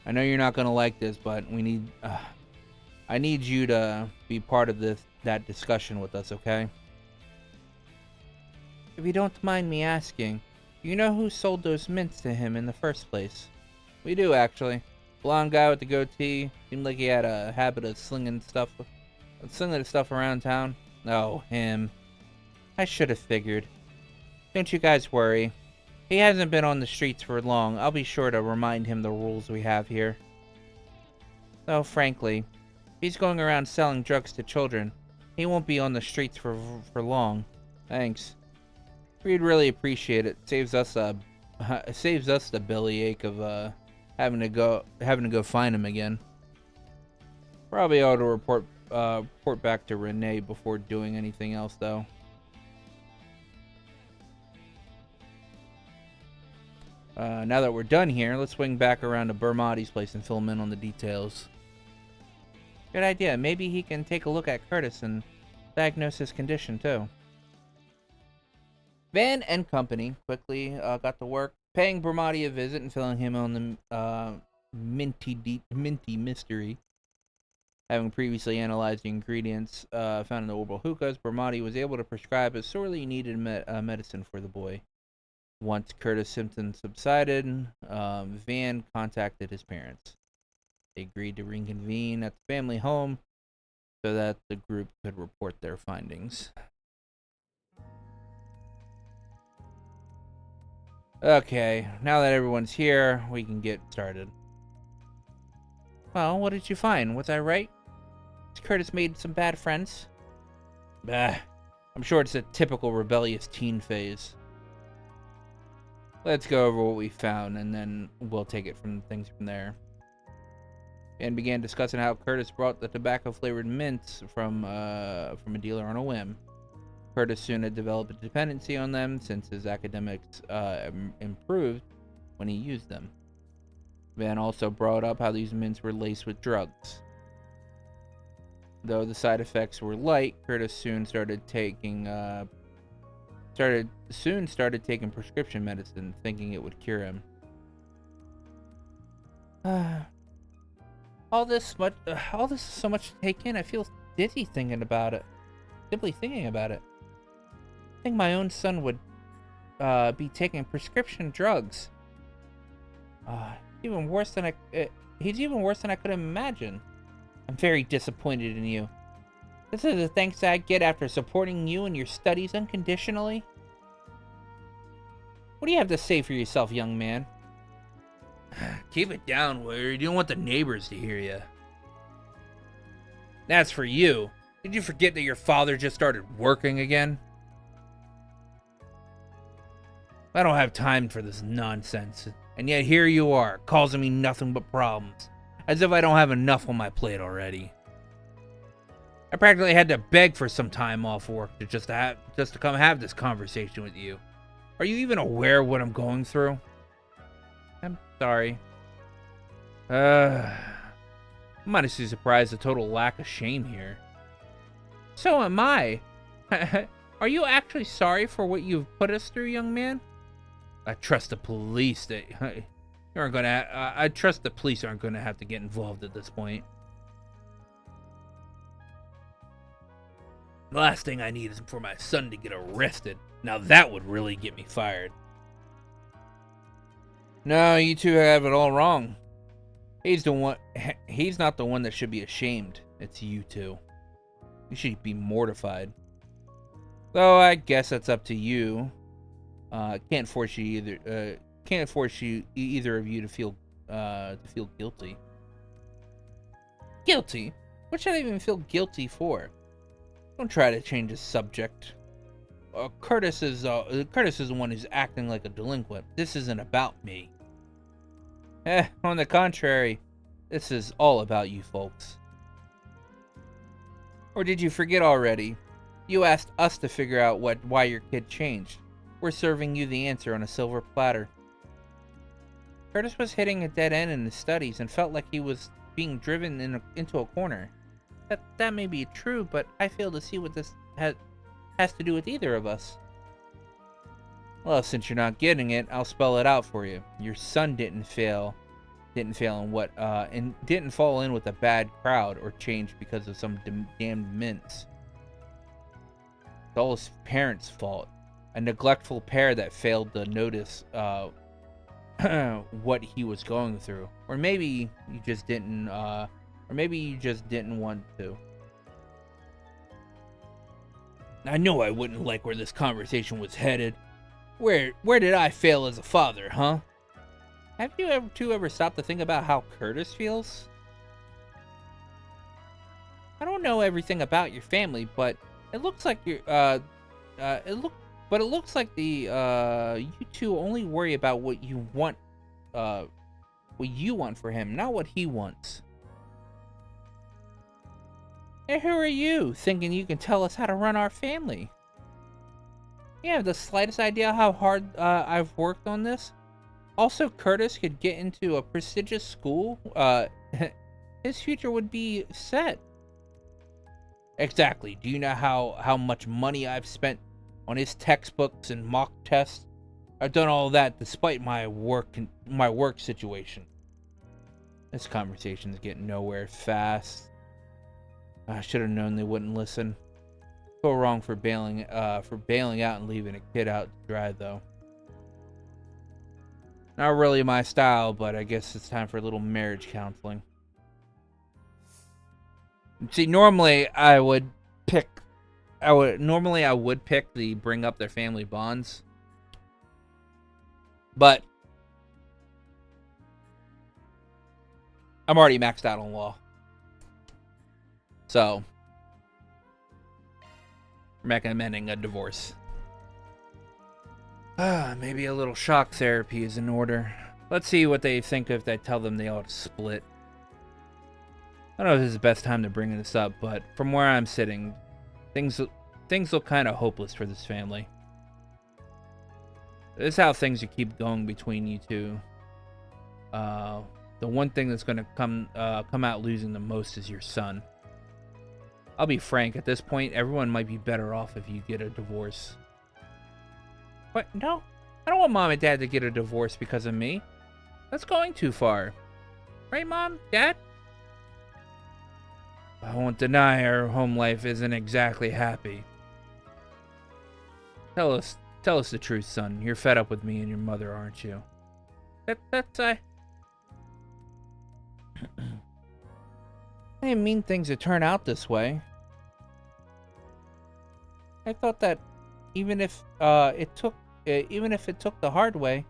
I know you're not gonna like this, but I need you to be part of that discussion with us, okay? If you don't mind me asking, do you know who sold those mints to him in the first place? We do, actually. Blonde guy with the goatee. Seemed like he had a habit of slinging stuff around town. Oh, him. I should have figured. Don't you guys worry. He hasn't been on the streets for long. I'll be sure to remind him the rules we have here. Though, frankly, if he's going around selling drugs to children, he won't be on the streets for long. Thanks. We'd really appreciate it. Saves us the bellyache of having to go find him again. Probably ought to report back to Renee before doing anything else, though. Now that we're done here, let's swing back around to Bermati's place and fill him in on the details. Good idea. Maybe he can take a look at Curtis and diagnose his condition, too. Van and company quickly got to work, paying Bermati a visit and filling him on the minty mystery. Having previously analyzed the ingredients found in the orbital hookahs, Brahmati was able to prescribe a sorely needed medicine for the boy. Once Curtis' symptoms subsided, Van contacted his parents. They agreed to reconvene at the family home so that the group could report their findings. Okay, now that everyone's here, we can get started. Well, what did you find? Was I right? Curtis made some bad friends? Bah, I'm sure it's a typical rebellious teen phase. Let's go over what we found, and then we'll take it from things from there. And began discussing how Curtis brought the tobacco-flavored mints from a dealer on a whim. Curtis soon had developed a dependency on them since his academics improved when he used them. Van also brought up how these mints were laced with drugs. Though the side effects were light, Curtis soon started taking prescription medicine, thinking it would cure him. All this is so much to take in. I feel dizzy thinking about it. Simply thinking about it. I think my own son would be taking prescription drugs. He's even worse than I could imagine. I'm very disappointed in you. This is the thanks I get after supporting you in your studies unconditionally. What do you have to say for yourself, young man? Keep it down, Warrior. You don't want the neighbors to hear you. That's for you. Did you forget that your father just started working again? I don't have time for this nonsense. And yet here you are, causing me nothing but problems. As if I don't have enough on my plate already. I practically had to beg for some time off work to just to come have this conversation with you. Are you even aware of what I'm going through? I'm sorry. I'm honestly surprised at the total lack of shame here. So am I. Are you actually sorry for what you've put us through, young man? I trust the police I trust the police aren't gonna have to get involved at this point. The last thing I need is for my son to get arrested. Now that would really get me fired. No, you two have it all wrong. He's not the one that should be ashamed. It's you two. You should be mortified. Though I guess that's up to you. Can't force either of you to feel guilty. Guilty? What should I even feel guilty for? Don't try to change the subject. Curtis is the one who's acting like a delinquent. This isn't about me. On the contrary, this is all about you folks. Or did you forget already? You asked us to figure out why your kid changed. We're serving you the answer on a silver platter. Curtis was hitting a dead end in his studies and felt like he was being driven into a corner. That may be true, but I fail to see what this has to do with either of us. Well, since you're not getting it, I'll spell it out for you. Your son didn't fail in what and didn't fall in with a bad crowd or change because of some damned mints. It's all his parents' fault. A neglectful pair that failed to notice what he was going through, or maybe you just didn't want to. I know I wouldn't like where this conversation was headed. Where did I fail as a father, huh? Have you ever stopped to think about how Curtis feels? I don't know everything about your family, but it looks like you two only worry about what you want for him, not what he wants. And who are you, thinking you can tell us how to run our family? You have the slightest idea how hard I've worked on this? Also, Curtis could get into a prestigious school. His future would be set. Exactly. Do you know how much money I've spent on his textbooks and mock tests? I've done all that despite my work situation. This conversation's getting nowhere fast. I should have known they wouldn't listen. So wrong for bailing out and leaving a kid out to dry, though. Not really my style, but I guess it's time for a little marriage counseling. See, normally I would pick the bring up their family bonds. But I'm already maxed out on law. So, recommending a divorce. Maybe a little shock therapy is in order. Let's see what they think if I tell them they ought to split. I don't know if this is the best time to bring this up, but from where I'm sitting, things look kind of hopeless for this family. This is how things keep going between you two. The one thing that's going to come out losing the most is your son. I'll be frank, at this point, everyone might be better off if you get a divorce. What? No, I don't want Mom and Dad to get a divorce because of me. That's going too far. Right, Mom? Dad? I won't deny our home life isn't exactly happy. Tell us the truth, son. You're fed up with me and your mother, aren't you? I didn't mean things to turn out this way. I thought that even if it took the hard way,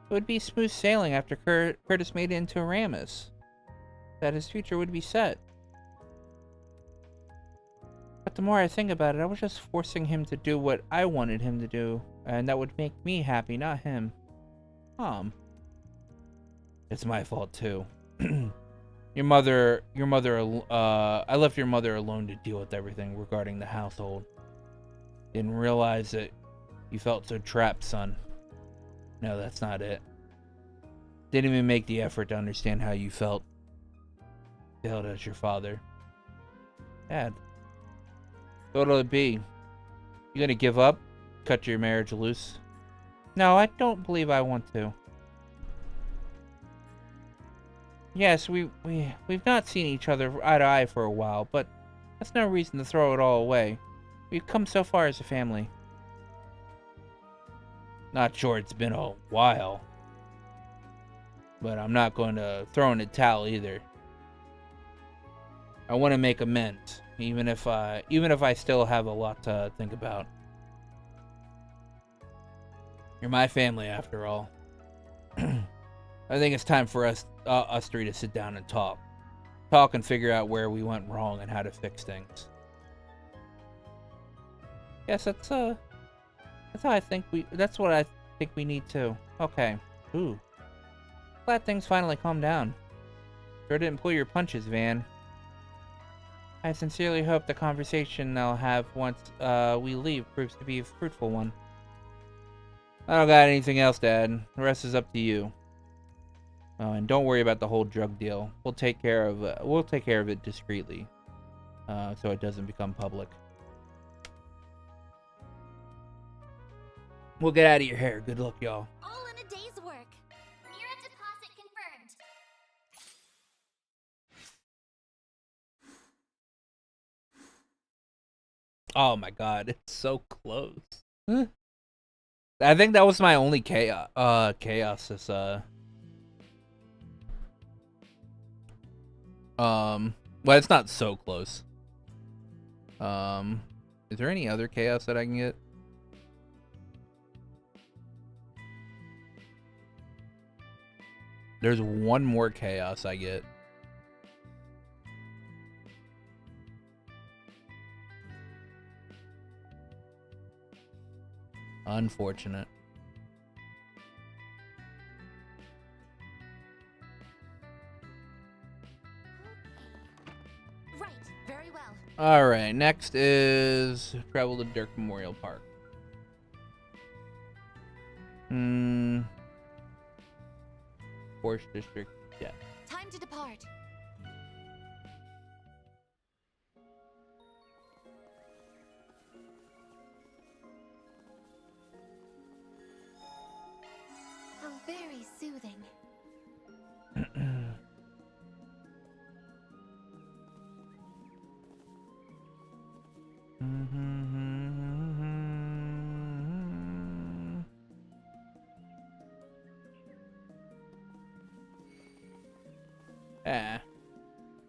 it would be smooth sailing after Curtis made it into Aramis. That his future would be set. But the more I think about it, I was just forcing him to do what I wanted him to do, and that would make me happy, not him. Mom. It's my fault too. I left your mother alone to deal with everything regarding the household. Didn't realize that you felt so trapped, son. No, that's not it. Didn't even make the effort to understand how you felt. Failed as your father. Dad. What'll it be? You gonna give up? Cut your marriage loose? No, I don't believe I want to. Yes, we've not seen each other eye to eye for a while, but that's no reason to throw it all away. We've come so far as a family. Not sure it's been a while, but I'm not going to throw in the towel either. I want to make amends, even if I still have a lot to think about. You're my family, after all. I think it's time for us three to sit down and talk and figure out where we went wrong and how to fix things. Yes, that's what I think we need to. Okay. Ooh. Glad things finally calmed down. Sure didn't pull your punches, Van. I sincerely hope the conversation they'll have once we leave proves to be a fruitful one. I don't got anything else, Dad. The rest is up to you. Oh, and don't worry about the whole drug deal. We'll take care of it discreetly, so it doesn't become public. We'll get out of your hair. Good luck, y'all. All in a day's work. Mira deposit confirmed. Oh my God, it's so close. I think that was my only chaos this well, it's not so close. Is there any other chaos that I can get? There's one more chaos I get. Unfortunate. Right, very well. Alright, next is travel to Dirk Memorial Park. Forest District, yeah. Time to depart. How very soothing.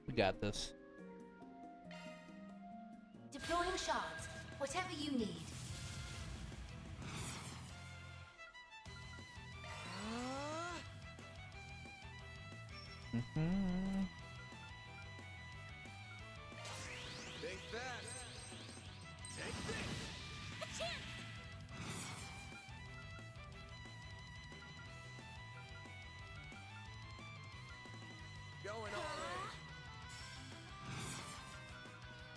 We got this. Deploying shards. Whatever you need. Think fast. Take this. Going all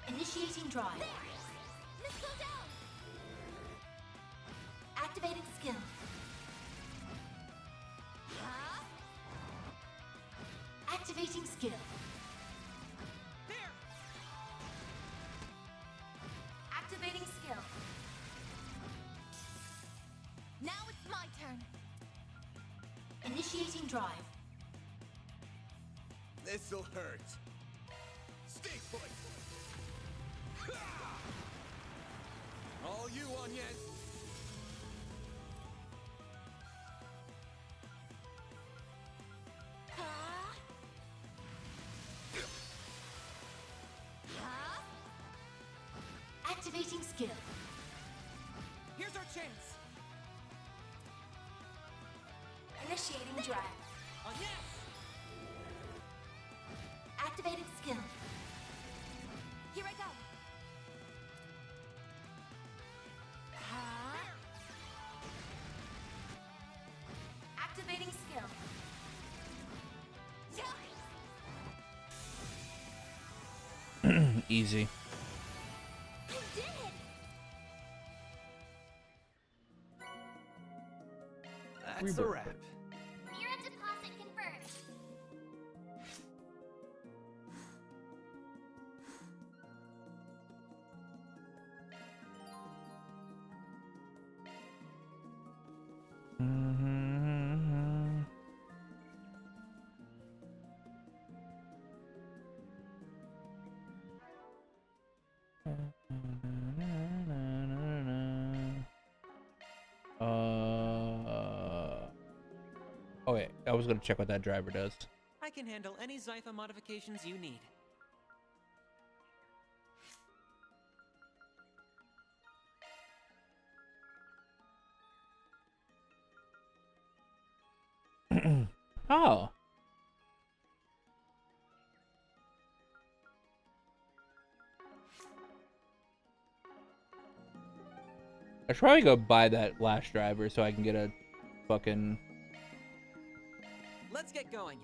in. Initiating drive. Let's go down. Activating skill. Activating skill. There. Activating skill. Now it's my turn. Initiating drive. This'll hurt. Stay put. All you on yet? Activating skill. Here's our chance. Initiating drive. Oh, yes! Activating skill. Here I go. Activating skill. Easy. I did it. That's a wrap. Mira deposit confirmed. Oh wait, I was gonna check what that driver does. I can handle any Zypha modifications you need. Oh. I should probably go buy that last driver so I can get a fucking... Let's get going.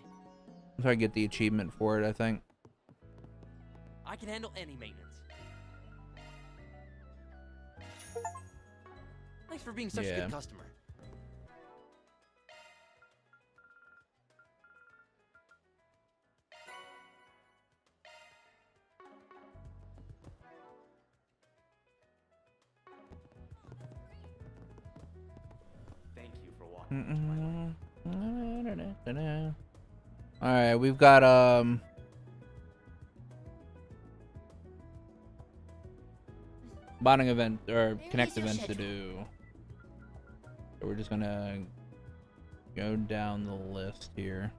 So I can get the achievement for it, I think. I can handle any maintenance. Thanks for being such a good customer. Thank you for walking. All right, we've got bonding event or connect events to do. So we're just gonna go down the list here.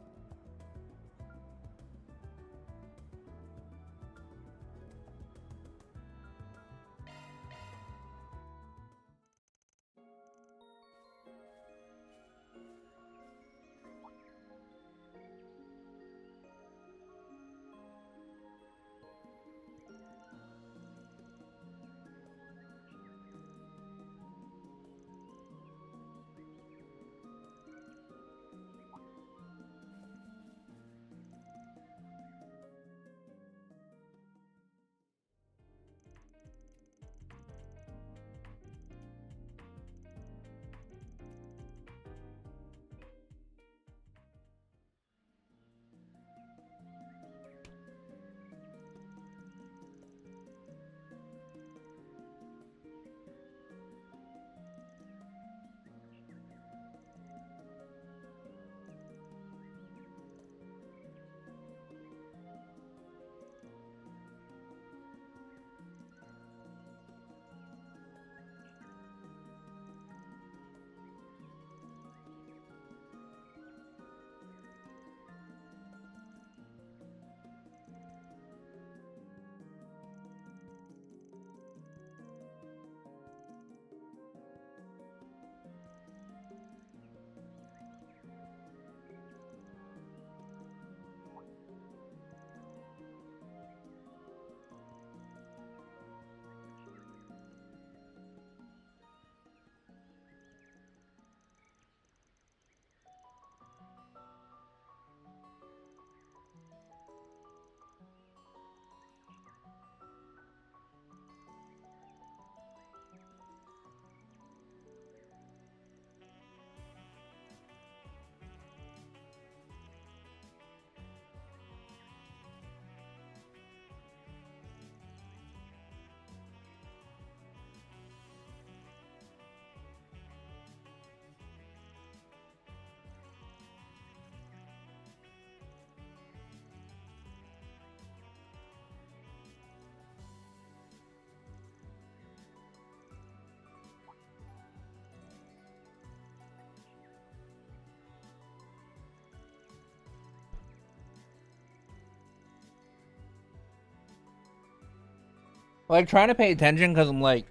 like trying to pay attention because I'm like,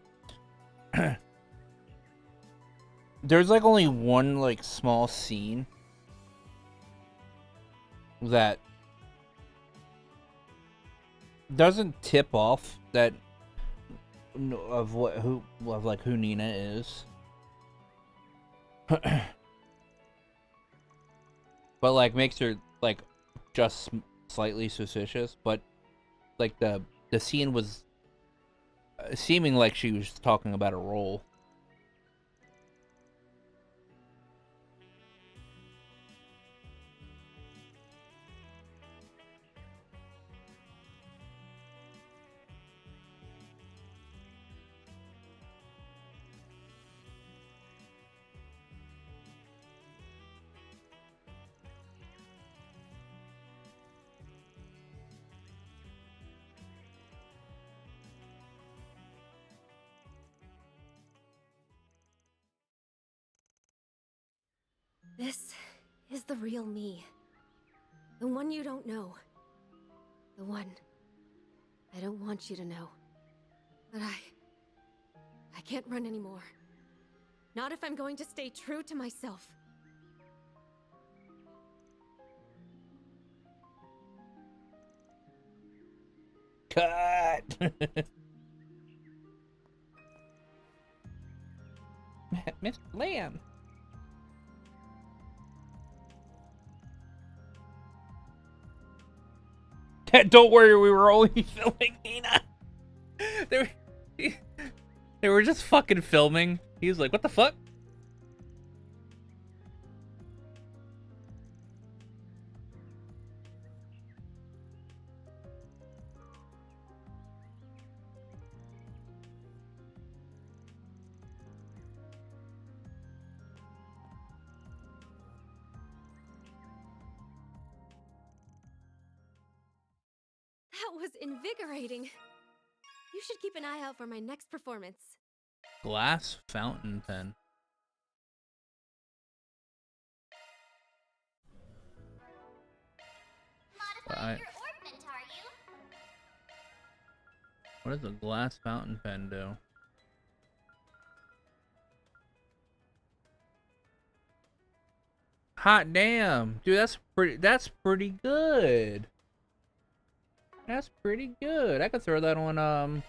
there's like only one like small scene that doesn't tip off that of who Nina is. But like makes her like just slightly suspicious, but like the scene was seeming like she was talking about a role. This is the real me. The one you don't know. The one I don't want you to know. But I can't run anymore. Not if I'm going to stay true to myself. Cut! Mr. Lamb. Don't worry, we were only filming, Nina. They were just fucking filming. He was like, what the fuck? That was invigorating. You should keep an eye out for my next performance. Glass fountain pen. Modifying your orbment, are you? What does a glass fountain pen do? Hot damn, dude, that's pretty good. That's pretty good. I could throw that on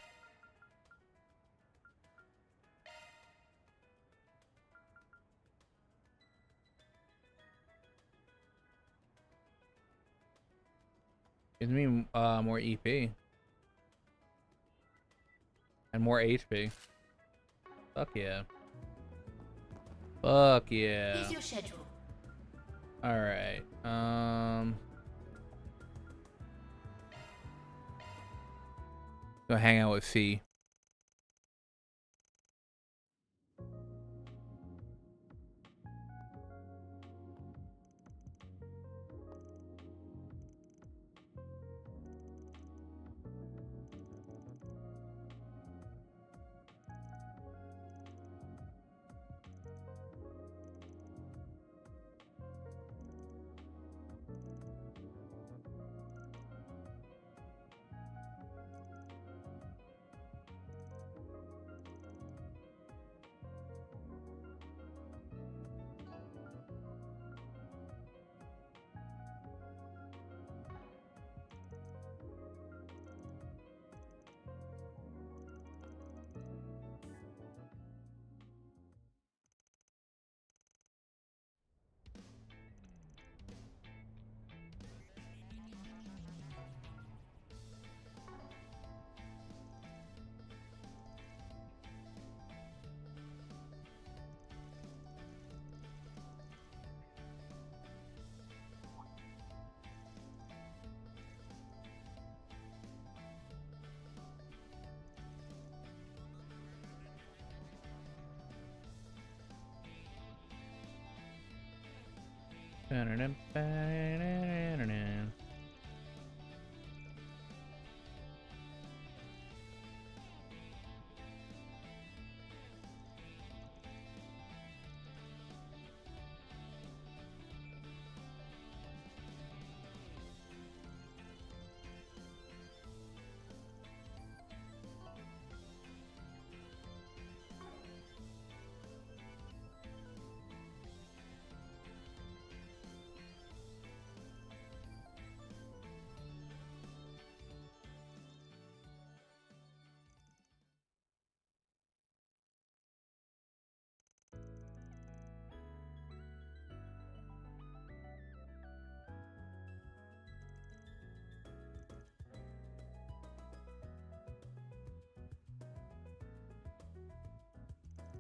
gives me more EP and more HP. Fuck yeah. Fuck yeah. Here's your schedule. All right. Go hang out with Fee.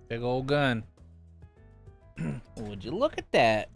Big old gun. Would you look at that?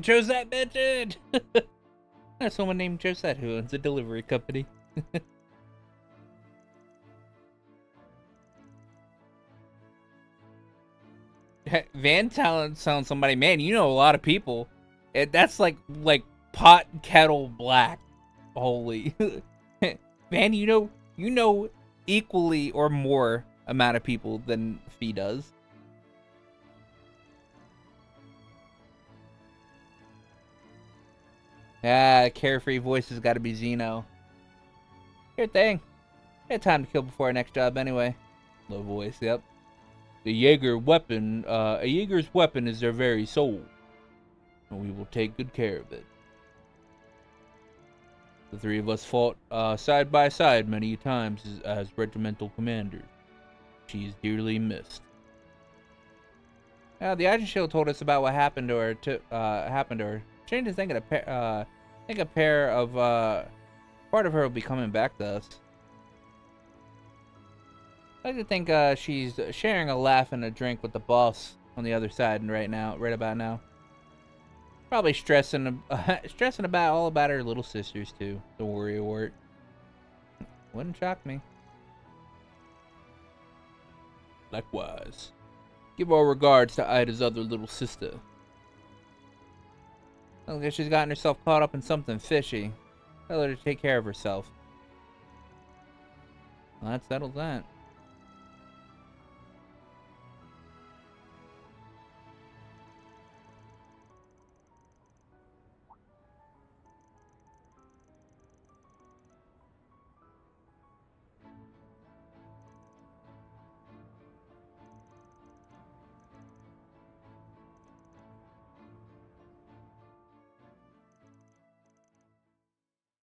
Josette mentioned! There's someone named Josette who owns a delivery company. Van Talent sounds somebody, man, you know a lot of people. That's like pot kettle black. Holy. Van, you know equally or more amount of people than Fee does. Ah, carefree voice has got to be Zeno. Good thing. I had time to kill before our next job anyway. Low voice, yep. The Jaeger weapon, a Jaeger's weapon is their very soul. And we will take good care of it. The three of us fought side by side many times as regimental commanders. She is dearly missed. The Agent Shield told us about what happened to her. Strange to think part of her will be coming back to us. I like to think she's sharing a laugh and a drink with the boss on the other side right about now. Probably stressing about all about her little sisters too. The warrior wart. Wouldn't shock me. Likewise. Give our regards to Ida's other little sister. I guess she's gotten herself caught up in something fishy. Tell her to take care of herself. Well, that settles that.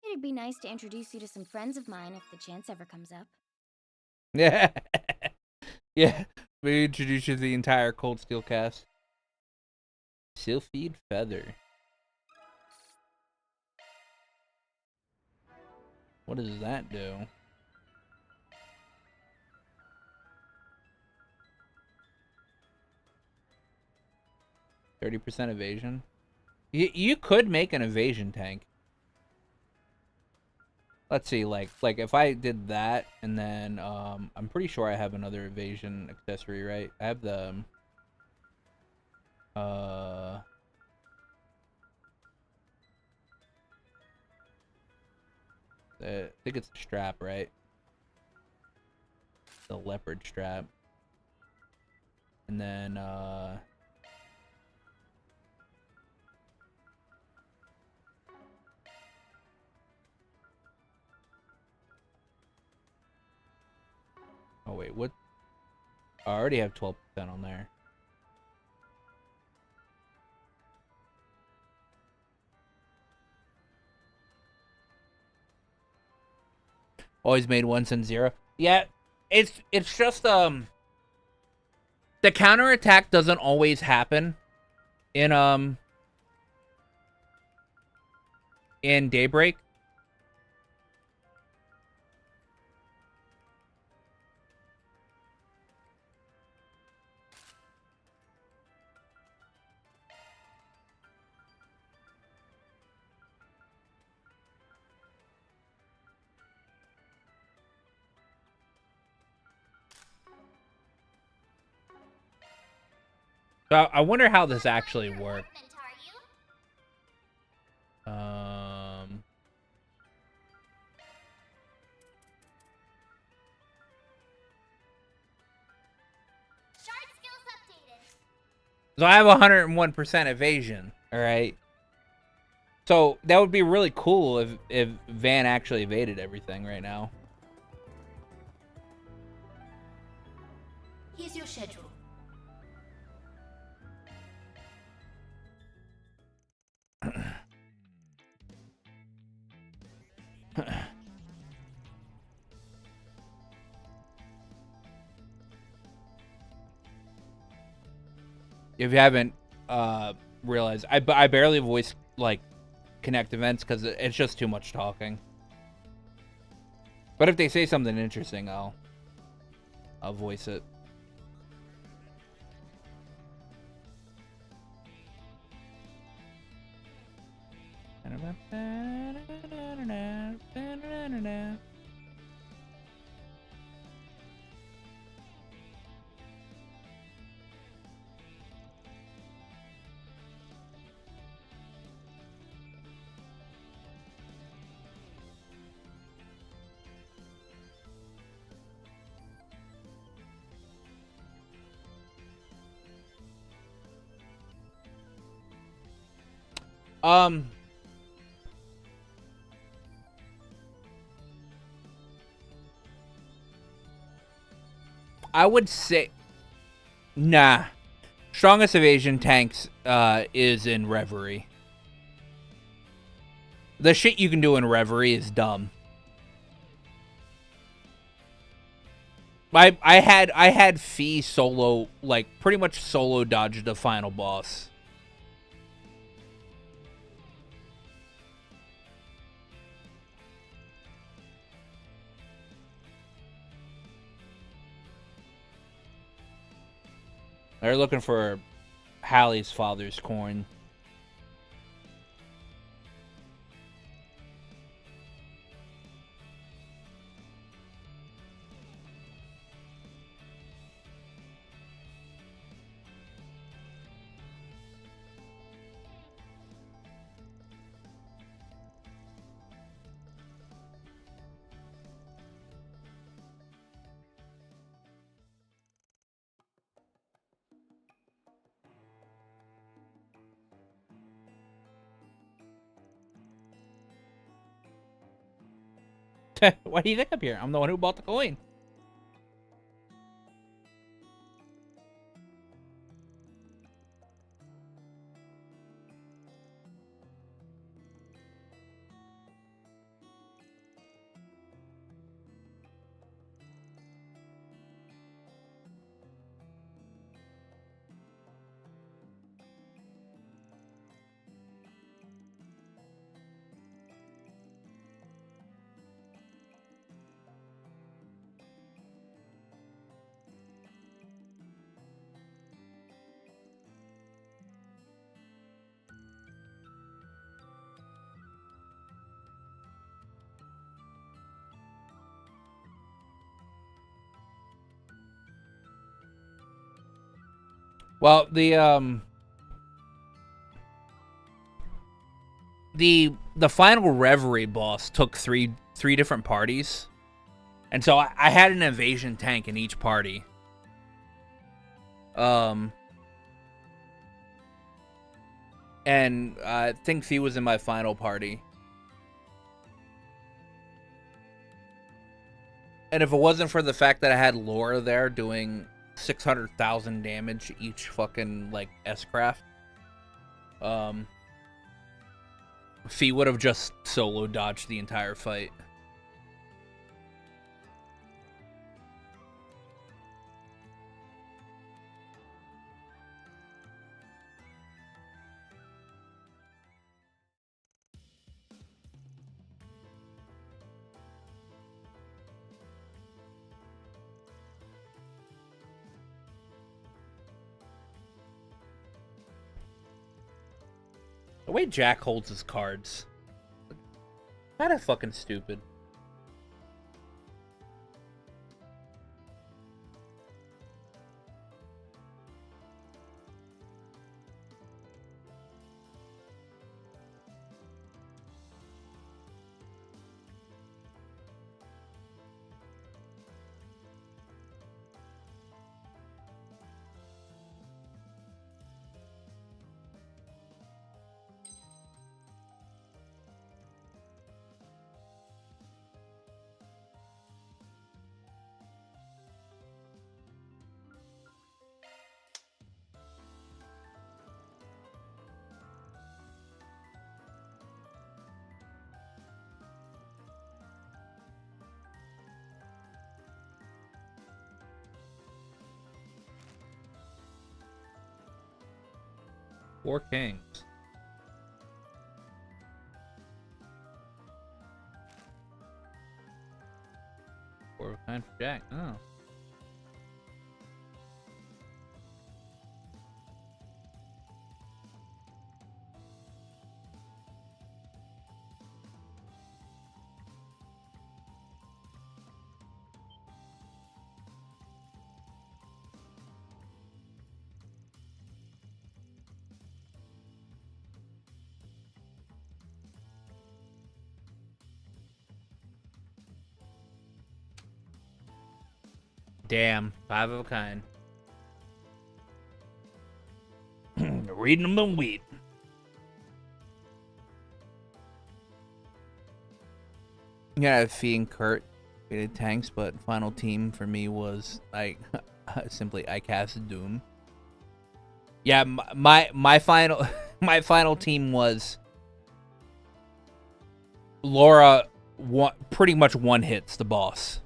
It'd be nice to introduce you to some friends of mine if the chance ever comes up. Yeah. Yeah. We introduce you to the entire Cold Steel cast. Sylphid Feather. What does that do? %30 evasion. You could make an evasion tank. Let's see, like if I did that, and then I'm pretty sure I have another evasion accessory, right? I have the I think it's the strap, right? The leopard strap. And then oh wait, what? I already have 12% on there. Always made 1 since 0. Yeah, it's just the counterattack doesn't always happen in Daybreak. So I wonder how this actually works. So I have 101% evasion. All right. So that would be really cool if Van actually evaded everything right now. Here's your schedule. If you haven't realized, I barely voice like connect events because it's just too much talking. But if they say something interesting, I'll voice it. I would say, nah. Strongest evasion tanks is in Reverie. The shit you can do in Reverie is dumb. I had Fee solo, like pretty much solo dodge the final boss. They're looking for Hallie's father's coin. Why do you think I'm here? I'm the one who bought the coin. Well, the final Reverie boss took three different parties, and so I had an evasion tank in each party. And I think Fee was in my final party. And if it wasn't for the fact that I had Laura there doing 600,000 damage each fucking, like, S-craft, Fee would have just solo dodged the entire fight. The way Jack holds his cards. Kind of fucking stupid. 4 kings. Four of a kind for Jack. Oh. Damn, 5 of a kind. Reading them in wheat. Yeah, Fee and Kurt created tanks, but final team for me was like simply I cast Doom. Yeah, my final my final team was Laura. Pretty much one hits the boss.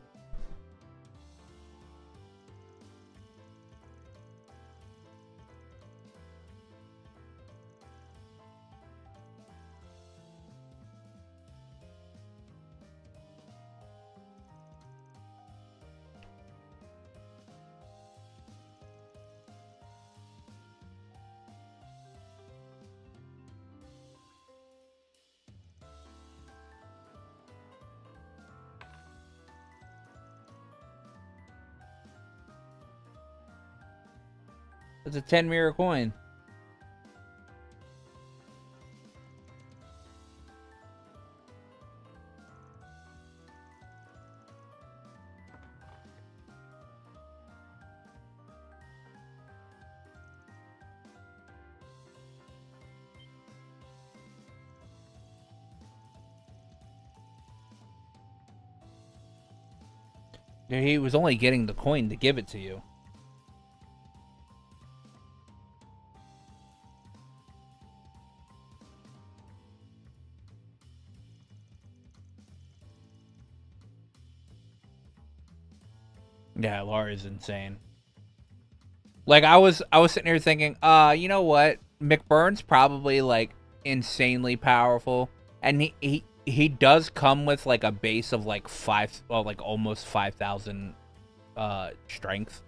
It's a 10 mirror coin. He was only getting the coin to give it to you. Yeah, Laura's insane. Like I was sitting here thinking, you know what? McBurn's probably like insanely powerful, and he does come with like a base of like almost 5,000 strength.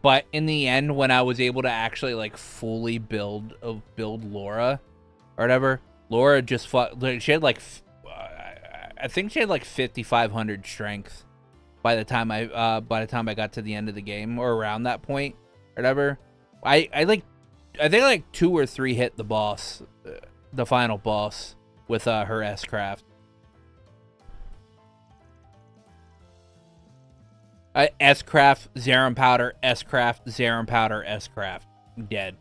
But in the end, when I was able to actually like fully build Laura or whatever, Laura just she had like I think she had like 5,500 strength by the time I got to the end of the game, or around that point or whatever. I think like 2 or 3 hit the boss, the final boss with her S-Craft. S-Craft, Zarum Powder, S-Craft, Zarum Powder, S-Craft. Dead.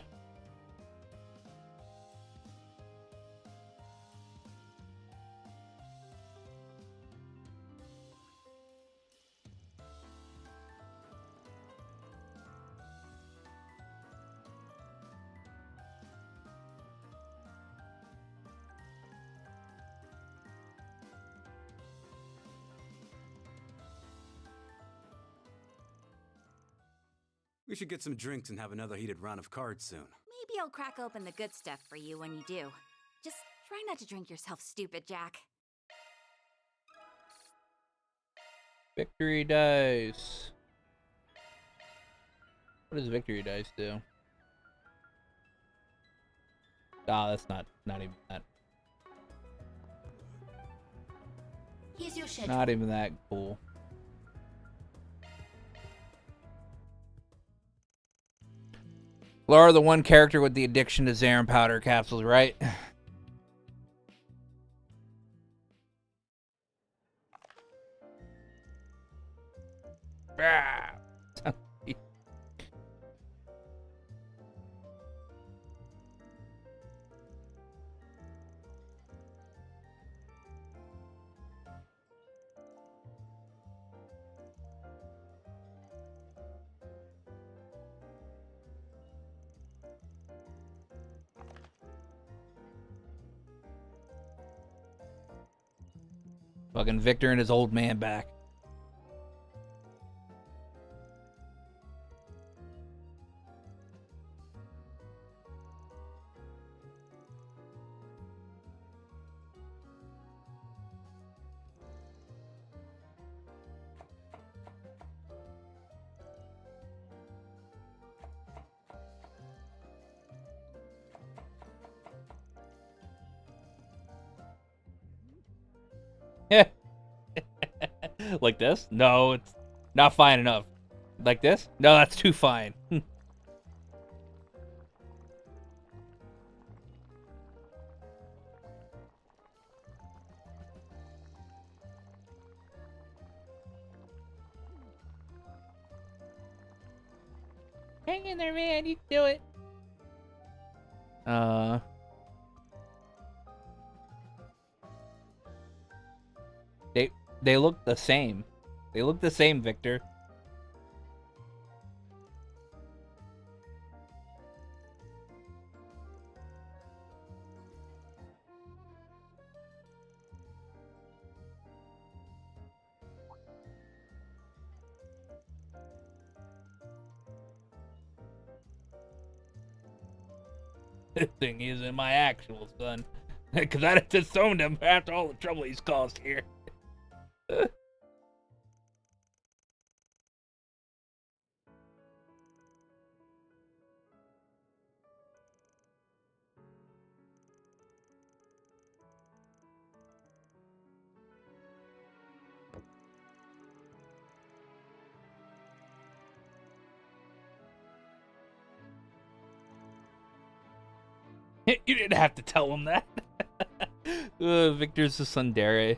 We should get some drinks and have another heated round of cards soon. Maybe I'll crack open the good stuff for you when you do. Just try not to drink yourself stupid, Jack. Victory dice. What does victory dice do? Ah, that's not even that. Here's your schedule. Not even that cool. Laura, the one character with the addiction to Zarum powder capsules, right? Fucking Victor and his old man back. Like this? No, it's not fine enough. Like this? No, that's too fine. Hang in there, man. You can do it. They look the same. They look the same, Victor. This thing isn't my actual son. Because I disowned him after all the trouble he's caused here. You didn't have to tell him that. Victor's the tsundere.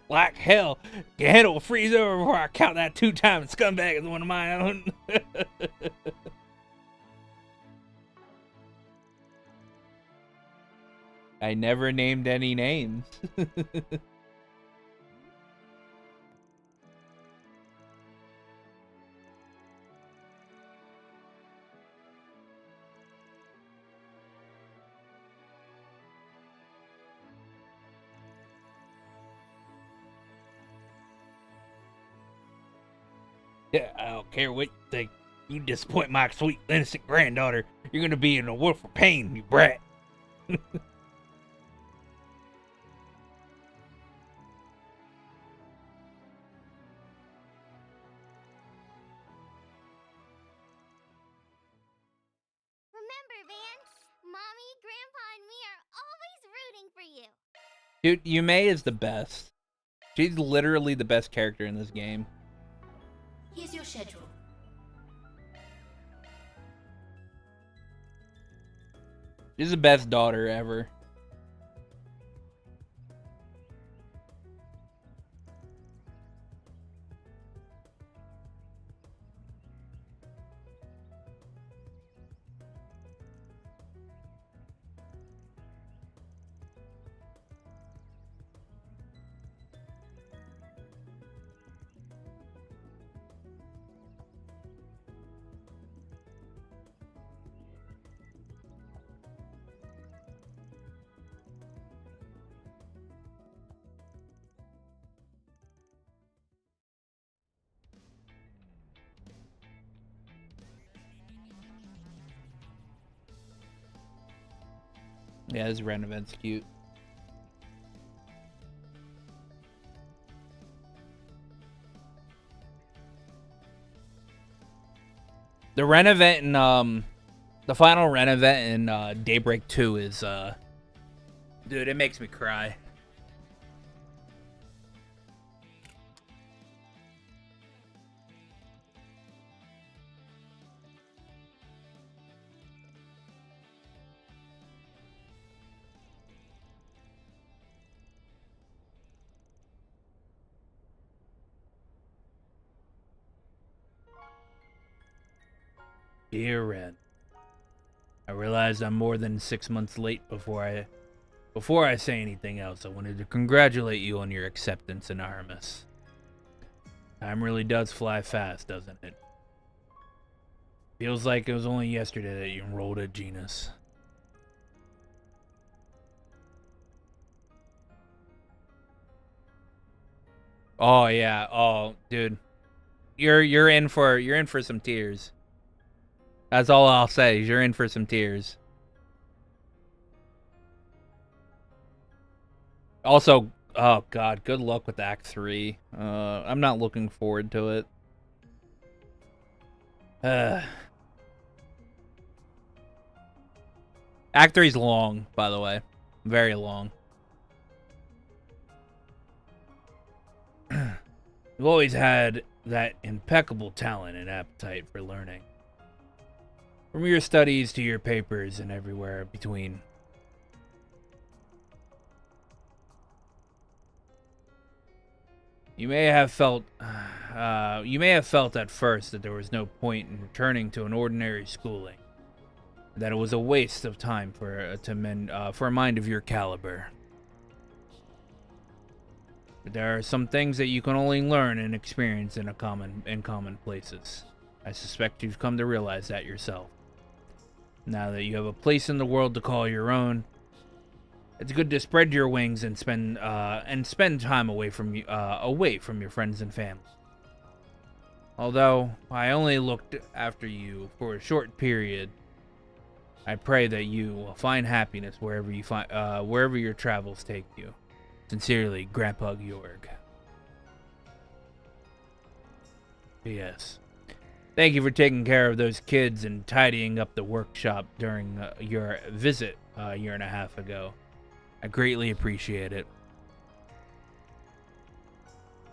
Like hell, your head will freeze over before I count that 2 times. Scumbag is one of my own. I never named any names. Yeah, I don't care what you think. You disappoint my sweet, innocent granddaughter, you're gonna be in a world of pain, you brat. Remember, Vance, Mommy, Grandpa, and me are always rooting for you. Dude, Yume is the best. She's literally the best character in this game. Here's your schedule. She's the best daughter ever. Yeah, this random event's cute. The Ren event in the final Ren event in Daybreak 2 is dude, it makes me cry. Dear Ren, I realized I'm more than 6 months late before I say anything else. I wanted to congratulate you on your acceptance in Artemis. Time really does fly fast, doesn't it? Feels like it was only yesterday that you enrolled at Genus. Oh yeah. Oh, dude. You're in for some tears. That's all I'll say. You're in for some tears. Also, oh god, good luck with Act 3. I'm not looking forward to it. Act 3's long, by the way. Very long. You've always had that impeccable talent and appetite for learning. From your studies to your papers and everywhere between. You may have felt at first that there was no point in returning to an ordinary schooling, that it was a waste of time for a mind of your caliber. But there are some things that you can only learn and experience in common places. I suspect you've come to realize that yourself. Now that you have a place in the world to call your own, it's good to spread your wings and spend time away from your friends and family. Although I only looked after you for a short period, I pray that you will find happiness wherever your travels take you. Sincerely, Grandpa Georg. P.S. Thank you for taking care of those kids and tidying up the workshop during your visit a year and a half ago. I greatly appreciate it.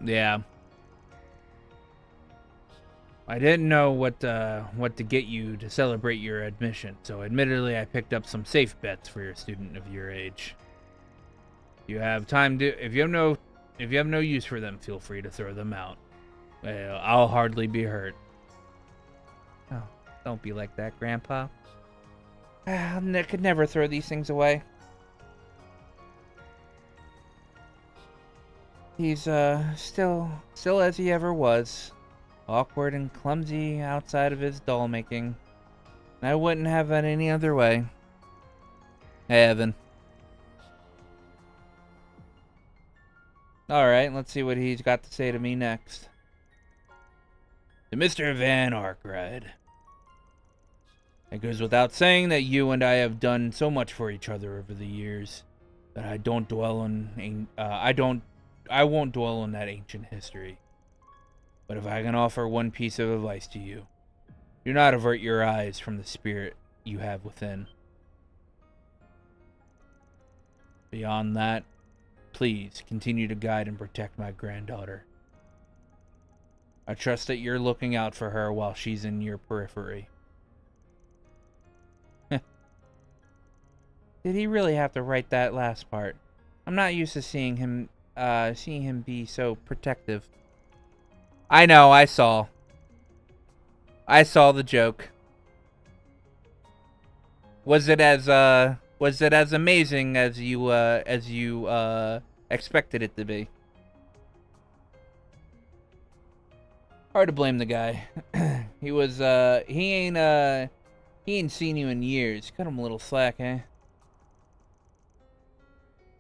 Yeah. I didn't know what to get you to celebrate your admission, so admittedly I picked up some safe bets for a student of your age. If you have no use for them, feel free to throw them out. I'll hardly be hurt. Oh, don't be like that, Grandpa. I could never throw these things away. He's still as he ever was. Awkward and clumsy outside of his doll making. I wouldn't have it any other way. Hey, Evan. Alright, let's see what he's got to say to me next. To Mr. Van Arkride. It goes without saying that you and I have done so much for each other over the years that I won't dwell on that ancient history. But if I can offer one piece of advice to you, do not avert your eyes from the spirit you have within. Beyond that, please continue to guide and protect my granddaughter. I trust that you're looking out for her while she's in your periphery. Did he really have to write that last part? I'm not used to seeing him be so protective. I know, I saw the joke. Was it as amazing as you expected it to be? Hard to blame the guy. He ain't seen you in years. Cut him a little slack, eh?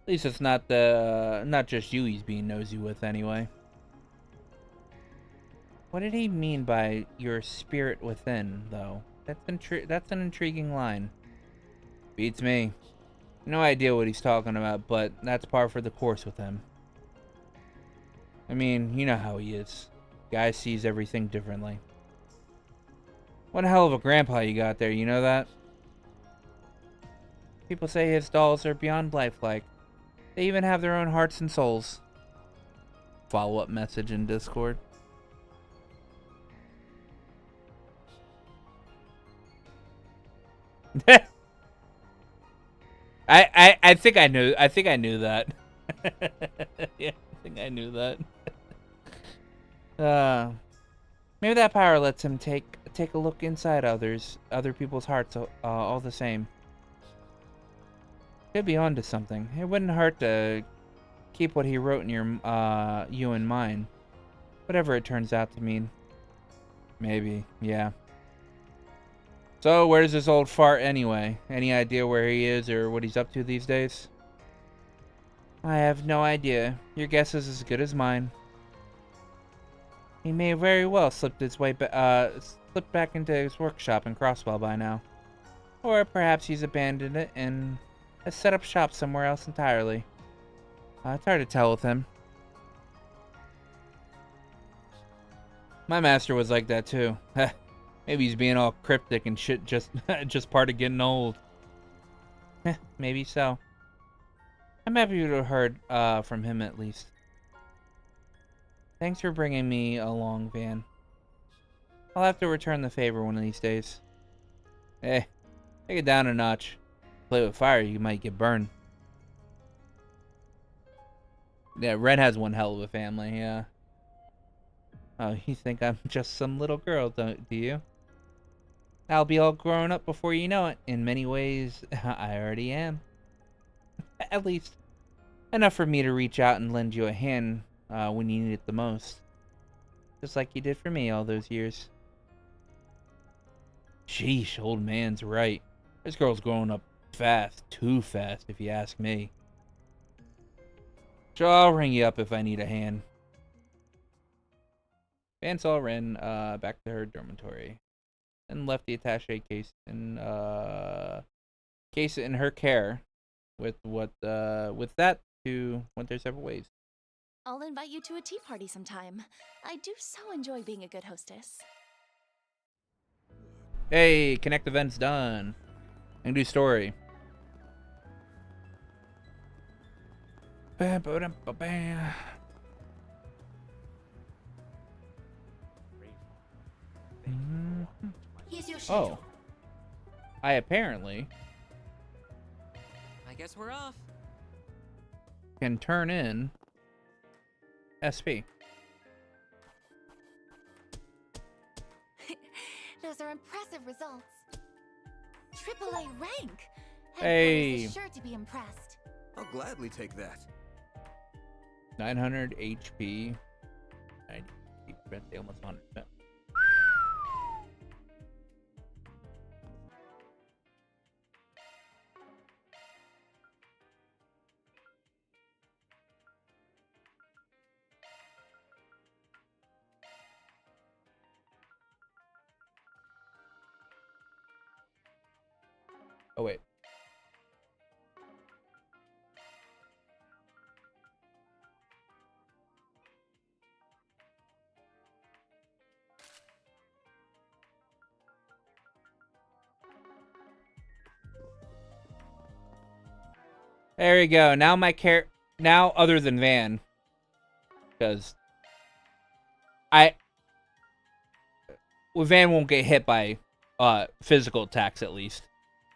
At least it's not just you he's being nosy with anyway. What did he mean by your spirit within, though? That's an intriguing line. Beats me. No idea what he's talking about, but that's par for the course with him. I mean, you know how he is. Guy sees everything differently. What a hell of a grandpa you got there, you know that? People say his dolls are beyond lifelike. They even have their own hearts and souls. Follow-up message in Discord. I think I knew that. Yeah, I think I knew that. Maybe that power lets him take a look inside other people's hearts all the same. Could be onto something. It wouldn't hurt to keep what he wrote in you in mind. Whatever it turns out to mean. Maybe, yeah. So, where's this old fart anyway? Any idea where he is or what he's up to these days? I have no idea. Your guess is as good as mine. He may very well slipped back into his workshop in Crosswell by now. Or perhaps he's abandoned it and has set up shop somewhere else entirely. It's hard to tell with him. My master was like that too. Maybe he's being all cryptic and shit just part of getting old. Maybe so. I'm happy to have heard from him at least. Thanks for bringing me along, Van. I'll have to return the favor one of these days. Hey, take it down a notch. Play with fire, you might get burned. Yeah, Red has one hell of a family, yeah. Oh, you think I'm just some little girl, do you? I'll be all grown up before you know it. In many ways, I already am. At least, enough for me to reach out and lend you a hand when you need it the most. Just like you did for me all those years. Sheesh, old man's right. This girl's growing up fast. Too fast, if you ask me. So I'll ring you up if I need a hand. Van saw Ren back to her dormitory and left the attaché case in her care. With that, two went their separate ways. I'll invite you to a tea party sometime. I do so enjoy being a good hostess. Hey, connect events done. And do story. Here's your Oh. schedule. I apparently I guess we're off. can turn in SP. Those are impressive results. AAA rank. Hey. Headquarters is sure to be impressed. I'll gladly take that. 900 HP. 90%, almost 100%. Oh, wait. There you go. Now now other than Van. Because Van won't get hit by physical attacks at least.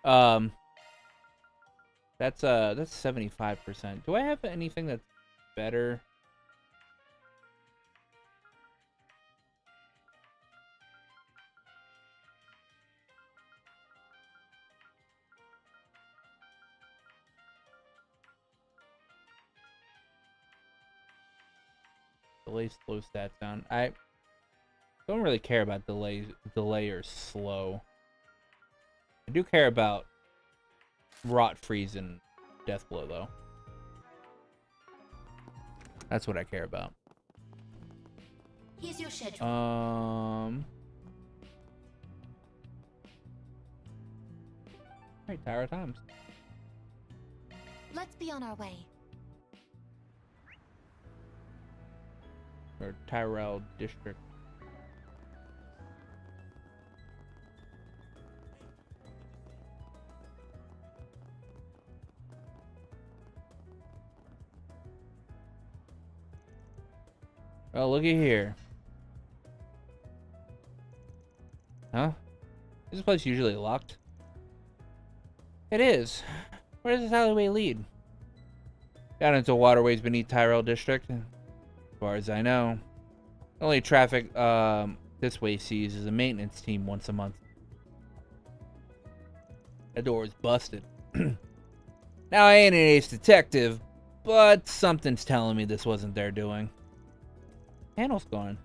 That's 75%. Do I have anything that's better? Delay slow stats down. I don't really care about delay or slow. I do care about rot, freeze, and death blow though. That's what I care about. Here's your schedule. Alright, Tower Times. Let's be on our way. Or Tyrell District. Oh, looky here. Huh? Is this place usually locked? It is. Where does this alleyway lead? Down into waterways beneath Tyrell District. As far as I know. The only traffic this way sees is a maintenance team once a month. That door is busted. Now, I ain't an ace detective, but something's telling me this wasn't their doing. Panel's gone.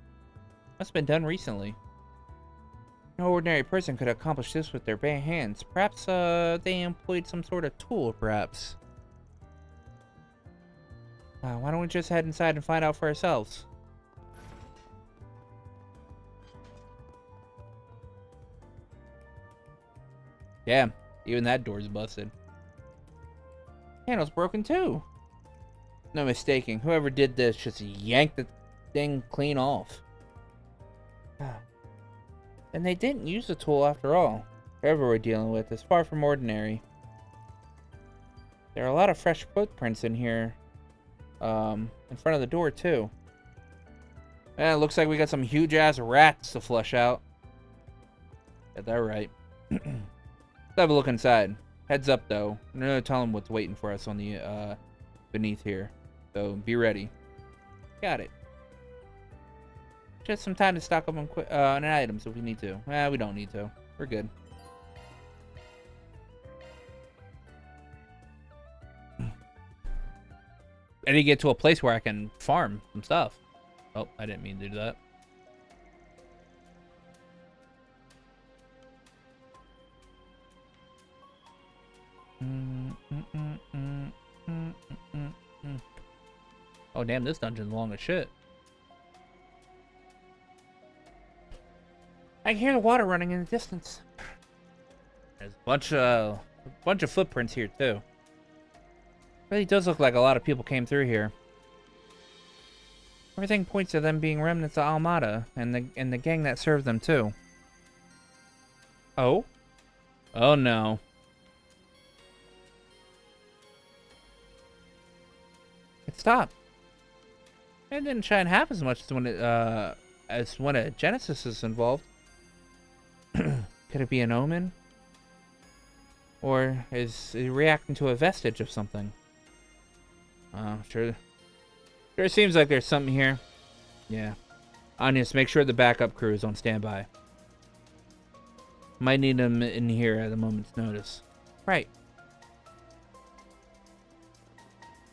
Must have been done recently. No ordinary person could accomplish this with their bare hands. Perhaps they employed some sort of tool, perhaps. Why don't we just head inside and find out for ourselves? Damn, even that door's busted. Panel's broken too. No mistaking, whoever did this just yanked the thing clean off. And they didn't use the tool after all. Whoever we're dealing with is far from ordinary. There are a lot of fresh footprints in here. In front of the door too. And it looks like we got some huge ass rats to flush out. Get that right. Let's have a look inside. Heads up though. No telling what's waiting for us on the beneath here. So be ready. Got it. Just some time to stock up on items if we need to. We don't need to. We're good. I need to get to a place where I can farm some stuff. Oh, I didn't mean to do that. Oh, damn, this dungeon's long as shit. I can hear the water running in the distance. There's a bunch of footprints here too. Really does look like a lot of people came through here. Everything points to them being remnants of Almada and the gang that served them too. Oh? Oh no. It stopped. It didn't shine half as much as when a Genesis is involved. Could it be an omen? Or is it reacting to a vestige of something? Sure it seems like there's something here. Yeah. Onius, make sure the backup crew is on standby. Might need them in here at a moment's notice. Right.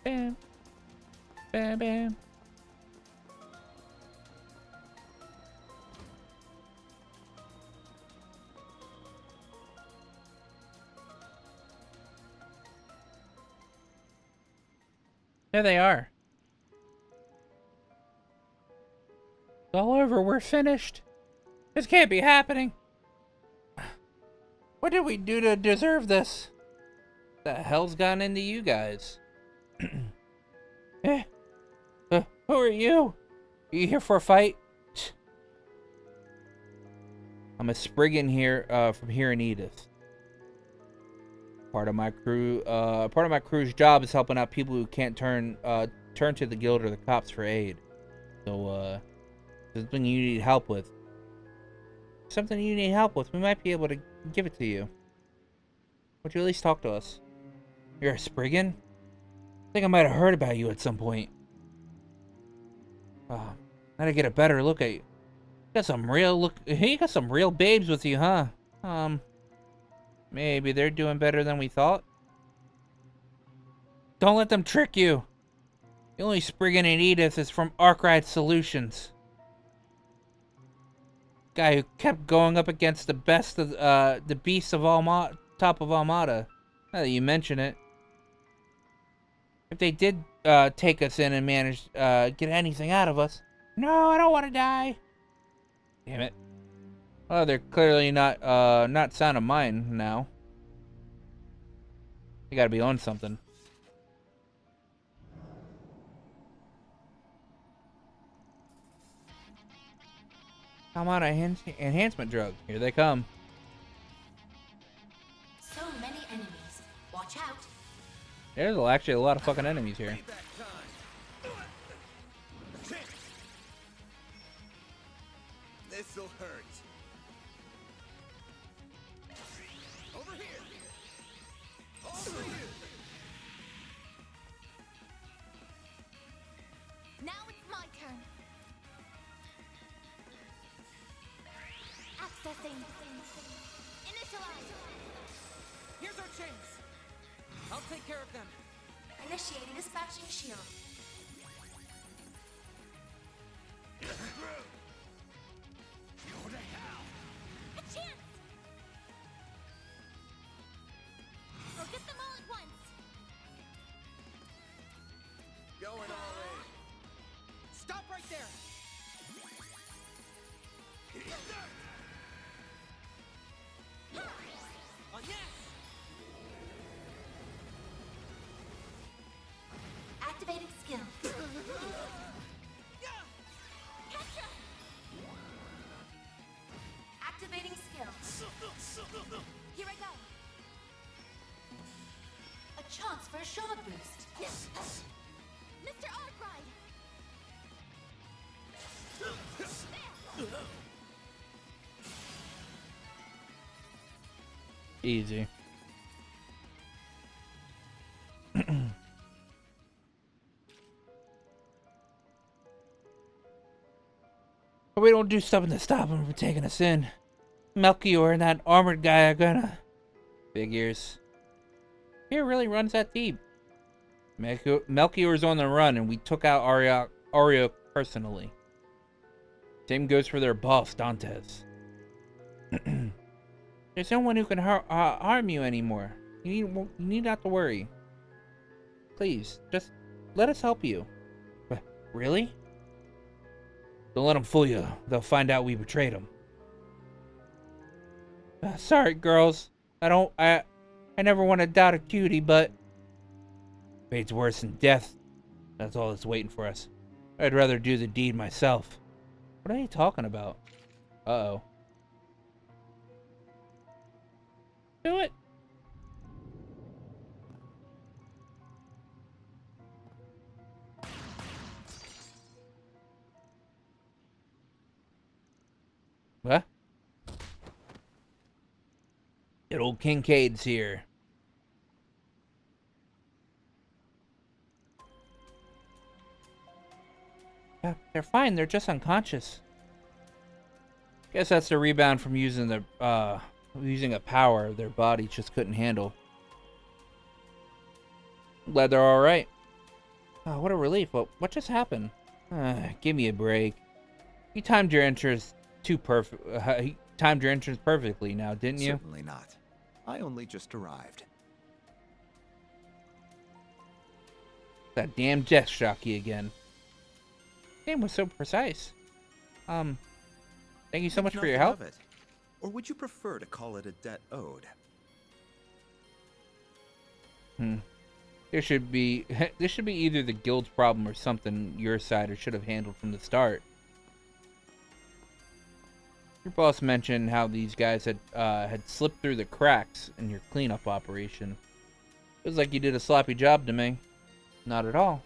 Bam. Bam, bam. There they are. It's all over. We're finished. This can't be happening. What did we do to deserve this? The hell's gone into you guys? Who are you? Are you here for a fight? I'm a Spriggan here, from here in Edith. Part of my crew's job is helping out people who can't turn to the guild or the cops for aid. So, something you need help with. We might be able to give it to you. Would you at least talk to us? You're a Spriggan? I think I might have heard about you at some point. Now to get a better look at you. You got some real babes with you, huh? Maybe they're doing better than we thought. Don't let them trick you. The only Spriggan in Edith is from Arkwright Solutions. Guy who kept going up against the best of the beasts of top of Almada. Now that you mention it. If they did take us in and manage get anything out of us. No, I don't want to die. Damn it. Oh, they're clearly not sound of mind now. You gotta be on something. Almada enhancement drug. Here they come. So many enemies. Watch out. There's actually a lot of fucking enemies here. This'll hurt. Over here. Over here. Now it's my turn. Accessing. Initialize. Here's our chance. I'll take care of them. Initiating dispatching shield. A chance. We'll get them all at once. Going all in. Stop right there. On that. Here I go. A chance for a shock boost. Mr. Arkride! Easy. But we don't do something to stop him from taking us in. Melchior and that armored guy are gonna... Figures. Here really runs that deep. Melchior's on the run, and we took out Ario personally. Same goes for their boss, Dantes. There's no one who can harm you anymore. You need not to worry. Please, just let us help you. Really? Don't let them fool you. They'll find out we betrayed them. Sorry, girls. I never want to doubt a cutie, but fate's worse than death. That's all that's waiting for us. I'd rather do the deed myself. What are you talking about? Uh-oh. Do it. What? Good old Kincaid's here. Yeah, they're fine. They're just unconscious. Guess that's the rebound from using the using a power their body just couldn't handle. Glad they're all right. Oh, what a relief. What just happened? Give me a break. You timed your entrance perfectly now, didn't you? Certainly not. I only just arrived. That damn death jockey again. Game was so precise. Thank you so much for your help. Or would you prefer to call it a debt owed? This should be either the guild's problem or something your side should have handled from the start. Your boss mentioned how these guys had slipped through the cracks in your cleanup operation. It was like you did a sloppy job to me. Not at all.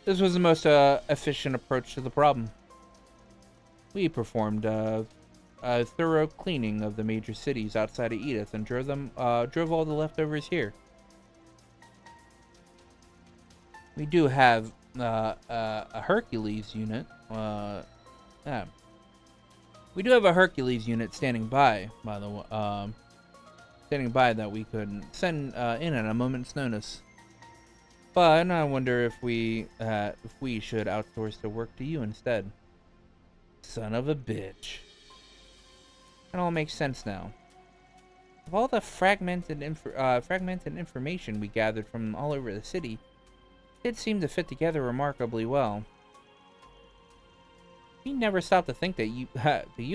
This was the most efficient approach to the problem. We performed a thorough cleaning of the major cities outside of Edith and drove all the leftovers here. We do have a Hercules unit. We do have a Hercules unit standing by the way, that we could send in at a moment's notice. But I wonder if we should outsource the work to you instead. Son of a bitch. It all makes sense now. Of all the fragmented information we gathered from all over the city, it seemed to fit together remarkably well. We never stopped to think that you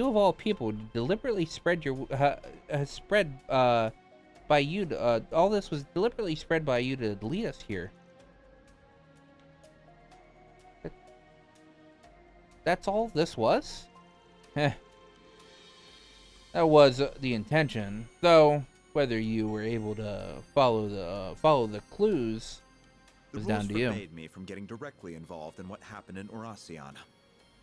of all people deliberately spread your by you to, all this was deliberately spread by you to lead us here. That's all this was? That was the intention, though whether you were able to follow the clues was down to you. The rules forbade me from getting directly involved in what happened in Oracion.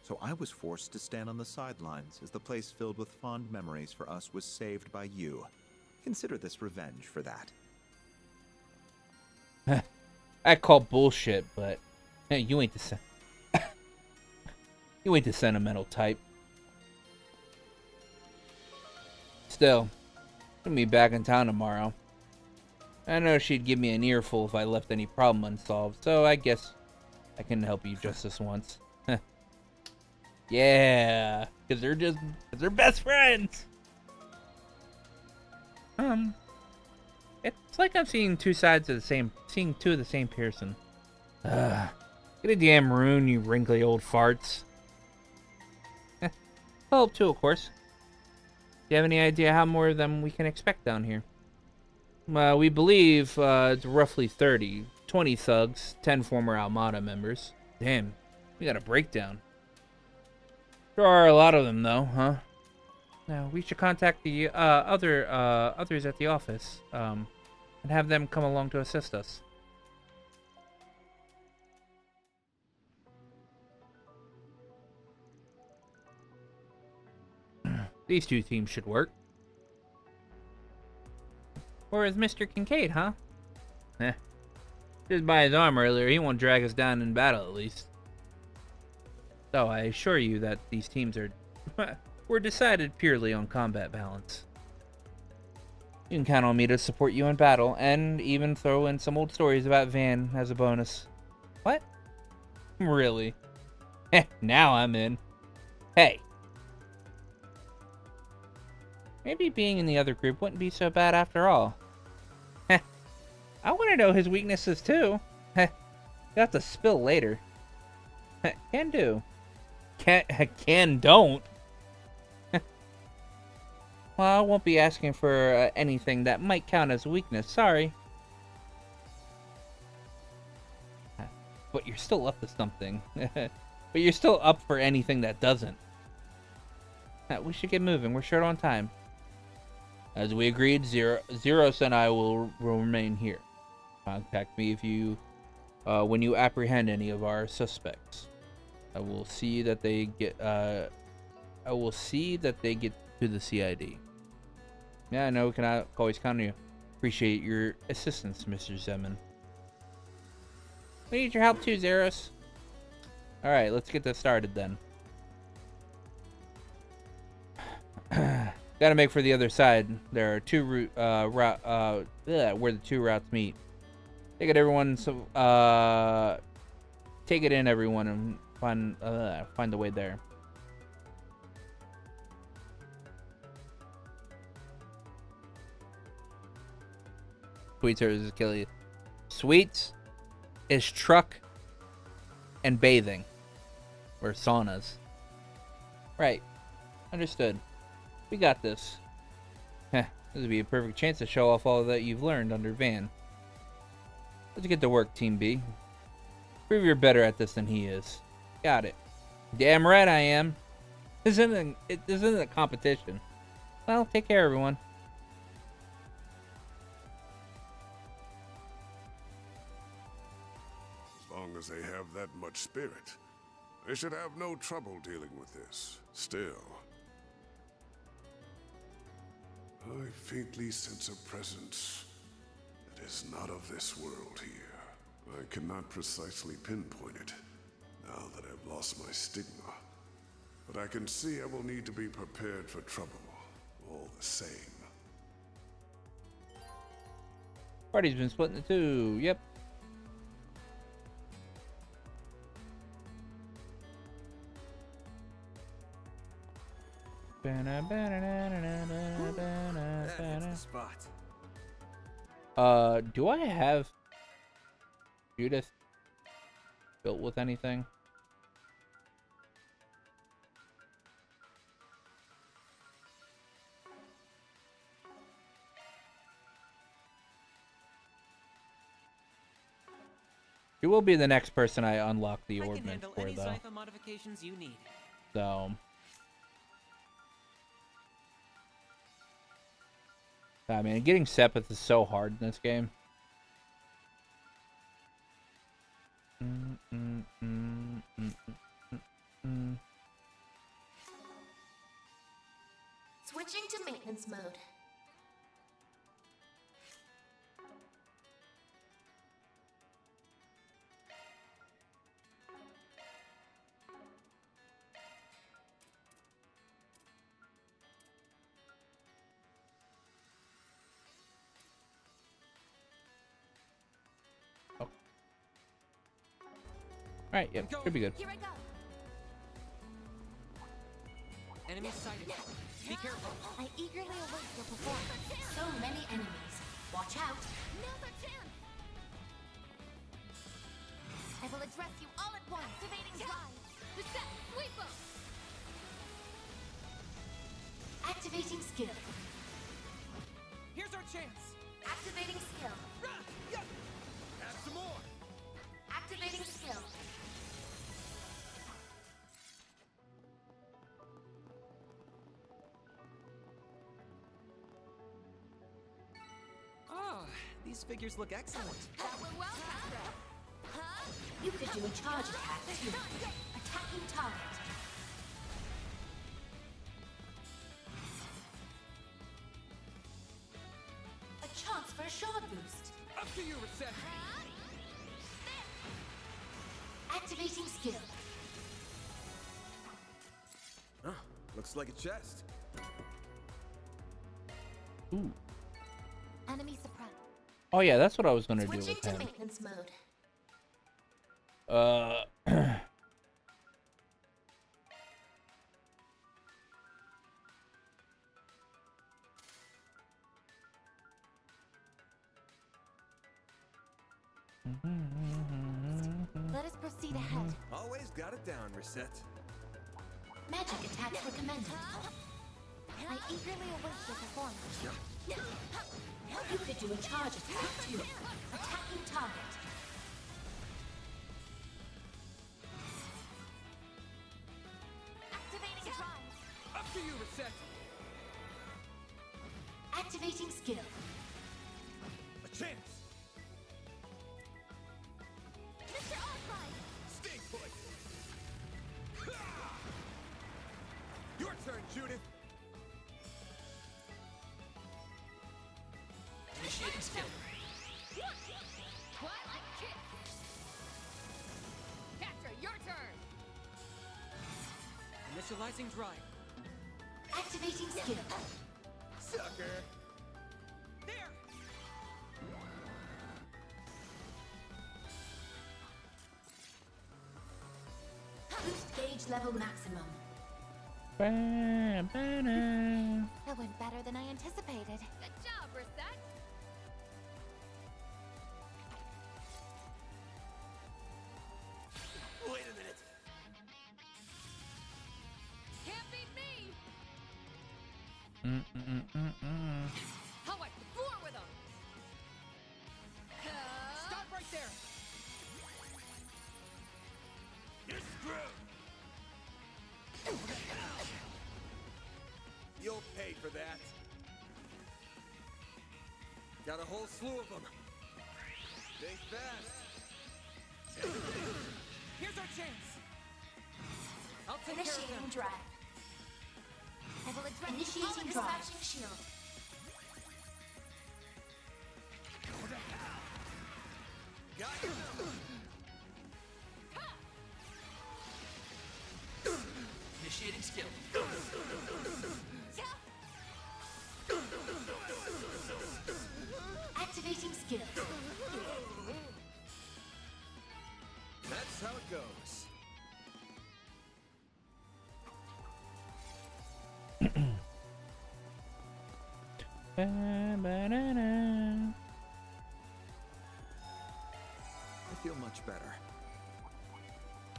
So I was forced to stand on the sidelines as the place filled with fond memories for us was saved by you. Consider this revenge for that. I call bullshit, but hey, you ain't the sentimental type. Still, I'll be back in town tomorrow. I know she'd give me an earful if I left any problem unsolved, so I guess I can help you just this once. Yeah, because they're best friends. It's like I'm seeing two of the same person. Get a damn rune, you wrinkly old farts. Help too, of course. Do you have any idea how more of them we can expect down here? We believe it's roughly 30. 20 thugs, 10 former Almada members. Damn, we got a breakdown. There are a lot of them, though, huh? No, we should contact the others at the office, and have them come along to assist us. These two teams should work. Or is Mr. Kincaid, huh? Just by his arm earlier, he won't drag us down in battle, at least. So I assure you that these teams are were decided purely on combat balance. You can count on me to support you in battle, and even throw in some old stories about Van as a bonus. What? Really? Now I'm in. Hey. Maybe being in the other group wouldn't be so bad after all. I want to know his weaknesses too. You'll have to spill later. Can do. Can don't. Well, I won't be asking for anything that might count as a weakness, sorry. But you're still up to something. But you're still up for anything that doesn't. We should get moving, we're short on time. As we agreed, Zeros and I will remain here. Contact me if you, when you apprehend any of our suspects. I will see that they get to the CID. Yeah, I know we can always count on you. Appreciate your assistance, Mr. Zeman. We need your help too, Zeros. Alright, let's get this started then. Gotta make for the other side. There are two where the two routes meet. Take it, everyone. So, take it in, everyone, and find the way there. Sweet services kill you. Sweets is truck and bathing, or saunas. Right. Understood. We got this. This would be a perfect chance to show off all that you've learned under Van. Let's get to work, Team B. Prove you're better at this than he is. Got it. Damn right I am. This isn't a competition. Well, take care, everyone. As long as they have that much spirit, they should have no trouble dealing with this. Still, I faintly sense a presence that is not of this world here. I cannot precisely pinpoint it, now that I've lost my stigma. But I can see I will need to be prepared for trouble, all the same. Party's been split into two, yep. That's the spot. Do I have Judith built with anything? She will be the next person I unlock the ordnance for, though. Cipher modifications you need. So, I mean, getting Sepith is so hard in this game. Switching to maintenance mode. Alright, yep, should be good. Here I go. Enemy sighted. Be careful. I eagerly await your performance. So many enemies. Watch out. Now's our chance! I will address you all at once. Activating drive! Reset! Sweep 'em! Activating skill. Here's our chance! Activating skill. Add some more! Activating skill. These figures look excellent. That went well, Castro. Huh? You could do a charge attack too. Attacking target. A chance for a shard boost. Up to you, Reset. Activating skill. Huh, looks like a chest. Ooh. Enemy suppressed. Oh yeah, that's what I was gonna do Switching with to him. maintenance mode. Let us proceed ahead. Always got it down, Reset. Magic attacks recommended. I eagerly await your performance. You could do a charge attack too. Attacking target. Activating drive. Up to you, Reset. Activating skill. A chance. Mr. Osprey. Stay put. Your turn, Judith. Initiating skill. Twilight kick. Castro, your turn. Initializing drive. Activating skill. Sucker. There. Boost gauge level maximum. That That went better than I anticipated. Good job, Reset. Wait a minute. Can't beat me. How I floor with him. Stop right there. You're screwed. You'll pay for that. Got a whole slew of them. Stay fast. Here's our chance. I'll take Initiating drive. I will address Initiating drive. Shield. Got you. Initiating skill. Activating skill. That's how it goes. I feel much better.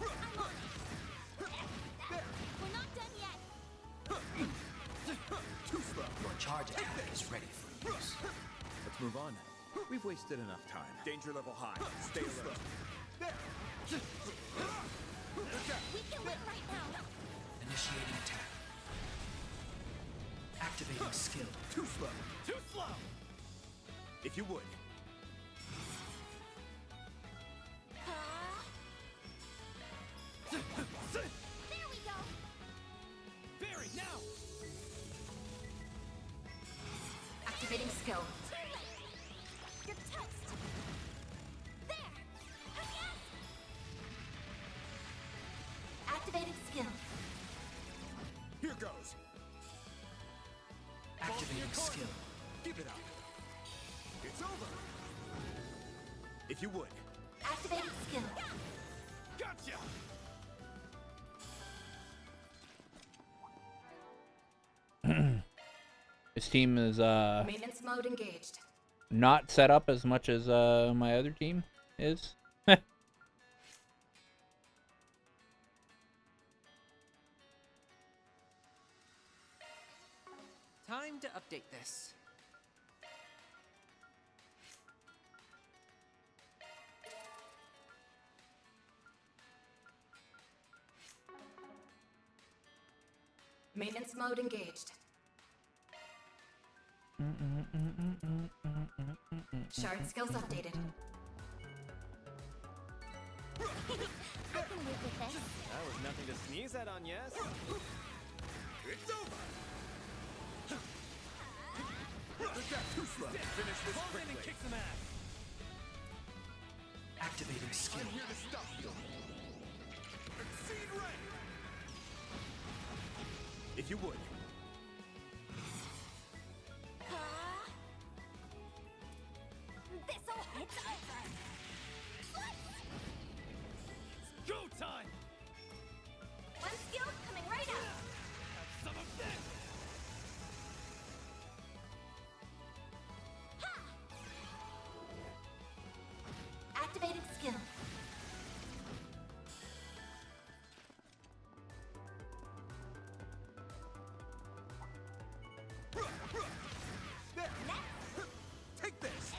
We're not done yet. Too slow. Your charge attack is ready for use. Let's move on. We've wasted enough time. Danger level high. Stay alert. There. We can win right now. Initiating attack. Activating skill. Too slow. Too slow. If you would. There we go. Barry, now. Activating skill. Your toast. There. Yes. Activating skill. Here goes. Activating skill. Give it up. It's over. If you would. Activating skill. Gotcha. This team is Maintenance mode engaged. not set up as much as my other team is. Time to update this. Maintenance mode engaged. Shard skills updated. I can live with this. That was nothing to sneeze at on, yes? It's over! Is that too slow? Finish this quickly. And kick some ass. Activating skill. I'm here to stop you. Exceed rank! If you would. This'll hit over. Go time! One skill coming right up. Have some of this! Activating skill. There. Take this.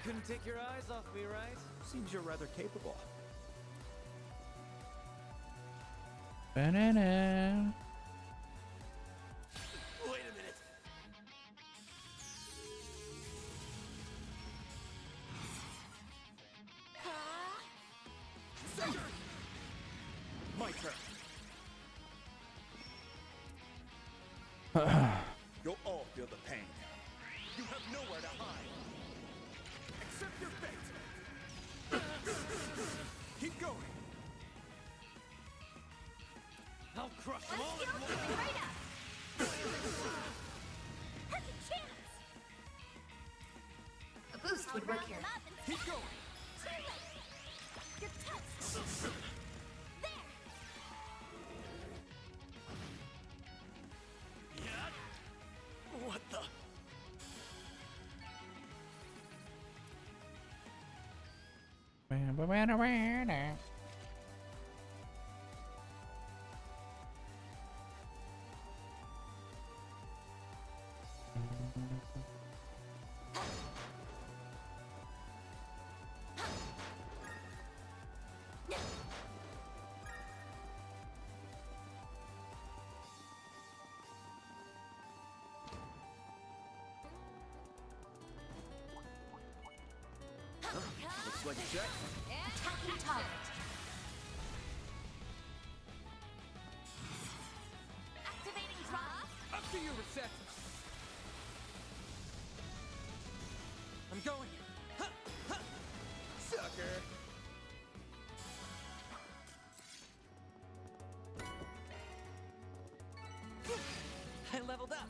Couldn't take your eyes off me, right? Seems you're rather capable. Banana. Wait a minute. My turn. You'll all feel the pain. You have nowhere to hide. Accept your fate. Keep going. I'll crush them all at once! Right up. Perfect chance. A boost would work here. Keep going. Too late. You're toast. There. Yeah. What the? Looks like a check. Attacking target. Activating drop. Up to you, Reset. I'm going. Huh, huh. Sucker. I leveled up.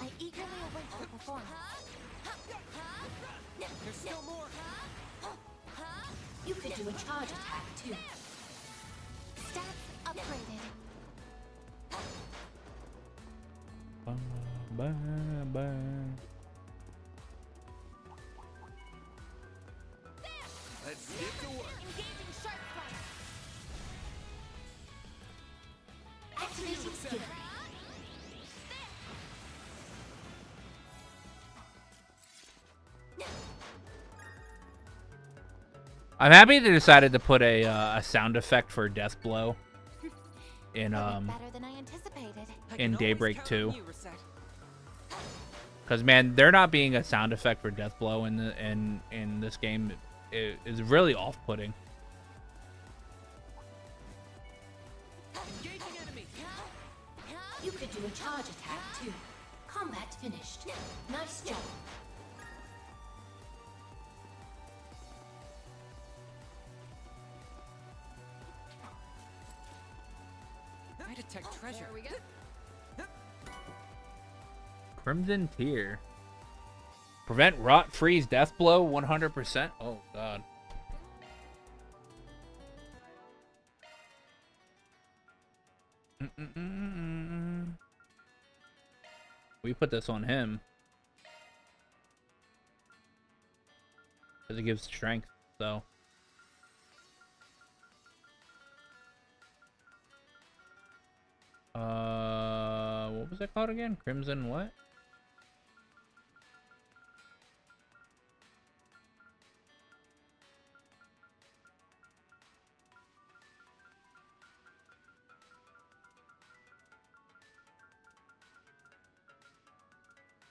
I eagerly await your performance. There's still more. You could do a charge attack too. Stats upgraded. Let's get to work. Engaging sharp fire. Activating skill. I'm happy they decided to put a sound effect for Death Blow in Better than I anticipated. in Daybreak 2. Because man, there not being a sound effect for Death Blow in the in this game is really off-putting. Engaging enemy. You could do a charge attack too. Combat finished. Nice job. I detect treasure. There we go. Crimson Tear. Prevent Rot, Freeze, Death Blow 100%. Oh god. We put this on him. Because it gives strength, so. What was it called again? Crimson what?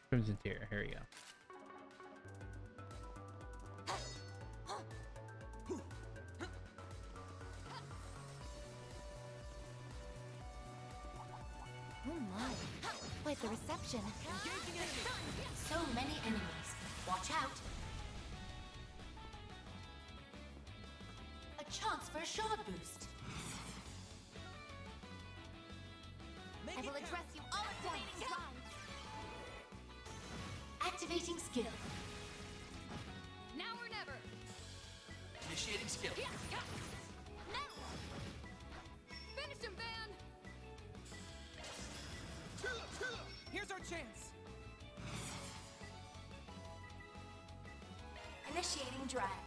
Crimson Tier. Here we go. Oh my. Quite the reception. So many enemies. Watch out. A chance for a shard boost. I will address you all at once. Activating skill. Now or never. Initiating skill. Finish him, Van. Here's our chance. Initiating drive.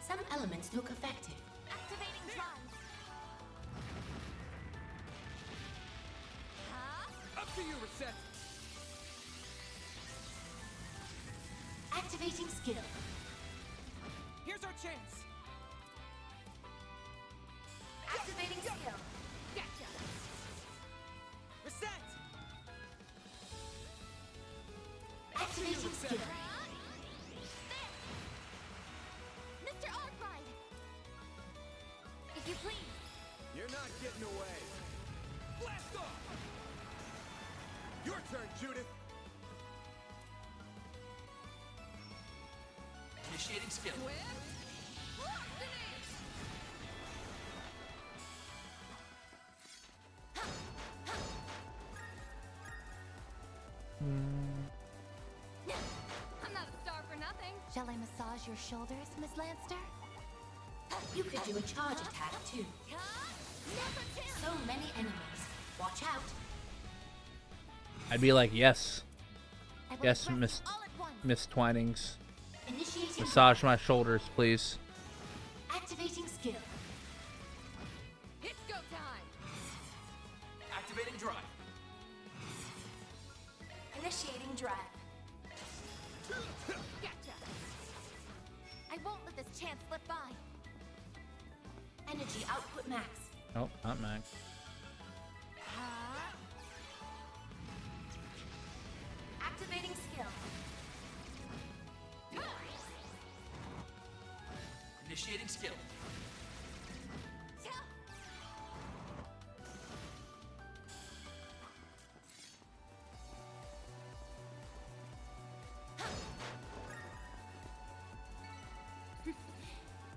Some elements look effective. Activating drive. Up to you, Reset. Activating skill. Here's our chance. Activating skill. Gotcha. Reset. Activating skill. Mr. Arkwright! If you please. You're not getting away. Blast off. Your turn, Judith. Initiating skill. I'm not a star for nothing. Shall I massage your shoulders, Miss Lanster? You could do a charge attack too. So many enemies. Watch out. I'd be like, yes. I will Yes, address Miss you all at once. Miss Twinings. Initiating Massage my shoulders, please. Activating skill. It's go time. Activating drive. Initiating drive. Gotcha. I won't let this chance slip by. Energy output max. Oh, not Max. Activating skill. Initiating skill.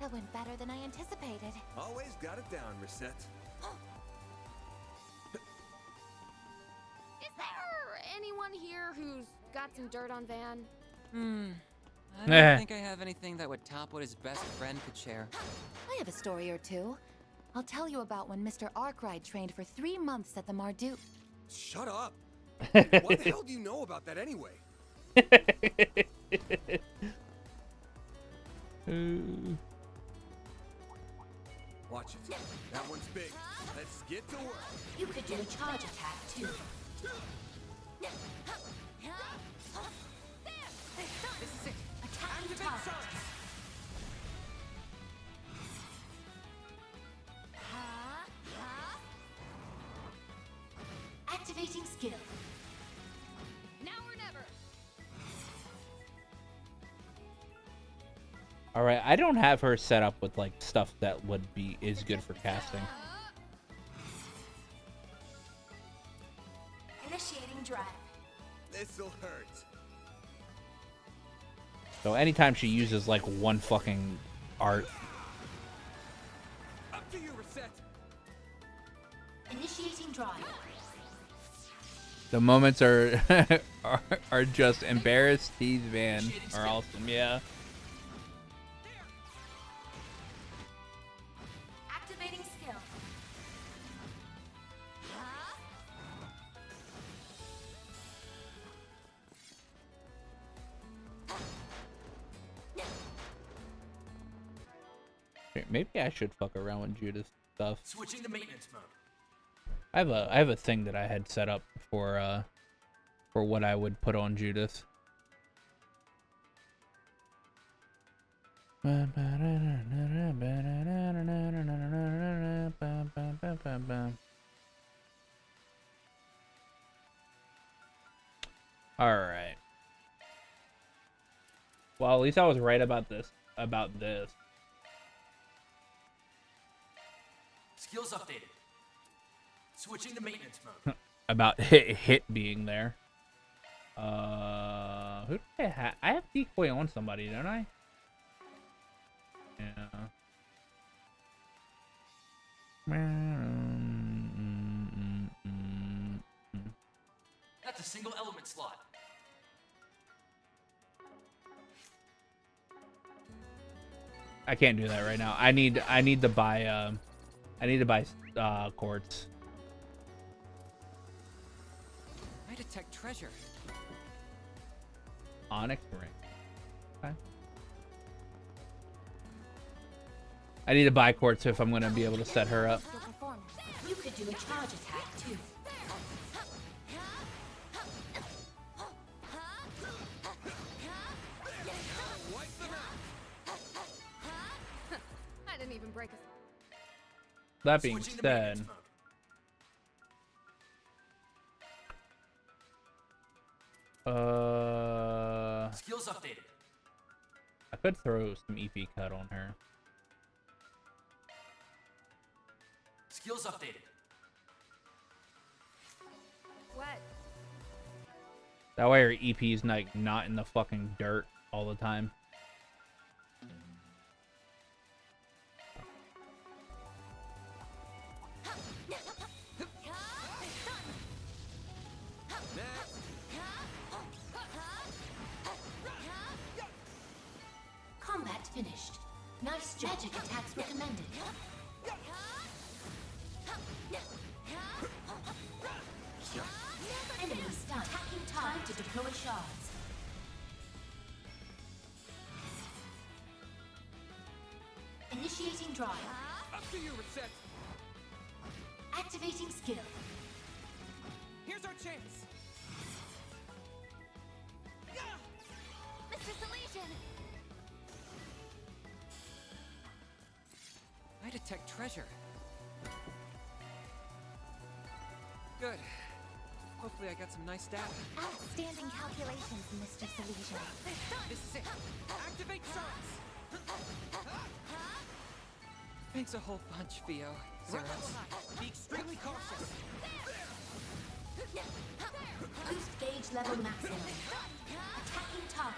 That went better than I anticipated. Always got it down, Reset. Is there anyone here who's got some dirt on Van? I don't think I have anything that would top what his best friend could share. I have a story or two. I'll tell you about when Mr. Arkwright trained for 3 months at the Marduk. Shut up. What the hell do you know about that anyway? Watch it. That one's big. Let's get to work. You could do a charge attack too. This is it. Attacking Activate target. charge. Activating skill. Now or never. All right, I don't have her set up with like stuff that is good for casting. Initiating drive. This'll hurt. So anytime she uses like one fucking art, Up to you, Reset. Initiating drive. the moments are are just embarrassed. These Van are awesome. Yeah. Activating skill. Maybe I should fuck around with Judith's stuff. Switching to maintenance mode. I have a thing that I had set up for what I would put on Judith. All right. Well, at least I was right about this. Skills updated. Switching to maintenance mode. About hit being there. Who do I have? I have decoy on somebody, don't I? Yeah. That's a single element slot. I can't do that right now. I need to buy quartz. I detect treasure. Onyx ring. Okay. I need to buy quartz if I'm gonna be able to set her up. You could do a charge attack too. I didn't even break a... That being said, Skills updated. I could throw some EP cut on her. Skills updated. What? That way her EP's like not in the fucking dirt all the time. Combat finished. Nice job. Magic attacks recommended. Enemy stunned. Attacking time to deploy shards. Initiating drive. Up to you, reset. Activating skill. Here's our chance. Mr. Salesian! I detect treasure. Good. Hopefully I got some nice data. Outstanding calculations, Mr. Salesian. This is it. Activate shards! Thanks a whole bunch, Theo. Zeros. Be extremely cautious. Boost gauge level maximum. Attacking target.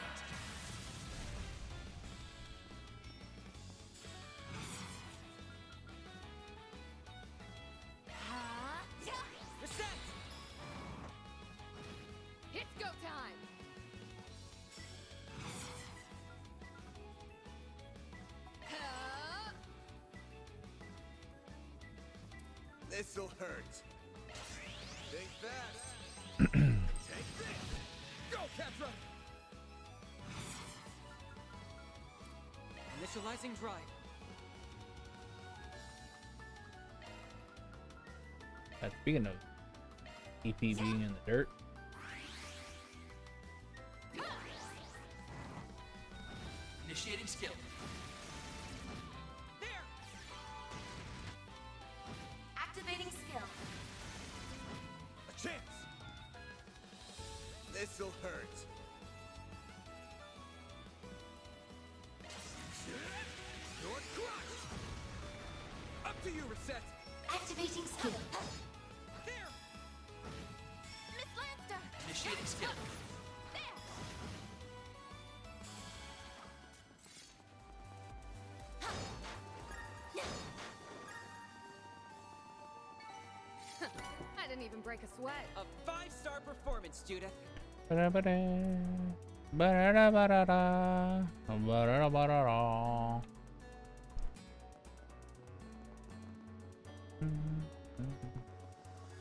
Reset. It's go time. This'll hurt. Think fast. Take this! Go, Ketra! Initializing drive. Speaking of EP being in the dirt. Initiating skill. Activating skill. A chance. This'll hurt. You're crushed! Up to you, reset! Activating skill. There! Miss Lanster! Initiating skill. I didn't even break a sweat. A 5-star performance, Judith.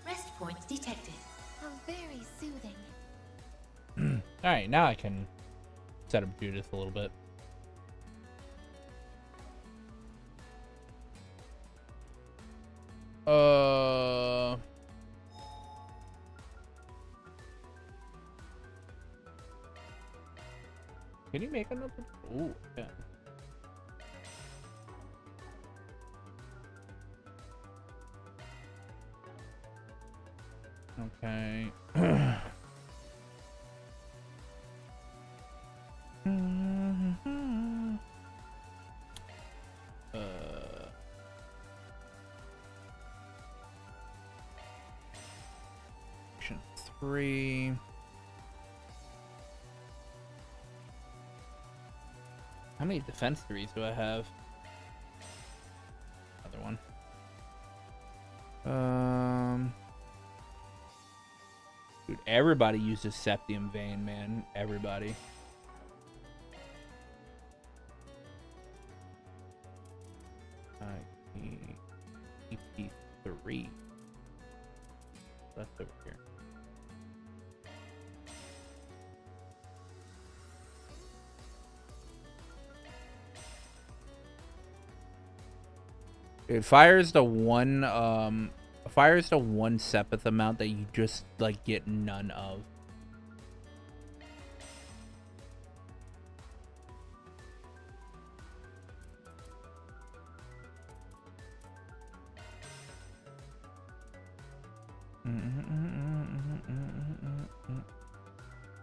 Rest points detected. How very soothing. All right, now I can set up Judith a little bit. Can you make another? Ooh, yeah. Okay. 3. How many defense 3s do I have? Another one. Dude, everybody uses Septium Vein, man. Everybody. EP3. That's over here. Dude, fire is the one Sepith amount that you just like get none of.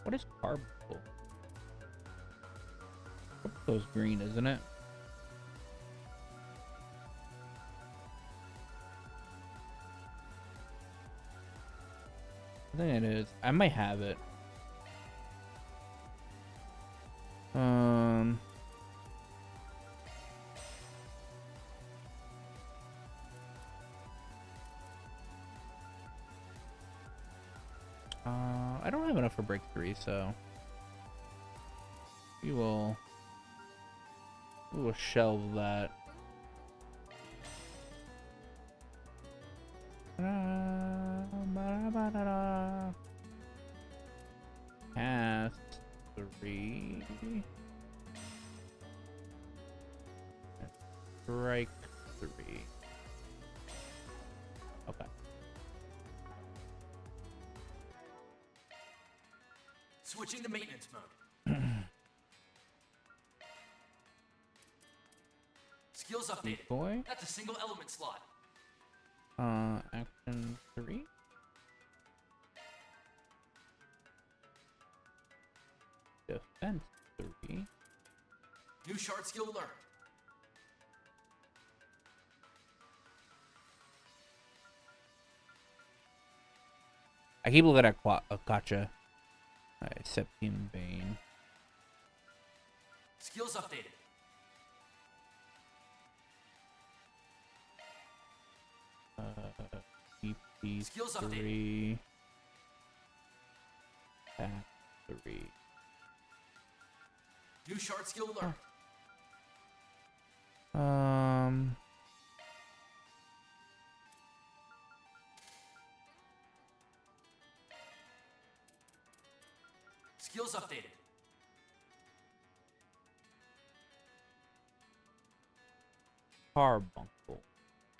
What is carbuncle? Carbuncle green, isn't it? I think it is. I might have it. I don't have enough for break 3, so we will shelve that. Cast 3. Strike 3. Okay. Switching to maintenance mode. Skills updated. Boy. That's a single element slot. Action 3. Defense 3. New shard skill learned. I keep looking at gotcha. Alright, Septium Vein. Skills updated. EP Skills 3. Attack 3. New shard skill learned. Skills updated. Carbuncle.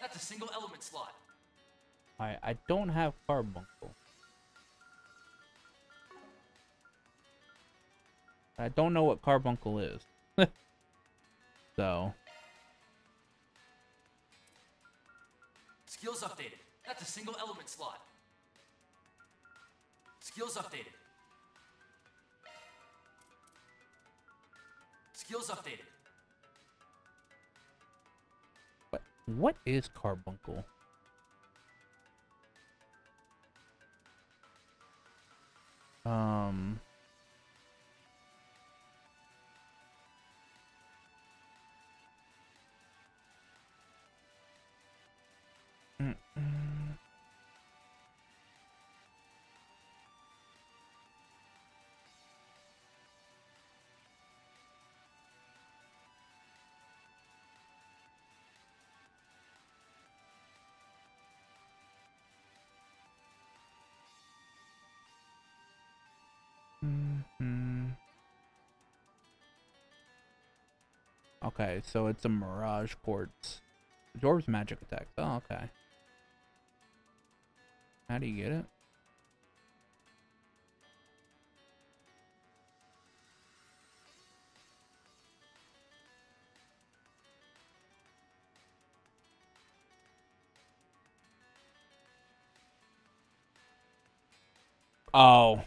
That's a single element slot. I don't have carbuncle. I don't know what carbuncle is. So. Skills updated. That's a single element slot. Skills updated. Skills updated. What is carbuncle? Okay, so it's a Mirage Quartz. Absorbs magic attacks. Oh, okay. How do you get it? Oh.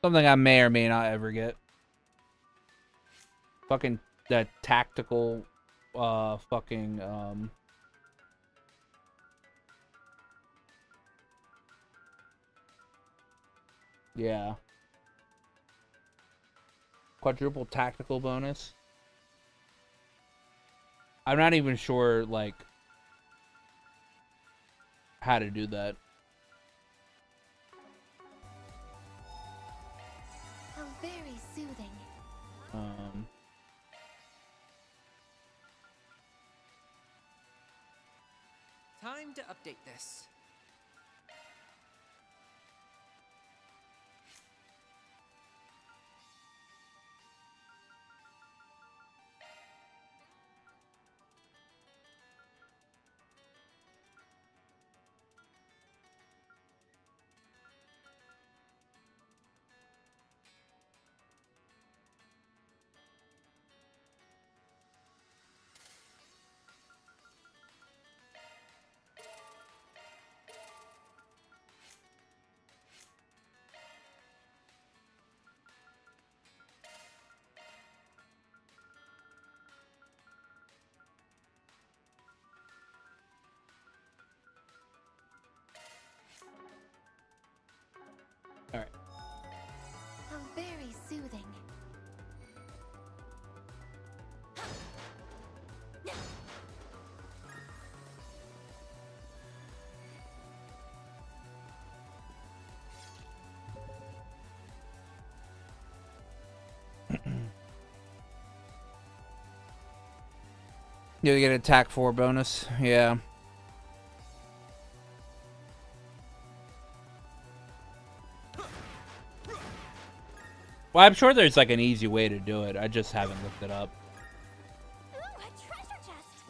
Something I may or may not ever get. Fucking that tactical Yeah. Quadruple tactical bonus. I'm not even sure, like, how to do that. How very soothing. Time to update this. All right. How very soothing. You get attack 4 bonus. Yeah. Well, I'm sure there's like an easy way to do it. I just haven't looked it up. Ooh, a treasure chest!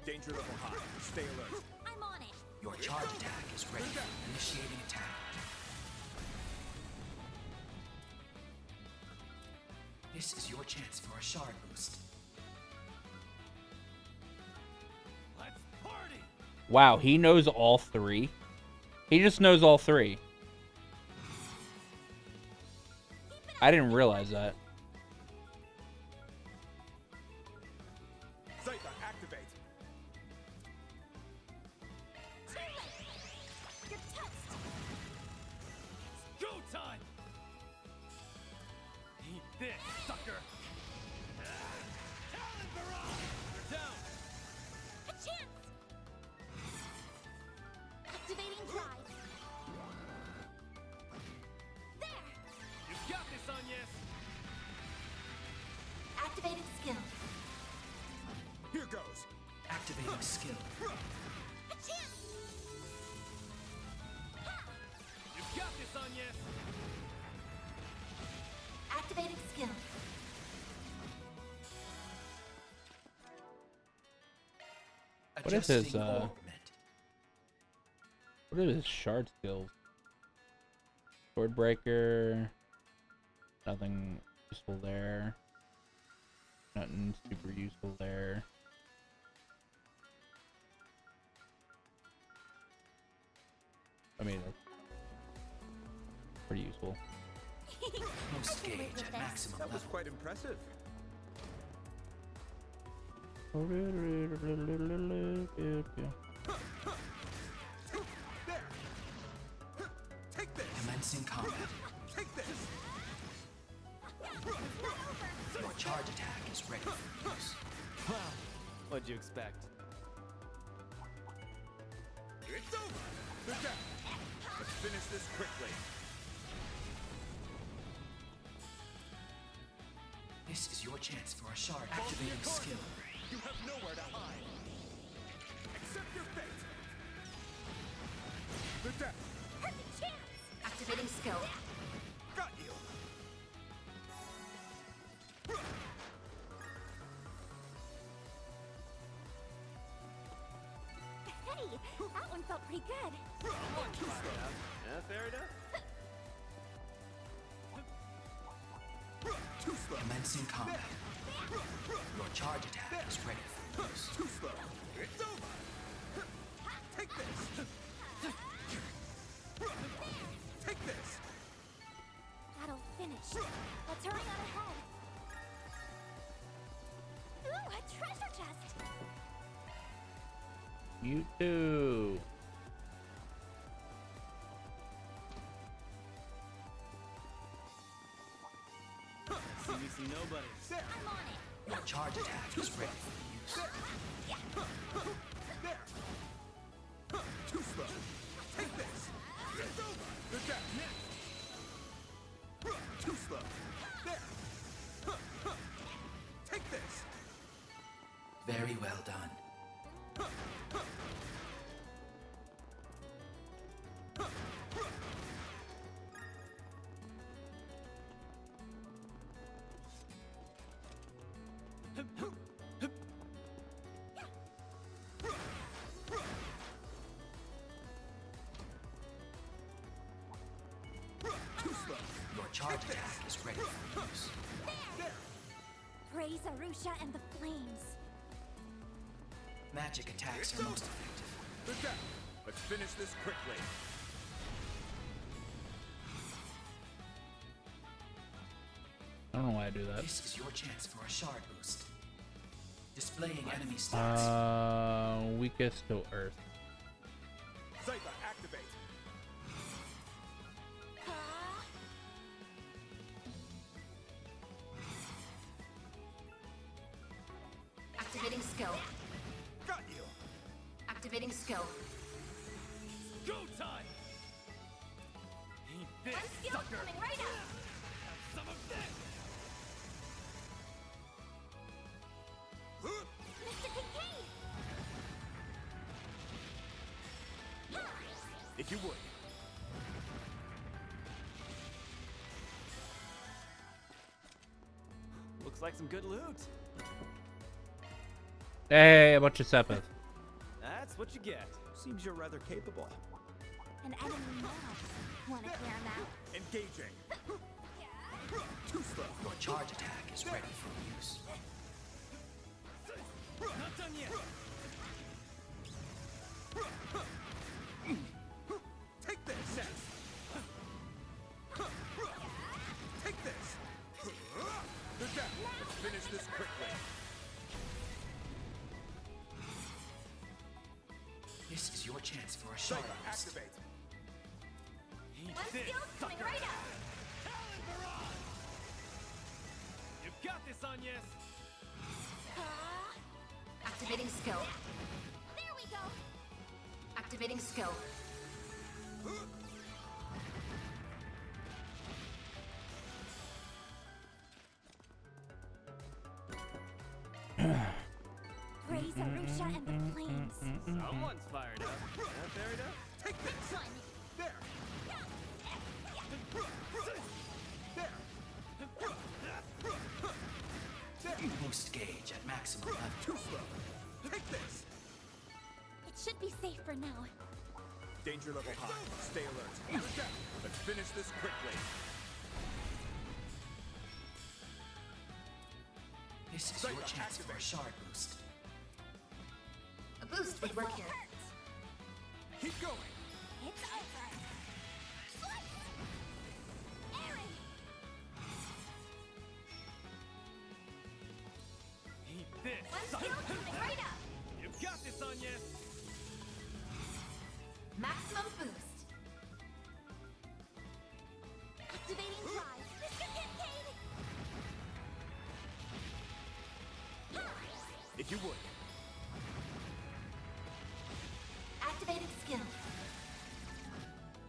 Danger level high. Stay alert. I'm on it. Your charge attack is ready. Initiating attack. This is your chance for a shard boost. Let's party! Wow, he knows all 3. He just knows all 3. I didn't realize that. Zeta, activate. You're toast! It's go time! Eat this, sucker! Talon barrage! They're down! A chance! Activating drive. There! You've got this, Agnes! Activating skill. Here goes! Activating skill. A chance! You've got this, Agnes! Activating skill. What is his Adjusting augment. what are his shard skills? Swordbreaker. Nothing useful there. Nothing super useful there. I mean, that's pretty useful. Most gauge at maximum That was level. quite impressive. There! Take this! Commencing combat. Take this! Your charge attack is ready for use. Wow. What'd you expect? It's over! They're down! Let's finish this quickly. This is your chance for a shard. Activating skill. You have nowhere to hide. Accept your fate. They're down. Perfect chance! Activating skill. Got you. Hey, that one felt pretty good. Yeah, fair enough. Too slow. Commencing combat. Your charge attack is ready for use. Too slow. It's over. Take this. Take this. That'll finish. Let's hurry on ahead. Ooh, a treasure chest! You too. See me, see nobody. I'm on it. Your charge attack is ready for use. There! Too slow. Take this! It's over! You're dead! Next! Too slow. There! Take this! Very well done. Your charge attack is ready for use. Praise Arusha and the flames. Magic attacks are most effective. Good job. Let's finish this quickly. I don't know why I do that. This is your chance for a shard boost. Displaying enemy stats. Weakest to Earth. Zypher, activate. Activating skill. Got you. Activating skill. Go time! Eat this, One skill sucker! coming right up. Have some of this! Mr. Kincaid! If you would. Looks like some good loot. Hey, a bunch of Sepith. That's what you get. Seems you're rather capable. An enemy mob. Wanna clear him out? Engaging. Too slow. Your charge attack is ready for use. Not done yet! Take this. Take this. Good job. Let's finish this quickly. This is your chance for a shard Zypher, boost. activate. Eat One this, skill coming sucker! right up. Talon barrage! You've got this, Agnes! Activating skill. There we go! Activating skill. Praise Arusha and the flames. Someone's fired up. Fired up? Take this. There. Boost gauge at maximum level. Too slow. Take this. It should be safe for now. Danger level high. Stay alert. Good job. Let's finish this quickly. This is your chance for a shard boost. A boost would work here. Keep going. It's over. Aaron! Eat this, One sucker! skill coming right up. You've got this, Agnes! Maximum boost. Activating drive. Mr. Kincaid! If you would. Activating skill.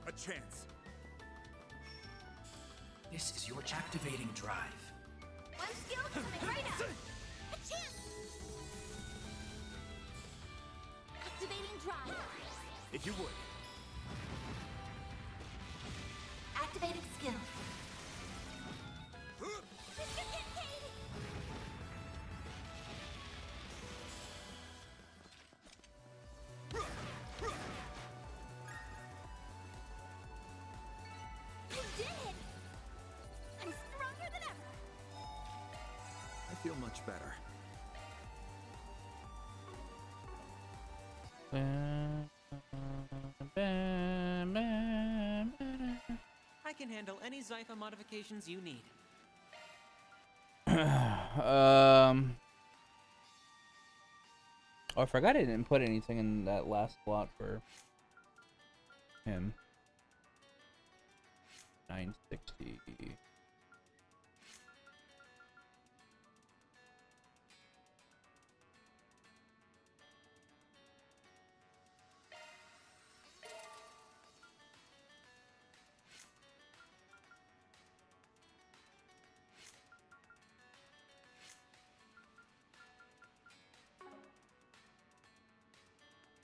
A chance. This is your activating drive. One skill coming right up. A chance! Activating drive. If you would. Activating skill. Mr. Kincaid! I did it! I'm stronger than ever! I feel much better. I can handle any Zypha modifications you need. Oh, I forgot I didn't put anything in that last slot for him. 960.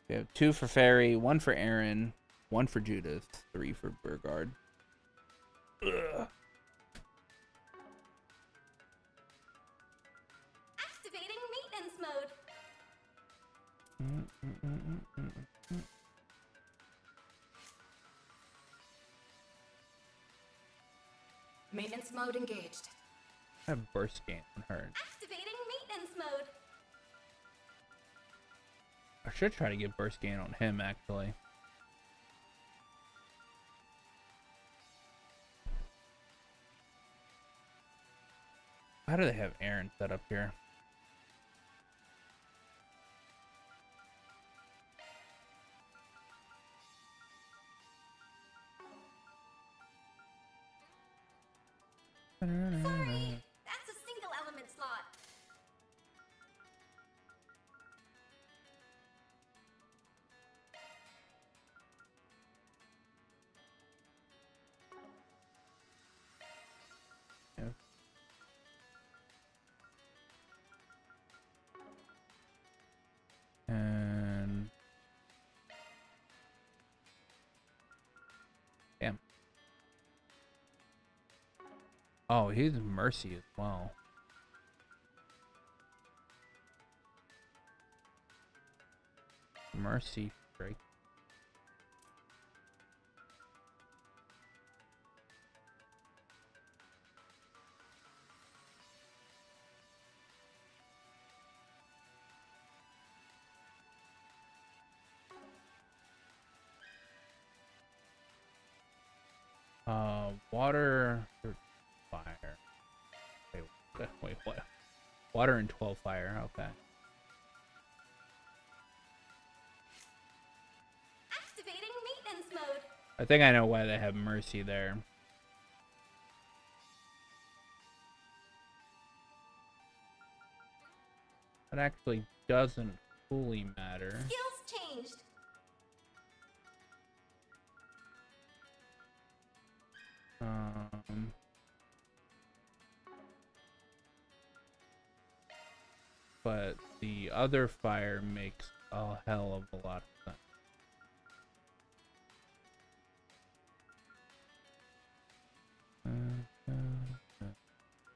We have 2 for Fairy, 1 for Aaron, 1 for Judith, 3 for Burgard. Ugh. Activating maintenance mode. Maintenance mode engaged. I have burst scan on her. Activating maintenance mode. I should try to get burst scan on him, actually. How do they have Aaron set up here? Sorry, that's a single element slot. Yeah. And damn. Oh, he's Mercy as well. Mercy break. Water, fire. Wait, what? Water and 12 fire. Okay. Activating maintenance mode. I think I know why they have Mercy there. That actually doesn't fully matter. Skills changed. But the other fire makes a hell of a lot of sense.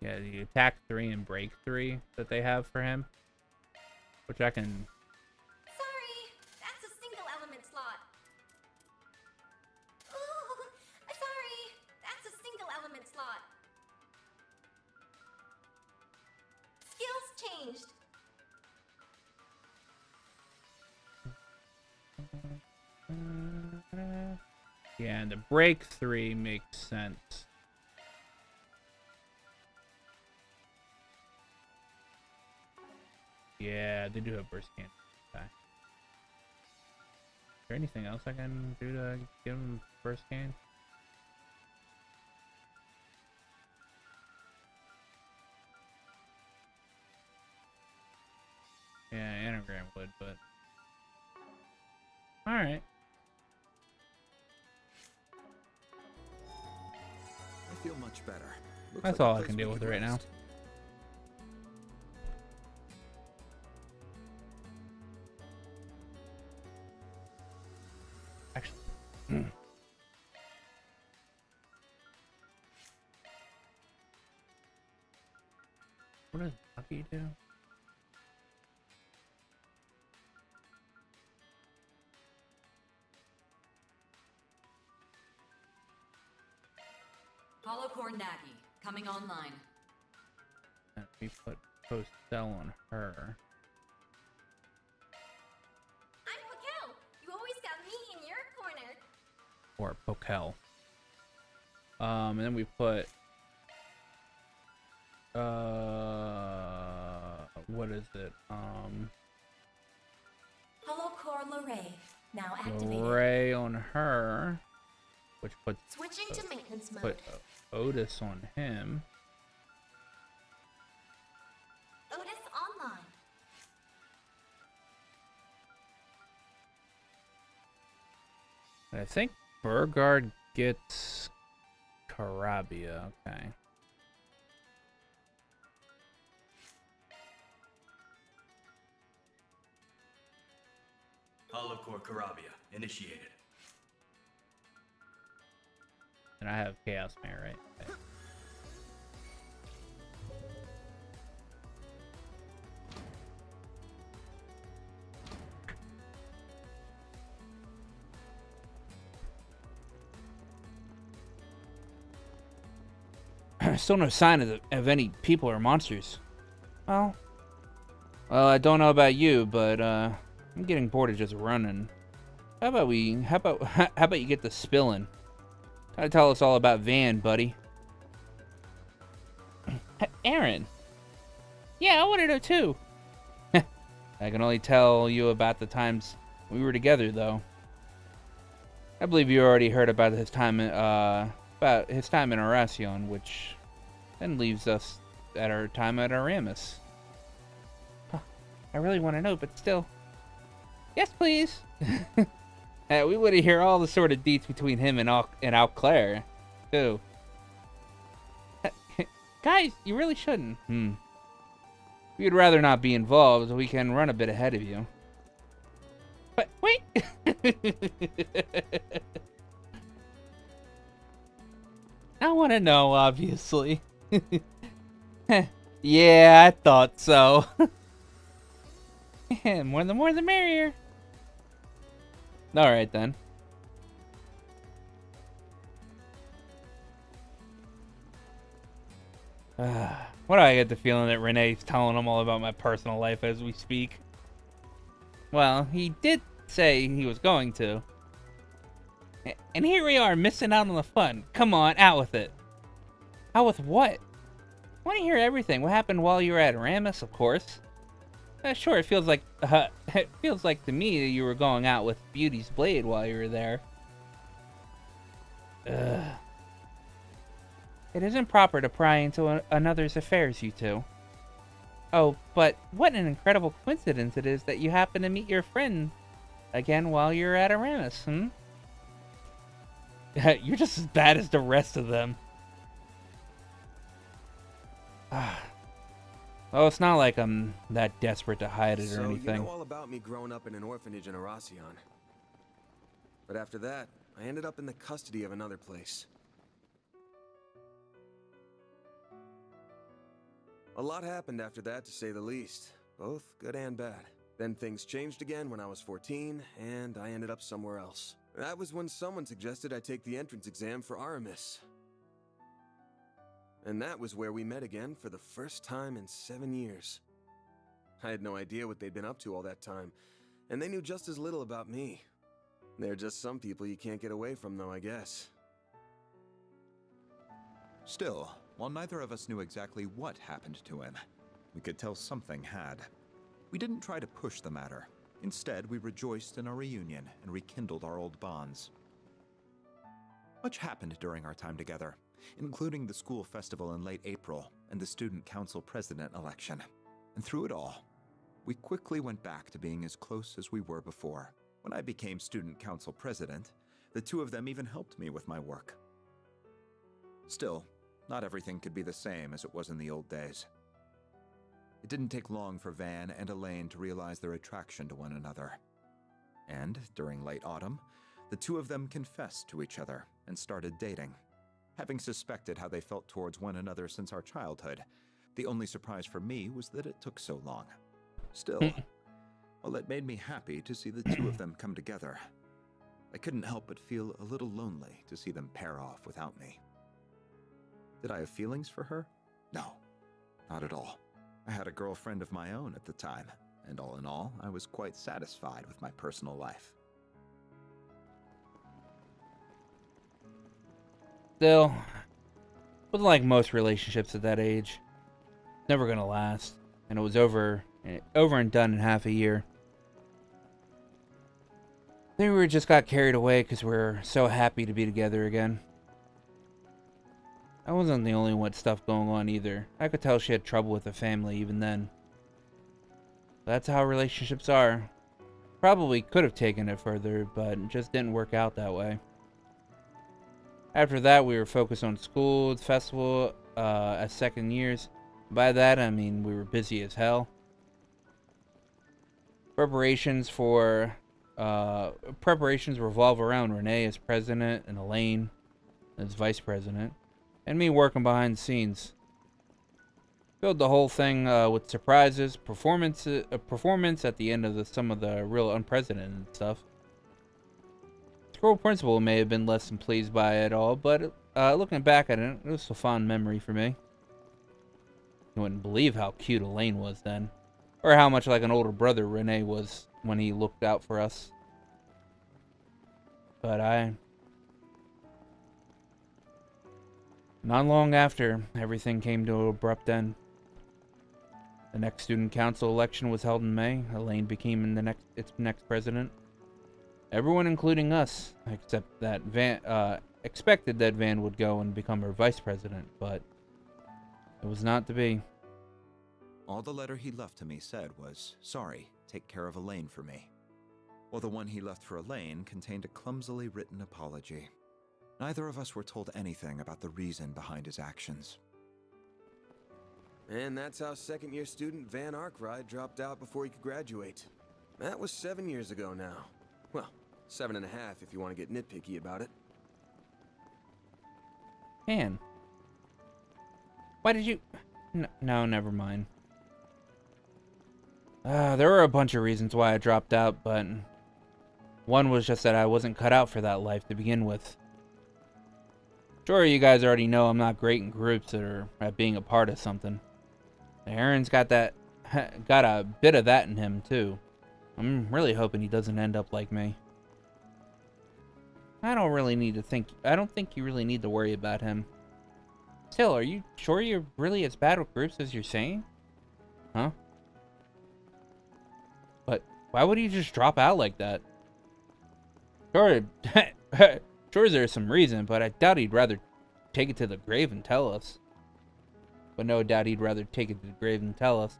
Yeah, the attack 3 and break 3 that they have for him, which I can. Sorry, that's a single element slot. Ooh, sorry, that's a single element slot. Skills changed. Yeah, and the break 3 makes sense. Yeah, they do have burst scan. Okay. Is there anything else I can do to give them burst scan? Yeah, anagram would, but all right. I feel much better. Looks That's like all a I can place deal we with could right now. rest. Actually, what does Bucky do? Holocore Nagi, coming online. And we put post cell on her. I'm Raquel. You always got me in your corner. Or Pokel. And then we put what is it? Molecular Ray. Now activated. Ray on her, which puts Switching to maintenance mode. put Otis on him. Otis online. And I think Burgard gets Karabia. Okay. Hollow Core Karabia initiated. And I have Chaos Mare, right? Okay. Still no sign of any people or monsters. Well, I don't know about you, but I'm getting bored of just running. How about you get the spilling? Try to tell us all about Van, buddy. Aaron. Yeah, I want to know too. I can only tell you about the times we were together, though. I believe you already heard about his time in Oracion, which then leaves us at our time at Aramis. Huh, I really want to know, but still. Yes, please. We want to hear all the sort of deets between him and Alclair, too. Guys, you really shouldn't. If you'd rather not be involved, we can run a bit ahead of you. But wait! I want to know, obviously. Yeah, I thought so. The more the merrier. Alright then. Why do I get the feeling that Renee's telling him all about my personal life as we speak? Well, he did say he was going to. And here we are, missing out on the fun. Come on, out with it. Out with what? I want to hear everything. What happened while you were at Aramis, of course. Sure, it feels like to me that you were going out with Beauty's Blade while you were there. Ugh. It isn't proper to pry into another's affairs, you two. Oh, but what an incredible coincidence it is that you happen to meet your friend again while you're at Aramis, You're just as bad as the rest of them. Oh, it's not like I'm that desperate to hide it or anything. You know all about me growing up in an orphanage in Oracion. But after that, I ended up in the custody of another place. A lot happened after that, to say the least. Both good and bad. Then things changed again when I was 14, and I ended up somewhere else. That was when someone suggested I take the entrance exam for Aramis. And that was where we met again for the first time in 7 years. I had no idea what they'd been up to all that time, and they knew just as little about me. They're just some people you can't get away from, though, I guess. Still, while neither of us knew exactly what happened to him, we could tell something had. We didn't try to push the matter. Instead, we rejoiced in our reunion and rekindled our old bonds. Much happened during our time together, including the school festival in late April and the student council president election. And through it all, we quickly went back to being as close as we were before. When I became student council president, the two of them even helped me with my work. Still, not everything could be the same as it was in the old days. It didn't take long for Van and Elaine to realize their attraction to one another. And during late autumn, the two of them confessed to each other and started dating. Having suspected how they felt towards one another since our childhood, the only surprise for me was that it took so long. Still, while it made me happy to see the two of them come together, I couldn't help but feel a little lonely to see them pair off without me. Did I have feelings for her? No, not at all. I had a girlfriend of my own at the time, and all in all, I was quite satisfied with my personal life. Still, wasn't like most relationships at that age. Never gonna last, and it was over and done in half a year. I think we just got carried away because we're so happy to be together again. I wasn't the only one with stuff going on either. I could tell she had trouble with the family even then. That's how relationships are. Probably could have taken it further, but it just didn't work out that way. After that, we were focused on school, the festival, as second years. By that, I mean we were busy as hell. Preparations revolve around Renee as president and Elaine as vice president, and me working behind the scenes. Filled the whole thing with surprises, performance at the end of some of the real unprecedented stuff. The school principal may have been less than pleased by it all, but looking back at it, it was a fond memory for me. You wouldn't believe how cute Elaine was then, or how much like an older brother Renee was when he looked out for us. But not long after, everything came to an abrupt end. The next student council election was held in May. Elaine became its next president. Everyone, including us, expected that Van would go and become her vice president, but it was not to be. All the letter he left to me said was, "Sorry, take care of Elaine for me." While the one he left for Elaine contained a clumsily written apology. Neither of us were told anything about the reason behind his actions. And that's how second-year student Van Arkwright dropped out before he could graduate. That was 7 years ago now. Well, 7.5 if you want to get nitpicky about it. Man. Why did you... No, never mind. There were a bunch of reasons why I dropped out, but... one was just that I wasn't cut out for that life to begin with. Sure, you guys already know I'm not great in groups or at being a part of something. Aaron's got a bit of that in him, too. I'm really hoping he doesn't end up like me. I don't think you really need to worry about him. Still, are you sure you're really as bad with groups as you're saying? Huh? But why would he just drop out like that? Sure, sure there's some reason, but I doubt he'd rather take it to the grave and tell us. But no doubt he'd rather take it to the grave and tell us.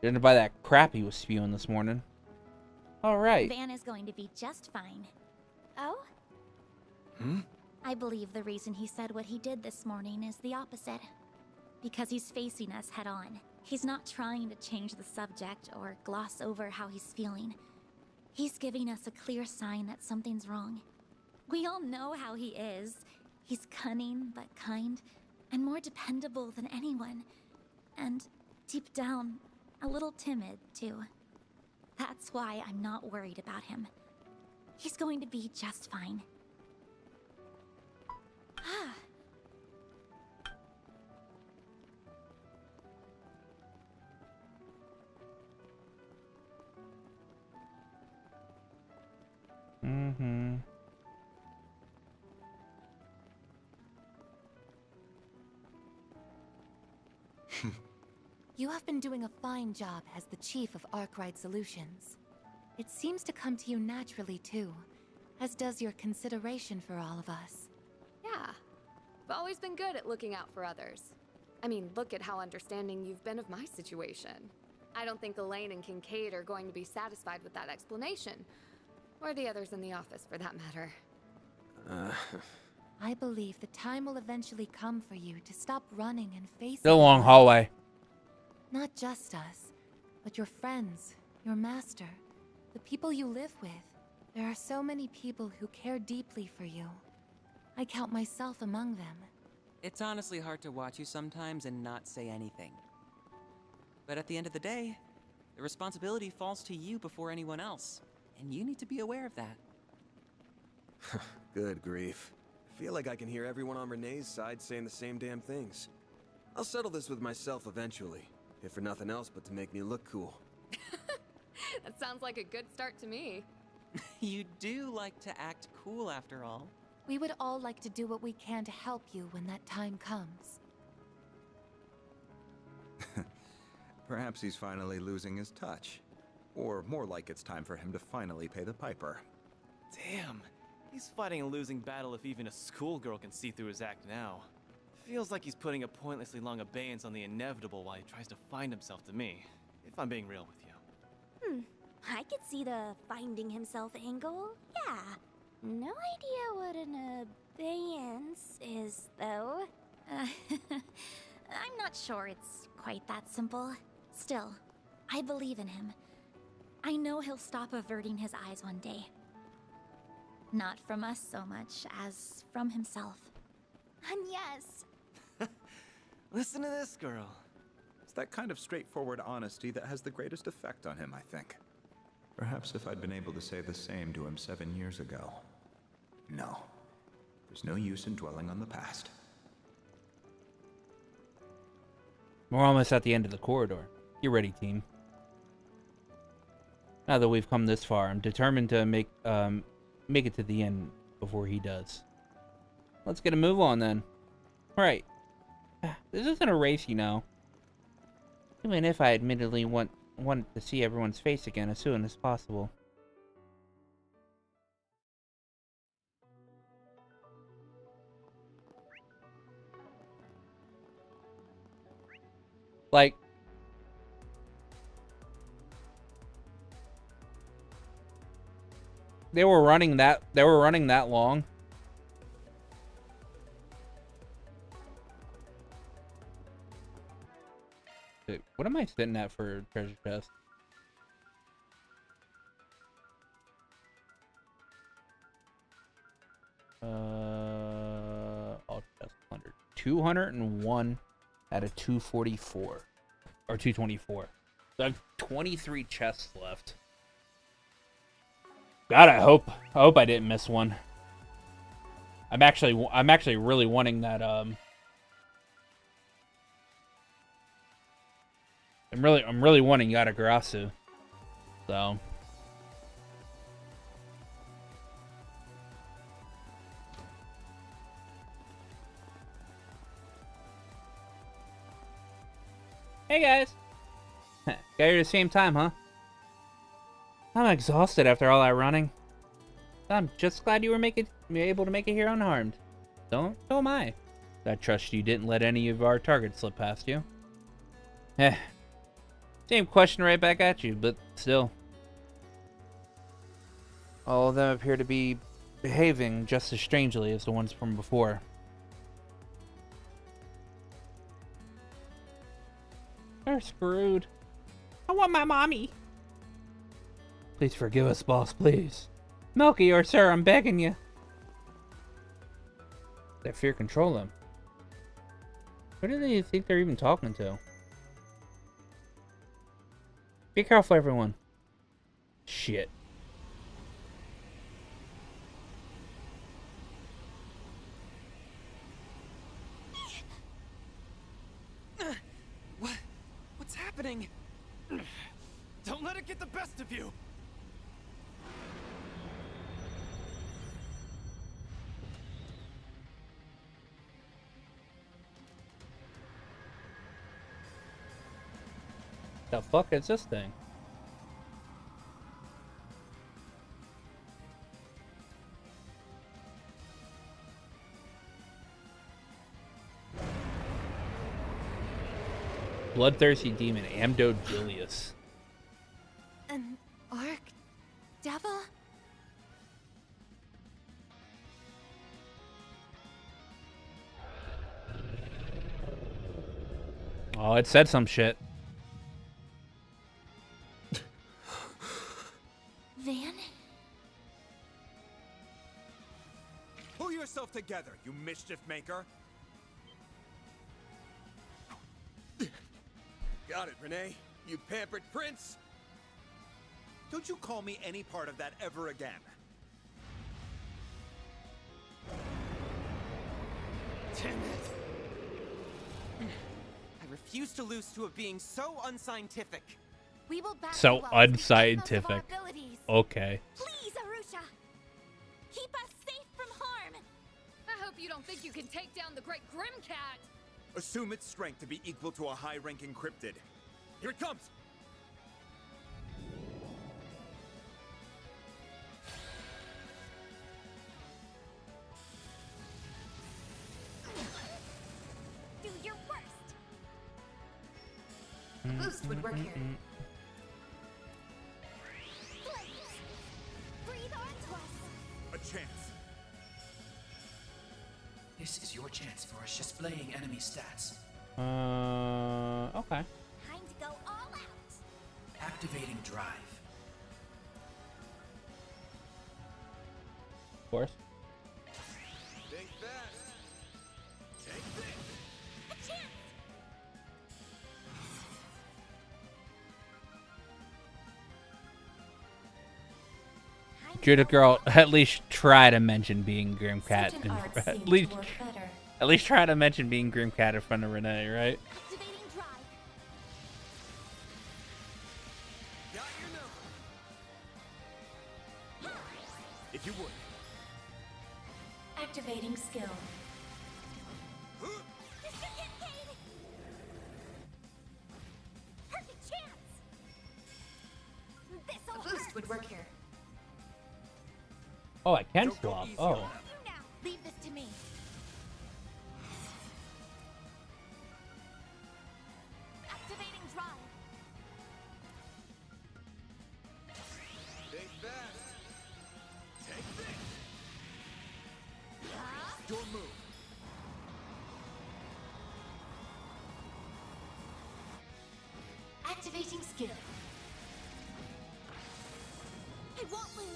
Judging by that crap he was spewing this morning. Alright. Van is going to be just fine. Oh? Hmm? I believe the reason he said what he did this morning is the opposite. Because he's facing us head on. He's not trying to change the subject or gloss over how he's feeling. He's giving us a clear sign that something's wrong. We all know how he is. He's cunning but kind, and more dependable than anyone. And deep down, a little timid, too. That's why I'm not worried about him. He's going to be just fine. Mm-hmm. You have been doing a fine job as the chief of Arkwright Solutions. It seems to come to you naturally, too, as does your consideration for all of us. Yeah. I've always been good at looking out for others. I mean, look at how understanding you've been of my situation. I don't think Elaine and Kincaid are going to be satisfied with that explanation. Or the others in the office, for that matter. I believe the time will eventually come for you to stop running and face The long hallway. Not just us, but your friends, your master, the people you live with. There are so many people who care deeply for you. I count myself among them. It's honestly hard to watch you sometimes and not say anything. But at the end of the day, the responsibility falls to you before anyone else. And you need to be aware of that. Good grief. I feel like I can hear everyone on Renee's side saying the same damn things. I'll settle this with myself eventually, if for nothing else but to make me look cool. That sounds like a good start to me. You do like to act cool after all. We would all like to do what we can to help you when that time comes. Perhaps he's finally losing his touch. Or more like it's time for him to finally pay the piper. Damn, he's fighting a losing battle if even a schoolgirl can see through his act now. Feels like he's putting a pointlessly long abeyance on the inevitable while he tries to find himself to me, if I'm being real with you. I could see the finding himself angle. Yeah. No idea what an abeyance is, though. I'm not sure it's quite that simple. Still, I believe in him. I know he'll stop averting his eyes one day. Not from us so much as from himself. And yes. Listen to this girl. It's that kind of straightforward honesty that has the greatest effect on him, I think. Perhaps if I'd been able to say the same to him 7 years ago. No. There's no use in dwelling on the past. We're almost at the end of the corridor. Get ready, team. Now that we've come this far, I'm determined to make it to the end before he does. Let's get a move on then. Alright. This isn't a race, you know. Even if I admittedly wanted to see everyone's face again as soon as possible. Like, they were running that long. Dude, what am I sitting at for treasure chest? All chest 100. 201 out of 244 or 224. So I have 23 chests left. God, I hope I didn't miss one. I'm actually really wanting that I'm really wanting Yatagarasu. So hey guys. Got here at the same time, huh? I'm exhausted after all that running. I'm just glad you were able to make it here unharmed. So am I. I trust you didn't let any of our targets slip past you. Same question right back at you, but still. All of them appear to be behaving just as strangely as the ones from before. They're screwed. I want my mommy. Please forgive us, boss, please. Milky, or sir, I'm begging you. That fear control them. Who do they think they're even talking to? Be careful, everyone. Shit. What's happening? Don't let it get the best of you. The fuck is this thing? Bloodthirsty demon, Amdo Julius. An orc devil? Oh, it said some shit. Van? Pull yourself together, you mischief maker. Got it, Renee. You pampered prince. Don't you call me any part of that ever again. Damn it. I refuse to lose to a being so unscientific. We will back So you up as we unscientific. make most of our abilities. Okay. Please, Arusha. Keep us safe from harm. I hope you don't think you can take down the Great Grimcat. Assume its strength to be equal to a high-ranking cryptid. Here it comes! boost would work here. Breathe onto us. A chance. This is your chance for us displaying enemy stats. Okay. Time to go all out. Activating drive. Of course. Think fast. Take this. A chance. Judah girl, at least try to mention being Grimcat. Certain arts At seem to least, work better. at least try to mention being Grimcat in front of Renee, right? Activating drive. Got your number. If you would. Activating skill. Mr. Kincaid. Perfect chance. This'll A boost would work here. Oh, I can swap. Oh. You now. Leave this to me. Activating drive. Think fast. Take this. Your move. Activating skill. I won't lose.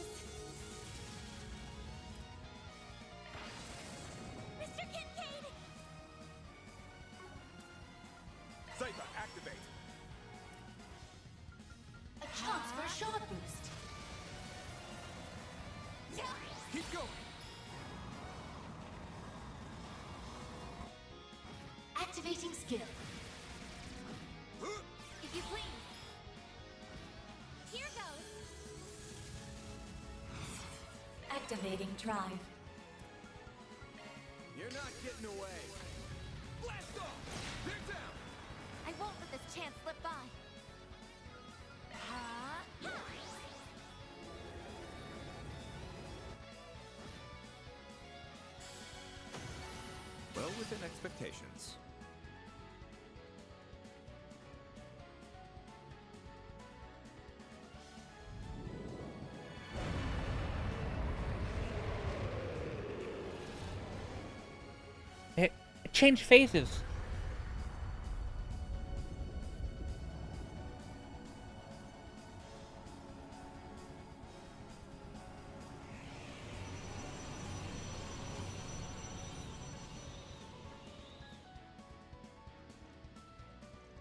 Mr. Kincaid. Cypher, activate. A chance for a shot boost. Keep going. Activating skill. If you please. Here goes. Activating drive. You're not getting away. Blast off. They're down. I won't let this chance slip by. Well within expectations. It changed phases.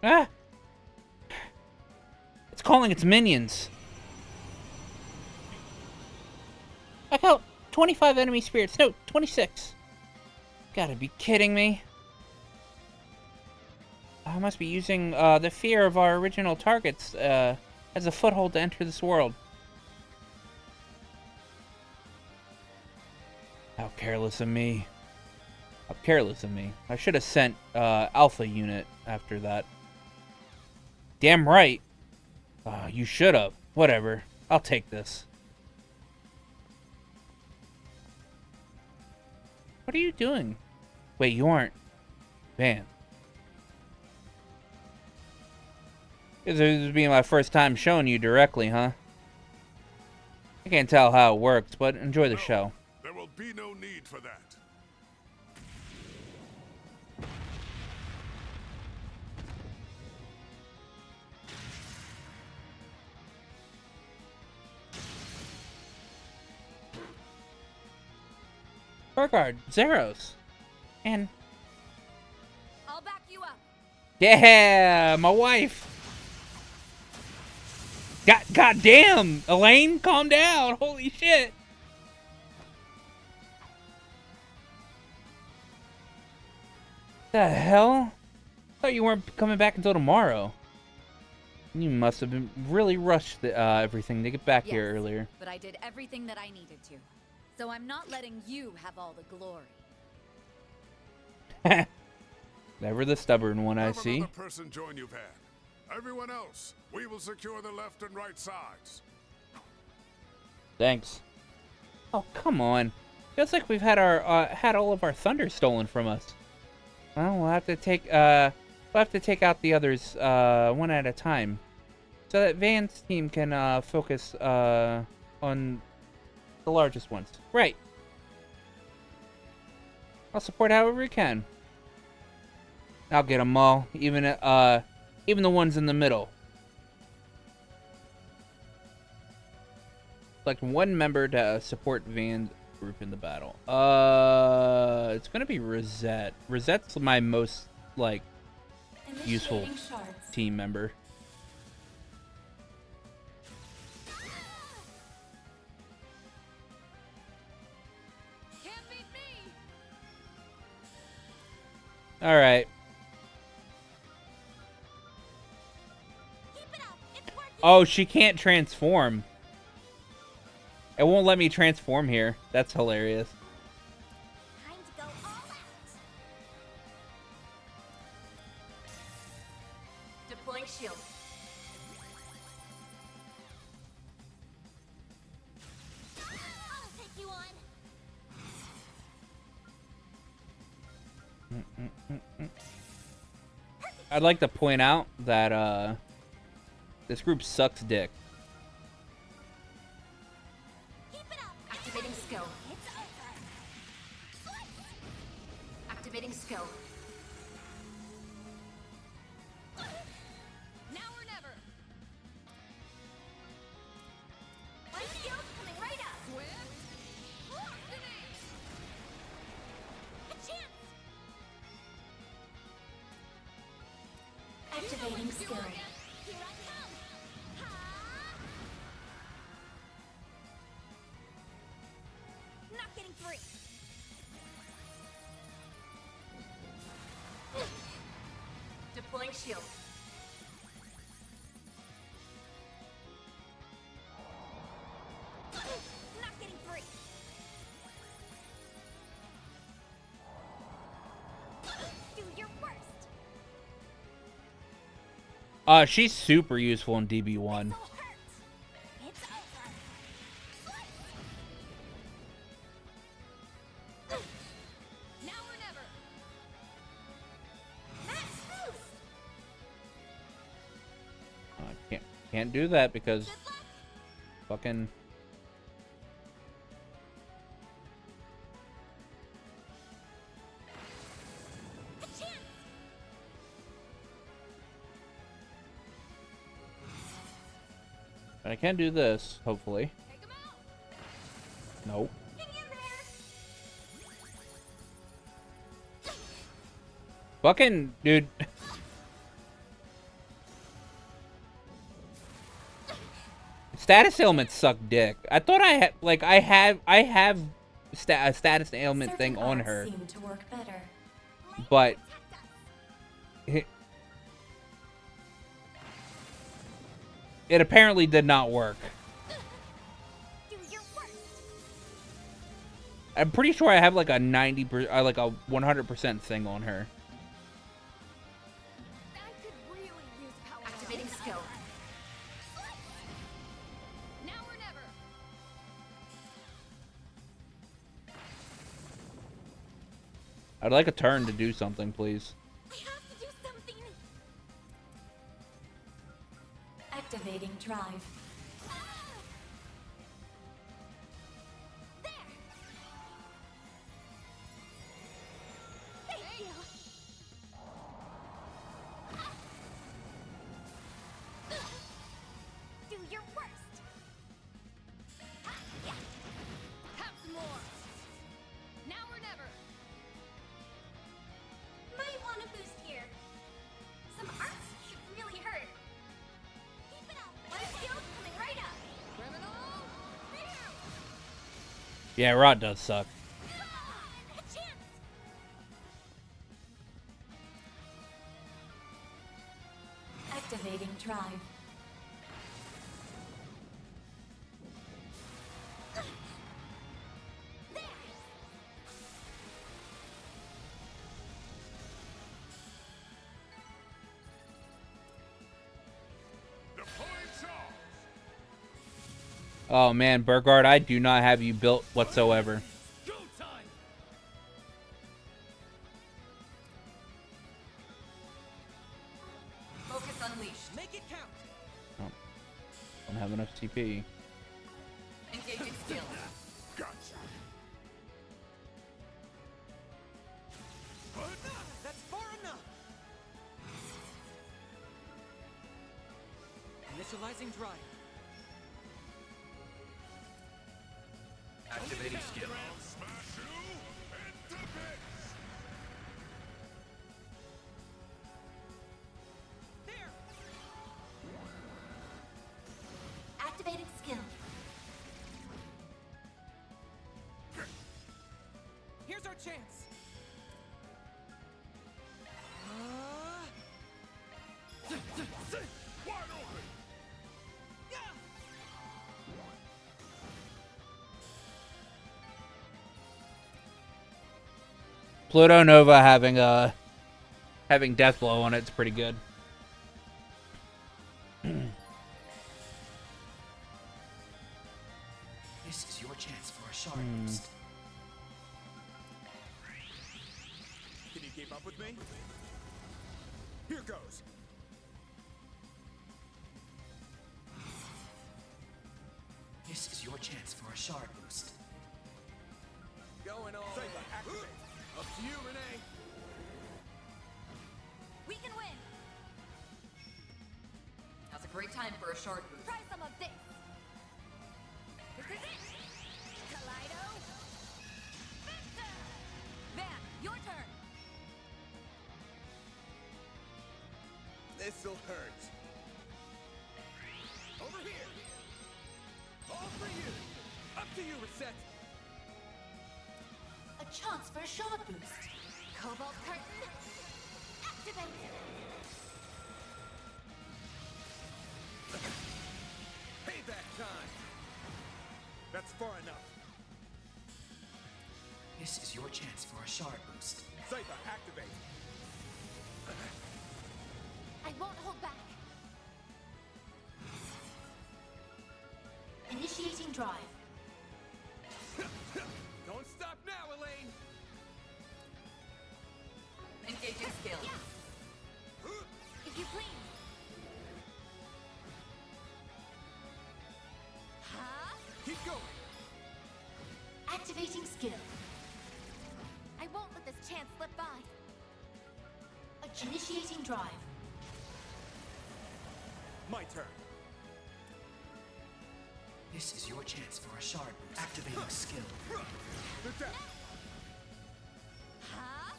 Ah! It's calling its minions. I count 25 enemy spirits. No, 26. Gotta be kidding me. I must be using the fear of our original targets as a foothold to enter this world. How careless of me. How careless of me. I should have sent Alpha Unit after that. Damn right. You should have. Whatever. I'll take this. What are you doing? Wait, you aren't. Man. This is being my first time showing you directly, huh? I can't tell how it works, but enjoy the show. There will be no need for that. Burgard, Zeros. And I'll back you up. yeah, my wife. God damn, Elaine, calm down. Holy shit. The hell? Thought you weren't coming back until tomorrow. You must have been really rushed everything to get back here earlier. But I did everything that I needed to. So I'm not letting you have all the glory. Never the stubborn one, I see. Have another person join you, Van. Everyone else, we will secure the left and right sides. Thanks. Oh, come on. Feels like we've had our had all of our thunder stolen from us. Well, we'll have to take We'll have to take out the others one at a time, so that Van's team can focus on the largest ones. Right. I'll support however we can. I'll get them all, even the ones in the middle. Select one member to support Van's group in the battle. It's gonna be Rosette. Rosette's my most useful team member. All right. Oh, she can't transform. It won't let me transform here. That's hilarious. Time to go all out. Deploying shield. I'll take you on. I'd like to point out that this group sucks dick. Activating skill. Activating skill. Now or never. My skill's coming right up. A chance. Activating skill. Here I come. Not getting free. Deploying shield. Not getting free. Do your worst. She's super useful in DB1. It's over. Now or never. Max boost. Can't do that because fucking. A chance. I can do this, hopefully. Nope. Fucking dude. Status ailments suck dick. I thought I had I have a status ailment thing on her, Seem to work better. but it apparently did not work. Do your worst. I'm pretty sure I have like a 90%, like a 100% thing on her. I could really use power. Activating skill. Now or never. I'd like a turn to do something, please. I have to do something. Activating drive. Thank you. Do your worst. Have some more. Now or never. Might want a boost here. Some arts should really hurt. Keep it up. My skill's coming right up. Criminal. Yeah, Rod does suck. A chance. Activating drive. Oh man, Burgard, I do not have you built whatsoever. Don't have enough CP. Engaging skill. Gotcha. That's far enough. Initializing drive. Activating skill. Activating skill. Here's our chance. Wide open. Pluto Nova having Death Blow on it's pretty good. This is your chance for a shard boost. Can you keep up with me? Here goes. This is your chance for a shard boost. Going on. Saber, activate. Up to you, Renee. We can win. Now's a great time for a shard boost. Try some of this. This is it. Kaleido. Victor. Van, your turn. This'll hurt. Over here. All for you. Up to you, Reset. A chance for a shard boost. Cobalt curtain. Activate. Payback time. That's far enough. This is your chance for a shard boost. Saber, activate. I won't hold back. Initiating drive. Don't stop now, Elaine. Engaging skill. If you please. Huh? Keep going. Activating skill. I won't let this chance slip by. Initiating drive. My turn. This is your chance for a shard boost. Activating skill. They're down. Huh?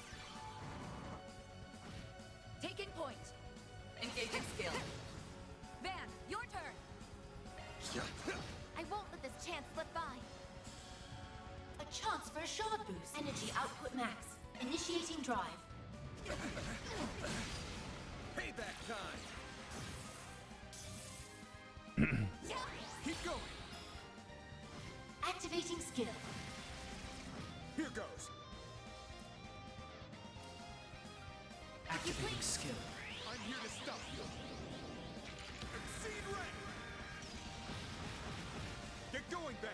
Taking point. Engaging skill. Van, your turn. I won't let this chance slip by. A chance for a shard boost. Energy output max. Initiating drive. Payback time. Keep going. Activating skill. Here goes. Activating skill. I'm here to stop you. Exceed rank. Get going, Ben.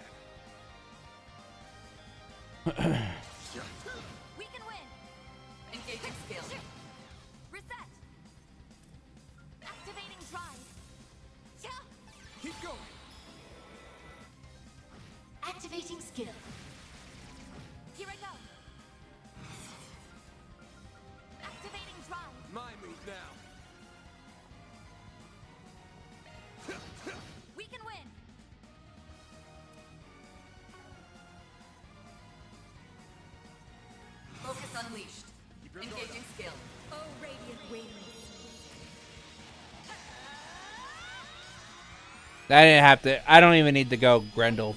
We can win. Engaging skill. Reset. Activating drive. Keep going. Activating skill. Here I go. Activating drive. My move now. We can win. Focus unleashed. Engaging skill. Oh, radiant wings. I didn't have to. I don't even need to go Grendel.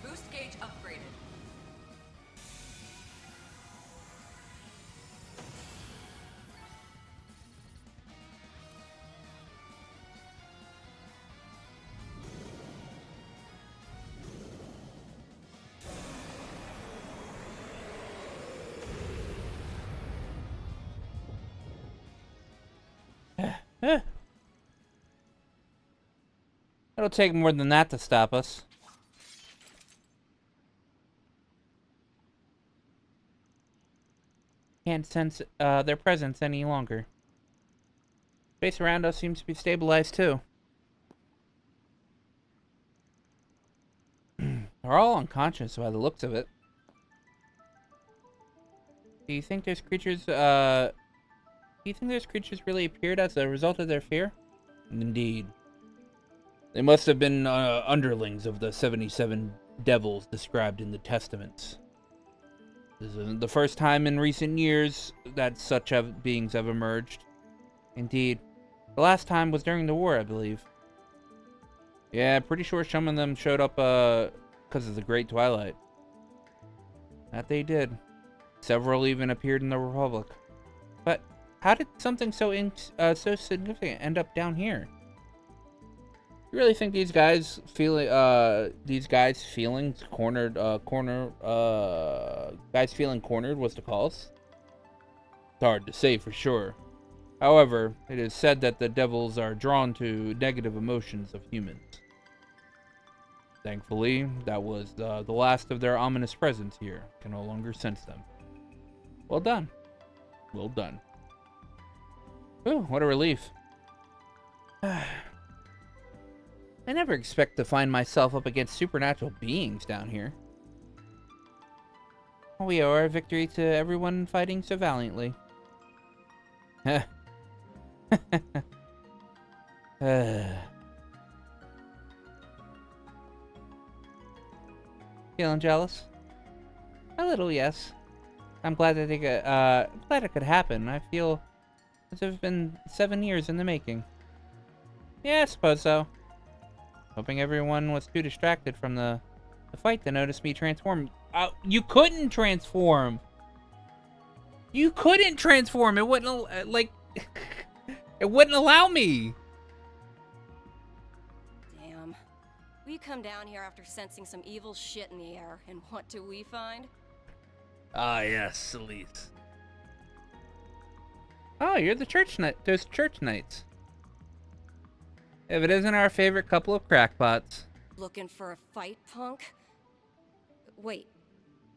Boost gauge upgraded. It'll take more than that to stop us. Can't sense their presence any longer. Space around us seems to be stabilized, too. They're all unconscious by the looks of it. Do you think those creatures, really appeared as a result of their fear? Indeed. They must have been underlings of the 77 devils described in the Testaments. This isn't the first time in recent years that such beings have emerged. Indeed. The last time was during the war, I believe. Yeah, pretty sure some of them showed up because of the Great Twilight. That they did. Several even appeared in the Republic. But how did something so significant end up down here? You really think these guys feeling cornered was the cause? It's hard to say for sure. However, it is said that the devils are drawn to negative emotions of humans. Thankfully, that was the last of their ominous presence here. Can no longer sense them. Well done. Well done. Ooh, what a relief. I never expect to find myself up against supernatural beings down here. We owe our victory to everyone fighting so valiantly. Feeling jealous? A little, yes. I'm glad that it could happen. I feel as if it's been 7 years in the making. Yeah, I suppose so. Hoping everyone was too distracted from the fight to notice me transform. You couldn't transform. You couldn't transform. It wouldn't it wouldn't allow me. Damn. We come down here after sensing some evil shit in the air, and what do we find? Ah, yes, Elise. Oh, you're the church knight. Those church knights. If it isn't our favorite couple of crackpots. Looking for a fight, punk? Wait,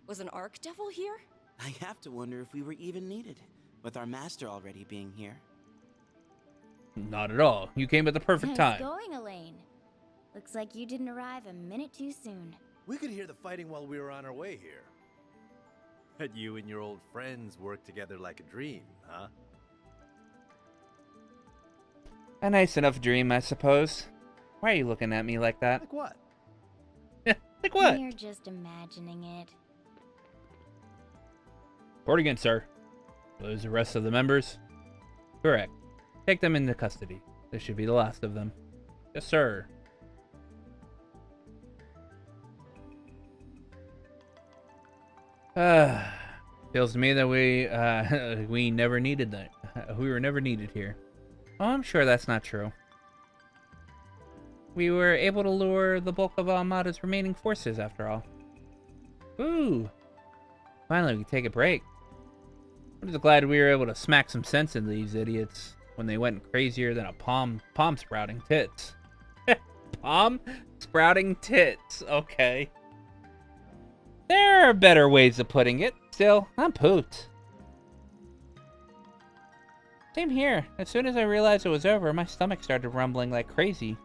was an Archdevil here? I have to wonder if we were even needed, with our master already being here. Not at all. You came at the perfect time. Nice going, Elaine. Looks like you didn't arrive a minute too soon. We could hear the fighting while we were on our way here. But you and your old friends work together like a dream, huh? A nice enough dream, I suppose. Why are you looking at me like that? Like what? Like what? You're just imagining it. Report again, sir. Lose the rest of the members? Correct. Take them into custody. This should be the last of them. Yes, sir. Feels to me that we never needed that. We were never needed here. Oh, I'm sure that's not true. We were able to lure the bulk of Armada's remaining forces, after all. Ooh. Finally, we can take a break. I'm just glad we were able to smack some sense into these idiots when they went crazier than a palm sprouting tits. Palm sprouting tits. Okay. There are better ways of putting it. Still, I'm pooped. Same here. As soon as I realized it was over, my stomach started rumbling like crazy.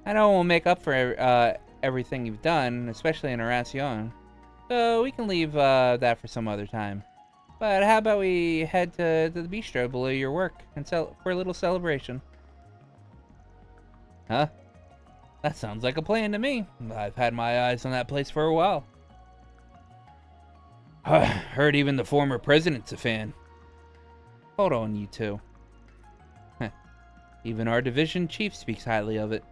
I know it will make up for everything you've done, especially in Horacion. So we can leave that for some other time. But how about we head to the bistro below your work and for a little celebration? Huh? That sounds like a plan to me. I've had my eyes on that place for a while. Heard even the former president's a fan. Hold on, you two. Even our division chief speaks highly of it.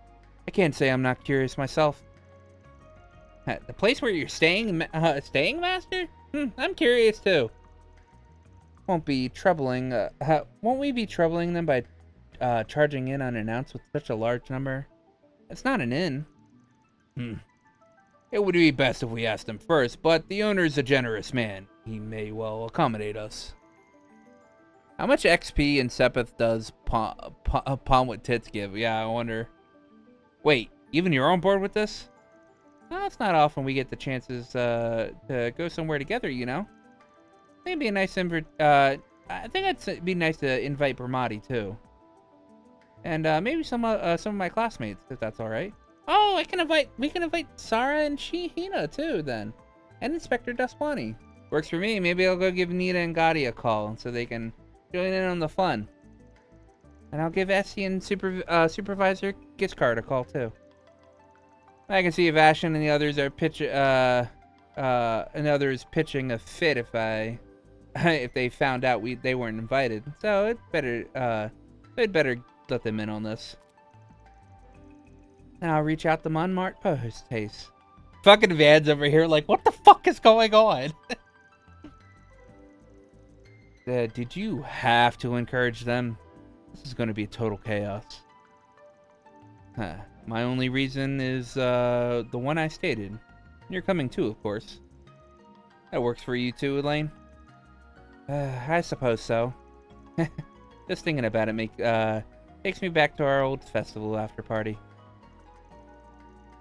I can't say I'm not curious myself. The place where you're staying, Master? I'm curious too. Won't we be troubling them by charging in unannounced with such a large number? It's not an inn. It would be best if we asked him first, but the owner's a generous man. He may well accommodate us. How much XP in Sepith does Palm with Tits give? Yeah, I wonder. Wait, even you're on board with this? Well, it's not often we get the chances to go somewhere together, you know. Maybe a nice I think it'd be nice to invite Bramati too, and maybe some of my classmates, if that's all right. Oh, we can invite Sarah and Hina too then, and Inspector Daswani. Works for me. Maybe I'll go give Nita and Gotti a call so they can join in on the fun. And I'll give Essie and Supervisor Gitzcard a call too. I can see if Ashen and the others are pitching a fit if they found out they weren't invited. So they'd better let them in on this. And I'll reach out to Montmartre Post-Haste. Fucking Van's over here like, what the fuck is going on? Did you have to encourage them? This is going to be total chaos. My only reason is the one I stated. You're coming too, of course. That works for you too, Elaine? I suppose so. Just thinking about it takes me back to our old festival after party.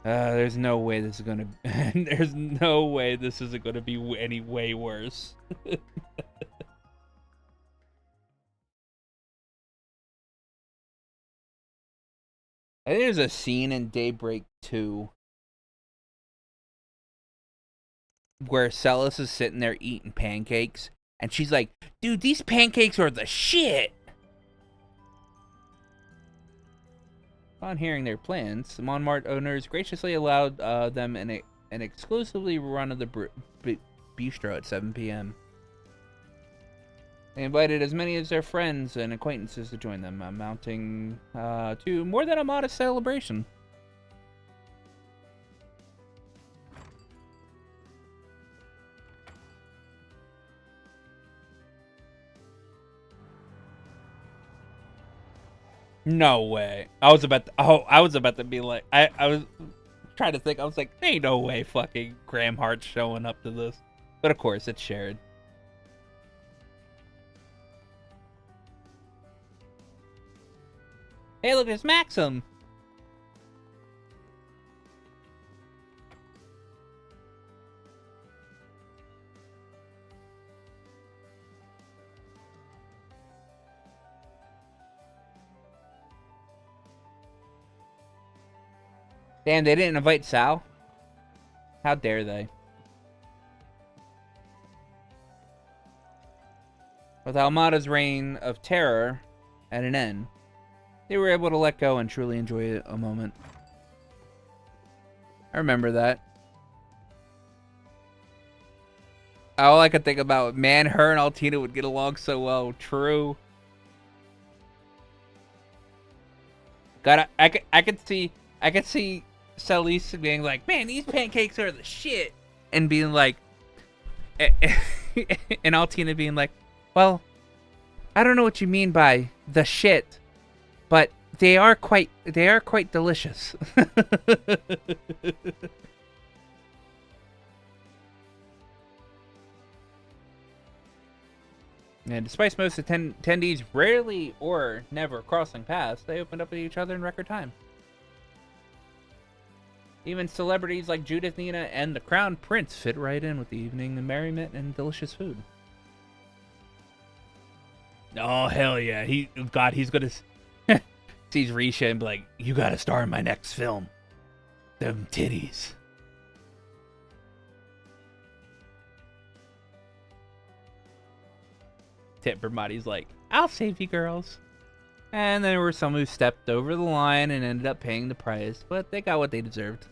There's no way this is gonna. There's no way this isn't gonna be any way worse. I think there's a scene in Daybreak 2 where Celis is sitting there eating pancakes, and she's like, dude, these pancakes are the shit! Upon hearing their plans, the Montmartre owners graciously allowed them an exclusively run of the bistro at 7 p.m. They invited as many as their friends and acquaintances to join them, amounting to more than a modest celebration. No way. I was about to be like, I was trying to think, I was like, ain't no way fucking Graham Hart's showing up to this. But of course, it's shared. Hey, look, it's Maxim! Damn, they didn't invite Sal? How dare they? With Almada's reign of terror at an end, they were able to let go and truly enjoy a moment. I remember that. All I could think about, man, her and Altina would get along so well. True. God, I could see Celis being like, man, these pancakes are the shit, and being like, and Altina being like, well, I don't know what you mean by the shit, but they are quite delicious. And despite most attendees rarely or never crossing paths, they opened up with each other in record time. Even celebrities like Judith Nina and the Crown Prince fit right in with the evening and merriment and delicious food. Oh, hell yeah. He's gonna sees Risha and be like, you gotta star in my next film. Them titties. Tit Bramati's like, I'll save you girls. And there were some who stepped over the line and ended up paying the price, but they got what they deserved.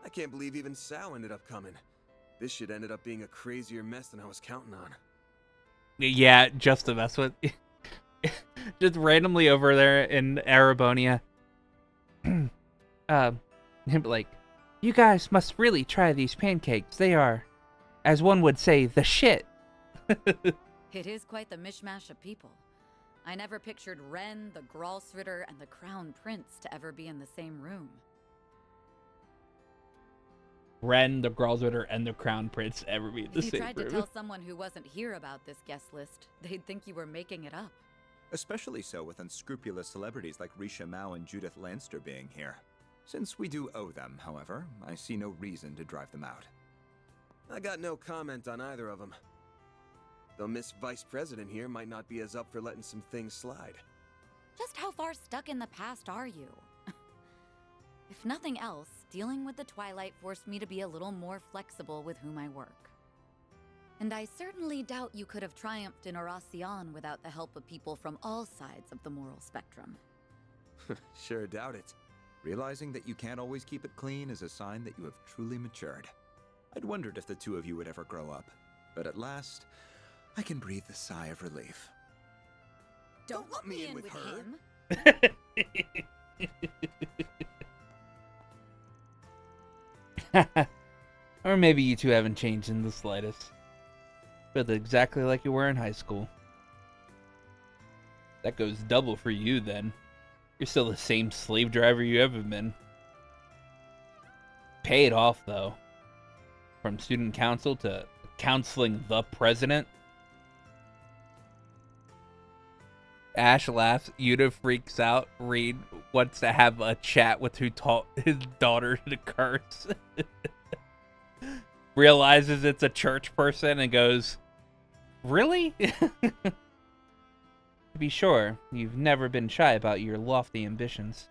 I can't believe even Sal ended up coming. This shit ended up being a crazier mess than I was counting on. Yeah, just to mess with. Just randomly over there in Arabonia. Like, you guys must really try these pancakes. They are, as one would say, the shit. It is quite the mishmash of people. I never pictured Ren, the Gralsritter, and the Crown Prince to ever be in the same room. Ren, the Gralsritter, and the Crown Prince ever be in the If you same tried room. to tell someone who wasn't here about this guest list, they'd think you were making it up. Especially so with unscrupulous celebrities like Risha Mao and Judith Lanster being here. Since we do owe them, however, I see no reason to drive them out. I got no comment on either of them. Though Miss Vice President here might not be as up for letting some things slide. Just how far stuck in the past are you? If nothing else, dealing with the Twilight forced me to be a little more flexible with whom I work. And I certainly doubt you could have triumphed in Oracion without the help of people from all sides of the moral spectrum. Sure doubt it. Realizing that you can't always keep it clean is a sign that you have truly matured. I'd wondered if the two of you would ever grow up, but at last, I can breathe a sigh of relief. Don't lump me in with him. Or maybe you two haven't changed in the slightest. But exactly like you were in high school. That goes double for you then. You're still the same slave driver you ever been. Paid off though. From student council to counseling the president. Ash laughs, Yuta freaks out, Reed wants to have a chat with who taught his daughter to curse. Realizes it's a church person and goes, really? To be sure, you've never been shy about your lofty ambitions.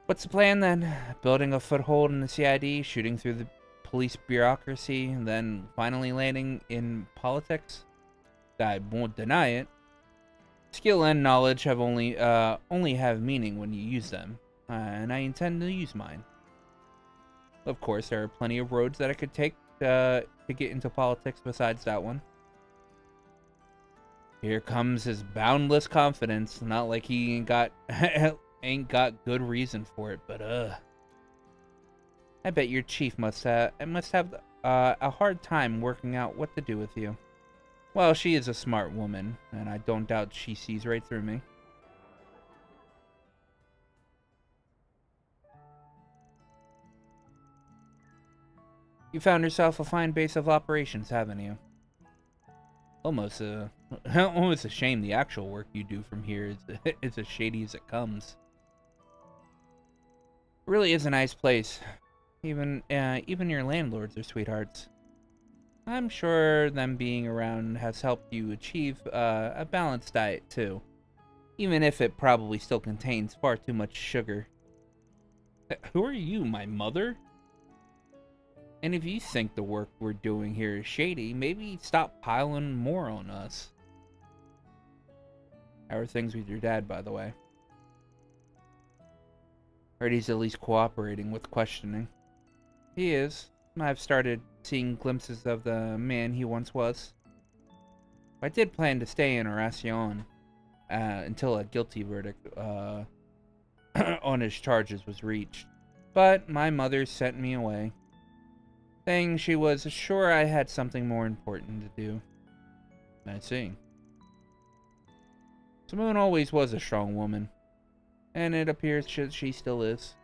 What's the plan then? Building a foothold in the CID, shooting through the police bureaucracy, and then finally landing in politics? I won't deny it. Skill and knowledge have only have meaning when you use them, and I intend to use mine. Of course, there are plenty of roads that I could take to get into politics besides that one. Here comes his boundless confidence. Not like he ain't got good reason for it, but I bet your chief must have a hard time working out what to do with you. Well, she is a smart woman, and I don't doubt she sees right through me. You found yourself a fine base of operations, haven't you? Almost a shame the actual work you do from here is as shady as it comes. It really is a nice place. Even your landlords are sweethearts. I'm sure them being around has helped you achieve a balanced diet, too. Even if it probably still contains far too much sugar. Who are you, my mother? And if you think the work we're doing here is shady, maybe stop piling more on us. How are things with your dad, by the way? Heard he's at least cooperating with questioning. He is. I've started seeing glimpses of the man he once was. I did plan to stay in Oracion until a guilty verdict on his charges was reached. But my mother sent me away, saying she was sure I had something more important to do. I see. Simone always was a strong woman, and it appears she still is.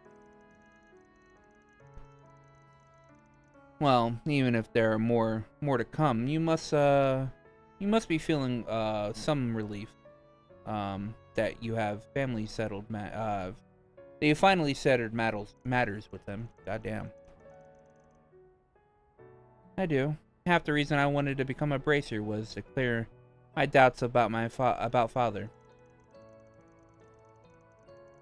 Well, even if there are more to come, you must be feeling some relief that you have family settled that you finally settled matters with them. Goddamn. I do. Half the reason I wanted to become a bracer was to clear my doubts about about father.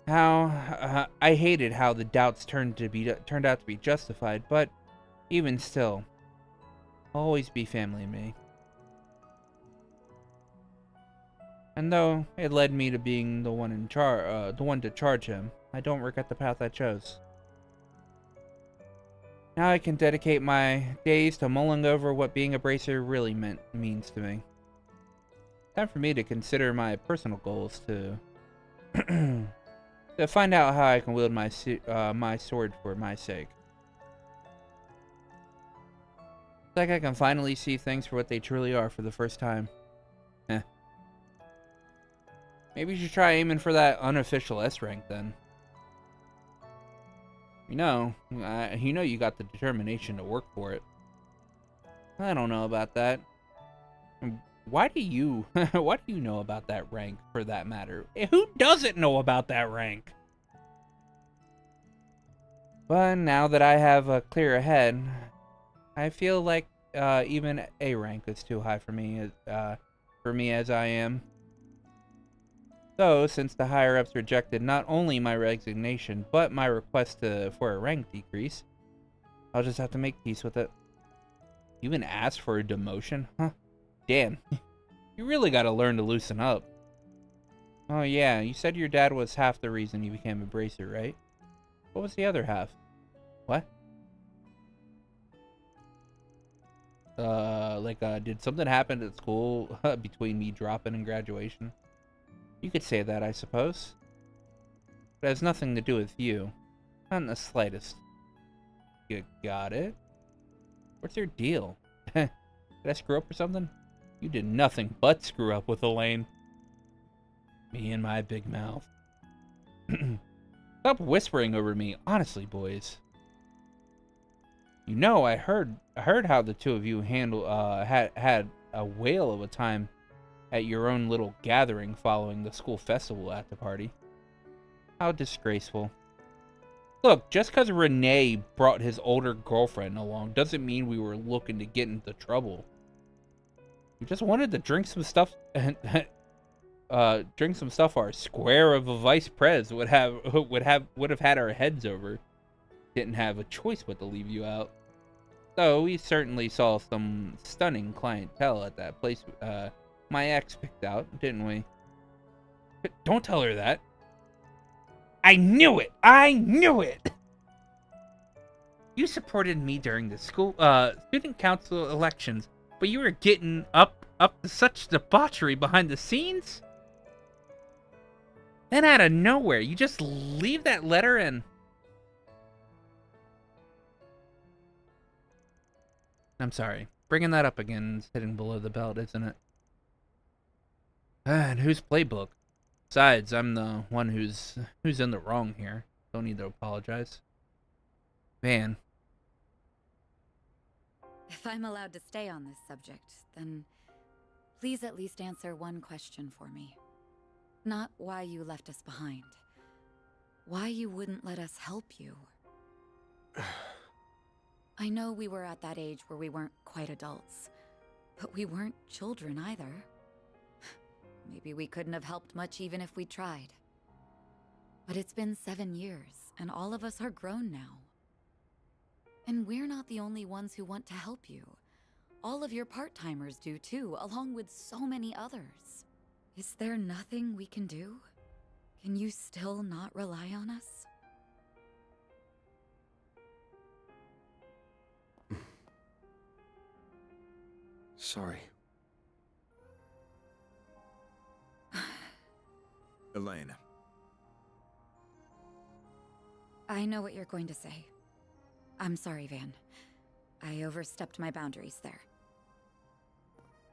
How I hated how the doubts turned out to be justified, but even still, always be family to me. And though it led me to being the one to charge him, I don't regret the path I chose. Now I can dedicate my days to mulling over what being a bracer really means to me. Time for me to consider my personal goals to to find out how I can wield my sword for my sake. It's like I can finally see things for what they truly are for the first time. Maybe you should try aiming for that unofficial S rank then. You know you got the determination to work for it. I don't know about that. Why do you know about that rank, for that matter? Who doesn't know about that rank? But now that I have a clearer head, I feel like even A rank is too high for me as I am. So, since the higher-ups rejected not only my resignation, but my request for a rank decrease, I'll just have to make peace with it. You even asked for a demotion? Huh? Damn. You really gotta learn to loosen up. Oh yeah, you said your dad was half the reason you became a bracer, right? What was the other half? What? Did something happen at school between me dropping and graduation? You could say that, I suppose. But it has nothing to do with you. Not in the slightest. You got it? What's your deal? Did I screw up or something? You did nothing but screw up with Elaine. Me and my big mouth. Stop whispering over me, honestly, boys. You know, I heard how the two of you had a whale of a time at your own little gathering following the school festival at the party. How disgraceful. Look, just because Renee brought his older girlfriend along doesn't mean we were looking to get into trouble. We just wanted to drink some stuff our square of a vice pres would have had our heads over. Didn't have a choice but to leave you out. Though we certainly saw some stunning clientele at that place my ex picked out, didn't we? Don't tell her that. I knew it! I knew it! You supported me during the school student council elections, but you were getting up to such debauchery behind the scenes? Then out of nowhere, you just leave that letter and... I'm sorry. Bringing that up again is hitting below the belt, isn't it? And whose playbook? Besides, I'm the one who's in the wrong here. Don't need to apologize. Man. If I'm allowed to stay on this subject, then please at least answer one question for me. Not why you left us behind. Why you wouldn't let us help you. I know we were at that age where we weren't quite adults, but we weren't children either. Maybe we couldn't have helped much even if we tried. But it's been 7 years, and all of us are grown now. And we're not the only ones who want to help you. All of your part-timers do too, along with so many others. Is there nothing we can do? Can you still not rely on us? Sorry. Elaine. I know what you're going to say. I'm sorry, Van. I overstepped my boundaries there.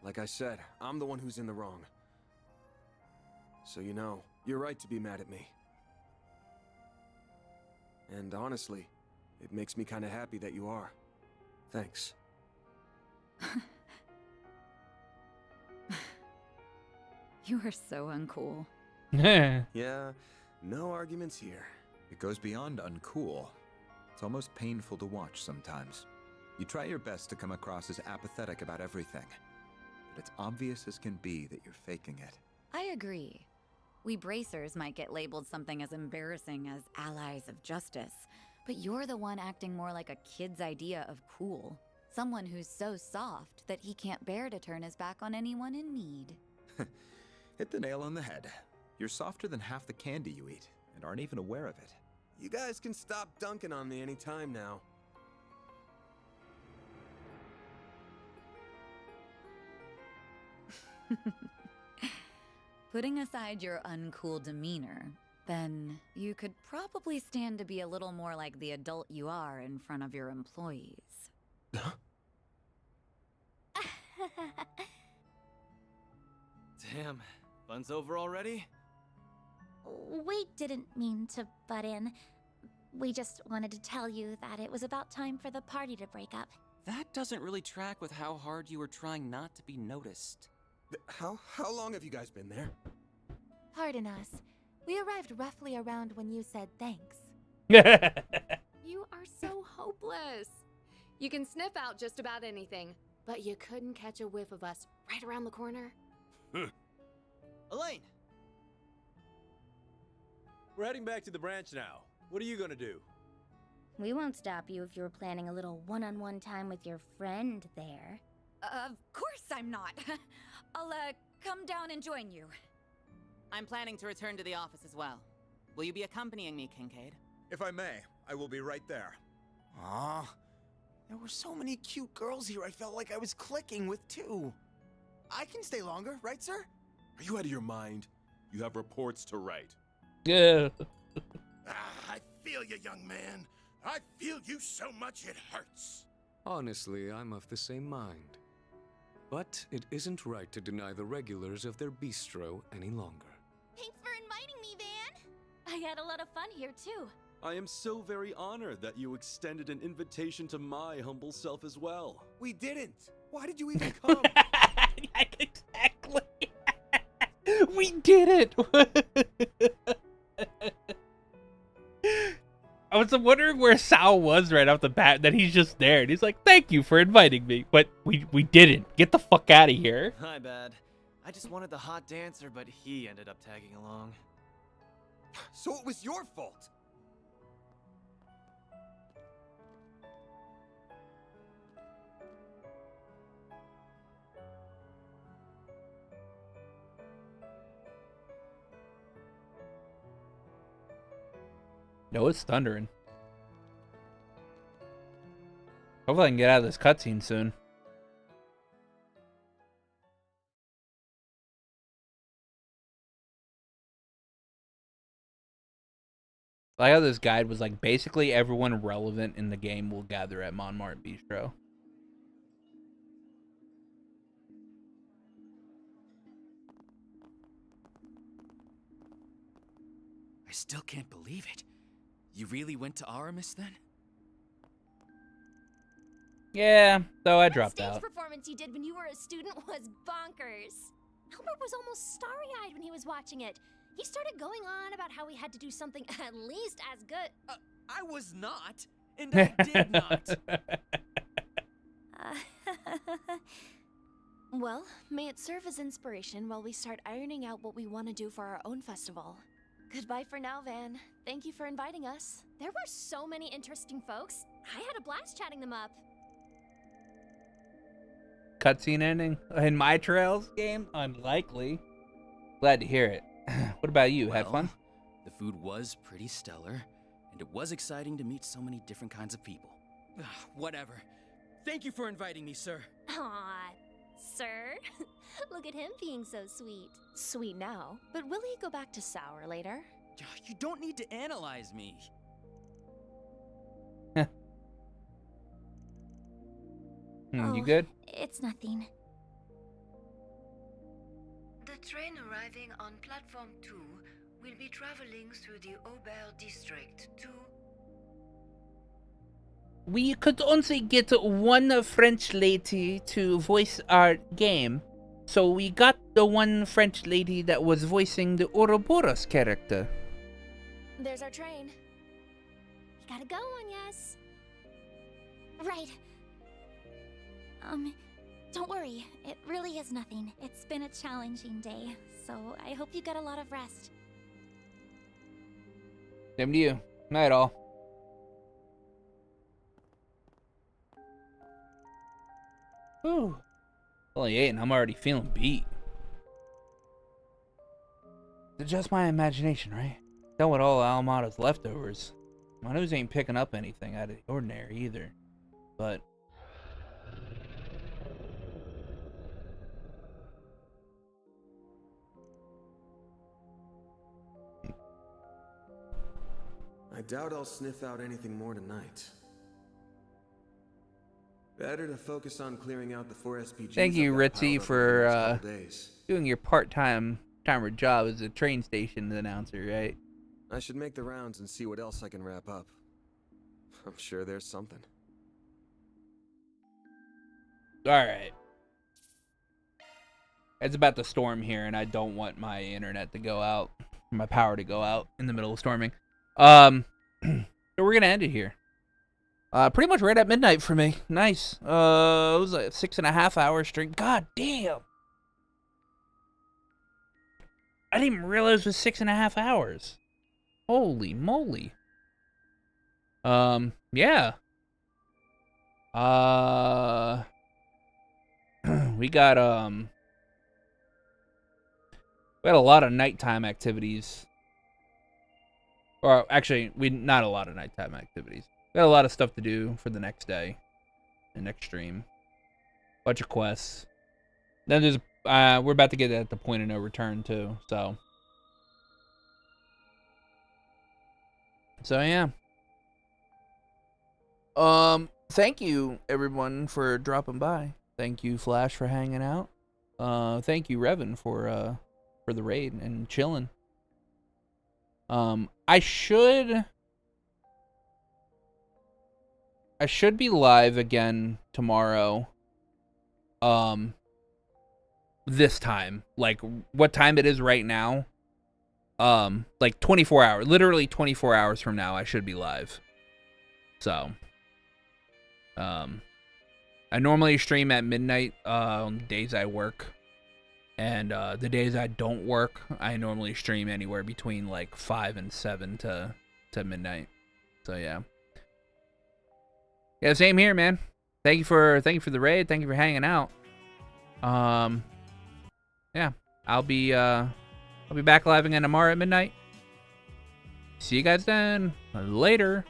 Like I said, I'm the one who's in the wrong. So you know, you're right to be mad at me. And honestly, it makes me kind of happy that you are. Thanks. You are so uncool. Yeah, no arguments here. It goes beyond uncool. It's almost painful to watch sometimes. You try your best to come across as apathetic about everything, but it's obvious as can be that you're faking it. I agree. We bracers might get labeled something as embarrassing as allies of justice, but you're the one acting more like a kid's idea of cool. Someone who's so soft that he can't bear to turn his back on anyone in need. Hit the nail on the head. You're softer than half the candy you eat, and aren't even aware of it. You guys can stop dunking on me anytime now. Putting aside your uncool demeanor, then you could probably stand to be a little more like the adult you are in front of your employees. Damn, fun's over already? we didn't mean to butt in. We just wanted to tell you that it was about time for the party to break up. That doesn't really track with how hard you were trying not to be noticed. How long have you guys been there? Pardon us. We arrived roughly around when you said thanks. You are so hopeless. You can sniff out just about anything, but you couldn't catch a whiff of us right around the corner. Elaine! We're heading back to the branch now. What are you gonna do? We won't stop you if you were planning a little one-on-one time with your friend there. Of course I'm not. I'll, come down and join you. I'm planning to return to the office as well. Will you be accompanying me, Kincaid? If I may, I will be right there. Aw, there were so many cute girls here I felt like I was clicking with too. I can stay longer, right, sir? Are you out of your mind? You have reports to write. Yeah. I feel you, young man. I feel you so much it hurts. Honestly, I'm of the same mind. But it isn't right to deny the regulars of their bistro any longer. Thanks for inviting me, Van. I had a lot of fun here too. I am so very honored that you extended an invitation to my humble self as well. We didn't. Why did you even come? Exactly. We did it. I was wondering where Sal was right off the bat, that he's just there, and he's like, thank you for inviting me, but we didn't. Get the fuck out of here. My bad. I just wanted the hot dancer, but he ended up tagging along. So it was your fault. No, it's thundering. Hopefully I can get out of this cutscene soon. I like how this guide was like, basically everyone relevant in the game will gather at Montmartre Bistro. I still can't believe it. You really went to Aramis then? Yeah, though I dropped That out. stage performance you did when you were a student was bonkers. Albert was almost starry-eyed when he was watching it. He started going on about how we had to do something at least as good. I was not, and I did not. Well, may it serve as inspiration while we start ironing out what we want to do for our own festival. Goodbye for now, Van. Thank you for inviting us. There were so many interesting folks. I had a blast chatting them up. Cutscene ending in my Trails game? Unlikely. Glad to hear it. What about you? Had fun? The food was pretty stellar, and it was exciting to meet so many different kinds of people. Whatever. Thank you for inviting me, sir. Aw, sir. Look at him being so sweet. Sweet now, but will he go back to sour later? You don't need to analyze me. You good? It's nothing. The train arriving on platform 2 will be traveling through the Aubert district to... We could only get one French lady to voice our game, so we got the one French lady that was voicing the Ouroboros character. There's our train. We gotta go, Agnes. Right. Don't worry. It really is nothing. It's been a challenging day, so I hope you get a lot of rest. Same to you. Night all. Whew. Only 8 and I'm already feeling beat. It's just my imagination, right? Done with all Alamada's leftovers. My nose ain't picking up anything out of the ordinary either. But I doubt I'll sniff out anything more tonight. Better to focus on clearing out the 4 SPGs. thank you, I've got Ritzy, piled up over the next for couple days. doing your part-time time her job is a train station announcer, right? I should make the rounds and see what else I can wrap up. I'm sure there's something. Alright. It's about to storm here, and I don't want my internet to go out. My power to go out in the middle of storming. So we're going to end it here. Pretty much right at midnight for me. Nice. It was a 6.5 hour stream. God damn. I didn't even realize it was 6.5 hours. Holy moly. Yeah. We got a lot of nighttime activities. Or actually, not a lot of nighttime activities. We got a lot of stuff to do for the next day, the next stream. Bunch of quests. Then there's we're about to get at the point of no return too. So yeah. Thank you everyone for dropping by. Thank you Flash for hanging out. Thank you Revan for the raid and chilling. I should be live again tomorrow. This time, like what time it is right now. Like 24 hours, literally 24 hours from now, I should be live. So, I normally stream at midnight on the days I work. And the days I don't work, I normally stream anywhere between like 5 and 7 to midnight. So yeah. Yeah, same here, man. Thank you for the raid. Thank you for hanging out. Yeah, I'll be back live again tomorrow at midnight. See you guys then. Later.